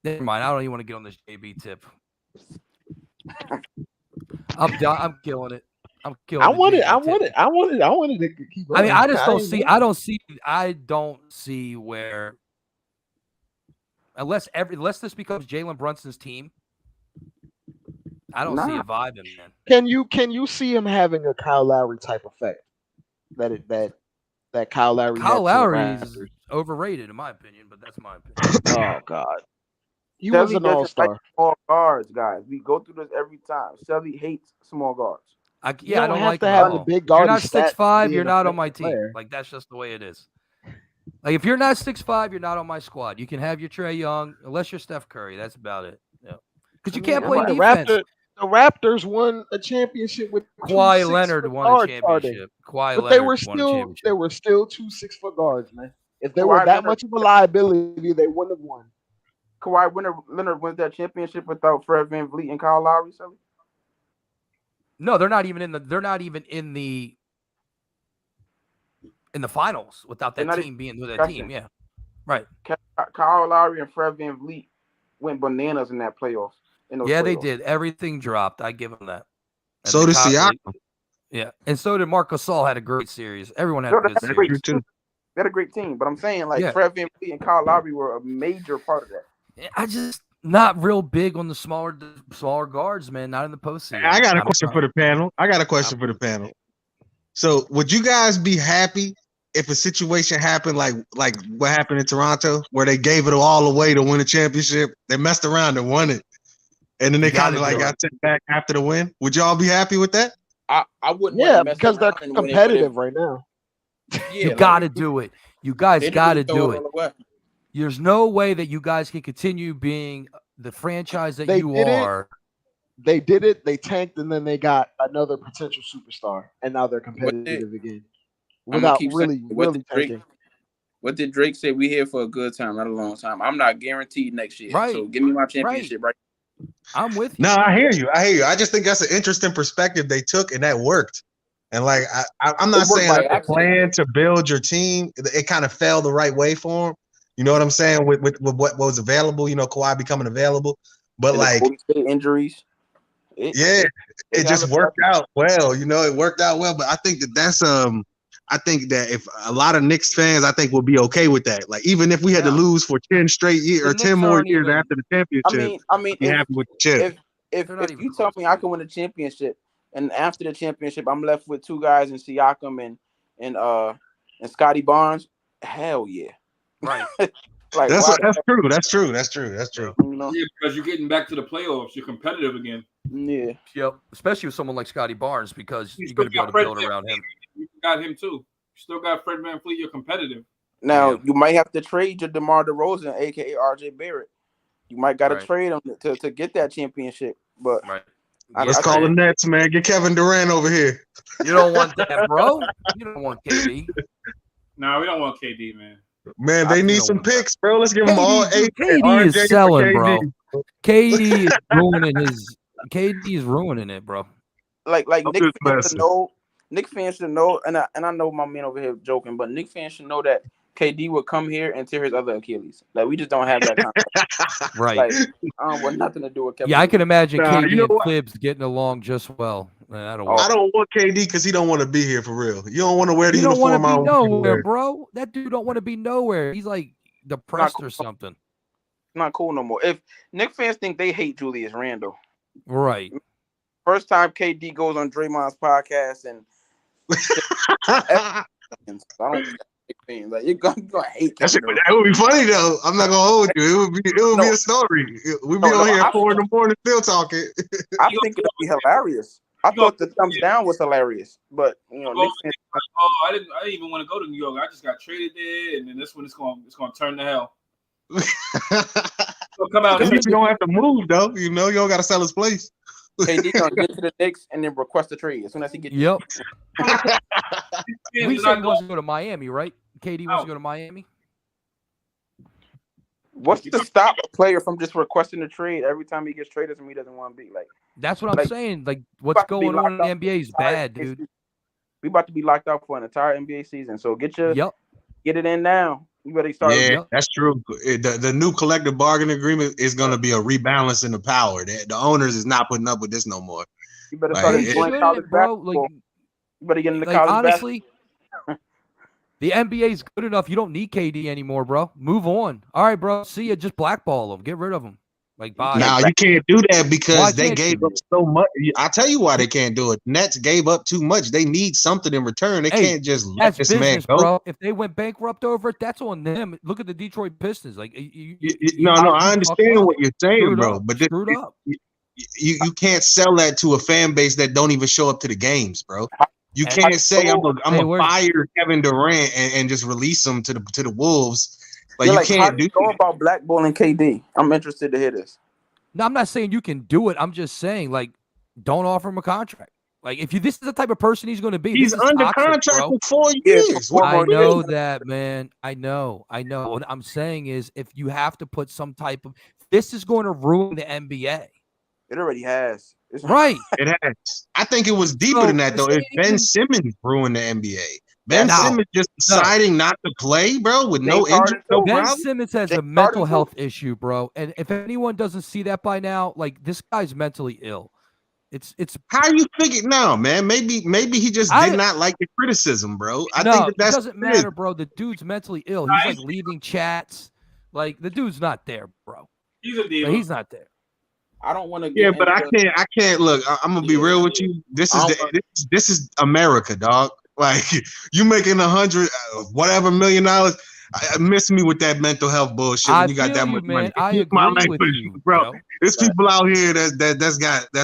Speaker 6: never mind. I don't even want to get on this JB tip. I'm killing it. I'm killing.
Speaker 9: I wanted to keep going.
Speaker 6: I mean, I just don't see. I don't see where unless this becomes Jalen Brunson's team. I don't see a vibe in man.
Speaker 9: Can you see him having a Kyle Lowry type effect? That Kyle Lowry.
Speaker 6: Kyle Lowry is overrated in my opinion, but that's my opinion.
Speaker 9: Oh God, he was an all-star.
Speaker 4: Like small guards, guys. We go through this every time. Shelly hates small guards.
Speaker 6: I don't like
Speaker 9: to have the big guard.
Speaker 6: You're not 6'5", you're not on my team. Like that's just the way it is. Like if you're not 6'5", you're not on my squad. You can have your Trae Young, unless you're Steph Curry. That's about it. Yeah, because you can't play defense.
Speaker 9: The Raptors won a championship with
Speaker 6: Kawhi Leonard won a championship.
Speaker 9: They were still 2 6-foot guards, man. If they were that much of a liability, they wouldn't have won.
Speaker 4: Kawhi Leonard wins that championship without Fred VanVleet and Kyle Lowry. Shelly?
Speaker 6: No, they're not even in the finals without that team being with that team. Yeah, right.
Speaker 4: Kyle Lowry and Fred VanVleet went bananas in that playoffs.
Speaker 6: They did. Everything dropped. I give them that. And
Speaker 8: so did Siakam.
Speaker 6: Yeah, and so did Marc Gasol. Had a great series. Everyone had a good series
Speaker 4: too. They had a great team, but I'm saying Fred VanVleet and Kyle Lowry were a major part of that.
Speaker 6: I just not real big on the smaller guards, man. Not in the postseason.
Speaker 8: I got a question for the panel. So, would you guys be happy if a situation happened like what happened in Toronto, where they gave it all away to win a championship, they messed around and won it, and then they kind of like got sent back after the win. Would y'all be happy with that?
Speaker 4: I wouldn't.
Speaker 9: Yeah, because they're competitive right now.
Speaker 6: You got to do it. You guys got to do it. There's no way that you guys can continue being the franchise that you are.
Speaker 9: They did it. They tanked, and then they got another potential superstar, and now they're competitive again. Without really tanking.
Speaker 4: What did Drake say? We here for a good time, not a long time. I'm not guaranteed next year.
Speaker 6: Right.
Speaker 4: So give me my championship right.
Speaker 6: I'm with you.
Speaker 8: No, I hear you. I just think that's an interesting perspective they took, and that worked. And like I'm not saying like a plan to build your team. It kind of fell the right way for him. You know what I'm saying? With what was available, you know, Kawhi becoming available. But and like
Speaker 4: injuries.
Speaker 8: It just worked out well. You know, it worked out well. But I think that's I think that if a lot of Knicks fans, I think will be okay with that. Like even if we had to lose for 10 straight years or 10 more years after the championship,
Speaker 4: I mean,
Speaker 8: be happy with the chip.
Speaker 4: If you tell me I can win a championship, and after the championship I'm left with two guys in Siakam and Scotty Barnes, hell yeah.
Speaker 6: Right.
Speaker 4: Like
Speaker 8: that's true. That's true.
Speaker 2: You know? Yeah, because you're getting back to the playoffs. You're competitive again.
Speaker 4: Yeah.
Speaker 6: Yep. Especially with someone like Scotty Barnes, because you're going to be able to build around him.
Speaker 2: You got him too. You still got Fred VanVleet. You're competitive.
Speaker 4: Now you might have to trade your DeMar DeRozan, aka RJ Barrett. You might got to trade him to get that championship. But
Speaker 8: let's call the Nets, man. Get Kevin Durant over here.
Speaker 6: You don't want that, bro. You don't want KD.
Speaker 2: No, we don't want KD, man.
Speaker 8: Man, they need some picks, bro. Let's give them all 8.
Speaker 6: KD is selling, bro. KD is ruining KD is ruining it, bro.
Speaker 4: Like Knicks fans should know, and I know my man over here joking, but Knicks fans should know that KD would come here and tear his other Achilles. Like we just don't have that kind.
Speaker 6: Right.
Speaker 4: Like I don't want nothing to do with Kevin.
Speaker 6: Yeah, I can imagine KD and Clibbs getting along just well. Man, I don't
Speaker 8: want KD because he don't want to be here for real. You don't want to wear the uniform.
Speaker 6: You don't want to be nowhere, bro. That dude don't want to be nowhere. He's like depressed or something.
Speaker 4: Not cool no more. If Knicks fans think they hate Julius Randle,
Speaker 6: right?
Speaker 4: First time KD goes on Draymond's podcast and I don't think like you're gonna hate
Speaker 8: that. That would be funny though. I'm not gonna hold you. It would be a story. We'd be on here at 4 a.m. still talking.
Speaker 4: I think it'd be hilarious. I thought the thumbs down was hilarious, but you know,
Speaker 2: I didn't even want to go to New York. I just got traded there, and then this one it's going to turn to hell. So come out.
Speaker 8: You don't have to move though. You know, you don't got to sell his place.
Speaker 4: KD gonna get to the Knicks and then request a trade as soon as he gets.
Speaker 6: Yep. We said he wants to go to Miami, right? KD wants to go to Miami.
Speaker 4: What's to stop a player from just requesting a trade every time he gets traded and he doesn't want to be like?
Speaker 6: That's what I'm saying. Like, what's going on in the NBA is bad, dude.
Speaker 4: We about to be locked out for an entire NBA season, so get it in now. You better start.
Speaker 8: Yeah, that's true. The new collective bargaining agreement is going to be a rebalance in the power. The owners is not putting up with this no more.
Speaker 4: You better start enjoying college basketball. You better get into college
Speaker 6: honestly, the NBA is good enough. You don't need KD anymore, bro. Move on. All right, bro. See ya. Just blackball him. Get rid of him. Like, bye.
Speaker 8: Now you can't do that because they gave up so much. I'll tell you why they can't do it. Nets gave up too much. They need something in return. They can't just let this man go.
Speaker 6: Bro. If they went bankrupt over it, that's on them. Look at the Detroit Pistons. Like,
Speaker 8: I understand what you're saying, bro. But you can't sell that to a fan base that don't even show up to the games, bro. You can't say I'm gonna fire Kevin Durant and just release him to the Wolves. Like you can't do.
Speaker 4: Go about blackballing KD. I'm interested to hear this.
Speaker 6: No, I'm not saying you can do it. I'm just saying, like, don't offer him a contract. Like, if this is the type of person he's going to be,
Speaker 8: he's under contract for 4 years.
Speaker 6: I know that, man. I know. What I'm saying is, if you have to put some type of, this is going to ruin the NBA.
Speaker 4: It already has.
Speaker 6: Right.
Speaker 8: It has. I think it was deeper than that, though. If Ben Simmons ruined the NBA. Ben Simmons just deciding not to play, bro, with no injury.
Speaker 6: Ben Simmons has a mental health issue, bro. And if anyone doesn't see that by now, like, this guy's mentally ill. It's
Speaker 8: how you figure now, man. Maybe he just did not like the criticism, bro. I think that
Speaker 6: it doesn't matter, bro. The dude's mentally ill. He's like leaving chats. Like, the dude's not there, bro.
Speaker 2: He's a deal.
Speaker 6: He's not there.
Speaker 4: I don't want to.
Speaker 8: Yeah, but I can't. Look, I'm gonna be real with you. This is America, dog. Like you making $100 whatever $1 million. Miss me with that mental health bullshit when you got that much money.
Speaker 6: I
Speaker 8: Excuse my
Speaker 6: agree with
Speaker 8: language,
Speaker 6: you,
Speaker 8: bro.
Speaker 6: Joe.
Speaker 8: There's people out here that's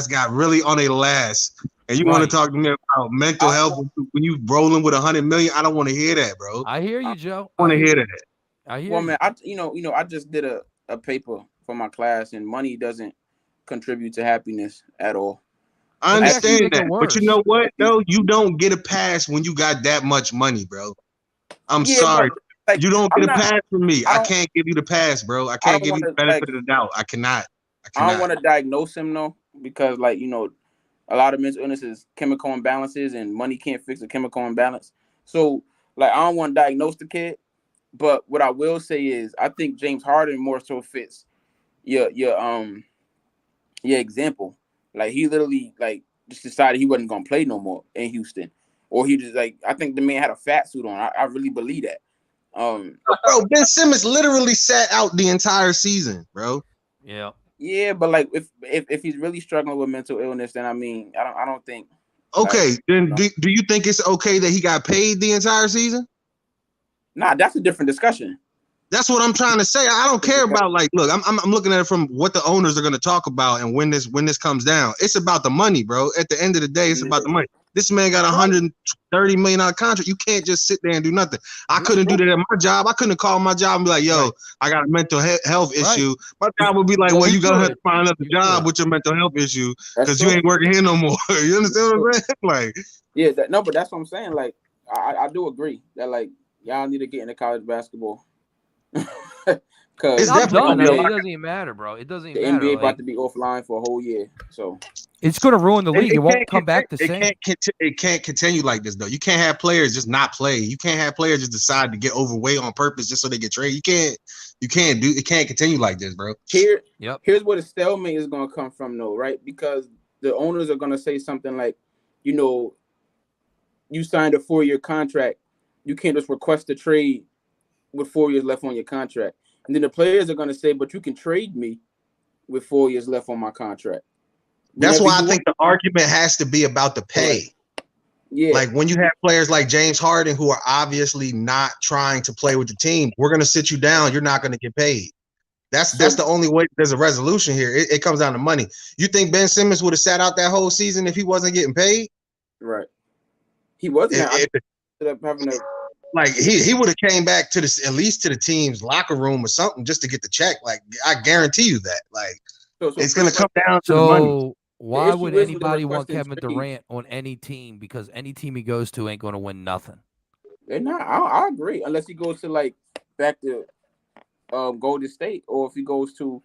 Speaker 8: got really on their last, and you want to talk to me about mental health when you rolling with $100 million? I don't want to hear that, bro.
Speaker 6: I hear you, Joe.
Speaker 8: I want to hear that.
Speaker 6: I hear
Speaker 4: Well,
Speaker 6: you.
Speaker 4: man, I just did a paper for my class, and money doesn't contribute to happiness at all.
Speaker 8: I understand that, but you know what? No, you don't get a pass when you got that much money, bro. I'm sorry. Like, you don't get a pass from me. I can't give you the pass, bro. I can't give you the benefit of the doubt. I cannot.
Speaker 4: I don't want to diagnose him though, because like a lot of mental illness is chemical imbalances, and money can't fix a chemical imbalance. So like I don't want to diagnose the kid, but what I will say is I think James Harden more so fits your example. Like he literally like just decided he wasn't gonna play no more in Houston, or he just like I think the man had a fat suit on. I really believe that.
Speaker 8: Bro, Ben Simmons literally sat out the entire season, bro.
Speaker 4: Yeah, but like if he's really struggling with mental illness, then I mean I don't think.
Speaker 8: Okay, then do you think it's okay that he got paid the entire season?
Speaker 4: Nah, that's a different discussion.
Speaker 8: That's what I'm trying to say. I don't care about like, look, I'm looking at it from what the owners are going to talk about and when this comes down. It's about the money, bro. At the end of the day, it's about the money. This man got $130 million contract. You can't just sit there and do nothing. I couldn't do that at my job. I couldn't call my job and be like, yo, I got a mental health issue. My job would be like, well, you gonna have to find another job with your mental health issue because you ain't working here no more. You understand what I'm saying? Like,
Speaker 4: yeah, but that's what I'm saying. Like, I do agree that like y'all need to get into college basketball.
Speaker 6: Because it doesn't even matter, bro. It doesn't even matter.
Speaker 4: The NBA about to be offline for a whole year, so
Speaker 6: it's going to ruin the league. It won't come back the same.
Speaker 8: It can't continue like this, though. You can't have players just not play. You can't have players just decide to get overweight on purpose just so they get traded. It can't continue like this, bro.
Speaker 4: Here's where the stalemate is going to come from, though, right? Because the owners are going to say something like, you signed a 4-year contract. You can't just request a trade with 4 years left on your contract. And then the players are going to say, but you can trade me with 4 years left on my contract.
Speaker 8: That's why I think the argument has to be about the pay.
Speaker 4: Yeah.
Speaker 8: Like when you have players like James Harden who are obviously not trying to play with the team, we're going to sit you down. You're not going to get paid. That's the only way there's a resolution here. It comes down to money. You think Ben Simmons would have sat out that whole season if he wasn't getting paid?
Speaker 4: Right. He wasn't.
Speaker 8: Like he would have came back to at least to the team's locker room or something just to get the check. Like I guarantee you that. Like it's going to come down to the money.
Speaker 6: Why would anybody want Kevin Durant on any team? Because any team he goes to ain't going to win nothing.
Speaker 4: They're not. I agree. Unless he goes to like back to Golden State, or if he goes to.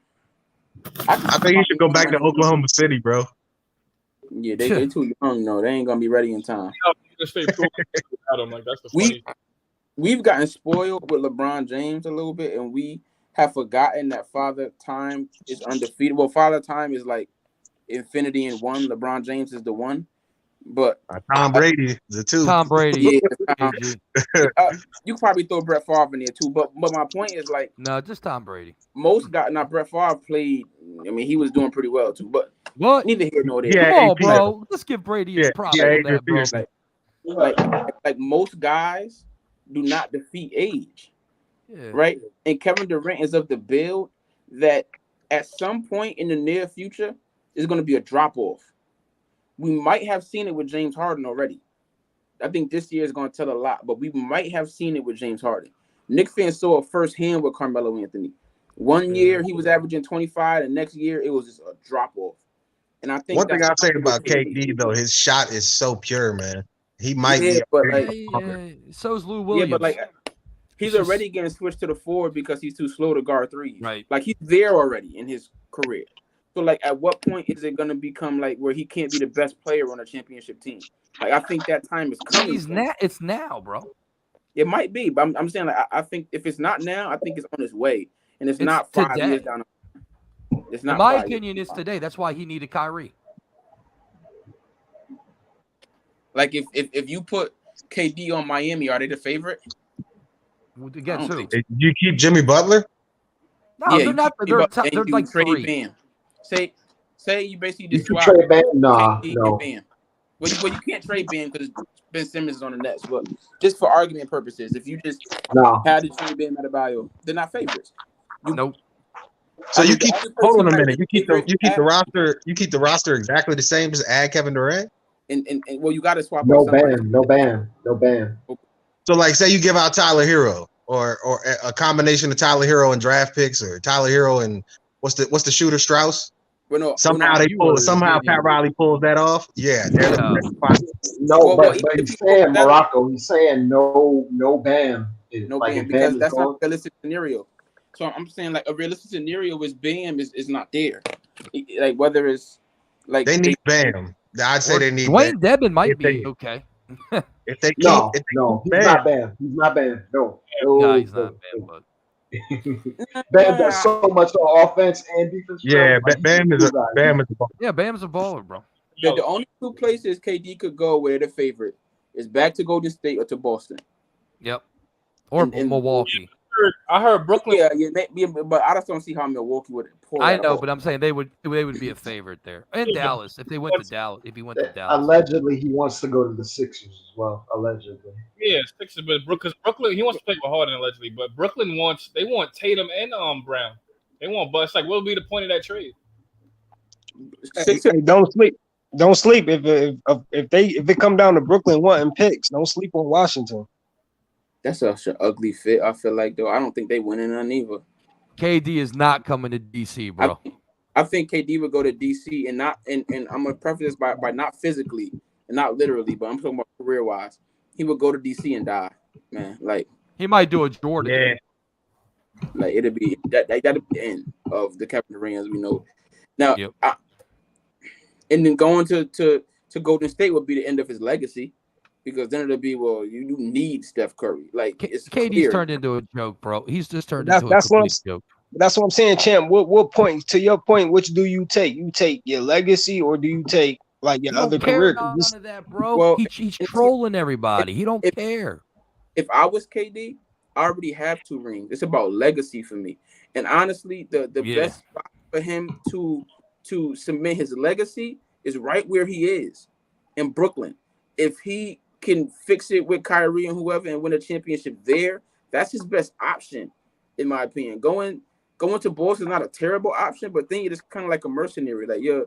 Speaker 8: I think he should go back to Oklahoma City, bro.
Speaker 4: Yeah, they too young. No, they ain't gonna be ready in time. We've gotten spoiled with LeBron James a little bit, and we have forgotten that Father Time is undefeated. Well, Father Time is like infinity and one. LeBron James is the one, but
Speaker 8: Tom Brady is the two.
Speaker 6: Tom Brady,
Speaker 4: you probably throw Brett Favre in there too. But my point is like,
Speaker 6: no, just Tom Brady.
Speaker 4: Most guys, now Brett Favre played. I mean, he was doing pretty well too. But
Speaker 6: what?
Speaker 4: Neither here nor there.
Speaker 6: Come on, bro. Let's give Brady his props on that, bro.
Speaker 4: Like most guys do not defeat age, right? And Kevin Durant is of the build that at some point in the near future is going to be a drop off. We might have seen it with James Harden already. I think this year is going to tell a lot, but we might have seen it with James Harden. Knicks fans saw it firsthand with Carmelo Anthony. 1 year he was averaging 25, and next year it was just a drop off. And I think
Speaker 8: one thing I'll say about KD though, his shot is so pure, man. He might be,
Speaker 4: but
Speaker 6: so is Lou Williams.
Speaker 4: Yeah, but like he's already getting switched to the forward because he's too slow to guard threes.
Speaker 6: Right.
Speaker 4: Like he's there already in his career. So like at what point is it gonna become like where he can't be the best player on a championship team? Like I think that time is coming.
Speaker 6: It's now, bro.
Speaker 4: It might be, but I'm saying like I think if it's not now, I think it's on its way. And it's not 5 years down. It's not.
Speaker 6: In my opinion, it's today. That's why he needed Kyrie.
Speaker 4: Like if you put KD on Miami, are they the favorite?
Speaker 6: Against who?
Speaker 8: You keep Jimmy Butler?
Speaker 6: No, they're not. They're like three.
Speaker 4: Bam. Say you basically just
Speaker 9: trade Bam. No.
Speaker 4: Bam. Well, you can't trade Ben because Ben Simmons is on the Nets. But just for argument purposes, if you just had to trade Ben Adebayo, they're not favorites.
Speaker 6: Nope.
Speaker 8: So you keep hold on a minute. You keep the roster exactly the same. Just add Kevin Durant.
Speaker 4: And well, you got to swap.
Speaker 9: No ban.
Speaker 8: So like, say you give out Tyler Hero or a combination of Tyler Hero and draft picks, or Tyler Hero and what's the shooter Strauss. Somehow Pat Riley pulls that off. Yeah.
Speaker 9: But he's saying Morocco. He's saying no Bam.
Speaker 4: No Bam because that's not a realistic scenario. So I'm saying like a realistic scenario is Bam is not there. Like whether it's like
Speaker 8: they need Bam. I'd say they need
Speaker 6: Dwayne Dedmon might be okay.
Speaker 8: If they keep,
Speaker 9: no, he's not Bam. He's not Bam. No,
Speaker 6: he's not Bam. But
Speaker 9: Bam does so much on offense and defense.
Speaker 8: Yeah, Bam is a baller.
Speaker 6: Yeah, Bam's a baller, bro.
Speaker 4: The only two places KD could go where they're the favorite is back to Golden State or to Boston.
Speaker 6: Yep. Or Milwaukee.
Speaker 2: I heard Brooklyn.
Speaker 4: Yeah, but I just don't see how Milwaukee would pull.
Speaker 6: I know, but I'm saying they would be a favorite there. And Dallas, if they went to Dallas, if he went to Dallas.
Speaker 9: Allegedly, he wants to go to the Sixers as well. Allegedly.
Speaker 2: Yeah, Sixers, but because Brooklyn, he wants to play with Harden allegedly, but Brooklyn they want Tatum and Brown. They want Bust. Like, what would be the point of that trade?
Speaker 10: Hey, don't sleep. If it come down to Brooklyn wanting picks, don't sleep on Washington.
Speaker 4: That's such an ugly fit. I feel like though I don't think they winning none either.
Speaker 6: KD is not coming to DC, bro.
Speaker 4: I think KD would go to DC and not and I'm gonna preface this by not physically and not literally, but I'm talking about career wise. He would go to DC and die, man. Like
Speaker 6: he might do a Jordan.
Speaker 4: Yeah. Like it'll be that'll be the end of the Kevin Durant as we know. Now, and then going to Golden State would be the end of his legacy. Because then it'll be, you need Steph Curry. Like
Speaker 6: KD's turned into a joke, bro. He's just turned into a complete joke.
Speaker 10: That's what I'm saying, Champ. What point? To your point, which do you take? You take your legacy, or do you take like your other career?
Speaker 6: None of that, bro. Well, he's trolling everybody. He don't care.
Speaker 4: If I was KD, I already have 2 rings. It's about legacy for me. And honestly, the best spot for him to cement his legacy is right where he is in Brooklyn. If he can fix it with Kyrie and whoever and win a championship there, that's his best option, in my opinion. Going to Boston is not a terrible option, but then you're just kind of like a mercenary, like you're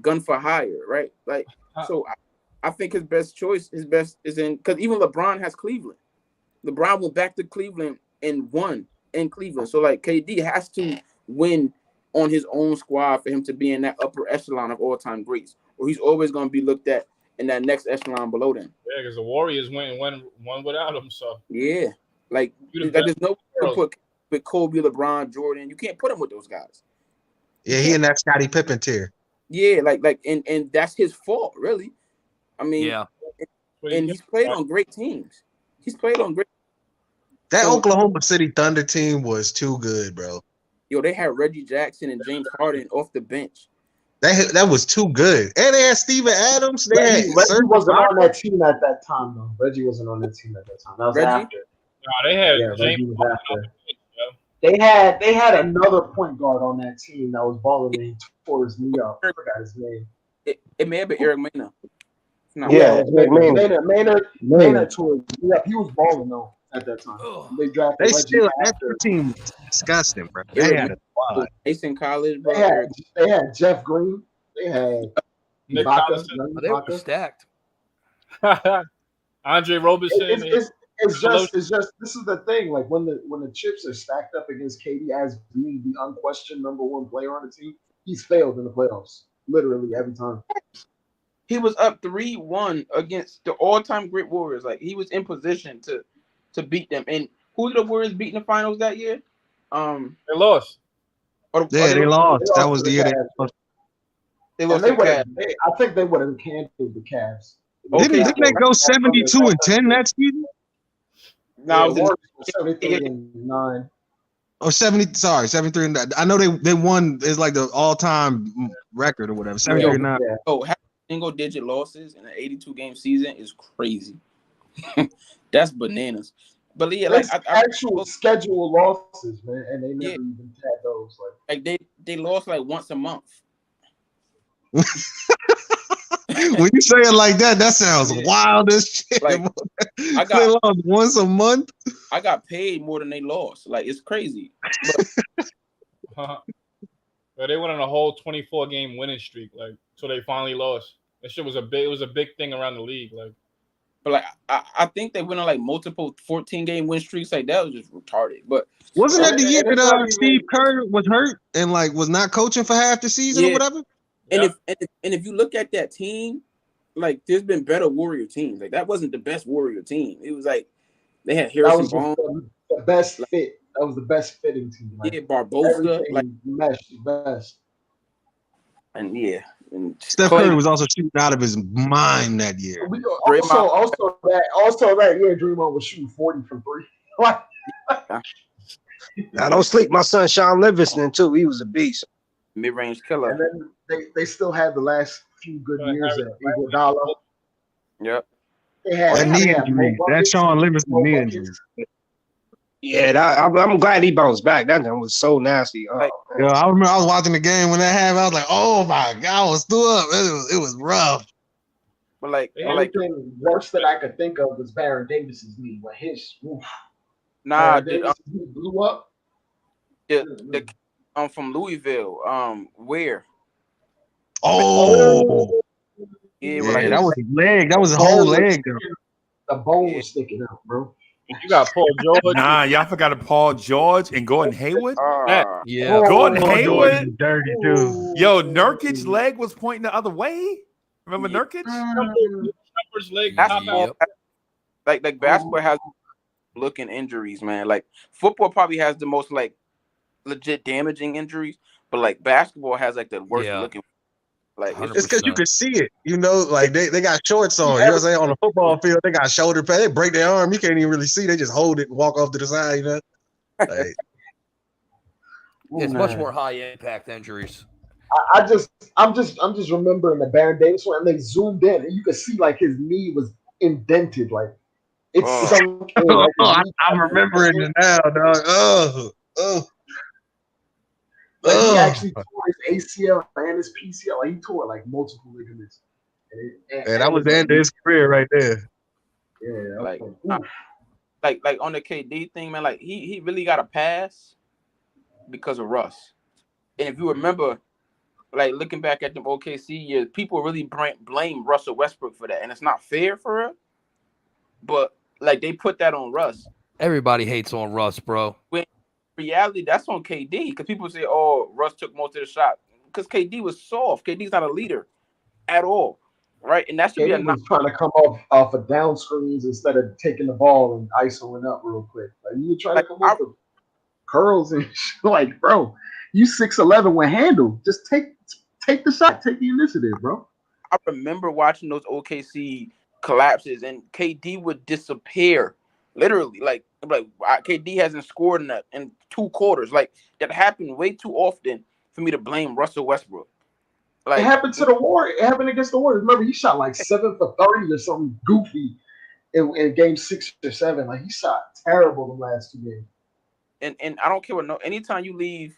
Speaker 4: gun for hire, right? Like so, I think his best is in because even LeBron has Cleveland. LeBron went back to Cleveland and won in Cleveland, so like KD has to win on his own squad for him to be in that upper echelon of all-time greats, or he's always going to be looked at in that next echelon below them.
Speaker 2: Yeah, because the Warriors went one without him. So
Speaker 4: yeah, like there's no put with Kobe, LeBron, Jordan. You can't put him with those guys.
Speaker 8: Yeah, he in that Scottie Pippen tier.
Speaker 4: Yeah, like and that's his fault, really. I mean,
Speaker 6: yeah.
Speaker 4: And he's played on great teams.
Speaker 8: That Oklahoma City Thunder team was too good, bro.
Speaker 4: Yo, they had Reggie Jackson and James Harden off the bench.
Speaker 8: That was too good. And they had Steven Adams.
Speaker 9: Reggie wasn't on that team at that time, though. Reggie wasn't on that team at that time. That was after.
Speaker 2: No, they had James
Speaker 9: after. They had another point guard on that team that was balling and tore his knee up. I forgot his name.
Speaker 4: It may have been Eric Mena.
Speaker 9: Maynard tore his knee up. He was balling though at that time.
Speaker 8: They still that team was disgusting, bro. They had a squad.
Speaker 4: Mason College, bro.
Speaker 9: They had Jeff Green. They had
Speaker 2: Nick
Speaker 6: Collins. They were stacked.
Speaker 2: Andre Roberson.
Speaker 9: It's just this is the thing. Like when the chips are stacked up against KD as being the unquestioned number 1 player on the team, he's failed in the playoffs literally every time.
Speaker 4: He was up 3-1 against the all-time great Warriors. Like he was in position to beat them. And who did the Warriors beat in the finals that year?
Speaker 2: They lost.
Speaker 8: They lost. That was the year
Speaker 4: they lost.
Speaker 9: I think they would have handled the Cavs.
Speaker 8: Didn't they go 72-10 that season?
Speaker 4: No, it was
Speaker 9: 73-9.
Speaker 8: Or 73. I know they won. It's like the all-time record or whatever. 73-9.
Speaker 4: Yeah. Oh, having single-digit losses in an 82-game season is crazy. That's bananas. But yeah, like
Speaker 9: actual schedule losses, man, and they never even had those.
Speaker 4: Like they lost like once a month.
Speaker 8: When when you say it like that, that sounds wild as shit.
Speaker 4: Like,
Speaker 8: they lost once a month.
Speaker 4: I got paid more than they lost. Like, it's crazy.
Speaker 2: But they went on a whole 24-game winning streak, like, so they finally lost. That shit was it was a big thing around the league, like.
Speaker 4: But like, I think they went on like multiple 14-game win streaks. Like, that was just retarded. But
Speaker 8: wasn't that the year that Steve Kerr was hurt and like was not coaching for half the season or whatever?
Speaker 4: And if you look at that team, like, there's been better Warrior teams. Like, that wasn't the best Warrior team. It was like they had Harrison Barnes,
Speaker 9: the best fit. That was the best fitting team. Like,
Speaker 4: Barbosa, like
Speaker 9: meshed best.
Speaker 4: And and
Speaker 8: Steph Curry was also shooting out of his mind that year.
Speaker 9: Also that year, Draymond was shooting 40 from 3.
Speaker 10: Now don't sleep. My son Sean Livingston too. He was a beast.
Speaker 4: Mid-range killer.
Speaker 9: And then they still had the last few good years at Iguodala.
Speaker 4: Yep.
Speaker 9: They had
Speaker 8: that knee injury. That Sean Livingston knee injury.
Speaker 10: Yeah, I'm glad he bounced back. That one was so nasty.
Speaker 8: I remember I was watching the game when that happened. I was like, "Oh my god!" I was threw up. It was rough.
Speaker 4: But like,
Speaker 9: the only thing worse that I could think of was Baron Davis's knee. When his knee blew up.
Speaker 4: I'm from Louisville. Where?
Speaker 8: Oh, yeah, that was his leg. That was his whole leg.
Speaker 9: The bone was sticking out, bro.
Speaker 2: You got Paul George.
Speaker 3: Nah, y'all forgot Paul George and Gordon Hayward.
Speaker 6: Gordon
Speaker 3: Hayward,
Speaker 8: dirty too.
Speaker 3: Yo, Nurkic's leg was pointing the other way. Remember Nurkic?
Speaker 4: Like basketball has looking injuries, man. Like football probably has the most like legit damaging injuries, but like basketball has like the worst looking. Like
Speaker 8: 100%. It's because you can see it, you know. Like they got shorts on. You know what I'm saying? On the football field, they got shoulder pads. They break their arm. You can't even really see. They just hold it and walk off to the side. You know. Like,
Speaker 6: it's much more high impact injuries.
Speaker 9: I'm just remembering the Baron Davis one, and they zoomed in, and you could see like his knee was indented. Like it's
Speaker 8: I'm remembering it now, dog.
Speaker 9: Like he actually tore his ACL and his PCL. Like he tore like multiple ligaments.
Speaker 8: And that was the end of his career right there.
Speaker 9: Yeah,
Speaker 4: like on the KD thing, man. Like he really got a pass because of Russ. And if you remember, like looking back at the OKC years, people really blame Russell Westbrook for that, and it's not fair for her. But like they put that on Russ.
Speaker 6: Everybody hates on Russ, bro.
Speaker 4: When reality, that's on KD because people say, "Oh, Russ took most of the shot," because KD was soft. KD's not a leader at all, right? And that's
Speaker 9: KD was trying to come off of down screens instead of taking the ball and isoing up real quick. Like you trying to come off of curls and like, bro, you 6'11" with handle. Just take the shot, take the initiative, bro.
Speaker 4: I remember watching those OKC collapses, and KD would disappear. Literally, like KD hasn't scored in 2 quarters. Like that happened way too often for me to blame Russell Westbrook. Like
Speaker 9: it happened to the Warriors. It happened against the Warriors. Remember, he shot like 7 for 30 or something goofy in game 6 or 7. Like he shot terrible the last 2 games.
Speaker 4: And I don't care what. Anytime you leave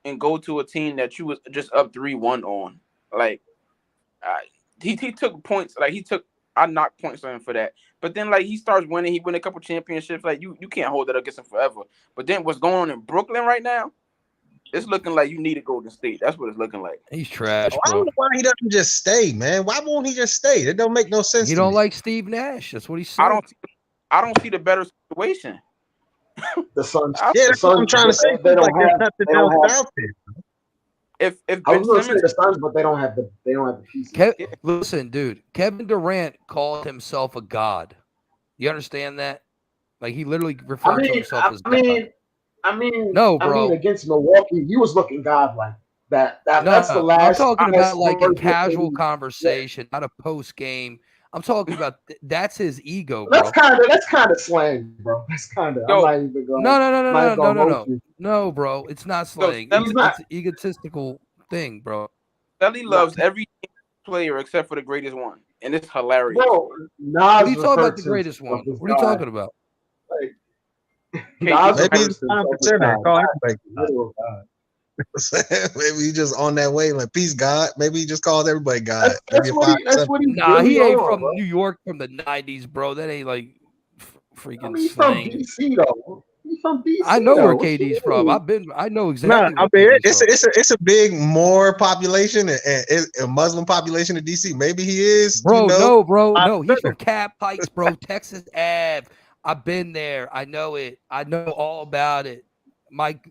Speaker 4: and go to a team that you was just up 3-1 on, like he took points. Like I knocked points on him for that. But then, like, he starts winning. He win a couple championships. Like, you can't hold that against him forever. But then what's going on in Brooklyn right now, it's looking like you need a Golden State. That's what it's looking like.
Speaker 6: He's trash, bro.
Speaker 8: I don't know why he doesn't just stay, man. Why won't he just stay? It don't make no sense.
Speaker 6: He don't like Steve Nash. That's what he said.
Speaker 4: I don't see the better situation.
Speaker 9: The Suns.
Speaker 8: That's what I'm trying to say. They don't have nothing else out there.
Speaker 4: If
Speaker 9: I was going to say the Suns, but they don't have the pieces.
Speaker 6: Listen, dude, Kevin Durant called himself a god. You understand that? Like he literally referred to himself as God. No, bro.
Speaker 9: Against Milwaukee, he was looking godlike. That's the last.
Speaker 6: I'm talking about like a casual conversation, not a post game. I'm talking about that's his ego, bro.
Speaker 9: That's kind of slang, bro. That's kind of. I'm not even going.
Speaker 6: No, bro. It's not slang. It's an egotistical thing, bro.
Speaker 4: Shelly loves every player except for the greatest one, and it's hilarious.
Speaker 9: Bro,
Speaker 6: what are you talking about? The greatest one? What are you talking about?
Speaker 9: Maybe it's time for center.
Speaker 8: Maybe he just on that way, like peace, God. Maybe he just calls everybody God.
Speaker 9: That's what he's
Speaker 6: Nah,
Speaker 9: really
Speaker 6: he ain't
Speaker 9: on,
Speaker 6: from
Speaker 9: bro.
Speaker 6: New York from the '90s, bro. That ain't like freaking
Speaker 9: I mean, he's from
Speaker 6: slang.
Speaker 9: DC though. He's from DC.
Speaker 6: I know
Speaker 9: though.
Speaker 6: where
Speaker 9: What you
Speaker 6: KD's from.
Speaker 9: mean?
Speaker 6: I know
Speaker 8: No,
Speaker 6: exactly
Speaker 8: I
Speaker 6: where
Speaker 8: mean
Speaker 6: KD's from.
Speaker 8: it's a big more population and a Muslim population in DC. Maybe he is,
Speaker 6: Bro, no. He's
Speaker 8: better.
Speaker 6: from Cap Heights, bro. Texas Ave. I've been there. I know it. I know all about it. Mike,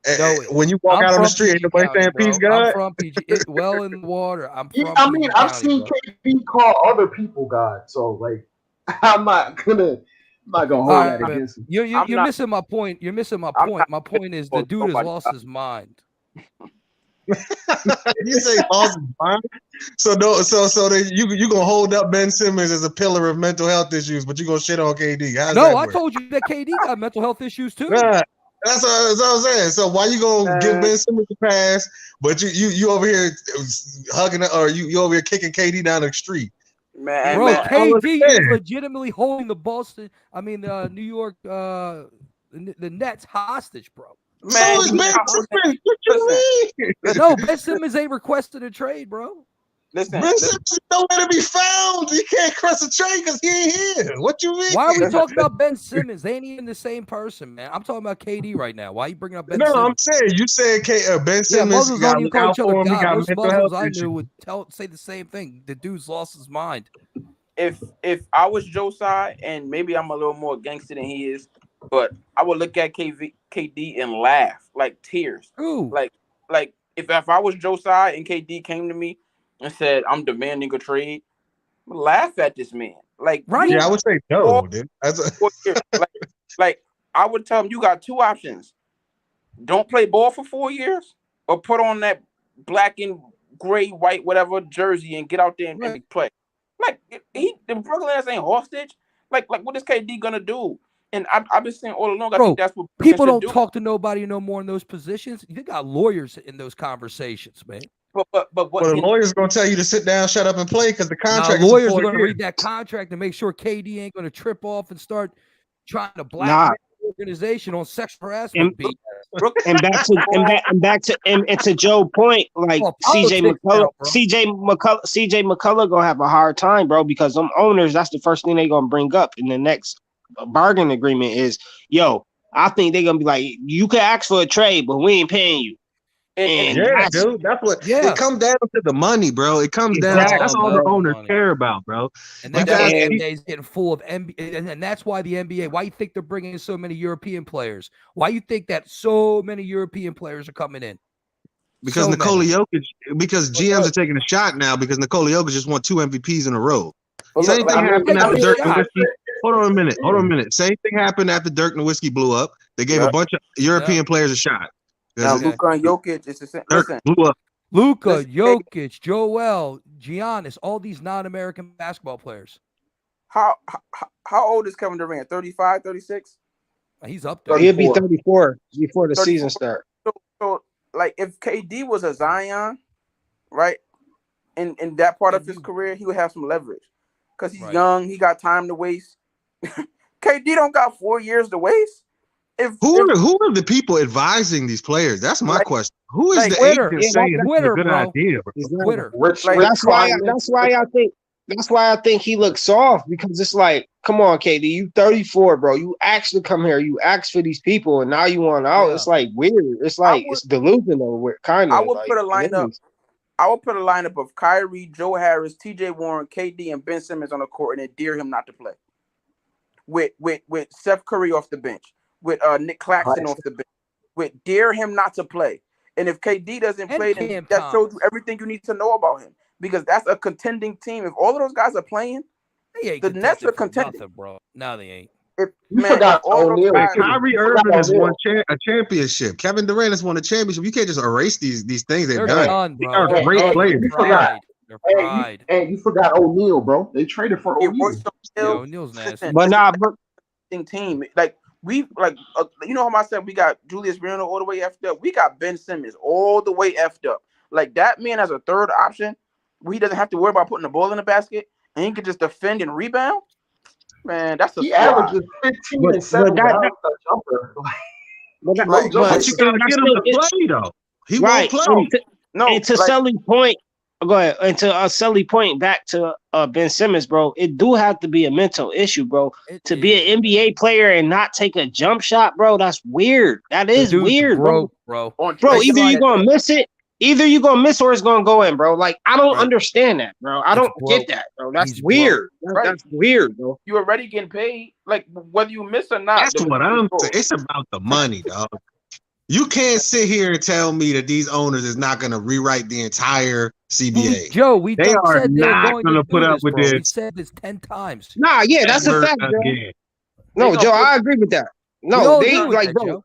Speaker 6: know it.
Speaker 8: When you walk
Speaker 6: I'm
Speaker 8: out on the
Speaker 6: from
Speaker 8: street, ain't
Speaker 6: PG
Speaker 8: nobody
Speaker 6: County,
Speaker 8: saying peace,
Speaker 6: bro. I'm
Speaker 8: God.
Speaker 6: from PG. Well in the water. I'm from
Speaker 9: I mean,
Speaker 6: PG
Speaker 9: I've
Speaker 6: County,
Speaker 9: seen
Speaker 6: bro.
Speaker 9: KD call other people God, so like, I'm not gonna hold that against him.
Speaker 6: You're missing my point. You're missing my point. My point is the dude has lost his mind.
Speaker 8: You say lost his mind? So then you gonna hold up Ben Simmons as a pillar of mental health issues, but you gonna shit on KD? How's that
Speaker 6: No, I
Speaker 8: work?
Speaker 6: told you that KD got mental health issues too.
Speaker 8: Yeah, that's what I'm saying. So why you gonna give Ben Simmons a pass, but you over here hugging or you over here kicking KD down the street?
Speaker 4: Man,
Speaker 6: Bro,
Speaker 4: man,
Speaker 6: KD is legitimately holding the New York, the Nets hostage, bro.
Speaker 4: Man,
Speaker 8: so is Ben Simmons. What you mean?
Speaker 6: No, Ben Simmons ain't requested a trade, bro.
Speaker 4: Listen,
Speaker 8: Ben Simmons is nowhere to be found. You can't cross a trade because he ain't here. What you mean?
Speaker 6: Why are we talking about Ben Simmons? They ain't even the same person, man. I'm talking about KD right now. Why are you bringing up Ben Simmons?
Speaker 8: I'm saying you said Ben Simmons.
Speaker 6: Yeah, Muslims
Speaker 8: got
Speaker 6: don't even call each other
Speaker 8: him. He
Speaker 6: God.
Speaker 8: got
Speaker 6: Most
Speaker 8: mental
Speaker 6: Muslims
Speaker 8: health
Speaker 6: I
Speaker 8: issues.
Speaker 6: knew would say the same thing. The dude's lost his mind.
Speaker 4: If I was Joe Tsai, and maybe I'm a little more gangster than he is, but I would look at KD and laugh, like tears.
Speaker 6: Ooh.
Speaker 4: Like if I was Joe Tsai and KD came to me and said, I'm demanding a trade, laugh at this man. Like,
Speaker 6: right?
Speaker 8: Yeah, I would say no, dude.
Speaker 4: like I would tell him, you got two options: don't play ball for 4 years, or put on that black and gray, white, whatever jersey and get out there and play. Like the Brooklyn Nets ain't hostage. Like what is KD gonna do? And I've been saying all along, I think that's what
Speaker 6: people don't talk to nobody no more in those positions. You got lawyers in those conversations, man.
Speaker 4: But what
Speaker 8: the lawyer's gonna tell you to sit down, shut up, and play because the contract.
Speaker 6: Now, lawyers
Speaker 8: is
Speaker 6: are gonna read that contract and make sure KD ain't gonna trip off and start trying to blackmail the organization on sexual harassment.
Speaker 10: And back to Joe's point, like CJ McCullough gonna have a hard time, bro, because them owners, that's the first thing they gonna bring up in the next bargain agreement is, I think they're gonna be like, you can ask for a trade, but we ain't paying you.
Speaker 8: And dude, that's what it comes down to, the money, bro. It comes down to that's all the owners care about, bro.
Speaker 6: And that's why the NBA is getting full of NBA, and that's why the NBA. Why you think they're bringing in so many European players? Why you think that so many European players are coming in?
Speaker 8: Because Nikola Jokic, because GMs are taking a shot now because Nikola Jokic just won 2 MVPs in a row. Same thing happened after Dirk Nowitzki. Hold on a minute. Same thing happened after Dirk Nowitzki blew up. They gave a bunch of European players a shot.
Speaker 4: Now, Luka and Jokic is the same. Listen,
Speaker 6: Luka, Jokic, Joel, Giannis, all these non-American basketball players.
Speaker 4: How old is Kevin Durant? 35, 36?
Speaker 6: He's up there.
Speaker 10: He'll be 34 before the season starts.
Speaker 4: So, like, if KD was a Zion, right, in that part of his career, he would have some leverage because he's young. He got time to waste. KD don't got 4 years to waste. Who
Speaker 8: are the people advising these players? That's my question. Who is the agent saying this is a good idea?
Speaker 10: That's why I think he looks soft, because it's like, come on, KD, you 34, bro. You actually come here. You asked for these people, and now you want out. It's like weird. It's like it's delusional, kind of.
Speaker 4: I would put a lineup. I would put a lineup of Kyrie, Joe Harris, T.J. Warren, KD, and Ben Simmons on the court, and endear him not to play. With Steph Curry off the bench. With Nick Claxton off the bench, with dare him not to play. And if KD doesn't play, then that shows you everything you need to know about him, because that's a contending team. If all of those guys are playing, the Nets are contending.
Speaker 6: Nothing, bro. No, they ain't.
Speaker 8: Kyrie Irving has won a championship. Kevin Durant has won a championship. You can't just erase these things they've done. They are great players.
Speaker 9: You forgot O'Neal, bro. They traded for O'Neal.
Speaker 6: O'Neal's nasty.
Speaker 10: But
Speaker 4: team, like you know how I said we got Julius Randle all the way effed up. We got Ben Simmons all the way effed up. Like, that man as a third option, where he doesn't have to worry about putting the ball in the basket, and he can just defend and rebound. Man, that's he averages 15 and 7 without a jumper.
Speaker 10: But
Speaker 9: you
Speaker 10: gotta
Speaker 8: get him to play though. He won't play.
Speaker 10: And to Sully's point, go ahead. And to Sully's point, back to Ben Simmons, bro. It do have to be a mental issue, bro. To be an NBA player and not take a jump shot, bro. That's weird. That is weird, bro.
Speaker 6: Bro,
Speaker 10: either you're gonna miss it. Either you're gonna miss or it's gonna go in, bro. Like, I don't understand that, bro. I don't get that, bro. That's weird. That's weird, bro.
Speaker 4: You already getting paid, like whether you miss or not.
Speaker 8: That's what I'm saying. It's about the money, dog. You can't sit here and tell me that these owners is not going to rewrite the entire CBA.
Speaker 6: Joe, they
Speaker 8: are
Speaker 6: said
Speaker 8: not going to put up with this.
Speaker 6: We said this 10 times.
Speaker 10: Nah, yeah, that's a fact, bro. No, Joe, I agree with that. No, they like, bro.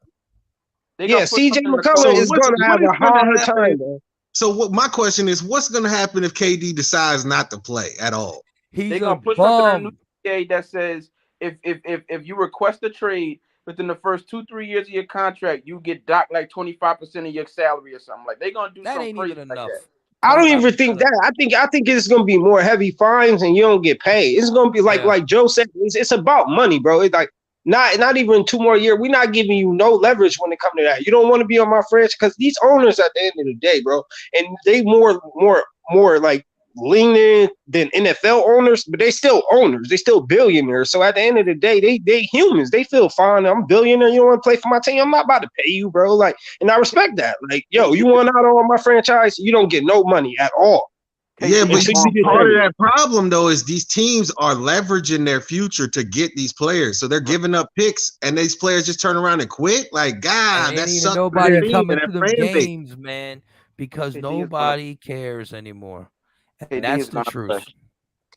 Speaker 10: Yeah, CJ McCollum is going to have a hard time, bro.
Speaker 8: So what? My question is, what's going to happen if KD decides not to play at all?
Speaker 4: They're going to push something in the new CBA that says if you request a trade within the first 2-3 years of your contract, you get docked like 25% of your salary or something. Like they're gonna do something crazy like that.
Speaker 10: I don't even think that. I think it's gonna be more heavy fines and you don't get paid. It's gonna be like Joe said. It's about money, bro. It's like not even 2 more years. We're not giving you no leverage when it comes to that. You don't want to be on my franchise because these owners at the end of the day, bro, and they more like lenient than NFL owners, but they still owners. They still billionaires. So at the end of the day, they humans. They feel fine. I'm a billionaire. You don't want to play for my team. I'm not about to pay you, bro. Like, and I respect that. Like, yo, you want out on my franchise? You don't get no money at all.
Speaker 8: Yeah, but part of that problem though is these teams are leveraging their future to get these players. So they're giving up picks, and these players just turn around and quit. Like, God, that's
Speaker 6: nobody coming to the games, man, because nobody cares anymore. And that's the truth.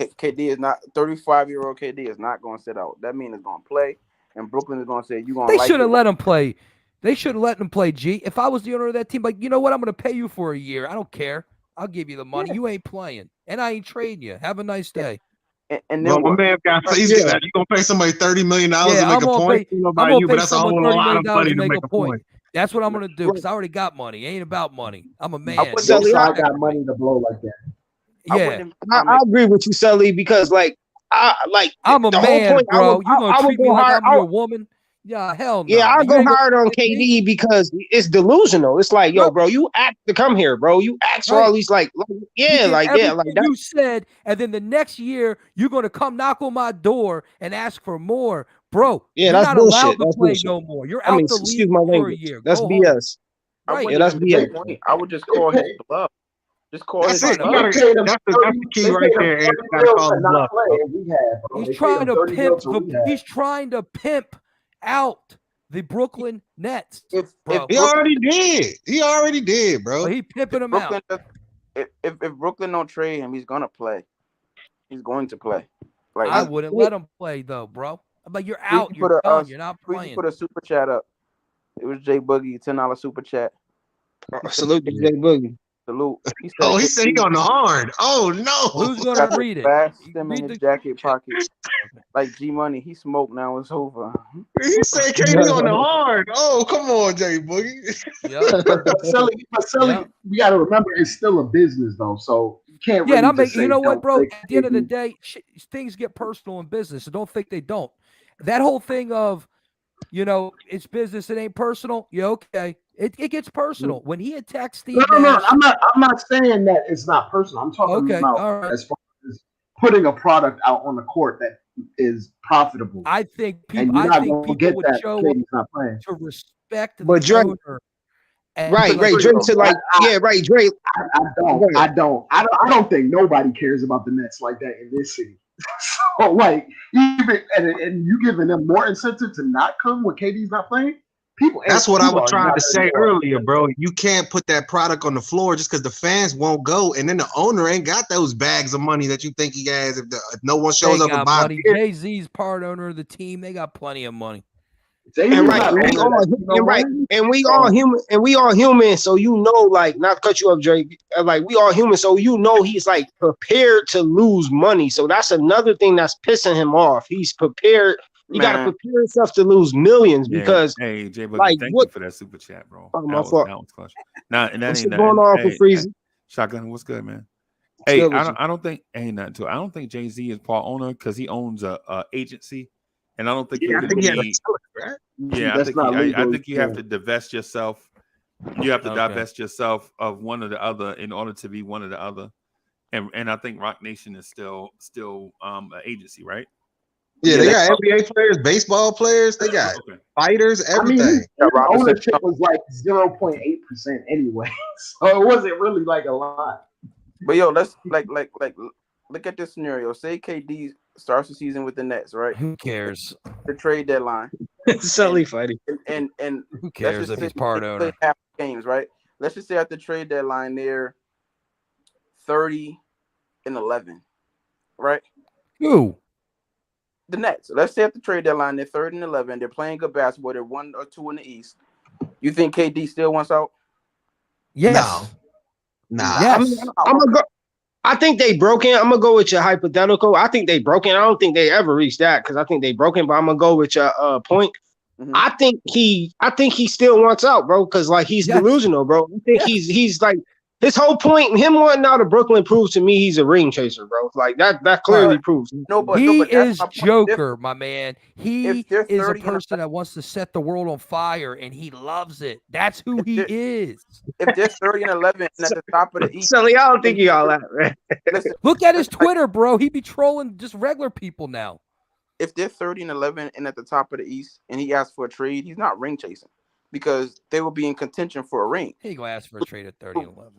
Speaker 4: KD is not 35-year-old. KD is not going to sit out. That means it's going to play, and Brooklyn is going to say you going.
Speaker 6: They should have let him play. They should have let him play. G. If I was the owner of that team, like, you know what? I'm going to pay you for a year. I don't care. I'll give you the money. You ain't playing, and I ain't trading you. Have a nice day.
Speaker 4: And then
Speaker 8: my man got you gonna pay somebody $30 million to make a point. But that's a whole lot of money to make a point.
Speaker 6: That's what I'm going to do because I already got money. It ain't about money. I'm a man.
Speaker 9: I got money to blow like that.
Speaker 6: Yeah,
Speaker 10: I agree with you, Sully, because
Speaker 6: I'm a man, bro. You gonna treat me like I'm your woman? Yeah, hell no.
Speaker 10: Yeah, I go hard on KD because it's delusional. It's like, yo, bro, you act to come here, bro. You act for all these like that.
Speaker 6: You said, and then the next year you're gonna come knock on my door and ask for more, bro.
Speaker 10: Yeah,
Speaker 6: you're
Speaker 10: that's
Speaker 6: not
Speaker 10: bullshit.
Speaker 6: allowed to
Speaker 10: that's
Speaker 6: play
Speaker 10: bullshit.
Speaker 6: No more. You're out the league for a year.
Speaker 10: That's
Speaker 6: Go
Speaker 10: BS.
Speaker 6: Right.
Speaker 10: Yeah, that's BS.
Speaker 4: I would just call his bluff. Just call
Speaker 8: that's
Speaker 4: his
Speaker 8: it. That's the key right there.
Speaker 6: He's trying to pimp. He's trying to pimp out the Brooklyn Nets.
Speaker 8: He already did, bro.
Speaker 6: So he pimping them out.
Speaker 4: If Brooklyn don't trade him, he's gonna play. He's going to play.
Speaker 6: Like, I wouldn't let him play though, bro. But you're out. You're done. You're not playing.
Speaker 4: Put a super chat up. It was Jay Boogie, $10 super chat.
Speaker 10: Salute to Jay Boogie.
Speaker 4: Salute.
Speaker 8: He said he on the hard. Oh no.
Speaker 6: Who's gonna read it?
Speaker 4: Them in his jacket pocket. Like G Money, he smoked. Now it's over.
Speaker 8: He said KD on the hard. Oh, come on, Jay Boogie.
Speaker 9: But Sully, we got to remember it's still a business though, so you can't.
Speaker 6: Yeah, really you know what, bro? At the end of the day, things get personal in business, so don't think they don't. That whole thing of, you know, it's business, it ain't personal. Yeah, okay. It gets personal. When he attacks Steve
Speaker 9: No. I'm not saying that it's not personal. I'm talking about as far as putting a product out on the court that is profitable.
Speaker 6: I think people would show to respect the owner.
Speaker 10: Right, Drake to like, Drake.
Speaker 9: I don't think nobody cares about the Nets like that in this city. So like, even and you giving them more incentive to not come when KD's not playing.
Speaker 8: That's what I was trying to say earlier, bro. You can't put that product on the floor just because the fans won't go, and then the owner ain't got those bags of money that you think he has. If no one shows up and buys it,
Speaker 6: Jay-Z's part owner of the team. They got plenty of money.
Speaker 10: And we all human, so you know, like, not to cut you up, Dre. Like, we all human, so you know he's like prepared to lose money. So that's another thing that's pissing him off. He's prepared. You got to prepare yourself to lose millions because.
Speaker 3: Hey, Jay, thank you for that super chat, bro.
Speaker 10: Oh, my fault.
Speaker 3: That was clutch. Nah, and that ain't
Speaker 10: going on for Freezy.
Speaker 3: Shotgun, what's good, man? Hey, I don't think ain't nothing to it. I don't think Jay-Z is part owner because he owns a agency, and I don't think Yeah,
Speaker 9: That's not legal.
Speaker 3: I think you have to divest yourself. You have to
Speaker 6: Okay.
Speaker 3: divest yourself of one or the other in order to be one or the other. And I think Rock Nation is still an agency, right?
Speaker 8: Yeah, they got NBA players, baseball players, they got fighters, everything.
Speaker 9: I mean, ownership was like 0.8% anyway, so it wasn't really like a lot.
Speaker 4: But yo, let's like look at this scenario. Say KD starts the season with the Nets, right?
Speaker 6: Who cares?
Speaker 4: The trade deadline.
Speaker 10: Sully fighting.
Speaker 4: And
Speaker 6: who cares if he's part owner?
Speaker 4: Half games, right? Let's just say at the trade deadline they're 30-11, right?
Speaker 6: Who?
Speaker 4: The Nets. Let's say at the trade deadline they're 30-11. They're playing good basketball. They're 1 or 2 in the East. You think KD still wants out?
Speaker 6: Yes.
Speaker 8: Nah.
Speaker 6: Yes.
Speaker 10: I'm gonna go. I think they broken. I'm gonna go with your hypothetical. I think they broken. I don't think they ever reached that because I think they broken. But I'm gonna go with your point.
Speaker 4: Mm-hmm.
Speaker 10: I think he still wants out, bro. Because like he's delusional, bro. I think he's like his whole point. Him wanting out of Brooklyn proves to me he's a ring chaser, bro. Like that clearly proves.
Speaker 6: He is Joker, my man. He is a person that wants to set the world on fire, and he loves it. That's who he is.
Speaker 4: If they're 30-11 at the top of the East,
Speaker 10: Sully, I don't think you all that, man.
Speaker 4: Listen,
Speaker 6: look at his Twitter, bro. He be trolling just regular people now.
Speaker 4: If they're 30-11 and at the top of the East, and he asks for a trade, he's not ring chasing because they will be in contention for a ring.
Speaker 6: He gonna ask for a trade at 30-11.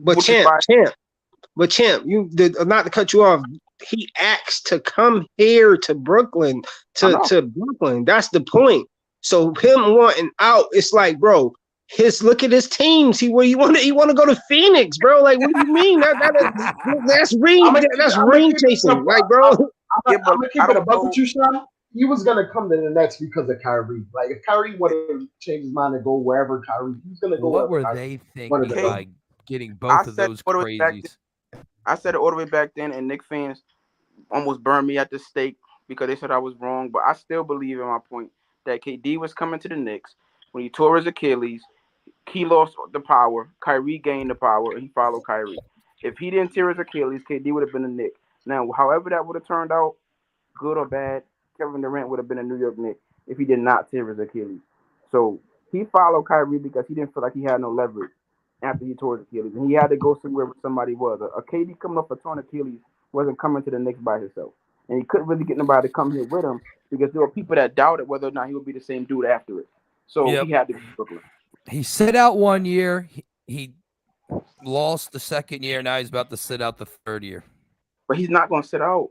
Speaker 10: But champ, you did not to cut you off. He asked to come here to Brooklyn to Brooklyn. That's the point. So him wanting out, it's like, bro, look at his teams. He want to go to Phoenix, bro. Like, what do you mean? That's ring chasing, like, bro.
Speaker 9: I'm gonna keep it above with you, Sean. He was gonna come to the Nets because of Kyrie. Like, if Kyrie would have changed his mind and go wherever Kyrie, he's gonna go.
Speaker 6: What were they thinking by getting both of those crazies?
Speaker 4: I said it all the way back then, and Knicks fans almost burned me at the stake because they said I was wrong. But I still believe in my point that KD was coming to the Knicks when he tore his Achilles. He lost the power. Kyrie gained the power, and he followed Kyrie. If he didn't tear his Achilles, KD would have been a Knick. Now, however that would have turned out, good or bad, Kevin Durant would have been a New York Knick if he did not tear his Achilles. So he followed Kyrie because he didn't feel like he had no leverage after he tore his Achilles, and he had to go somewhere where somebody was. A KD coming off a torn Achilles wasn't coming to the Knicks by himself, and he couldn't really get nobody to come here with him because there were people that doubted whether or not he would be the same dude after it. So he had to go to Brooklyn. He
Speaker 6: sit out 1 year. He lost the second year. Now he's about to sit out the third year.
Speaker 4: But he's not going to sit out.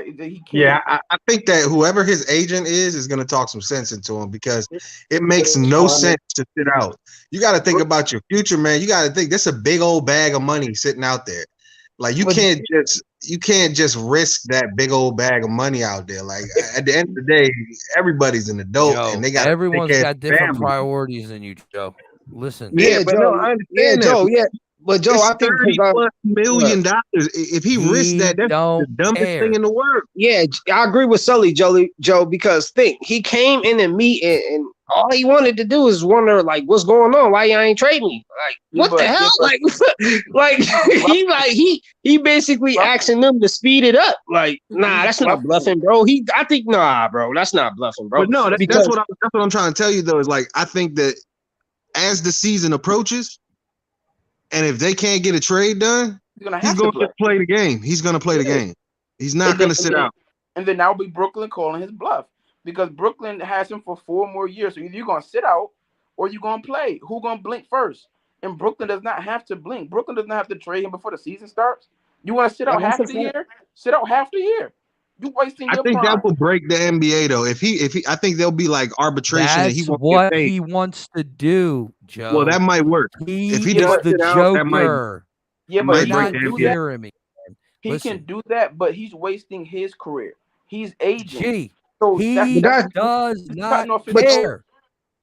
Speaker 4: He can't.
Speaker 8: Yeah, I think that whoever his agent is going to talk some sense into him because it makes no sense to sit out. You got to think about your future, man. You got to think this is a big old bag of money sitting out there. Like you can't just risk that big old bag of money out there. Like at the end of the day, everybody's an adult and they got
Speaker 6: everyone's got different priorities than you, Joe. Listen,
Speaker 10: but Joe, I understand Joe. Yeah. But Joe, I think
Speaker 8: $30+ million. If he risked that, that's the dumbest thing in the world.
Speaker 10: Yeah, I agree with Sully, Joe, because think he came in and and all he wanted to do is wonder like, what's going on? Why y'all ain't trading me? Like, what the hell? He basically asking them to speed it up. Like, nah, that's not bluffing, bro. I think bro, that's not bluffing, bro.
Speaker 8: But no, that's what I'm trying to tell you though. Is like I think that as the season approaches. And if they can't get a trade done, he's going to play the game. He's going to play the game. He's not going to sit out.
Speaker 4: And then that'll be Brooklyn calling his bluff because Brooklyn has him for 4 more years. So either you're going to sit out or you're going to play. Who's going to blink first? And Brooklyn does not have to blink. Brooklyn does not have to trade him before the season starts. You want to sit out half the year? Sit out half the year. You wasting your prime.
Speaker 8: I think that will break the NBA though. If he, I think there'll be like arbitration.
Speaker 6: That's what he wants to do, Joe.
Speaker 8: Well, that might work.
Speaker 6: If he does the Joker.
Speaker 4: But
Speaker 6: not hearing me.
Speaker 4: He can do that, but he's wasting his career. He's aging.
Speaker 6: So he does not care.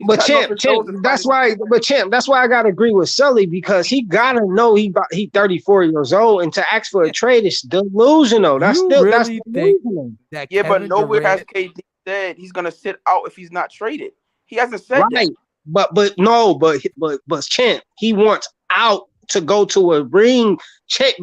Speaker 10: But champ, that's why I gotta agree with Sully because he gotta know he 34 years old and to ask for a trade is delusional. That's delusional.
Speaker 4: But nowhere has KD said he's gonna sit out if he's not traded. He hasn't said that. But
Speaker 10: champ, he wants out to go to a ring.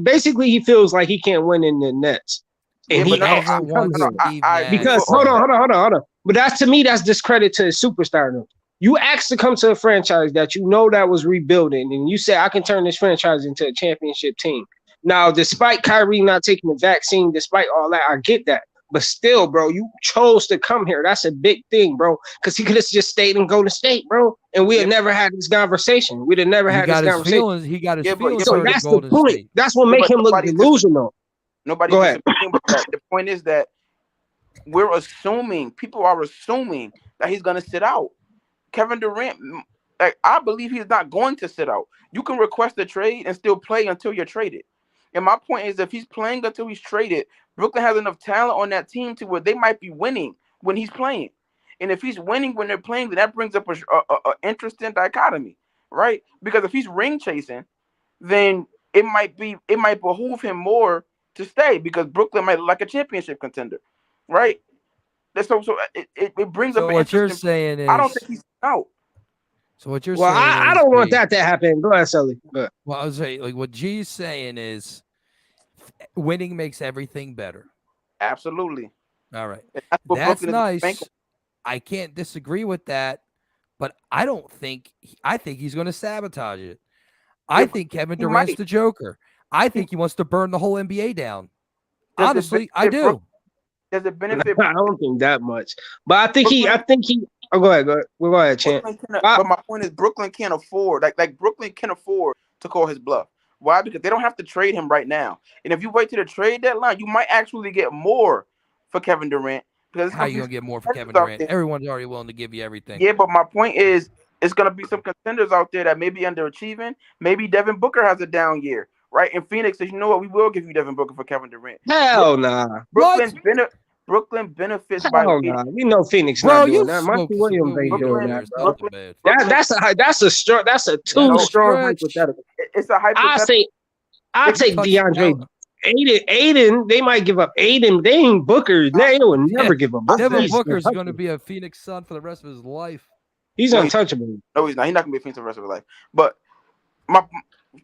Speaker 10: Basically, he feels like he can't win in the Nets. And he doesn't want to because hold on. But that's, to me, that's discredit to his superstardom. You asked to come to a franchise that you know that was rebuilding, and you said, I can turn this franchise into a championship team. Now, despite Kyrie not taking the vaccine, despite all that, I get that. But still, bro, you chose to come here. That's a big thing, bro. Because he could have just stayed in Golden State, bro. And we'd have never had this conversation. We'd have never had this conversation.
Speaker 6: He got his feelings
Speaker 10: so
Speaker 6: hurt
Speaker 10: that's
Speaker 6: at
Speaker 10: the
Speaker 6: Golden
Speaker 10: point.
Speaker 6: State.
Speaker 10: That's what makes him look delusional.
Speaker 4: Nobody
Speaker 10: Go ahead.
Speaker 4: with that. The point is that people are assuming that he's going to sit out. Kevin Durant, I believe he's not going to sit out. You can request a trade and still play until you're traded. And my point is, if he's playing until he's traded, Brooklyn has enough talent on that team to where they might be winning when he's playing. And if he's winning when they're playing, then that brings up a interesting dichotomy, right? Because if he's ring chasing, then it might behoove him more to stay because Brooklyn might look like a championship contender, right? So it brings up.
Speaker 6: So what you're saying is,
Speaker 4: I don't think he's out.
Speaker 6: So what you're
Speaker 10: well,
Speaker 6: saying?
Speaker 10: I don't want that to happen. Go ahead, Sully. Go ahead.
Speaker 6: Well, I was saying, like, what G's saying is, winning makes everything better.
Speaker 4: Absolutely.
Speaker 6: All right. That's nice. I can't disagree with that, but I think he's going to sabotage it. I think Kevin Durant's the Joker. I think he wants to burn the whole NBA down. Honestly, I do.
Speaker 4: Does it benefit?
Speaker 10: I don't think that much, but I think he. Oh, go ahead. Go ahead, Champ.
Speaker 4: But my point is, Brooklyn can't afford Brooklyn can afford to call his bluff. Why? Because they don't have to trade him right now. And if you wait to the trade deadline, you might actually get more for Kevin Durant. Because
Speaker 6: how you gonna get more for Kevin Durant? Everyone's already willing to give you everything.
Speaker 4: Yeah, but my point is, it's gonna be some contenders out there that may be underachieving. Maybe Devin Booker has a down year, right? And Phoenix says, you know what, we will give you Devin Booker for Kevin Durant.
Speaker 10: Hell nah.
Speaker 4: Brooklyn benefits by.
Speaker 10: Nah. We know Phoenix not doing that. Monty Williams ain't doing that. That's a too strong hypothetical.
Speaker 4: It's a hypothetical.
Speaker 10: I'll take DeAndre. Aiden, they might give up Aiden. They ain't Booker. They will never give up Booker.
Speaker 6: Devin Booker's going to be a Phoenix Sun for the rest of his life.
Speaker 10: He's untouchable.
Speaker 4: No, he's not. He's not going to be a Phoenix for the rest of his life. But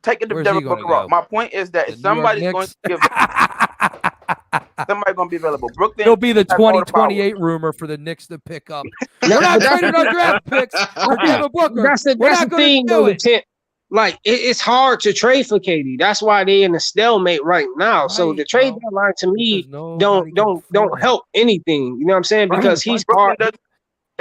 Speaker 4: taking the Devin Booker route, my point is that if somebody's going to give somebody's going to be available. Brooklyn.
Speaker 6: He'll be the 2028 rumor for the Knicks to pick up. We're not trading our draft picks for Devin Booker.
Speaker 10: That's the thing, though. Like, it's hard to trade for KD. That's why they're in a stalemate right now. Right, so the trade deadline to me don't help anything. You know what I'm saying? Because he's hard.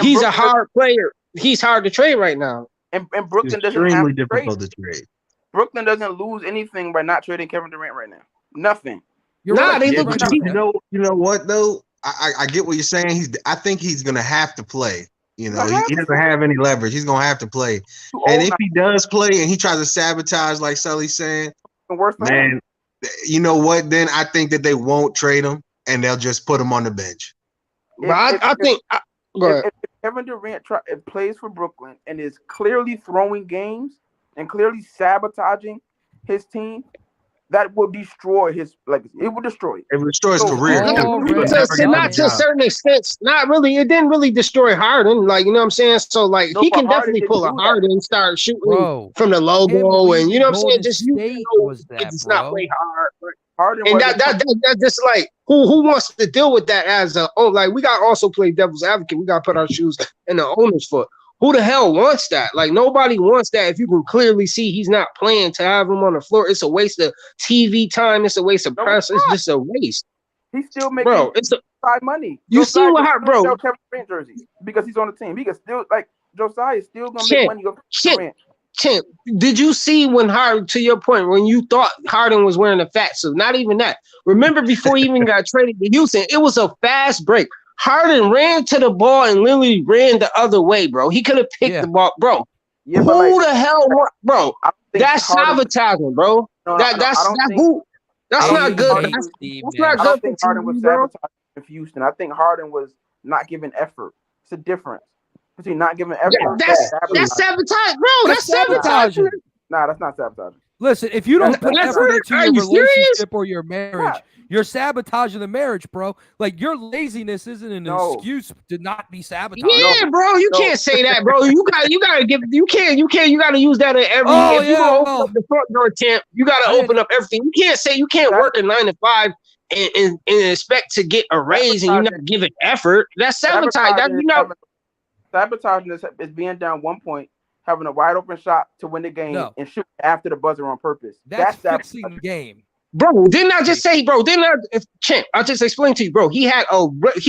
Speaker 10: He's a hard player. He's hard to trade right now.
Speaker 4: And Brooklyn doesn't have
Speaker 8: extremely difficult to trade.
Speaker 4: Brooklyn doesn't lose anything by not trading Kevin Durant right now. Nothing.
Speaker 8: You know what though? I get what you're saying. I think he's gonna have to play. You know, he doesn't have any leverage. He's gonna have to play. And if he does play and he tries to sabotage, like Sully's saying, man, you know what? Then I think that they won't trade him and they'll just put him on the bench.
Speaker 4: If Kevin Durant plays for Brooklyn and is clearly throwing games and clearly sabotaging his team, that will destroy his legacy. It will destroy it.
Speaker 8: It will destroy his career.
Speaker 10: Not to a certain extent. Not really. It didn't really destroy Harden. Like, you know what I'm saying? So, like, he can definitely pull a Harden and start shooting from the logo. And, you know what I'm saying? Just, it's not play hard. And that's just like, who wants to deal with that as a, like, we got to also play devil's advocate. We got to put our shoes in the owner's foot. Who the hell wants that? Like, nobody wants that. If you can clearly see he's not playing, to have him on the floor, it's a waste of TV time. It's a waste of press. It's just a waste.
Speaker 4: He's still making side money.
Speaker 10: You see what happened, bro?
Speaker 4: Kevin Durant jerseys because he's on the team. He can still, like, Josiah is still gonna make money.
Speaker 10: Champ, did you see when Harden, to your point, when you thought Harden was wearing a fat suit? Not even that. Remember, before he even got traded to Houston, it was a fast break. Harden ran to the ball and literally ran the other way, bro. He could have picked the ball, bro. Yeah, who the hell, bro? That's sabotaging, bro. That's not good. That's not good.
Speaker 4: I don't think Harden was sabotaging in Houston. I think Harden was not giving effort. It's a difference between not giving effort.
Speaker 10: That's sabotage, bro. That's sabotage.
Speaker 4: Nah, that's not sabotaging.
Speaker 6: Listen, if you don't put effort into your relationship or your marriage, you're sabotaging the marriage, bro. Like, your laziness isn't an excuse to not be sabotaged.
Speaker 10: Yeah, bro, you can't say that, bro. You gotta give. You gotta use that in every. If you open up the front door, Champ, you gotta open up everything. You can't say you can't work a 9 to 5 and expect to get a raise and you're not giving effort. That's sabotage.
Speaker 4: Sabotaging is being down 1 point, having a wide open shot to win the game, and shoot after the buzzer on purpose.
Speaker 6: That's fixing the game.
Speaker 10: Bro, didn't I just say, bro? Champ, I just explained to you, bro. He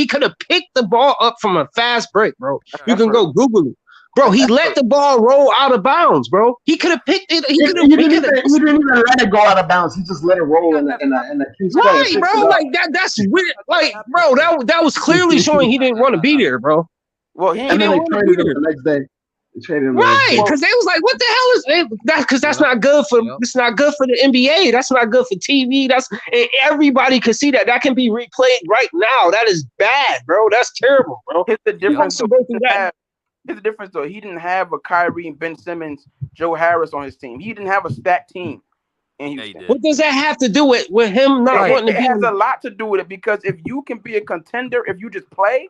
Speaker 10: could have picked the ball up from a fast break, bro. You can go Google it. Bro, he let the ball roll out of bounds, bro. He could have picked it. He didn't even
Speaker 9: let it go out of bounds. He just let it roll in the
Speaker 10: right, bro. Like that's weird. Like, bro, that was clearly showing he didn't want to be there, bro.
Speaker 4: Well, he
Speaker 9: didn't want to be there the next day.
Speaker 10: Right, because they was like, "What the hell is that?" Because that's not good for it's not good for the NBA. That's not good for TV. And everybody can see that. That can be replayed right now. That is bad, bro. That's terrible, bro.
Speaker 4: Here's the difference. Here's the difference, though. He didn't have a Kyrie and Ben Simmons, Joe Harris on his team. He didn't have a stacked team in Houston.
Speaker 10: What does that have to do with him not wanting to be?
Speaker 4: It has a lot to do with it because if you can be a contender, if you just play,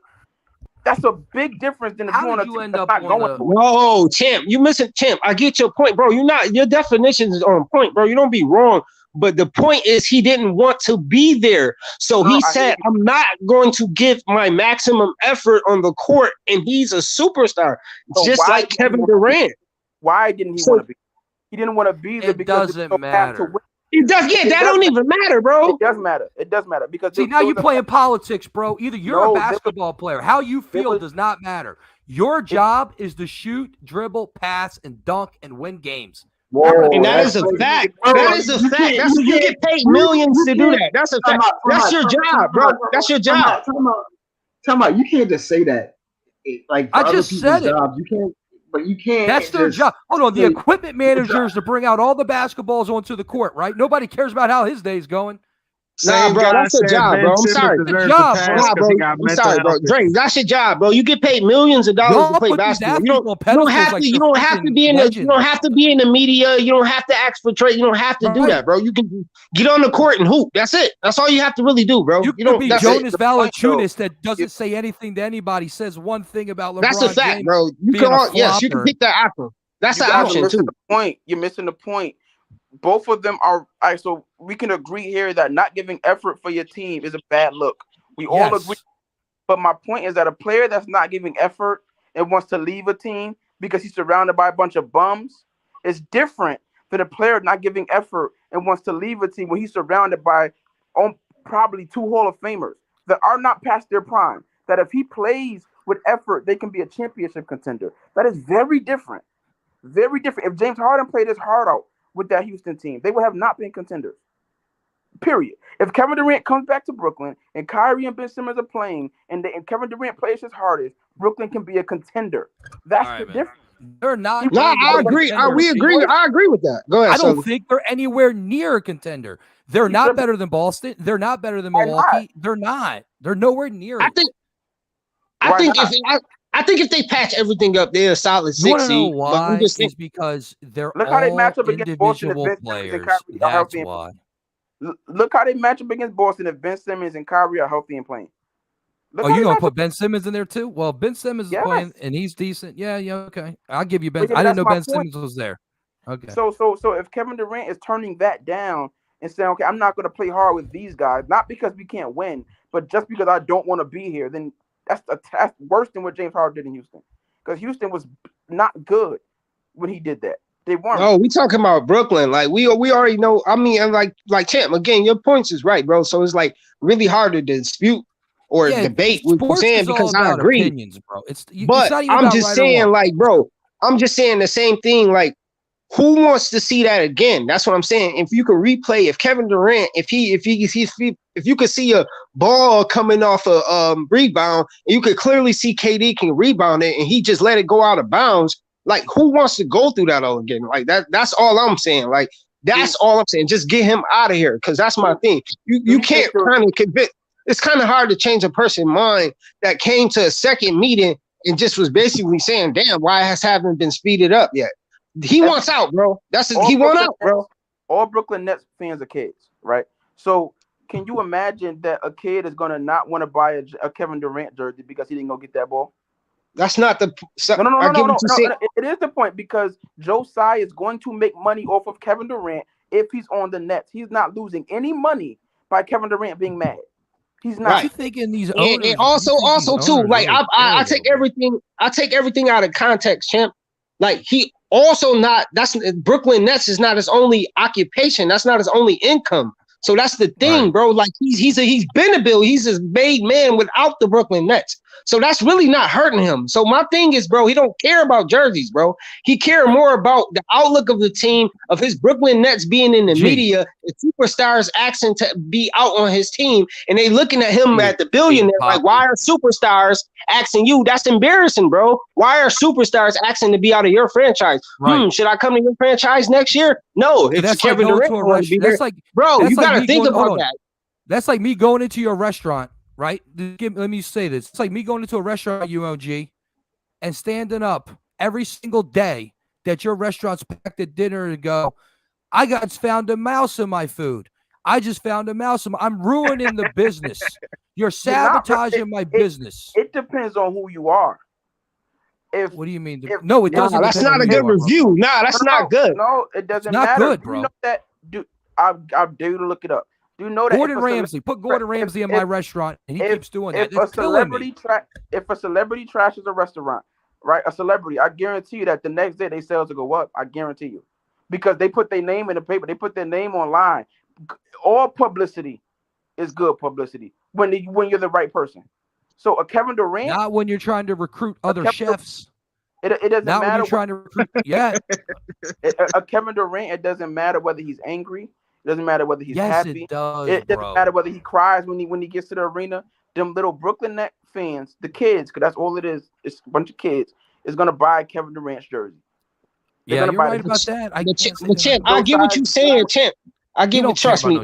Speaker 4: that's a big difference than if you want to end up going.
Speaker 10: No, Champ, you missing Champ. I get your point, bro. Your definition is on point, bro. You don't be wrong. But the point is he didn't want to be there. So he said, I'm not going to give my maximum effort on the court. And he's a superstar, just like Kevin Durant.
Speaker 4: Why didn't he want to be? He didn't want to be there because
Speaker 6: it doesn't matter.
Speaker 10: It does, yeah, that don't even matter, bro.
Speaker 4: It does matter. It does matter because
Speaker 6: now you're playing politics, bro. Either you're a basketball player. How you feel does not matter. Your job is to shoot, dribble, pass, and dunk and win games.
Speaker 10: Whoa, and that is a fact. That is a fact. That's you get paid millions to do that. That's a fact. That's your job, bro. That's your job.
Speaker 9: Time out. You can't just say that. Like
Speaker 6: I just said it.
Speaker 9: You can't. But you can't.
Speaker 6: That's their job. Hold on. The equipment manager is to bring out all the basketballs onto the court, right? Nobody cares about how his day's going.
Speaker 10: Nah, bro, that's your job, bro. I'm sorry. Nah, bro. I'm sorry, bro. Drake, that's your job, bro. You get paid millions of dollars to play basketball. You don't have to be in the media. You don't have to ask for trade. You don't have to do that, bro. You can get on the court and hoop. That's it. That's all you have to really do, bro.
Speaker 6: You don't be Jonas Valanciunas that doesn't say anything to anybody. Says one thing about LeBron.
Speaker 10: That's a fact,
Speaker 6: James
Speaker 10: bro. You can. Yes, you can pick that option. That's an option too.
Speaker 4: You're missing the point. Both of them are so we can agree here that not giving effort for your team is a bad look. We all agree. But my point is that a player that's not giving effort and wants to leave a team because he's surrounded by a bunch of bums is different than a player not giving effort and wants to leave a team when he's surrounded by probably 2 Hall of Famers that are not past their prime. That if he plays with effort, they can be a championship contender. That is very different. Very different. If James Harden played his heart out with that Houston team, they would have not been contenders. Period. If Kevin Durant comes back to Brooklyn and Kyrie and Ben Simmons are playing and Kevin Durant plays his hardest, Brooklyn can be a contender. That's the difference.
Speaker 6: They're not.
Speaker 10: No, I agree. We agree. I agree with that. Go ahead.
Speaker 6: I don't think they're anywhere near a contender. They're not better than Boston. They're not better than Milwaukee. They're not. They're nowhere near it.
Speaker 10: I think if they patch everything up, they're a solid 6 seed.
Speaker 6: You want to know why? It's because they're all individual players. That's why.
Speaker 4: Look how they match up against Boston if Ben Simmons and Kyrie are healthy and playing.
Speaker 6: You're going to put Ben Simmons in there too? Well, Ben Simmons is playing, and he's decent. Yeah, okay. I'll give you Ben. I didn't know Ben Simmons was there. Okay.
Speaker 4: So if Kevin Durant is turning that down and saying, okay, I'm not going to play hard with these guys, not because we can't win, but just because I don't want to be here, then that's worse than what James Harden did in Houston. Because Houston was not good when he did that. They weren't.
Speaker 10: No, we talking about Brooklyn. Like we already know. I mean, and like Champ, again, your points is right, bro. So it's like really hard to dispute or debate what you're saying because I agree.
Speaker 6: Opinions, bro.
Speaker 10: I'm just saying, like, bro, I'm just saying the same thing. Like, who wants to see that again? That's what I'm saying. If you can replay, if Kevin Durant, if you could see a ball coming off a rebound, and you could clearly see KD can rebound it, and he just let it go out of bounds. Like, who wants to go through that all again? Like that's all I'm saying. Like, that's all I'm saying. Just get him out of here, because that's my thing. You can't kind of convince. It's kind of hard to change a person's mind that came to a second meeting and just was basically saying, "Damn, why haven't been speeded up yet?" He wants out, bro. He wants out, bro.
Speaker 4: All Brooklyn Nets fans are kids, right? So can you imagine that a kid is gonna not want to buy a Kevin Durant jersey because he didn't go get that ball?
Speaker 10: That's not the
Speaker 4: no. It is the point, because Joe Tsai is going to make money off of Kevin Durant if he's on the Nets. He's not losing any money by Kevin Durant being mad. He's not.
Speaker 6: Right. You thinking these owners?
Speaker 10: And also too, like I take everything. I take everything out of context, champ. Like he also not. That's Brooklyn Nets is not his only occupation. That's not his only income. So that's the thing, bro. Like he's been a bill. He's a made man without the Brooklyn Nets. So that's really not hurting him. So my thing is, bro, he don't care about jerseys, bro. He care more about the outlook of the team, of his Brooklyn Nets being in the media, the superstars asking to be out on his team, and they looking at him at the billionaire like, why are superstars asking you? That's embarrassing, bro. Why are superstars asking to be out of your franchise? Should I come to your franchise next year? No, if
Speaker 6: that's
Speaker 10: Kevin
Speaker 6: like
Speaker 10: Durant want to be there, bro, you gotta think about that.
Speaker 6: That's like me going into your restaurant. Right? Let me say this. It's like me going into a restaurant at UMG and standing up every single day that your restaurant's packed at dinner and go, I just found a mouse in my food. I just found a mouse. I'm ruining the business. You're sabotaging my business.
Speaker 4: It depends on who you are.
Speaker 6: What do you mean? No, it doesn't.
Speaker 10: That's not a good review. That's not good.
Speaker 4: No, it doesn't
Speaker 6: matter.
Speaker 4: Not
Speaker 6: good, bro.
Speaker 4: You know that, dude, I'll dare you to look it up. Do you know that
Speaker 6: Gordon Ramsay? Put Gordon Ramsay in my restaurant, and he keeps doing that. It's killing me.
Speaker 4: If a celebrity trashes a restaurant, right? A celebrity, I guarantee you that the next day their sales will go up. I guarantee you, because they put their name in the paper, they put their name online. All publicity is good publicity when you're the right person. So a Kevin Durant,
Speaker 6: not when you're trying to recruit other chefs.
Speaker 4: It doesn't
Speaker 6: not
Speaker 4: matter.
Speaker 6: When you're trying to recruit. Yeah.
Speaker 4: A Kevin Durant, it doesn't matter whether he's angry. It doesn't matter whether he's happy.
Speaker 6: It does,
Speaker 4: it doesn't matter whether he cries when he gets to the arena. Them little Brooklyn Nets fans, the kids, because that's all it is. It's a bunch of kids. Is gonna buy Kevin Durant's jersey.
Speaker 6: You're right about that.
Speaker 10: Champ, I get what you're saying, champ. I get what. Trust me,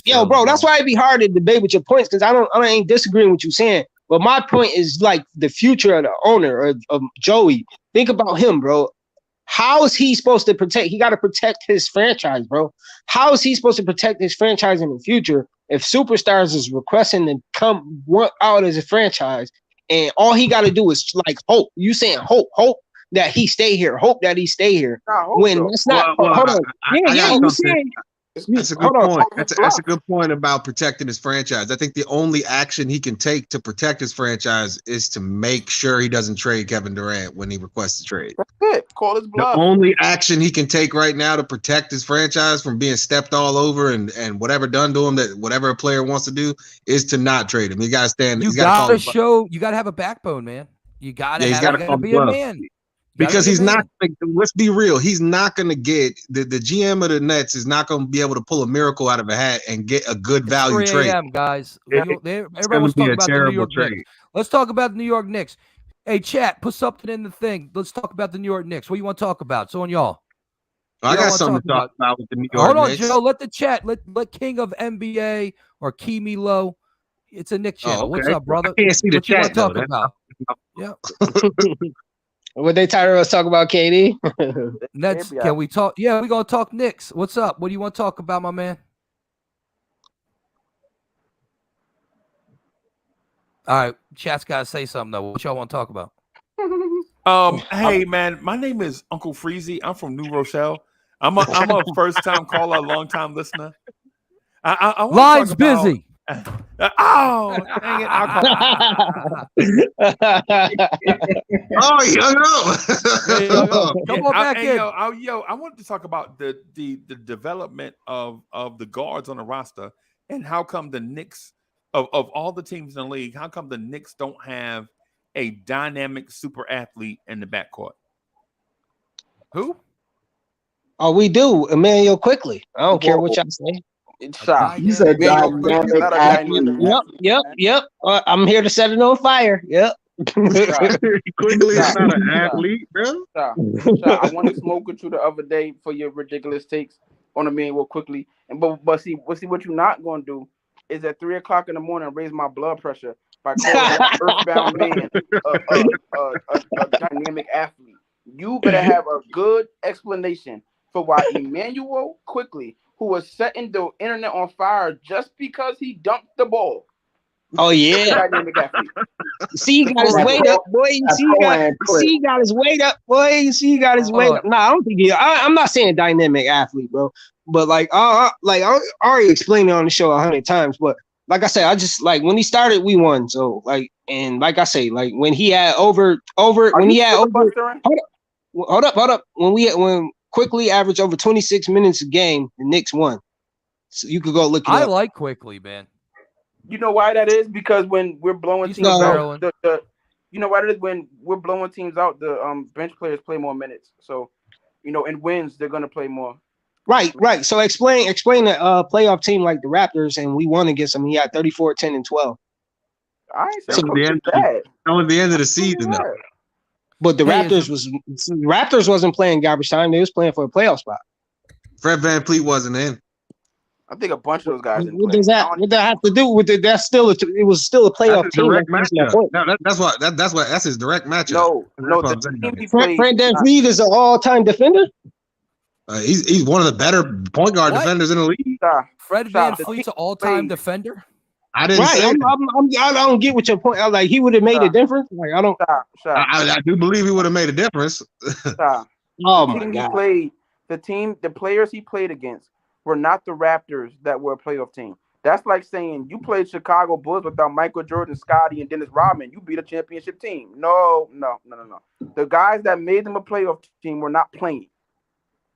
Speaker 10: yo, bro. That's why it'd be hard to debate with your points because I ain't disagreeing with you saying. But my point is like the future of the owner of Joey. Think about him, bro. How is he supposed to protect? He got to protect his franchise, bro. How is he supposed to protect his franchise in the future if Superstars is requesting to come out as a franchise and all he got to do is like hope? You saying hope that he stay here, hope that he stay here. When that's not. Hold on. You saying.
Speaker 8: That's a good point. That's a good point about protecting his franchise. I think the only action he can take to protect his franchise is to make sure he doesn't trade Kevin Durant when he requests a trade.
Speaker 4: That's it. Call his bluff.
Speaker 8: The only action he can take right now to protect his franchise from being stepped all over and whatever done to him, that whatever a player wants to do is to not trade him. You got to stand.
Speaker 6: You got to show. You got to have a backbone, man. You got to be a man.
Speaker 8: Because he's not, let's be real, he's not going to get, the GM of the Nets is not going to be able to pull a miracle out of a hat and get a good value trade.
Speaker 6: Guys. Everybody wants to talk about the New York Knicks. Let's talk about the New York Knicks. Hey, chat, put something in the thing. Let's talk about the New York Knicks. What do you want to talk about? So on y'all.
Speaker 8: I got something to talk about with the New York Knicks.
Speaker 6: Hold on, Joe. Let the chat, let King of NBA or Kimi Low. It's a Knicks channel. What's up, brother?
Speaker 8: I can't see the chat.
Speaker 6: What you want to talk about? Yeah.
Speaker 10: What they tired of us talking about, KD?
Speaker 6: Nets, can we talk? Yeah, we're going to talk Knicks. What's up? What do you want to talk about, my man? All right, chat's got to say something, though. What y'all want to talk about?
Speaker 3: Hey, man, my name is Uncle Freezy. I'm from New Rochelle. I'm a first-time caller, long-time listener. I
Speaker 6: Line's busy.
Speaker 3: Oh, dang it.
Speaker 8: Oh, yo.
Speaker 6: Come on back in.
Speaker 3: I wanted to talk about the development of the guards on the roster and how come the Knicks, of all the teams in the league, how come the Knicks don't have a dynamic super athlete in the backcourt? Who?
Speaker 10: Oh, we do. Immanuel Quickley. I don't care what y'all say.
Speaker 9: He's a dynamic athlete.
Speaker 10: Yep. I'm here to set it on fire. Yep.
Speaker 8: Quickly is not an athlete, bro.
Speaker 4: I want to smoke with you the other day for your ridiculous takes on Immanuel Quickley. But see what you're not going to do is at 3:00 in the morning raise my blood pressure by calling that earthbound man a dynamic athlete. You better have a good explanation for why Immanuel Quickley, who was setting the internet on fire just because he dumped the ball.
Speaker 10: Oh yeah. See, he got his weight up, boy. He got his weight up, boy. See, he got his weight up. Nah, I don't think I'm not saying dynamic athlete, bro. But like I already explained it on the show 100 times. But like I said, I just like when he started, we won. So like, and like I say, like when he had over when he had over. Hold up. When Quickley averaged over 26 minutes a game, the Knicks won. So you could go look it up.
Speaker 6: I like Quickley, man.
Speaker 4: You know why that is? Because when we're blowing teams out, you know why it is? When we're blowing teams out, the bench players play more minutes. So, in wins, they're gonna play more.
Speaker 10: Right. So explain a playoff team like the Raptors, and we won against them. He had 34, 10, and 12.
Speaker 4: I ain't
Speaker 8: saying that was the end of the season, though.
Speaker 10: But the Raptors wasn't playing garbage time. They was playing for a playoff spot.
Speaker 8: Fred VanVleet wasn't in.
Speaker 4: I think a bunch of those guys.
Speaker 10: What does that have to do with it? It was still a playoff team.
Speaker 8: Direct matchup. That's his direct matchup.
Speaker 10: No. Fred VanVleet is an all-time defender.
Speaker 8: He's one of the better point guard defenders in the league.
Speaker 6: Fred VanVleet's an all-time defender.
Speaker 8: I didn't say.
Speaker 10: I don't get what your point. Like he would have made a difference. Like I don't.
Speaker 8: I do believe he would have made a difference.
Speaker 10: Oh my God!
Speaker 4: The players he played against were not the Raptors that were a playoff team. That's like saying you played Chicago Bulls without Michael Jordan, Scottie, and Dennis Rodman. You beat a championship team. No. The guys that made them a playoff team were not playing.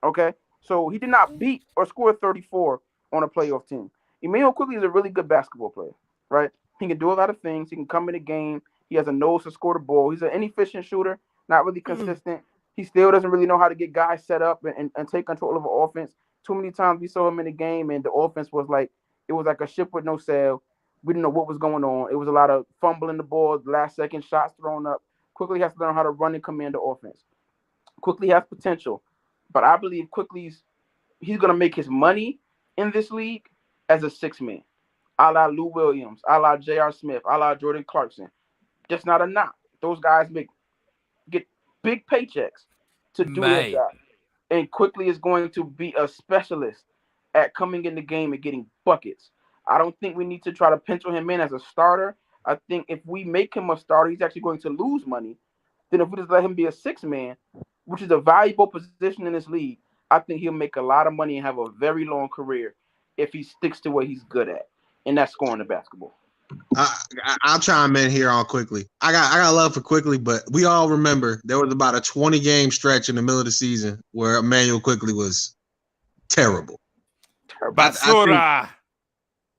Speaker 4: Okay, so he did not beat or score 34 on a playoff team. Immanuel Quickley is a really good basketball player, right? He can do a lot of things. He can come in the game. He has a nose to score the ball. He's an inefficient shooter, not really consistent. He still doesn't really know how to get guys set up and take control of an offense. Too many times we saw him in the game, and the offense was like a ship with no sail. We didn't know what was going on. It was a lot of fumbling the ball, last-second shots thrown up. Quickley has to learn how to run and command the offense. Quickley has potential, but I believe he's going to make his money in this league as a six-man, a la Lou Williams, a la J.R. Smith, a la Jordan Clarkson. Just not a knock. Those guys get big paychecks to do their job. And Quickley is going to be a specialist at coming in the game and getting buckets. I don't think we need to try to pencil him in as a starter. I think if we make him a starter, he's actually going to lose money. Then if we just let him be a six-man, which is a valuable position in this league, I think he'll make a lot of money and have a very long career if he sticks to what he's good at, and that's scoring the basketball.
Speaker 8: I'll chime in here on Quickley. I got love for Quickley, but we all remember there was about a 20-game stretch in the middle of the season where Immanuel Quickley was terrible.
Speaker 4: Basura.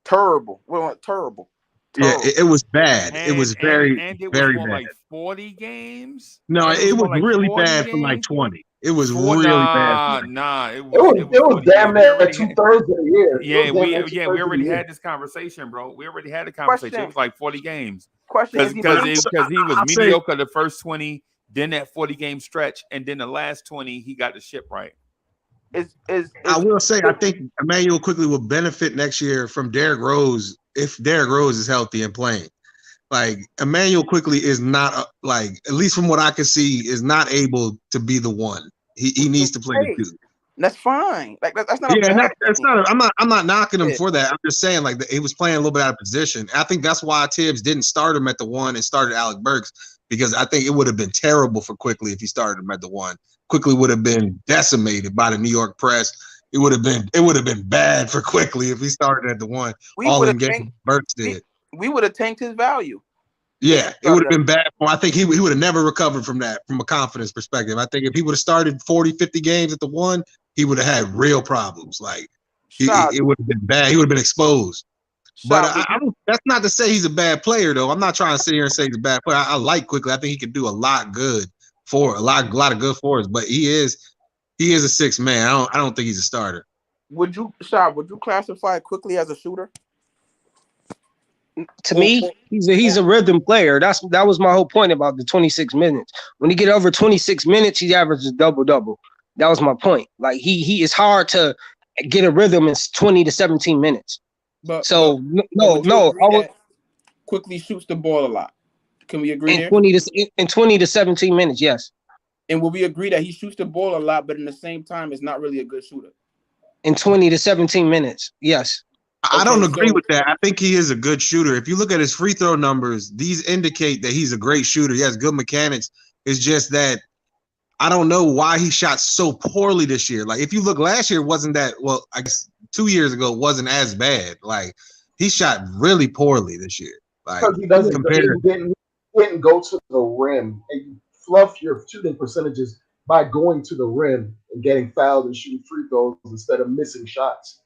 Speaker 4: Terrible. Well, terrible.
Speaker 8: Yeah, it was bad. It was very bad.
Speaker 3: Like 40 games?
Speaker 8: No, it was really bad for like 20. It was really bad.
Speaker 3: It
Speaker 9: was damn near 2/3 of the year.
Speaker 3: We already had this conversation, bro. We already had the conversation. It was like 40 games. Because he was mediocre the first 20, then that 40-game stretch, and then the last 20, he got the ship right.
Speaker 8: I will say, I think Immanuel Quickley will benefit next year from Derrick Rose if Derrick Rose is healthy and playing. Like Immanuel Quickley is not at least from what I can see, is not able to be the one. He needs to play the two.
Speaker 4: That's fine. Like that's not.
Speaker 8: Yeah, that's not. I'm not knocking him for that. I'm just saying he was playing a little bit out of position. I think that's why Tibbs didn't start him at the one and started Alec Burks, because I think it would have been terrible for Quickley if he started him at the one. Quickley would have been decimated by the New York press. It would have been bad for Quickley if he started at the one. All in game Burks did.
Speaker 4: We would have tanked his value.
Speaker 8: Yeah, it would have been bad. I think he would have never recovered from that from a confidence perspective. I think if he would have started 40, 50 games at the one, he would have had real problems. It would have been bad. He would have been exposed. But that's not to say he's a bad player, though. I'm not trying to sit here and say he's a bad player. I like Quickley. I think he can do a lot good for a lot of good for us. But he is a sixth man. I don't think he's a starter.
Speaker 4: Would you classify Quickley as a shooter?
Speaker 10: To me, he's a rhythm player. That was my whole point about the 26 minutes. When he get over 26 minutes, he averages double-double. That was my point. Like he is hard to get a rhythm in 20 to 17 minutes.
Speaker 4: Quickley shoots the ball a lot. Can we agree
Speaker 10: in 20 to 17 minutes? Yes.
Speaker 4: And will we agree that he shoots the ball a lot, but in the same time, is not really a good shooter?
Speaker 10: In 20 to 17 minutes, yes.
Speaker 8: I don't agree with that. I think he is a good shooter. If you look at his free throw numbers, these indicate that he's a great shooter. He has good mechanics. It's just that I don't know why he shot so poorly this year. Like if you look last year, wasn't that well? I guess 2 years ago wasn't as bad. Like he shot really poorly this year. Like
Speaker 9: Because he doesn't,
Speaker 8: compared,
Speaker 9: didn't go to the rim, and you fluff your shooting percentages by going to the rim and getting fouled and shooting free throws instead of missing shots.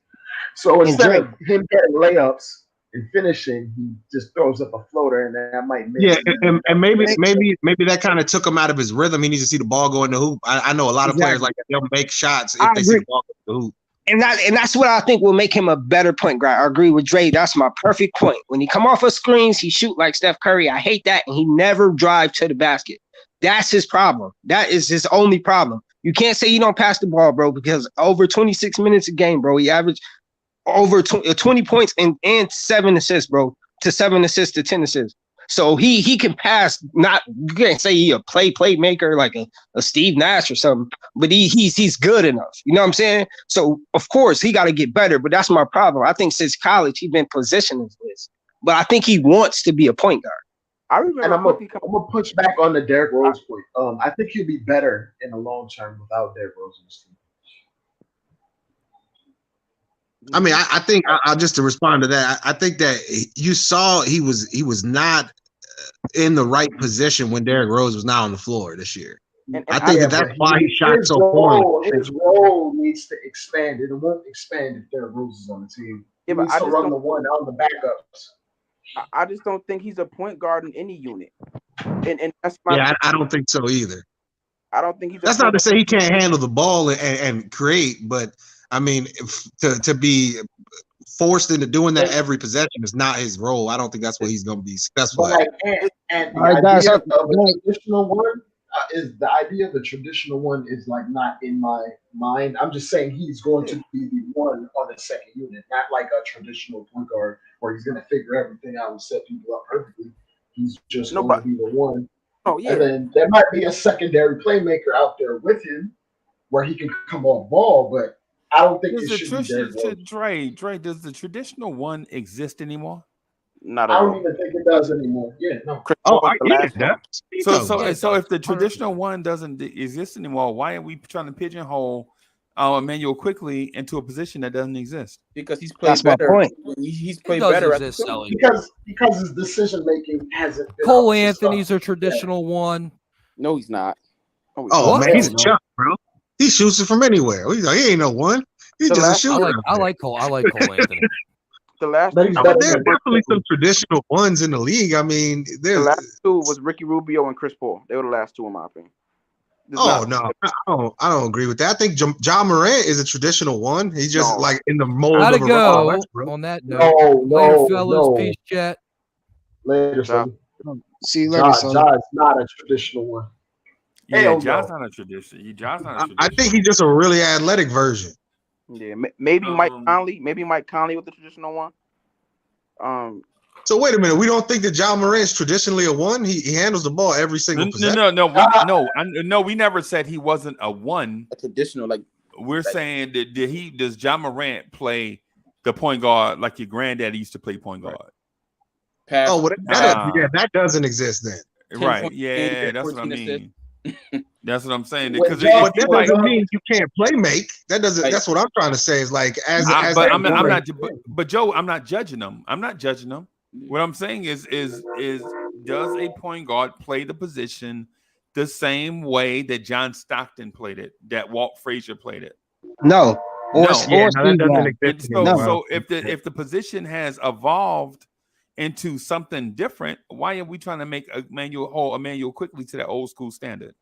Speaker 9: So instead of him getting layups and finishing, he just throws up a floater, and that might miss.
Speaker 8: yeah, and maybe that kind of took him out of his rhythm. He needs to see the ball go in the hoop. I know a lot of players like that. They'll make shots if they see the ball go in the hoop.
Speaker 10: And that's what I think will make him a better point guard. I agree with Dre. That's my perfect point. When he come off of screens, he shoot like Steph Curry. I hate that, and he never drive to the basket. That's his problem. That is his only problem. You can't say you don't pass the ball, bro, because over 26 minutes a game, bro, he averaged over 20 points and 7 assists, bro, to 7 assists to 10 assists. So he can pass. Not you can't say he a playmaker like a Steve Nash or something, but he's good enough. You know what I'm saying? So of course he got to get better. But that's my problem. I think since college he's been positioning this, but I think he wants to be a point guard.
Speaker 9: I remember. And I'm gonna push back on the Derrick Rose point. I think he'll be better in the long term without Derrick Rose in his team.
Speaker 8: I mean, I think I'll just to respond to that. I think that you saw he was not in the right position when Derrick Rose was not on the floor this year. And I think that's why he shot so poorly.
Speaker 9: His role needs to expand. It won't expand if Derrick Rose is on the team. He needs to run the one on the backups.
Speaker 4: I just don't think he's a point guard in any unit. And that's my
Speaker 8: I don't think so either.
Speaker 4: I don't think he's.
Speaker 8: That's not to say he can't handle the ball and create, but I mean, to be forced into doing that every possession is not his role. I don't think that's what he's going to be successful at.
Speaker 9: And the idea of a traditional one the idea of the traditional one is like not in my mind. I'm just saying he's going to be the one on the second unit, not like a traditional point guard where he's going to figure everything out and set people up perfectly. He's just going to be the one. Oh yeah. And then there might be a secondary playmaker out there with him where he can come off ball, but I don't think it should be
Speaker 3: Dre, does the traditional one exist anymore?
Speaker 9: Not at all. I don't even think it does anymore. Yeah, no.
Speaker 3: So if the traditional one doesn't exist anymore, why are we trying to pigeonhole Immanuel Quickley into a position that doesn't exist?
Speaker 4: Because he's played better. My point. He's played better
Speaker 9: because his decision making hasn't been
Speaker 6: Cole Anthony's a traditional one.
Speaker 4: No, he's not.
Speaker 8: Man, he's a chump, bro. He shoots it from anywhere. He's like, he ain't no one. He's just a shooter.
Speaker 6: I like Cole Anthony.
Speaker 10: There
Speaker 8: are definitely some traditional ones in the league. I mean,
Speaker 4: the last two was Ricky Rubio and Chris Paul. They were the last two in my opinion.
Speaker 8: I don't agree with that. I think Ja Morant is a traditional one. He's just like in the mold
Speaker 6: of
Speaker 8: a
Speaker 6: go on that note. Later, fellas. Peace, chat.
Speaker 9: Later, son.
Speaker 10: See you later, son.
Speaker 9: Ja is not a traditional one.
Speaker 3: Yeah, Ja's not a tradition.
Speaker 8: I think he's just a really athletic version.
Speaker 4: Yeah, maybe Mike Conley. Maybe Mike Conley with the traditional one.
Speaker 8: So wait a minute. We don't think that Ja Morant's traditionally a one. He handles the ball every single possession.
Speaker 3: No. We never said he wasn't a one.
Speaker 4: A traditional, like
Speaker 3: we're saying that does Ja Morant play the point guard like your granddaddy used to play point guard?
Speaker 4: Right.
Speaker 8: That doesn't exist then.
Speaker 3: Right? Yeah, that's what I mean. That's what I'm saying.
Speaker 8: Because that doesn't mean you can't play make. That doesn't. That's what I'm trying to say. Is like
Speaker 3: I'm not. But Joe, I'm not judging them. What I'm saying is does a point guard play the position the same way that John Stockton played it, that Walt Frazier played it?
Speaker 10: No.
Speaker 3: That doesn't exist. So if the position has evolved into something different, why are we trying to make Immanuel Quickley to that old school standard?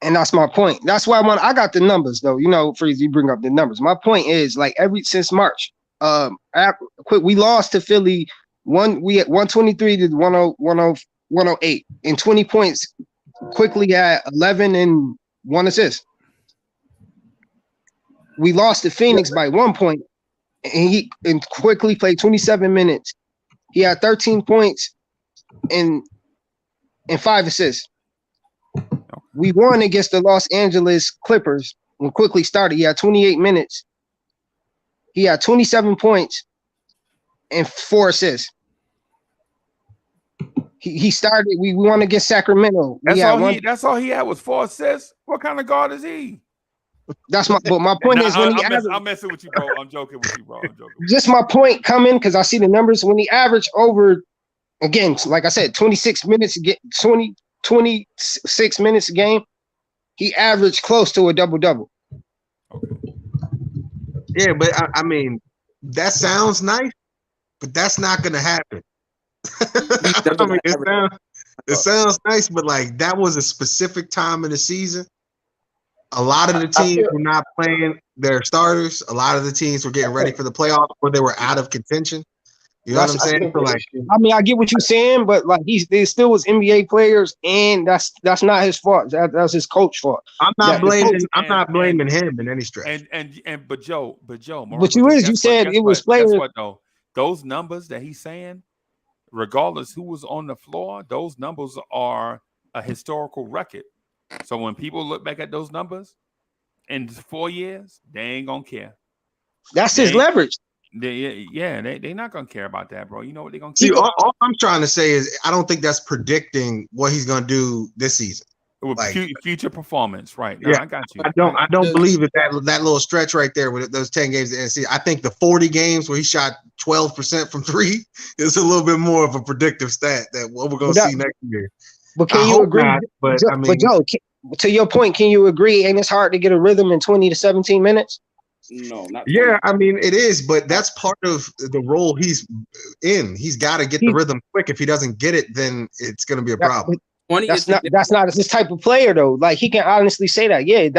Speaker 10: And that's my point. That's why I got the numbers though. You know, Freeze, you bring up the numbers. My point is like since March, we lost to Philly. We had 123 to 108 and 20 points. Quickley had 11 and 1 assist. We lost to Phoenix by 1 point, and Quickley played 27 minutes. He had 13 points and 5 assists. We won against the Los Angeles Clippers when Quickley started. He had 28 minutes. He had 27 points and 4 assists. He started. We won against Sacramento.
Speaker 3: That's all he had was 4 assists. What kind of guard is he?
Speaker 10: But my point is when
Speaker 3: I'm messing with you, bro. I'm joking with you, bro.
Speaker 10: Just my point coming because I see the numbers when he averaged over again, like I said, 26 minutes 26 minutes a game. He averaged close to a double-double.
Speaker 8: Yeah, but I mean, that sounds nice, but that's not going to happen. I mean, it sounds nice, but like that was a specific time in the season. A lot of the teams were not playing their starters. A lot of the teams were getting ready for the playoffs, or they were out of contention. You know what I'm saying? So like,
Speaker 10: I mean, I get what you're saying, but like they still was NBA players, and that's not his fault. That's his coach's fault.
Speaker 8: I'm not blaming him in any stretch.
Speaker 3: But Joe,
Speaker 10: but you said it was players.
Speaker 3: Guess what though? Those numbers that he's saying, regardless who was on the floor, those numbers are a historical record. So when people look back at those numbers in 4 years, they ain't gonna care.
Speaker 10: That's his leverage.
Speaker 3: They're not gonna care about that, bro. You know what they're gonna
Speaker 8: see? All I'm trying to say is I don't think that's predicting what he's gonna do this season.
Speaker 3: With future performance, right? No,
Speaker 8: yeah,
Speaker 3: I got you.
Speaker 8: I don't believe that little stretch right there with those 10 games. I think the 40 games where he shot 12% from 3 is a little bit more of a predictive stat that what we're gonna see next year.
Speaker 10: But can you agree? But Joe, to your point, can you agree? Ain't it's hard to get a rhythm in 20 to 17 minutes?
Speaker 7: No, not 20.
Speaker 8: Yeah, I mean it is, but that's part of the role he's in. He's got to get the rhythm quick. If he doesn't get it, then it's going to be a problem.
Speaker 10: That's not this type of player though. Like he can honestly say that. Yeah,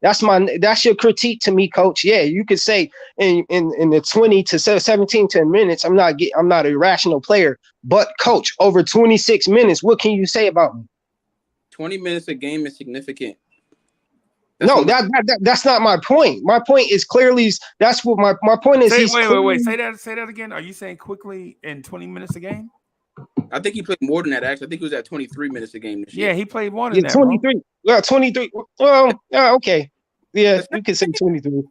Speaker 10: that's your critique to me, coach. Yeah, you could say in the 20 to 17 minutes, I'm not a irrational player. But coach, over 26 minutes, what can you say about me?
Speaker 4: 20 minutes a game is significant.
Speaker 10: That's not my point. My point is clearly that's what my point is.
Speaker 3: Wait. Say that again. Are you saying quickly in 20 minutes a game?
Speaker 4: I think he played more than that. Actually, I think he was at 23 minutes a game this year.
Speaker 3: Yeah, he played more than that.
Speaker 10: 23. Well, 23. Well, okay. Yeah, you can say 23.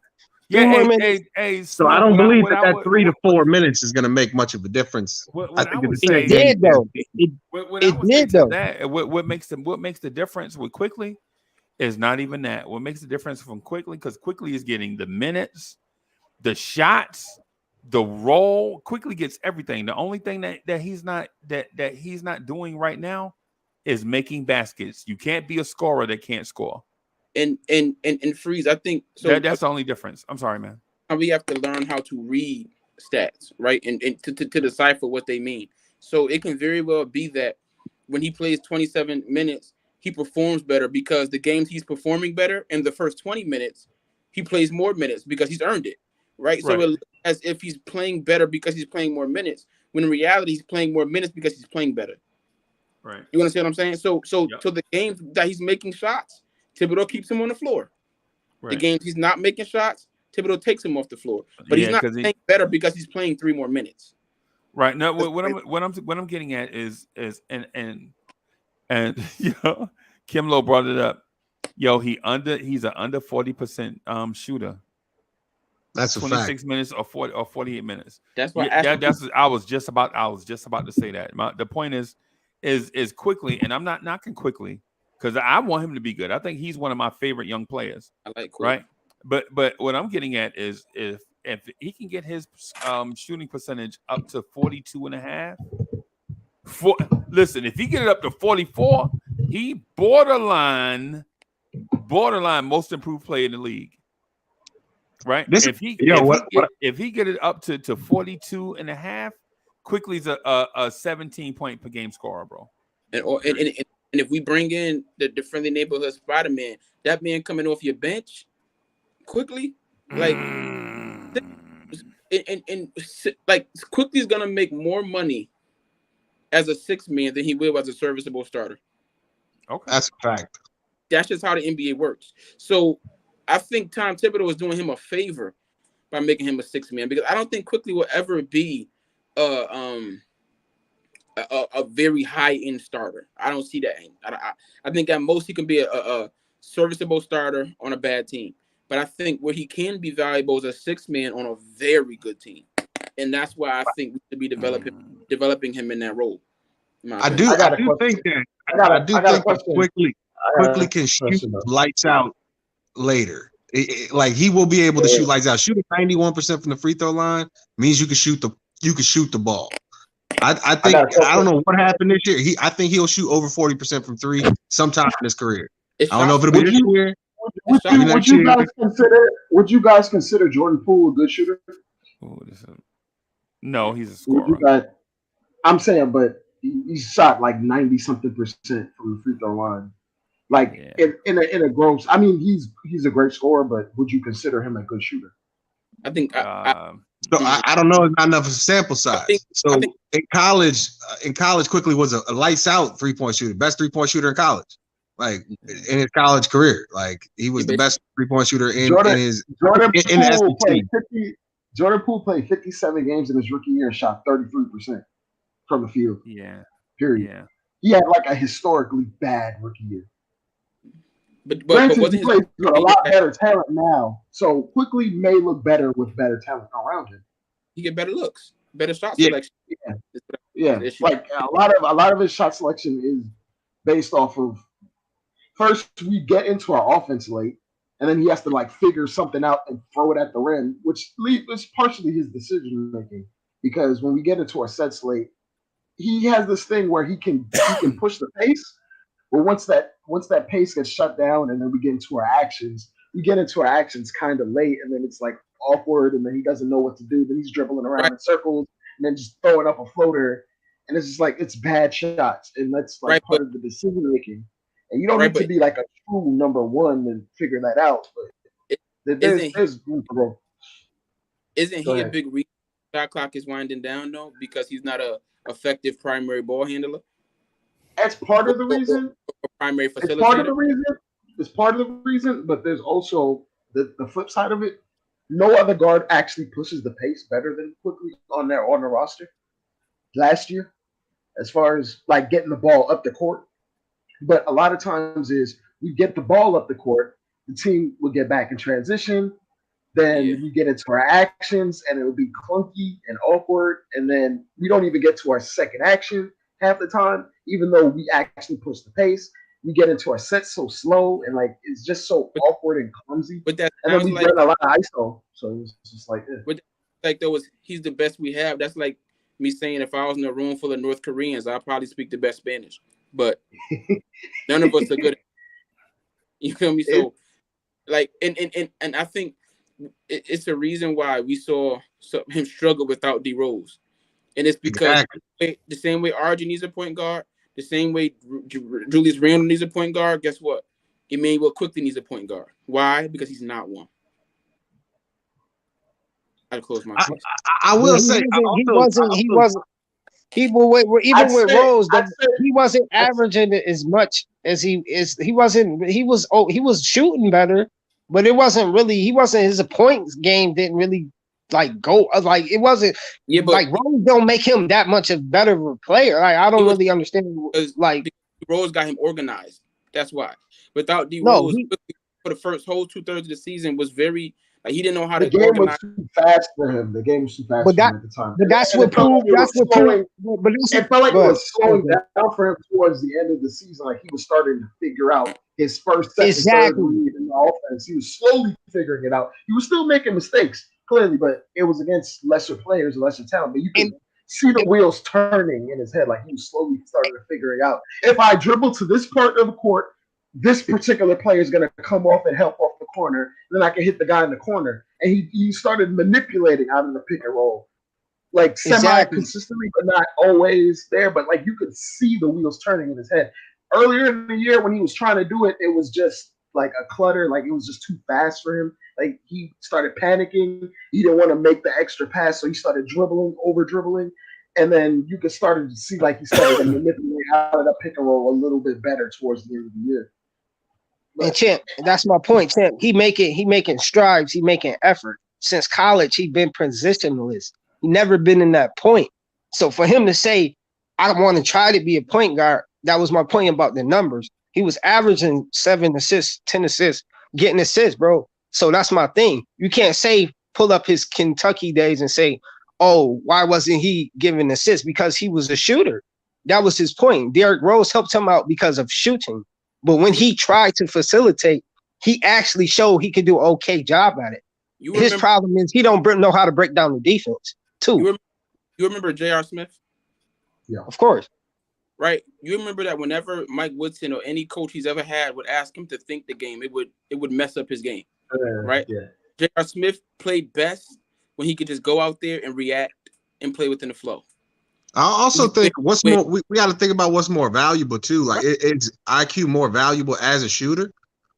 Speaker 8: So I don't believe that 3 to 4 minutes is going to make much of a difference.
Speaker 10: It did though. It did though.
Speaker 3: What makes the difference with Quickley is not even that. What makes the difference from Quickley, because Quickley is getting the minutes, the shots, the role. Quickley gets everything. The only thing that he's not doing right now is making baskets. You can't be a scorer that can't score.
Speaker 4: And Freeze, I think so.
Speaker 3: That's the only difference. I'm sorry, man.
Speaker 4: We have to learn how to read stats, right? And to decipher what they mean. So it can very well be that when he plays 27 minutes, he performs better because the games he's performing better in the first 20 minutes, he plays more minutes because he's earned it, right? So it looks as if he's playing better because he's playing more minutes, when in reality he's playing more minutes because he's playing better.
Speaker 3: Right.
Speaker 4: You understand what I'm saying? So to the games that he's making shots, Thibodeau keeps him on the floor. Right. The games he's not making shots, Thibodeau takes him off the floor. But he's not playing better because he's playing 3 more minutes.
Speaker 3: Right. No, what I'm getting at is and you know, Kim Lowe brought it up. Yo, he's an under 40% shooter.
Speaker 8: That's a
Speaker 3: 26
Speaker 8: fact.
Speaker 3: minutes or 40 or 48 minutes.
Speaker 4: That's why
Speaker 3: I was just about to say that. The point is Quickley, and I'm not knocking Quickley because I want him to be good. I think he's one of my favorite young players.
Speaker 4: I like Quickley.
Speaker 3: Right. But what I'm getting at is if he can get his shooting percentage up to 42.5. Listen, if he get it up to 44, he borderline most improved player in the league. Right? If he get it up to 42.5, Quickley's a 17-point per game scorer, bro.
Speaker 4: And if we bring in the friendly neighborhood Spider-Man, that man coming off your bench quickly, like like Quickley's gonna make more money as a 6 man than he will as a serviceable starter.
Speaker 3: Okay,
Speaker 8: that's a fact.
Speaker 4: That's just how the NBA works. So I think Tom Thibodeau is doing him a favor by making him a 6 man, because I don't think Quickley will ever be a very high end starter. I don't see that. I think at most he can be a serviceable starter on a bad team. But I think where he can be valuable is a 6 man on a very good team, and that's why I think we should be developing him in that role.
Speaker 8: I do think that Quickley can shoot lights out later. Like he will be able to shoot lights out. Shooting 91% from the free throw line means you can shoot the ball. I think I don't know what happened this year. I think he'll shoot over 40% from three sometime in his career. I don't know if it'll be this year.
Speaker 9: Would you guys consider Jordan Poole a good shooter?
Speaker 11: No, he's a scorer.
Speaker 9: I'm saying, but he shot like 90-something% from the free throw line. Like in a gross. I mean, he's a great scorer, but would you consider him a good shooter?
Speaker 4: I think
Speaker 8: I don't know. It's not enough of a sample size. In college, Quickley was a lights out 3-point shooter, best 3-point shooter in college. Like in his college career, like he was the best 3-point shooter in the SEC.
Speaker 9: Jordan Poole played 57 games in his rookie year and shot 33% from the field.
Speaker 11: Yeah.
Speaker 9: Period.
Speaker 11: Yeah.
Speaker 9: He had like a historically bad rookie year.
Speaker 4: But
Speaker 9: he plays with a lot better talent now. So Quickley may look better with better talent around him.
Speaker 4: He get better looks, better shot selection.
Speaker 9: Yeah. Like a lot of his shot selection is based off of first we get into our offense late, and then he has to like figure something out and throw it at the rim, which is partially his decision making. Because when we get into our sets late, he has this thing where he can push the pace. But once that pace gets shut down and then we get into our actions, kind of late, and then it's like awkward, and then he doesn't know what to do. Then he's dribbling around in circles and then just throwing up a floater, and it's just like it's bad shots, and that's like part of the decision making. And you don't need to be like a true number one and figure that out. But there's room for growth.
Speaker 4: Isn't he a big reason the shot clock is winding down though? Because he's not a effective primary ball handler.
Speaker 9: That's part of the reason.
Speaker 4: Primary facilitator.
Speaker 9: It's part of the reason, but there's also the flip side of it. No other guard actually pushes the pace better than Quickley on the roster last year, as far as like getting the ball up the court. But a lot of times is we get the ball up the court, the team will get back in transition, then we get into our actions, and it will be clunky and awkward, and then we don't even get to our second action half the time, even though we actually push the pace. We get into our sets so slow, and like it's just so awkward and clumsy.
Speaker 4: But that
Speaker 9: and then we
Speaker 4: like,
Speaker 9: run a lot of ISO, so it's just like this.
Speaker 4: But like he's the best we have. That's like me saying if I was in a room full of North Koreans, I'd probably speak the best Spanish. But none of us are good. You feel me? So like, and I think it's the reason why we saw him struggle without D Rose. And it's because the same way RJ needs a point guard, the same way Julius Randle needs a point guard, guess what? Immanuel Quickley needs a point guard. Why? Because he's not one. I'd close my eyes.
Speaker 10: I will say with Rose, he wasn't averaging it as much as he wasn't. He was shooting better, but it wasn't really. He wasn't. His points game didn't really like go like it wasn't. Yeah, but like Rose don't make him that much a better of a player. Like I don't really understand. Like
Speaker 4: Rose got him organized. That's why. Without D Rose, for the first whole 2/3 of the season was very. Like he didn't know how to.
Speaker 9: The game was too fast for him. The game was too fast for him at the time.
Speaker 10: But that's what proved.
Speaker 9: It felt like it was slowing down for him towards the end of the season. Like he was starting to figure out his first, second, third lead in the offense. He was slowly figuring it out. He was still making mistakes, clearly, but it was against lesser players, lesser talent. But you could see the wheels turning in his head. Like he was slowly starting to figure it out. If I dribble to this part of the court, this particular player is going to come off and help off the corner. Then I can hit the guy in the corner. And he started manipulating out of the pick and roll. Like semi-consistently, but not always there. But like you could see the wheels turning in his head. Earlier in the year when he was trying to do it, it was just like a clutter. Like it was just too fast for him. Like he started panicking. He didn't want to make the extra pass. So he started over-dribbling. And then you could start to see like he started to manipulate out of the pick and roll a little bit better towards the end of the year.
Speaker 10: And Champ, that's my point, Champ. He making strides, he making effort. Since college, he been positionless. He never been in that point. So for him to say, I want to try to be a point guard, that was my point about the numbers. He was averaging 7 assists, 10 assists, getting assists, bro. So that's my thing. You can't pull up his Kentucky days and say, oh, why wasn't he giving assists? Because he was a shooter. That was his point. Derrick Rose helped him out because of shooting. But when he tried to facilitate, he actually showed he could do an okay job at it. His problem is he don't know how to break down the defense, too.
Speaker 4: You remember J.R. Smith?
Speaker 10: Yeah. Of course.
Speaker 4: Right? You remember that whenever Mike Woodson or any coach he's ever had would ask him to think the game, it would mess up his game. Right?
Speaker 9: Yeah.
Speaker 4: J.R. Smith played best when he could just go out there and react and play within the flow.
Speaker 8: I also think what's more, we got to think about what's more valuable too. Like it's IQ more valuable as a shooter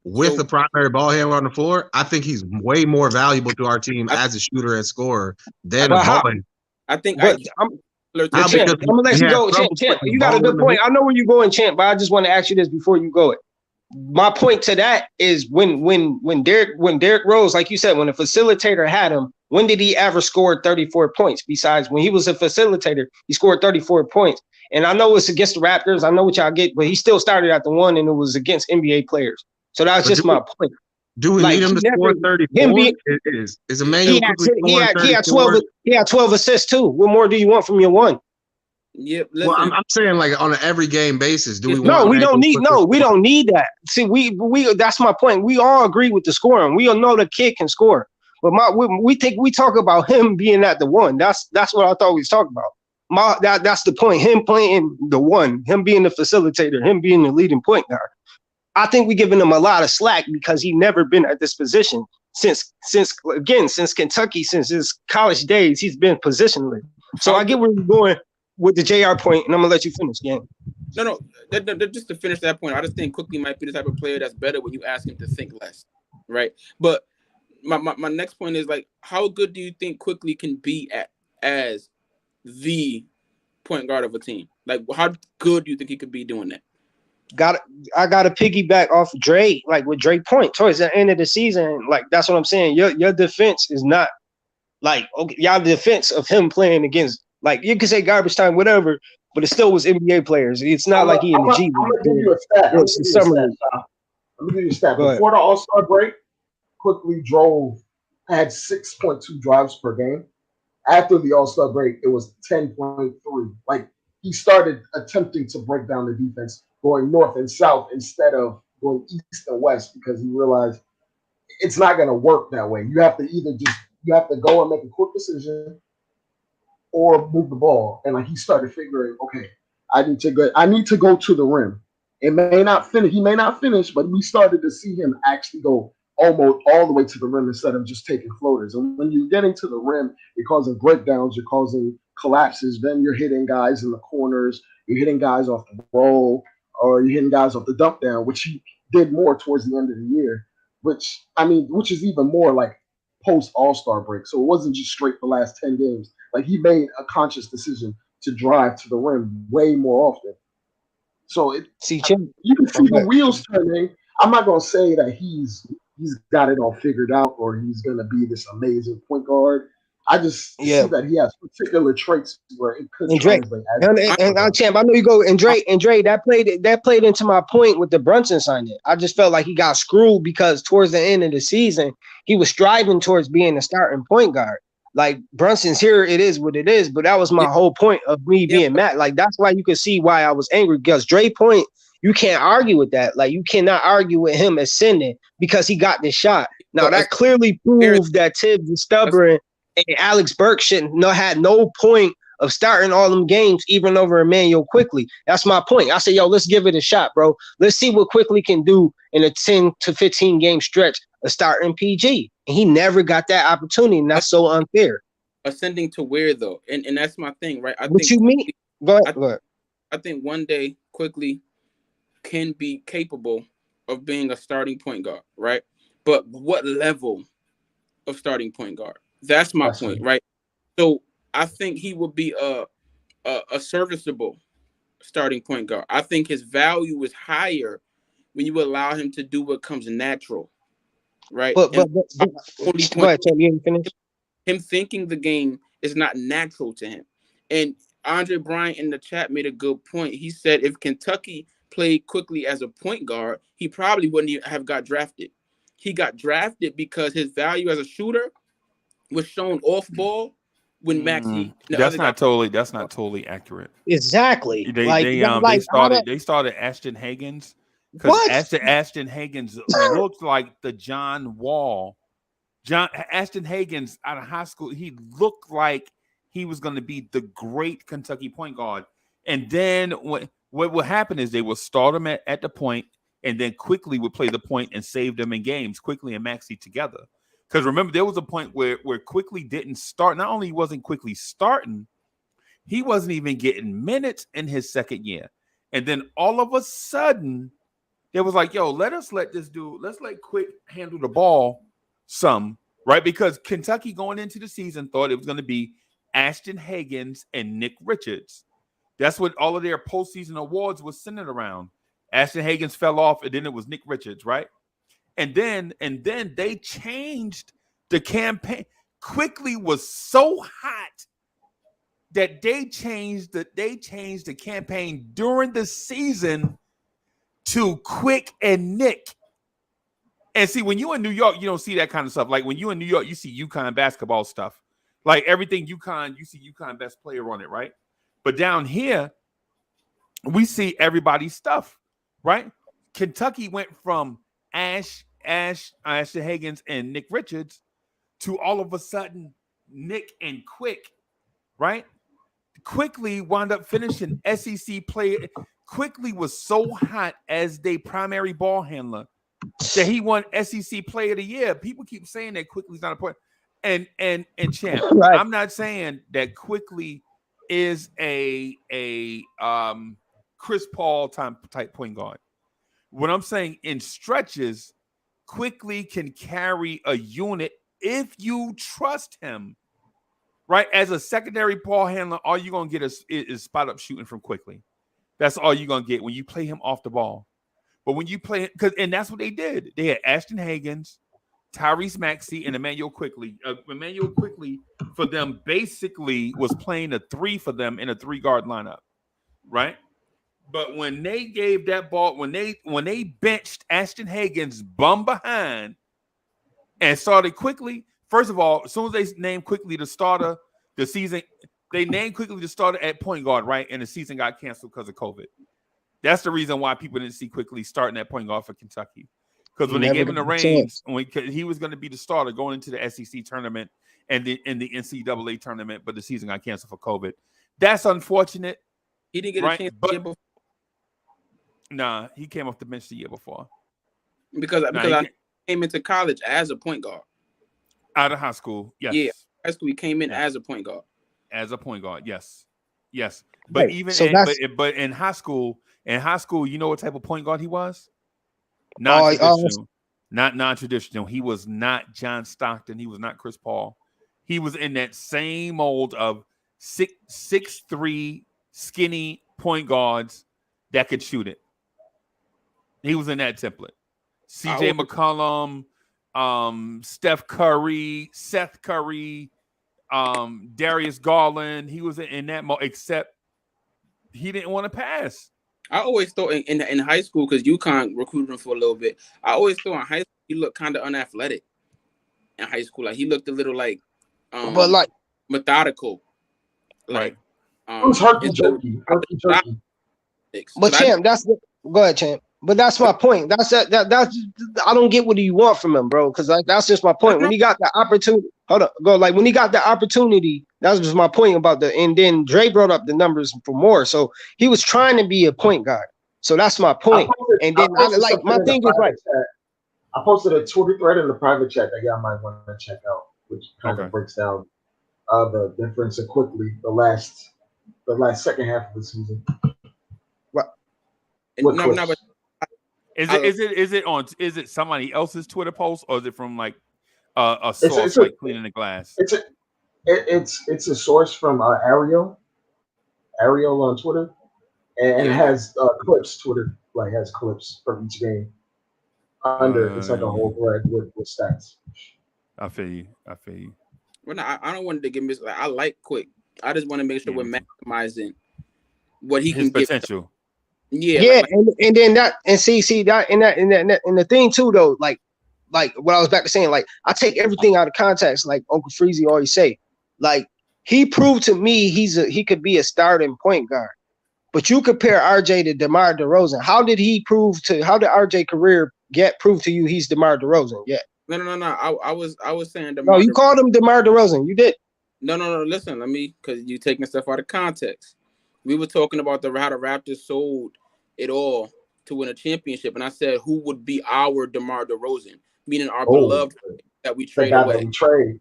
Speaker 8: with the primary ball handler on the floor. I think he's way more valuable to our team as a shooter and scorer than a ball handler.
Speaker 4: I think
Speaker 10: I'm gonna let you go, Champ. You got a good point. I know where you're going, Champ, but I just want to ask you this before you go. My point to that is when Derrick Rose, like you said, when a facilitator had him, when did he ever score 34 points? Besides when he was a facilitator, he scored 34 points. And I know it's against the Raptors. I know what y'all get, but he still started at the 1, and it was against NBA players. So that's just my point.
Speaker 8: Do we need him to score 34? Is Immanuel Quickley scoring 34?
Speaker 10: He had 12 assists too. What more do you want from your 1?
Speaker 4: Yeah,
Speaker 8: well, I'm saying like on an every game basis. We
Speaker 10: don't need that. See, we that's my point. We all agree with the scoring. We all know the kid can score. But we talk about him being at the 1. That's what I thought we was talking about. That's the point. Him playing the 1, him being the facilitator, him being the leading point guard. I think we're giving him a lot of slack because he never been at this position since Kentucky, since his college days. He's been positionless. So I get where you're going with the JR point, and I'm gonna let you finish, gang.
Speaker 4: No. Just to finish that point, I just think Quickley might be the type of player that's better when you ask him to think less, right? But my next point is like, how good do you think Quickley can be as the point guard of a team? Like, how good do you think he could be doing that?
Speaker 10: I got to piggyback off Dre, like with Dre point towards the end of the season. Like that's what I'm saying. Your defense is not like y'all defense of him playing against, like you can say garbage time, whatever, but it still was NBA players. It's not like he in the G League.
Speaker 9: I'm gonna give you a stat. Let me give you a stat. Before the All-Star break, Quickley had 6.2 drives per game. After the All-Star break, it was 10.3. Like he started attempting to break down the defense, going north and south instead of going east and west, because he realized it's not going to work that way. You have to go and make a quick decision or move the ball. And like he started figuring, okay, I need to go to the rim. He may not finish, but we started to see him actually go almost all the way to the rim instead of just taking floaters. And when you're getting to the rim, you're causing breakdowns, you're causing collapses, then you're hitting guys in the corners, you're hitting guys off the roll, or you're hitting guys off the dump down, which he did more towards the end of the year, which is even more like post All-Star break. So it wasn't just straight the last 10 games. Like he made a conscious decision to drive to the rim way more often. So you can see the wheels turning. I'm not going to say that he's got it all figured out or he's going to be this amazing point guard. I just see that he has particular traits where it could translate.
Speaker 10: And Champ, I know you go and Dre. That played into my point with the Brunson signing. I just felt like he got screwed because towards the end of the season, he was striving towards being a starting point guard. Like Brunson's here, it is what it is. But that was my whole point of me being mad. Like that's why you could see why I was angry, because Dre point, you can't argue with that. Like you cannot argue with him ascending because he got this shot. Now that clearly proved that Tibbs is stubborn. And Alex Burke had no point of starting all them games, even over Immanuel Quickley. That's my point. I said, let's give it a shot, bro. Let's see what Quickley can do in a 10 to 15 game stretch of starting PG. And he never got that opportunity, and that's so unfair.
Speaker 4: Ascending to where, though? And that's my thing, right?
Speaker 10: You mean? Go ahead.
Speaker 4: I think one day Quickley can be capable of being a starting point guard, right? But what level of starting point guard? That's my point, right? So I think he would be a serviceable starting point guard. I think his value is higher when you allow him to do what comes natural, right?
Speaker 10: But go ahead, Tim, you didn't finish?
Speaker 4: Him thinking the game is not natural to him. And Andre Bryant in the chat made a good point. He said if Kentucky played Quickley as a point guard, he probably wouldn't have got drafted. He got drafted because his value as a shooter was shown off ball when Maxey.
Speaker 3: That's not totally accurate.
Speaker 10: Exactly.
Speaker 3: They started Ashton Hagans because Ashton Hagans looked like the John Wall. Ashton Hagans out of high school, he looked like he was going to be the great Kentucky point guard. And then what would happen is they would start him at the point, and then Quickley would play the point and save them in games, Quickley and Maxey together. Because remember, there was a point where Quickley didn't start. Not only wasn't Quickley starting, he wasn't even getting minutes in his second year. And then all of a sudden, they was like, yo, let's let Quick handle the ball some, right? Because Kentucky going into the season thought it was going to be Ashton Hagans and Nick Richards. That's what all of their postseason awards was centered around. Ashton Hagans fell off, and then it was Nick Richards, right? And then they changed the campaign. Quickley was so hot that they changed the campaign during the season to Quick and Nick. And see, when you're in New York, you don't see that kind of stuff. Like when you're in New York, you see UConn basketball stuff. Like everything UConn, you see UConn best player on it, right? But down here, we see everybody's stuff, right? Kentucky went from Ashton Hagans and Nick Richards to all of a sudden Nick and Quick, right? Quickley wound up finishing SEC player. Quickley was so hot as their primary ball handler that he won SEC Player of the Year. People keep saying that Quickley's not a point. And champ, right. I'm not saying that Quickley is a Chris Paul type point guard. What I'm saying, in stretches, Quickley can carry a unit if you trust him, right? As a secondary ball handler, all you're going to get is spot up shooting from Quickley. That's all you're going to get when you play him off the ball. But when you play, and that's what they did. They had Ashton Hagans, Tyrese Maxey, and Immanuel Quickley. Immanuel Quickley for them basically was playing a 3 for them in a 3-guard lineup, right? But when they gave that ball, when they benched Ashton Hagans bum behind and started Quickley, first of all, as soon as they named Quickley the starter, the season, they named Quickley the starter at point guard, right? And the season got canceled because of COVID. That's the reason why people didn't see Quickley starting at point guard for Kentucky. Because when they gave him the reins, he was going to be the starter going into the SEC tournament and in the NCAA tournament, but the season got canceled for COVID. That's unfortunate.
Speaker 4: He didn't get a chance the year before.
Speaker 3: Nah, he came off the bench the year before.
Speaker 4: Because I came into college as a point guard.
Speaker 3: Out of high school, yes.
Speaker 4: Yeah, high school he came in as a point guard.
Speaker 3: As a point guard, yes. But but in high school, you know what type of point guard he was? Non-traditional. Not non-traditional. He was not John Stockton. He was not Chris Paul. He was in that same mold of 6'3" skinny point guards that could shoot it. He was in that template. CJ McCollum, Steph Curry, Seth Curry, Darius Garland. He was in that mode, except he didn't want to pass.
Speaker 4: I always thought in high school, because UConn recruited him for a little bit, I always thought in high school he looked kind of unathletic. In high school, like he looked a little like,
Speaker 10: but like
Speaker 4: methodical, like.
Speaker 9: It was herky-jerky.
Speaker 10: But champ, go ahead, champ. But that's my point. That's I don't get what do you want from him, bro. Because that's just my point. When he got the opportunity, when he got the opportunity, that's just my point about and then Dre brought up the numbers for more. So he was trying to be a point guard. So that's my point. And then my thing is like,
Speaker 9: I posted a Twitter thread in the private chat that y'all might want to check out, which kind of breaks down the difference in Quickley the last second half of the season.
Speaker 10: Right.
Speaker 3: Is it somebody else's Twitter post, or is it from like a source like cleaning the glass?
Speaker 9: It's a source from Ariel on Twitter, and it has clips. Twitter has clips from each game. It's like a whole thread with stats.
Speaker 3: I feel you.
Speaker 4: Well, no, I don't want to give mis. I like Quick. I just want to make sure we're maximizing what he can
Speaker 3: give. Potential.
Speaker 10: Yeah, and then that and see that and the thing too though, like what I was back to saying, like I take everything out of context, like Uncle Freezy always say. Like he proved to me he could be a starting point guard. But you compare RJ to DeMar DeRozan. How did RJ career prove to you he's DeMar DeRozan? Yeah.
Speaker 4: No. I was saying
Speaker 10: No, you called him DeMar DeRozan. You did.
Speaker 4: No. Listen, because you taking stuff out of context. We were talking about how the Raptors sold it all to win a championship, and I said who would be our DeMar DeRozan, meaning our beloved that we trade away.
Speaker 9: That we trade.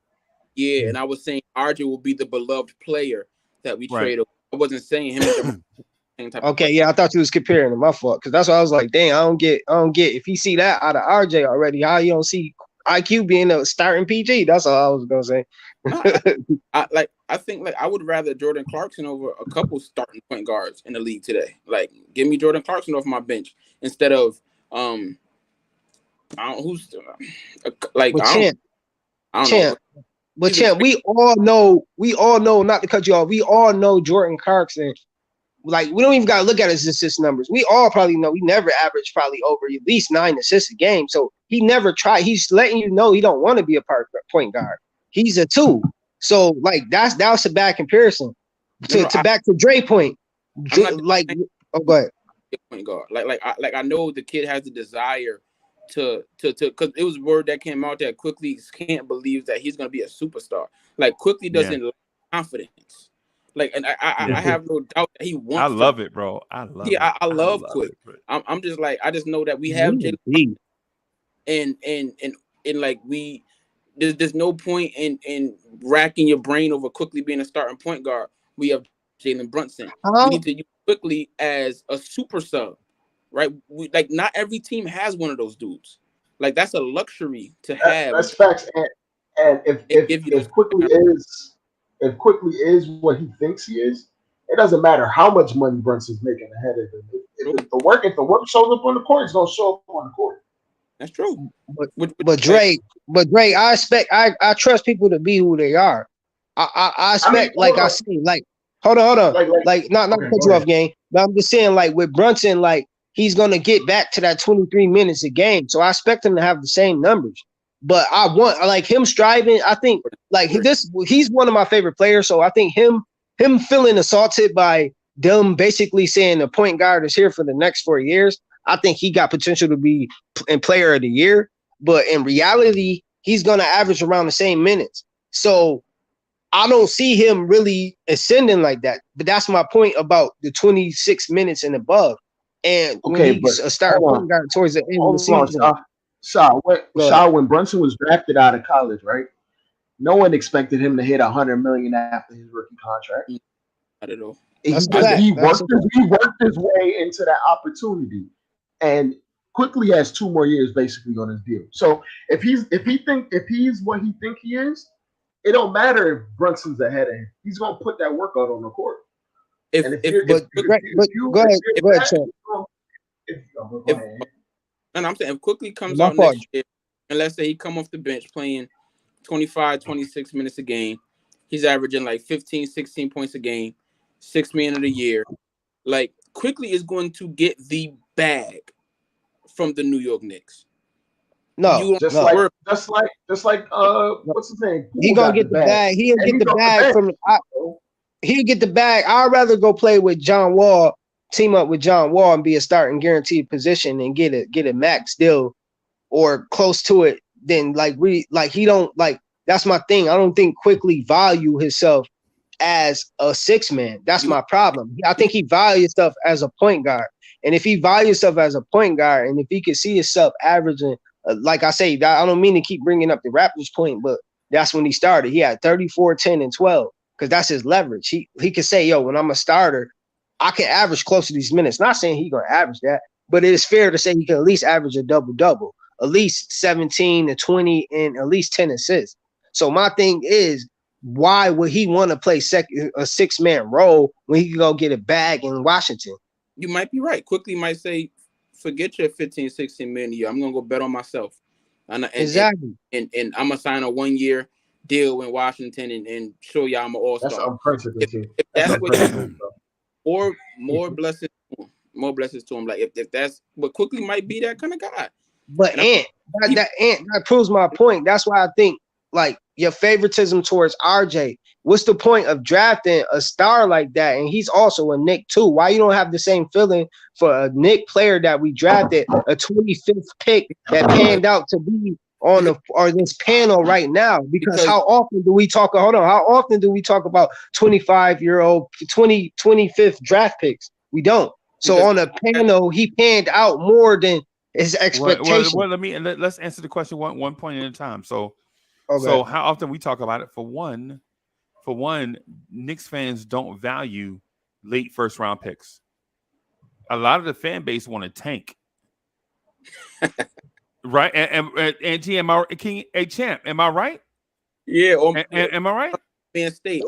Speaker 4: Yeah, and I was saying RJ will be the beloved player that we trade away. I wasn't saying him.
Speaker 10: Okay, yeah, I thought you was comparing them. My fault, because that's why I was like, dang, I don't get. If you see that out of RJ already, how you don't see IQ being a starting PG? That's all I was gonna say.
Speaker 4: I think I would rather Jordan Clarkson over a couple starting point guards in the league today. Like, give me Jordan Clarkson off my bench instead of I don't who's like
Speaker 10: Champ. But Champ, we all know, not to cut you off, we all know Jordan Clarkson. Like, we don't even got to look at his assist numbers. We all probably know he never averaged probably over at least 9 assists a game. So he never tried. He's letting you know he don't want to be a point guard. He's a 2. So like that was a bad comparison. To back to Dre point. Go ahead.
Speaker 4: Point guard. I know the kid has the desire to because it was word that came out that Quickley can't believe that he's gonna be a superstar. Like, Quickley doesn't lack confidence. Like, and I have no doubt that he wants.
Speaker 11: I love it, bro. I love
Speaker 4: Quick. I'm just like, I just know that we have Jalen, and like there's no point in racking your brain over Quickley being a starting point guard. We have Jalen Brunson. We need to use Quickley as a super sub, right? Not every team has one of those dudes. Like, that's a luxury to have.
Speaker 9: That's facts. And if Quickley is what he thinks he is, it doesn't matter how much money Brunson's making ahead of him. If the work shows up on the court, it's gonna show up on the court.
Speaker 4: That's true.
Speaker 10: But Drake, I trust people to be who they are. I expect, hold on. Like, not to cut you off, gang. But I'm just saying, like, with Brunson, like, he's gonna get back to that 23 minutes a game. So I expect him to have the same numbers. But I want, like, him striving. I think, like, he's one of my favorite players. So I think him feeling assaulted by them basically saying the point guard is here for the next 4 years. I think he got potential to be in player of the year. But in reality, he's going to average around the same minutes. So I don't see him really ascending like that. But that's my point about the 26 minutes and above. And when he's a starting point guard towards the end of the season.
Speaker 9: When Brunson was drafted out of college, right? No one expected him to hit $100 million after his rookie contract.
Speaker 4: Not at all.
Speaker 9: He worked his way into that opportunity, and Quickley has 2 more years basically on his deal. So if he's what he think he is, it don't matter if Brunson's ahead of him. He's gonna put that workout on the court.
Speaker 10: Go ahead, Champ.
Speaker 4: And I'm saying, if Quickley comes out next year, and let's say he come off the bench playing 25, 26 minutes a game, he's averaging like 15, 16 points a game, $6 million of the year. Like, Quickley is going to get the bag from the New York Knicks.
Speaker 10: No,
Speaker 9: just like what's his name?
Speaker 10: He gonna get the bag. He'll get the bag from. He'll get the bag. I'd rather go play with John Wall, team up with John Wall, and be a starting guaranteed position and get a max deal or close to it. Then he don't like. That's my thing. I don't think Quickley value himself as a 6-man. That's my problem. I think he values himself as a point guard. And if he values himself as a point guard, and if he can see himself averaging, like I say, I don't mean to keep bringing up the Raptors point, but that's when he started. He had 34, 10, and 12 because that's his leverage. He could say, yo, when I'm a starter, I can average close to these minutes. Not saying he's going to average that, but it is fair to say he can at least average a double-double, at least 17 to 20, and at least 10 assists. So my thing is, why would he want to play a 6-man role when he can go get a bag in Washington?
Speaker 4: You might be right. Quickley might say, forget your 15, 16 million a year. I'm going to go bet on myself.
Speaker 10: Exactly.
Speaker 4: And I'm going to sign a 1-year deal in Washington and show y'all I'm an all-star.
Speaker 9: That's unprecedented.
Speaker 4: If that's what you or more blessings to him. More blessings to him. Like, if that's what Quickley might be, that kind of guy.
Speaker 10: But that proves my point. That's why I think, like, your favoritism towards RJ what's the point of drafting a star like that? And he's also a Knick too. Why you don't have the same feeling for a Knick player that we drafted, a 25th pick that panned out to be on this panel right now? Because how often do we talk? Hold on, how often do we talk about 25-year-old, 25th draft picks? We don't. So on a panel, he panned out more than his expectation.
Speaker 11: Well, let's answer the question one point at a time. So how often we talk about it? For one, Knicks fans don't value late first round picks. A lot of the fan base want to tank. Right? And Champ, am I right?
Speaker 4: Yeah.
Speaker 11: Am I right?
Speaker 4: Penn State.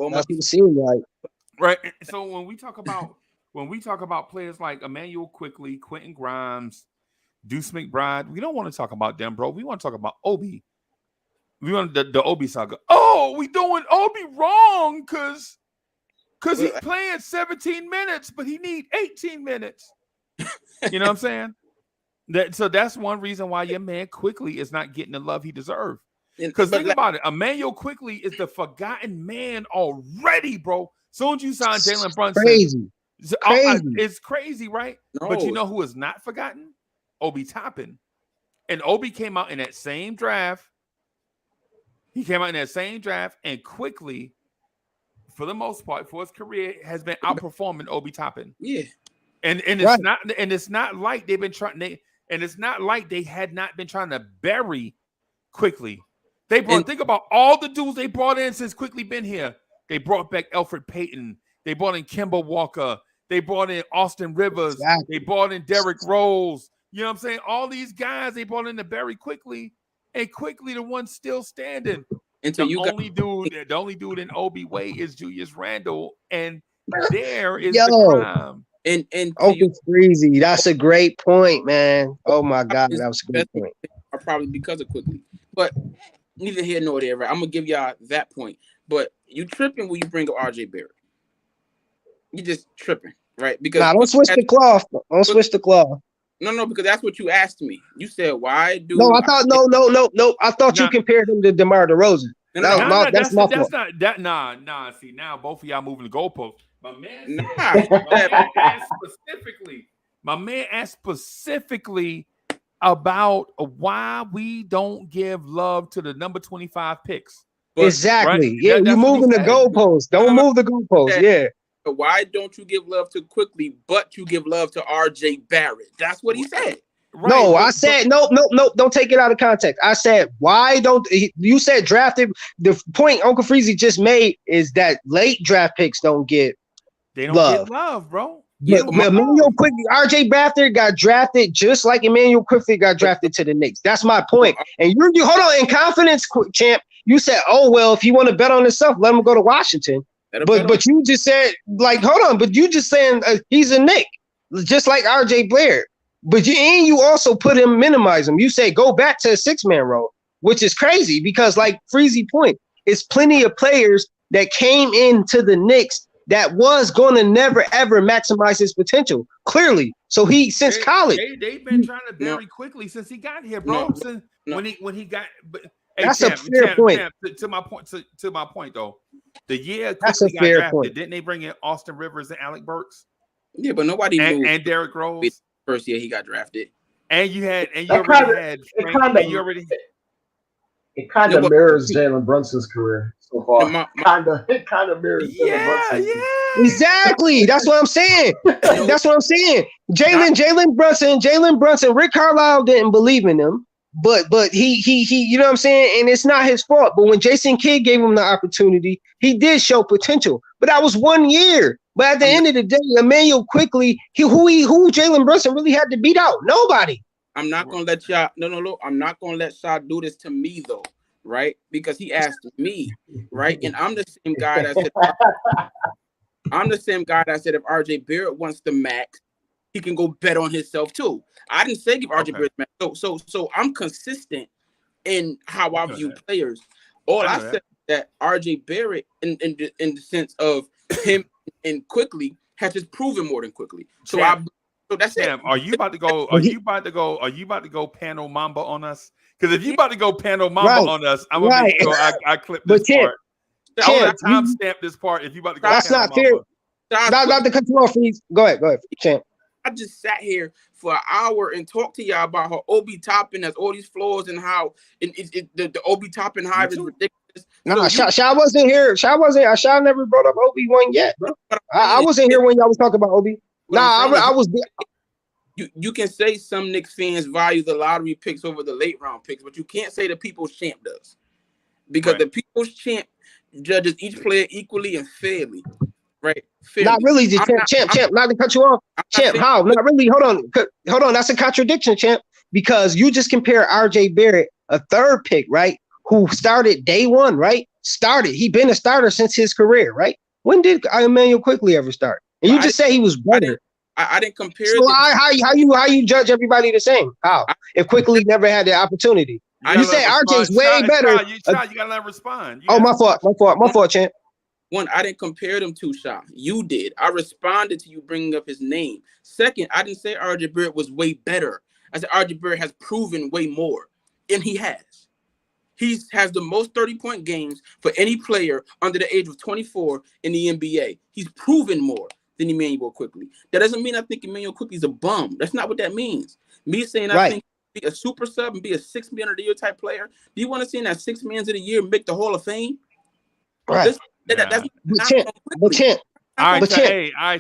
Speaker 10: Right.
Speaker 11: So when we talk about players like Immanuel Quickley, Quentin Grimes, Deuce McBride, we don't want to talk about them, bro. We want to talk about Obi. We want the Obi saga. Oh, we doing Obi wrong because he's playing 17 minutes, but he need 18 minutes. You know what I'm saying? So that's one reason why your man Quickley is not getting the love he deserves. Because think about it, Immanuel Quickley is the forgotten man already, bro. Soon as you sign Jalen Brunson,
Speaker 10: crazy.
Speaker 11: It's crazy, right? No. But you know who is not forgotten? Obi Toppin. And Obi came out in that same draft. He came out in that same draft, and Quickley, for the most part, for his career, has been outperforming Obi Toppin.
Speaker 4: Yeah.
Speaker 11: And it's not like they've been trying. And it's not like they had not been trying to bury Quickley. Think about all the dudes they brought in since Quickley been here. They brought back Elfrid Payton. They brought in Kemba Walker. They brought in Austin Rivers.
Speaker 10: Exactly.
Speaker 11: They brought in Derrick Rose. You know what I'm saying? All these guys they brought in to bury Quickley, and Quickley the one still standing. The only dude in Obi way is Julius Randle, and there is the crime.
Speaker 10: And Open Freezy, that's a great point, man. Oh my God, that was a great point.
Speaker 4: Probably because of Quickley, but neither here nor there. Right? I'm gonna give y'all that point, but you tripping when you bring up RJ Barrett. You just tripping, right? Because
Speaker 10: don't switch the cloth. Don't switch the cloth.
Speaker 4: No, because that's what you asked me. You said, "Why do?"
Speaker 10: No, I thought no. I thought you compared him to DeMar DeRozan. That's my fault.
Speaker 11: Nah. See, now both of y'all moving the goalpost. My man asked specifically about why we don't give love to the number 25 picks.
Speaker 10: Exactly. Right? Yeah, you're moving the goalpost. Don't move the goalpost. Yeah.
Speaker 4: Why don't you give love to Quickley, but you give love to RJ Barrett? That's what he said.
Speaker 10: Right. No, I said no. Don't take it out of context. I said why don't you said drafted? The point Uncle Freezy just made is that late draft picks don't get
Speaker 11: get love, bro.
Speaker 10: But Immanuel Quickley, RJ Barrett got drafted just like Immanuel Quickley got drafted to the Knicks. That's my point. And you hold on in confidence, Champ. You said, oh well, if he want to bet on himself, let him go to Washington. But you just said hold on. But you just saying he's a Knick, just like RJ Barrett. But you also minimize him. You say go back to a 6-man role, which is crazy because like Freezy point, it's plenty of players that came into the Knicks that was going to never ever maximize his potential. Clearly, so since college
Speaker 11: they've been trying to bury Quickley since he got here, bro. When he got. But,
Speaker 10: that's a fair point.
Speaker 11: To my point, though, the year
Speaker 10: that's a fair
Speaker 11: drafted,
Speaker 10: point.
Speaker 11: Didn't they bring in Austin Rivers and Alec Burks?
Speaker 4: Yeah, but nobody knew.
Speaker 11: And Derrick Rose.
Speaker 4: First year he got drafted.
Speaker 9: It kind of mirrors Jalen Brunson's career so far. It kind of mirrors Jalen Brunson's career.
Speaker 10: Exactly. That's what I'm saying. Jalen Brunson, Rick Carlisle didn't believe in him, but he you know what I'm saying? And it's not his fault. But when Jason Kidd gave him the opportunity, he did show potential. But that was 1 year. But at the end of the day, Immanuel Quickley, who Jalen Brunson really had to beat out? Nobody.
Speaker 4: I'm not gonna let y'all. No. I'm not gonna let Shaw do this to me though, right? Because he asked me, right? And I'm the same guy that said. If RJ Barrett wants the max, he can go bet on himself too. I didn't say give RJ Barrett max. So I'm consistent in how I view players. All I said that RJ Barrett, in the sense of him and Quickley, has just proven more than Quickley. So that's
Speaker 11: Sam, are you about to go? Are you about to go panel Mamba on us? Because if you about to go panel Mamba on us, I'm gonna make sure I clip this part.
Speaker 10: Champ,
Speaker 11: timestamp this part if you about to go.
Speaker 10: That's not fair. Not to cut you off, Freeze. Go ahead, Champ.
Speaker 4: I just sat here for an hour and talked to y'all about how Obi Toppin has all these flaws and how the Obi Toppin hive is ridiculous.
Speaker 10: Nah, Sha wasn't here. Sha never brought up Obi one yet, bro. I wasn't here when y'all was talking about Obi. Nah, I was.
Speaker 4: You can say some Knicks fans value the lottery picks over the late round picks, but you can't say the People's Champ does, because the People's Champ judges each player equally and fairly. Right. Fairly.
Speaker 10: Not really, Champ. Not to cut you off, Champ. How? Not really. Hold on. That's a contradiction, Champ. Because you just compare R.J. Barrett, a third pick, right? Who started day one, right? He been a starter since his career, right? When did Immanuel Quickley ever start? And you just say he was better.
Speaker 4: I didn't compare.
Speaker 10: So how you judge everybody the same? How? If Quickley never had the opportunity, you say RJ's way better.
Speaker 11: You gotta let him respond.
Speaker 10: My fault, Champ.
Speaker 4: One, I didn't compare them to Sha. You did. I responded to you bringing up his name. Second, I didn't say R.J. Barrett was way better. I said R.J. Barrett has proven way more, and he has. He has the most 30-point games for any player under the age of 24 in the NBA. He's proven more than Immanuel Quickley. That doesn't mean I think Immanuel Quickley's a bum. That's not what that means. Me saying I think he'll be a super sub and be a $6 million a year type player. Do you want to see that $6 million of the year make the Hall of Fame?
Speaker 10: Right.
Speaker 4: That's
Speaker 10: but Champ.
Speaker 11: All right, I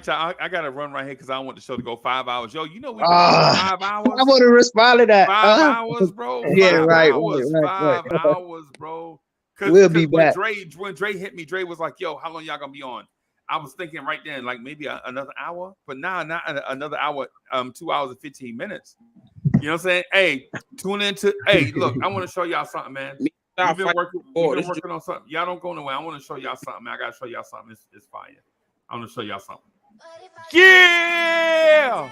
Speaker 11: gotta run right here because I want the show to go 5 hours. Yo, you know we 5 hours.
Speaker 10: I want to respond to that.
Speaker 11: 5 hours, bro.
Speaker 10: Right.
Speaker 11: 5 hours, bro.
Speaker 10: We'll be back.
Speaker 11: When Dre hit me, Dre was like, "Yo, how long y'all gonna be on?" I was thinking right then, like maybe another hour, but now not another hour. 2 hours and 15 minutes. You know what I'm saying? Hey, tune into. Hey, look, I want to show y'all something, man. We've been working on something. Y'all don't go nowhere. I want to show y'all something, man. I gotta show y'all something. It's fire. I want to show y'all something. Yeah!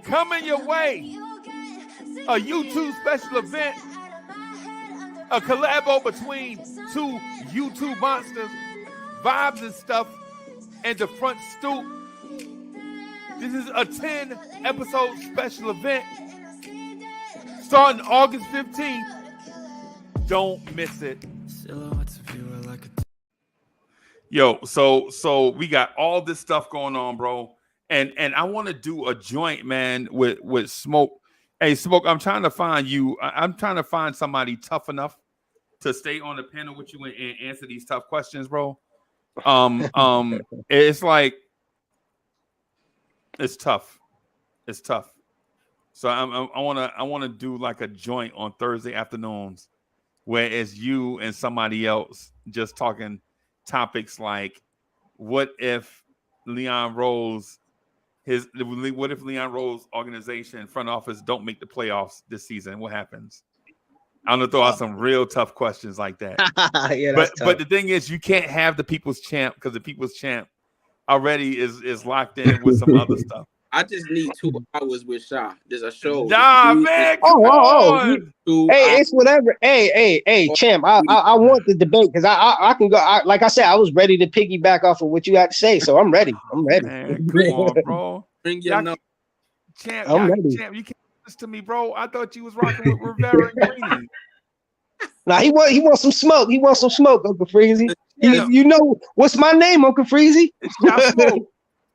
Speaker 11: Coming your way. A YouTube special event. A collabo between two YouTube monsters. Vibes and stuff. And the front stoop. This is a 10-episode special event. Starting August 15th. Don't miss it. Yo, so we got all this stuff going on, bro. And I want to do a joint, man, with Smoke. Hey, Smoke, I'm trying to find you. I'm trying to find somebody tough enough to stay on the panel with you and answer these tough questions, bro. It's like it's tough. It's tough. So I want to do like a joint on Thursday afternoons where it's you and somebody else just talking topics like what if Leon Rose organization front office don't make the playoffs this season? What happens? I'm gonna throw out some real tough questions like that. But the thing is, you can't have the People's Champ because the People's Champ already is locked in with some other stuff.
Speaker 4: I just need 2 hours with Sha. There's a show.
Speaker 11: Nah, man.
Speaker 10: Hey, it's whatever. Hey, Champ. I want the debate because I can go. Like I said, I was ready to piggyback off of what you had to say, so I'm ready.
Speaker 11: Man, come on, bro.
Speaker 4: Bring your number.
Speaker 11: Champ,
Speaker 10: I'm ready.
Speaker 11: Champ, you can't listen to me, bro. I thought you was rocking with Rivera and Greeny.
Speaker 10: Nah, he wants some smoke. He wants some smoke, Uncle Freezy. You know what's my name, Uncle Freezy?
Speaker 11: Smoke.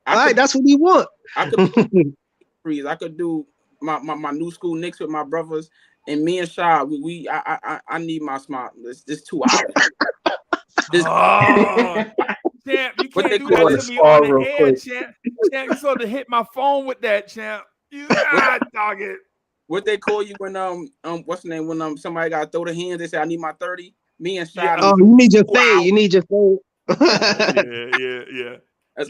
Speaker 10: All right, that's what he want.
Speaker 4: I could do my new school Knicks with my brothers, and me and Sha. I need my smart. This 2 hours.
Speaker 11: Champ, you can't do that to me on the air, Champ. Champ, you sort of hit my phone with that, Champ. You dog it.
Speaker 4: What they call you when what's the name when somebody got to throw the hands? They say I need my 30. Me and Sha.
Speaker 10: Yeah. Oh, you need your fade. You need your fade.
Speaker 11: Yeah.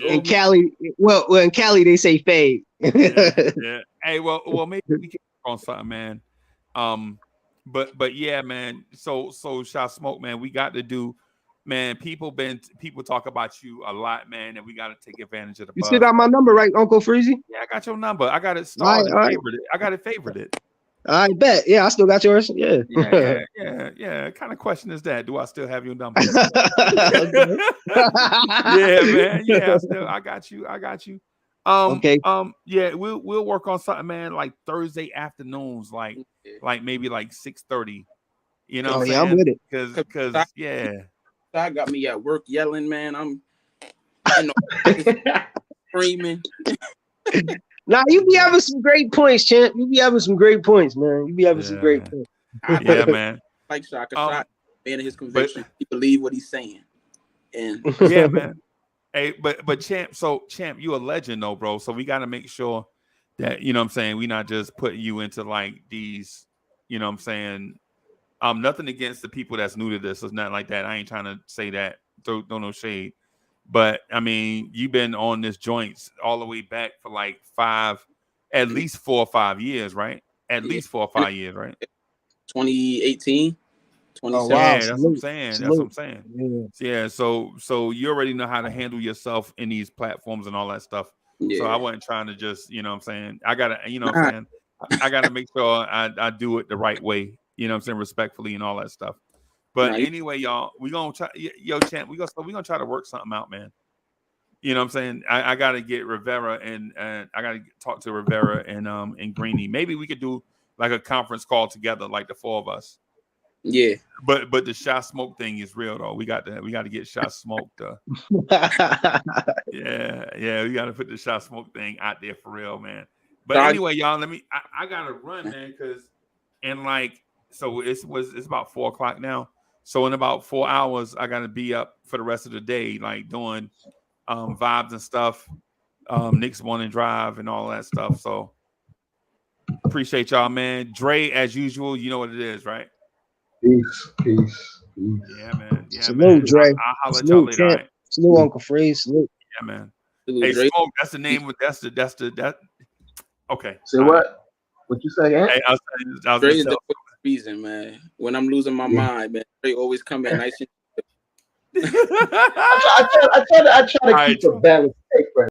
Speaker 10: In Cali, well, in Cali they say fade.
Speaker 11: Yeah. Hey, well, maybe we can work on something, man. But yeah, man. So Sha Smoke, man, we got to do, man. People talk about you a lot, man, and we got to take advantage of the.
Speaker 10: You still got my number, right, Uncle Freezy?
Speaker 11: Yeah, I got your number. I got it started.
Speaker 10: All right.
Speaker 11: I got it favorited.
Speaker 10: I bet. Yeah, I still got yours. Yeah.
Speaker 11: What kind of question is that? Do I still have your number? Yeah, man. Yeah, I got you. Okay. Yeah, we'll work on something, man. Like Thursday afternoons, like maybe like 6:30. You know?
Speaker 10: Oh yeah, I'm with it.
Speaker 11: Because
Speaker 4: I got me at work yelling, man. I'm in the screaming.
Speaker 10: Nah, you be having some great points, champ. You be having some great points, man. You be having some great points.
Speaker 11: Yeah, man.
Speaker 4: Like Shaka Shot, man, his conviction. He believe what he's saying. And
Speaker 11: yeah, man. Hey, but champ, you a legend though, bro. So we got to make sure that, you know what I'm saying, we not just putting you into like these, you know what I'm saying. Nothing against the people that's new to this. It's not like that. I ain't trying to say that. Throw no shade. But I mean, you've been on this joints all the way back for like at least 4 or 5 years, right? At least 4 or 5 years, right?
Speaker 4: 2018, 2017.
Speaker 10: Oh, wow.
Speaker 11: Yeah, that's what I'm saying. That's what I'm saying.
Speaker 10: Yeah.
Speaker 11: So you already know how to handle yourself in these platforms and all that stuff.
Speaker 4: Yeah.
Speaker 11: So I wasn't trying to just, you know what I'm saying? I gotta, you know what I'm saying? I gotta make sure I do it the right way, you know what I'm saying, respectfully and all that stuff. But anyway, y'all, we gonna try, champ, we gonna try to work something out, man. You know what I'm saying? I gotta get Rivera and I gotta talk to Rivera and Greeny. Maybe we could do like a conference call together, like the 4 of us.
Speaker 4: Yeah.
Speaker 11: But the shot smoke thing is real though. We got to get shot smoked. Yeah, we got to put the shot smoke thing out there for real, man. But anyway, y'all, I gotta run, man, because so it's about 4 o'clock now. So in about 4 hours, I gotta be up for the rest of the day, like doing vibes and stuff, Knicks morning drive and all that stuff. So appreciate y'all, man. Dre, as usual, you know what it is, right?
Speaker 9: Peace.
Speaker 11: Yeah, man. Yeah,
Speaker 10: Salute,
Speaker 11: man.
Speaker 10: Dre.
Speaker 11: I'll holler at y'all
Speaker 10: Salute,
Speaker 11: later.
Speaker 10: champ.
Speaker 11: Right?
Speaker 10: Salute, Uncle Freeze. Salute.
Speaker 11: Yeah, man.
Speaker 4: Salute,
Speaker 11: Hey,
Speaker 4: Dre.
Speaker 11: Smoke, that's the name of that. Okay.
Speaker 9: Say what? Right. What you say, Ant?
Speaker 11: Hey, I was
Speaker 4: Dre is the reason, man. When I'm losing my mind, man, Dre always come in nice and
Speaker 9: I try to keep a balanced take,